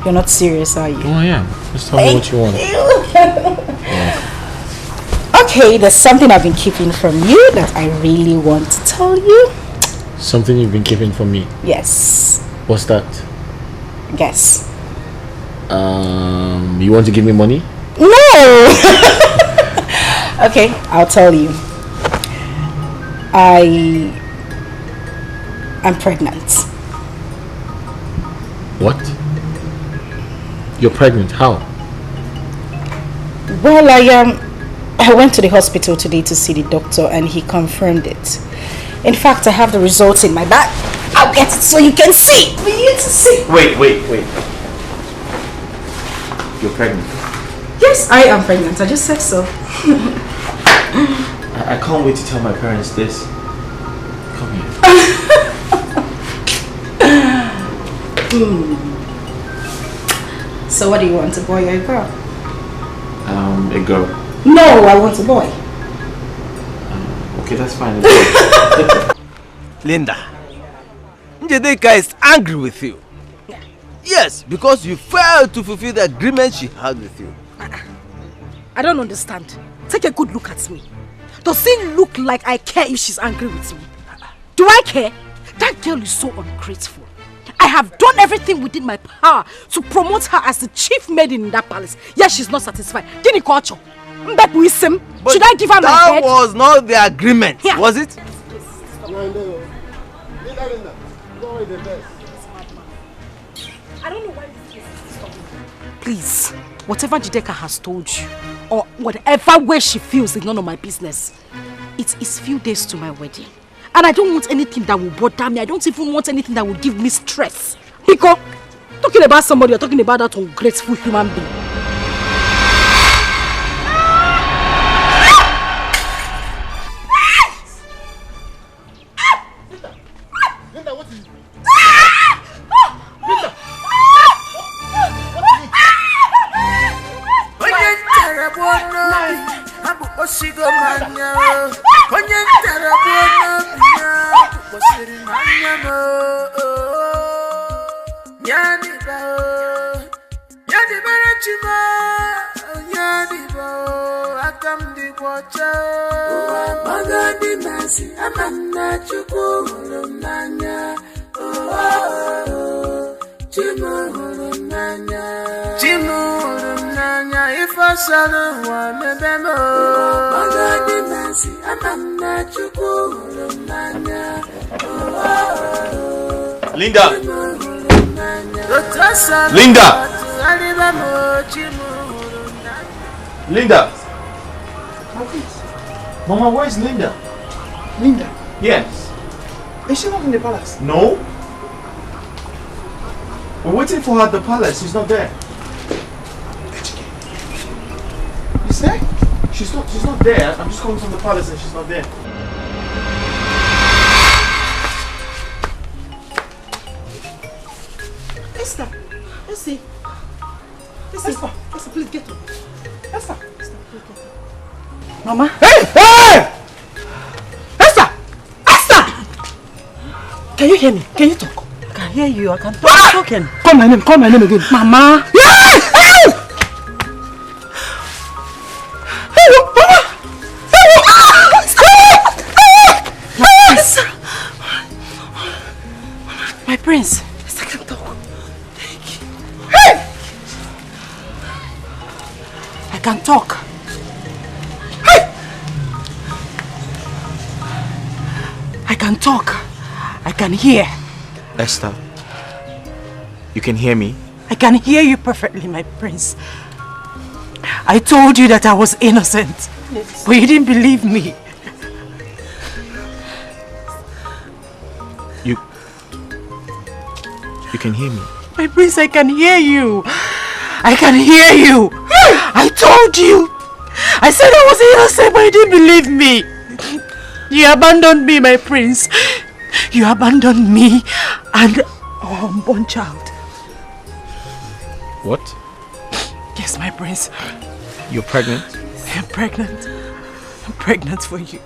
You're not serious, are you? Oh, I am. Just tell me what you want. Okay, there's something I've been keeping from you that I really want to tell you. Something you've been keeping from me? Yes. What's that? Guess. You want to give me money? No! Okay, I'll tell you. I'm pregnant. What? You're pregnant? How? Well, I went to the hospital today to see the doctor and he confirmed it. In fact, I have the results in my bag. I'll get it so you can see. For you to see. Wait. You're pregnant? Yes, I am pregnant. I just said so. I can't wait to tell my parents this. Come here. So what do you want, a boy or a girl? A girl. No, I want a boy. Okay, that's fine. Linda, Njedeka is angry with you. Yes, because you failed to fulfill the agreement she had with you. I don't understand. Take a good look at me. Does it look like I care if she's angry with me? Do I care? That girl is so ungrateful. I have done everything within my power to promote her as the chief maid in that palace. Yet she's not satisfied. Should I give her my head? That was not the agreement, was it? I don't know why this is stopping. Please, whatever Jideka has told you, or whatever way she feels is none of my business. It is few days to my wedding. And I don't want anything that will bother me. I don't even want anything that will give me stress. Because talking about somebody, you're talking about that ungrateful human being. Linda, what is it? Linda! Linda! Linda! Mama, where's Linda? Linda? Yes. Is she not in the palace? No? We're waiting for her at the palace. She's not there. Is there? She's not there. I'm just calling from the palace and she's not there. Esther, let's see. Esther, please get up. Esther, please get up. Mama. Hey! Esther! Esther! Can you hear me? Can you talk? I can hear you. I can talk. Talking. Call my name again. Mama. Yes! My prince. Esther can talk. I can talk. I can talk. I can hear. Esther, you can hear me? I can hear you perfectly, my prince. I told you that I was innocent, but you didn't believe me. You can hear me? My prince, I can hear you. I can hear you. I told you. I said I was innocent, but you didn't believe me. You abandoned me, my prince. You abandoned me and our unborn child. What? Yes, my prince. You're pregnant? I'm pregnant. I'm pregnant for you.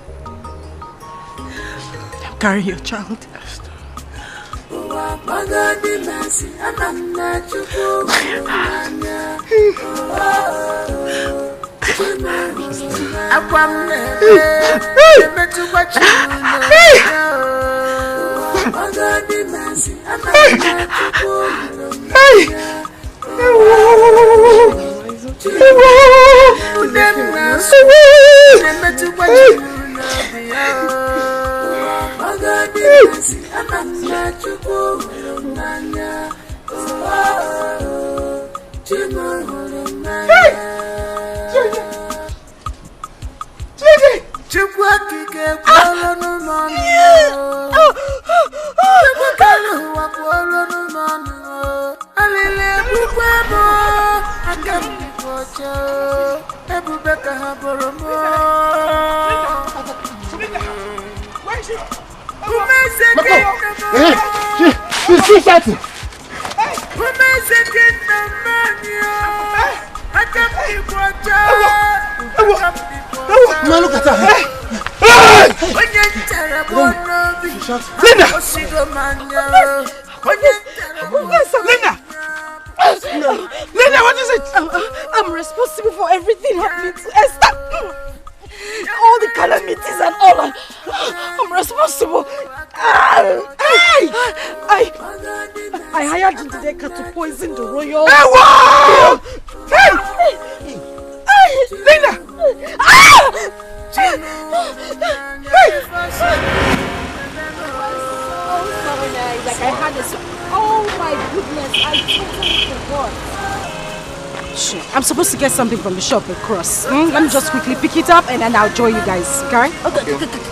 I'm carrying your child. Linda, what is it? I'm responsible for everything happening to Esther. All the calamities and all. I'm responsible. I hired Ndeka to poison the royal. Linda! Like I had this. Oh my goodness, I totally forgot. Shit, I'm supposed to get something from the shop across. Let me just quickly pick it up and then I'll join you guys, okay?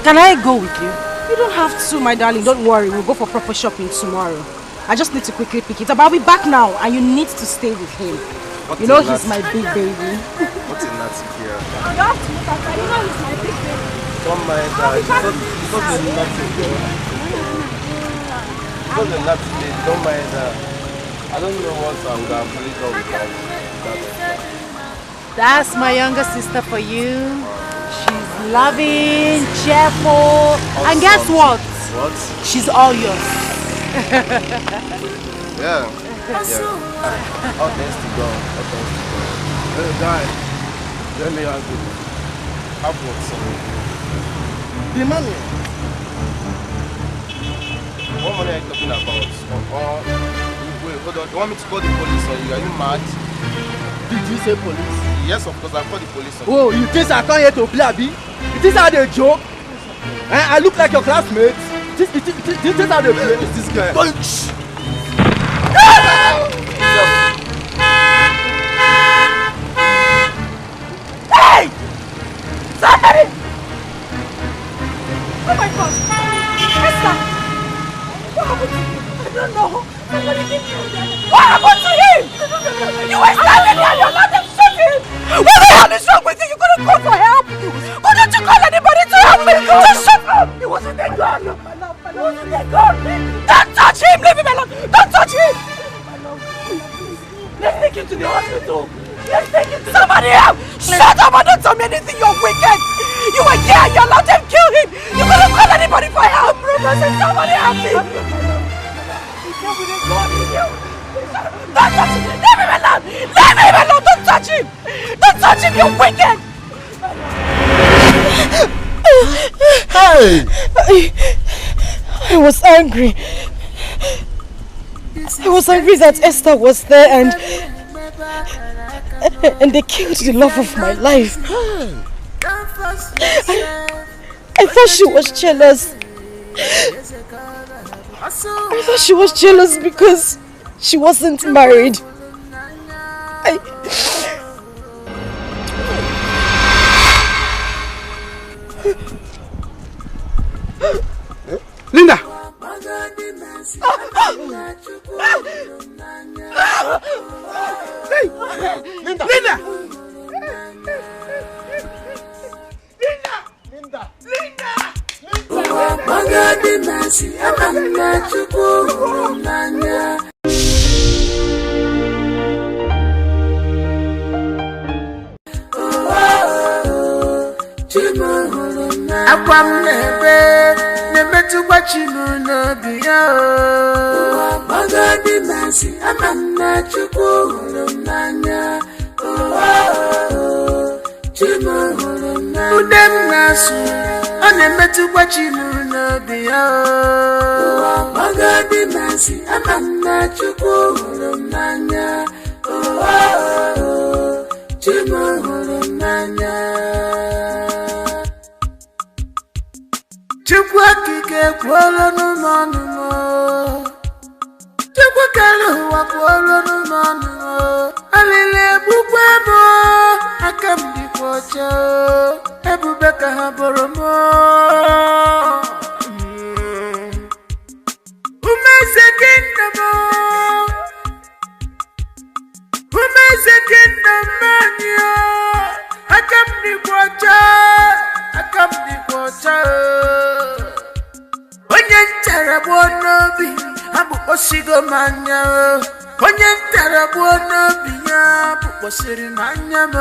Can I go with you? You don't have to, my darling. Don't worry, we'll go for proper shopping tomorrow. I just need to quickly pick it up. I'll be back now and you need to stay with him. You know he's my big baby. What's in that here? You have to look at that. You know he's my big baby. Don't mind that. It's not the nothing here. It's not the nothing. Don't mind that. I don't know what I'm going to play with that. That's my younger sister for you. She's loving, cheerful, and guess what? What? She's all yours. Yeah. All thanks to God. All thanks to God. Hey, guy. Let me ask you. How about something? The money. What money are you talking about? Wait, hold on. You want me to call the police on you? Are you mad? Did you say police? Yes, of course. I'll call the police on you. Oh, you think I come here to play, Abi? You think I dey joke? I look like your classmate. This is how they play. Who's this guy? Punch! Hey! Sorry! Oh my God! Esther! What happened to him? I don't know. Somebody did you. What happened to him? You were standing there and you allowed them to shoot him! What the hell is wrong with you? You couldn't call for help! Couldn't you call anybody to help me? Just shut up! It wasn't a gun! It wasn't a gun! Don't touch him! Leave him alone! Don't touch him! Let's take him to the hospital! Let's take him to somebody else! Shut up and don't tell me anything! You're wicked! You were here! You allowed them to kill him! You couldn't call anybody for help! Somebody help me! Don't touch him! Leave him alone! Leave him alone! Don't touch him! Don't touch him! You're wicked! Hey! I was angry. I was angry that Esther was there and they killed the love of my life. I thought she was jealous. I thought she was jealous because she wasn't married. Linda! Hey! Linda! Linda! Linda! Akwam nebe, nebe tu bachi no biya. Magobi Masi, Amana Chukwu Nanya, Chimu Udem Nasu, Onemetu Wachimu no Bia. Magobi Masi, Amana Chukwu Nanya, Chimu Nanya. Chukwu kike kwolo numanumo. Chukwu kalu wa kwolo numanumo. Alile bukwemo akamdi kwacha. Ebubeka haboromo. Umeze kindamo. Umeze kindamanya. Akamdi kwacha. Akamdi kwacha. Onye ntara bụ n'obi abụ osigo manya. Onye ntara bụ n'obi ya bụ kposiri n'anya m.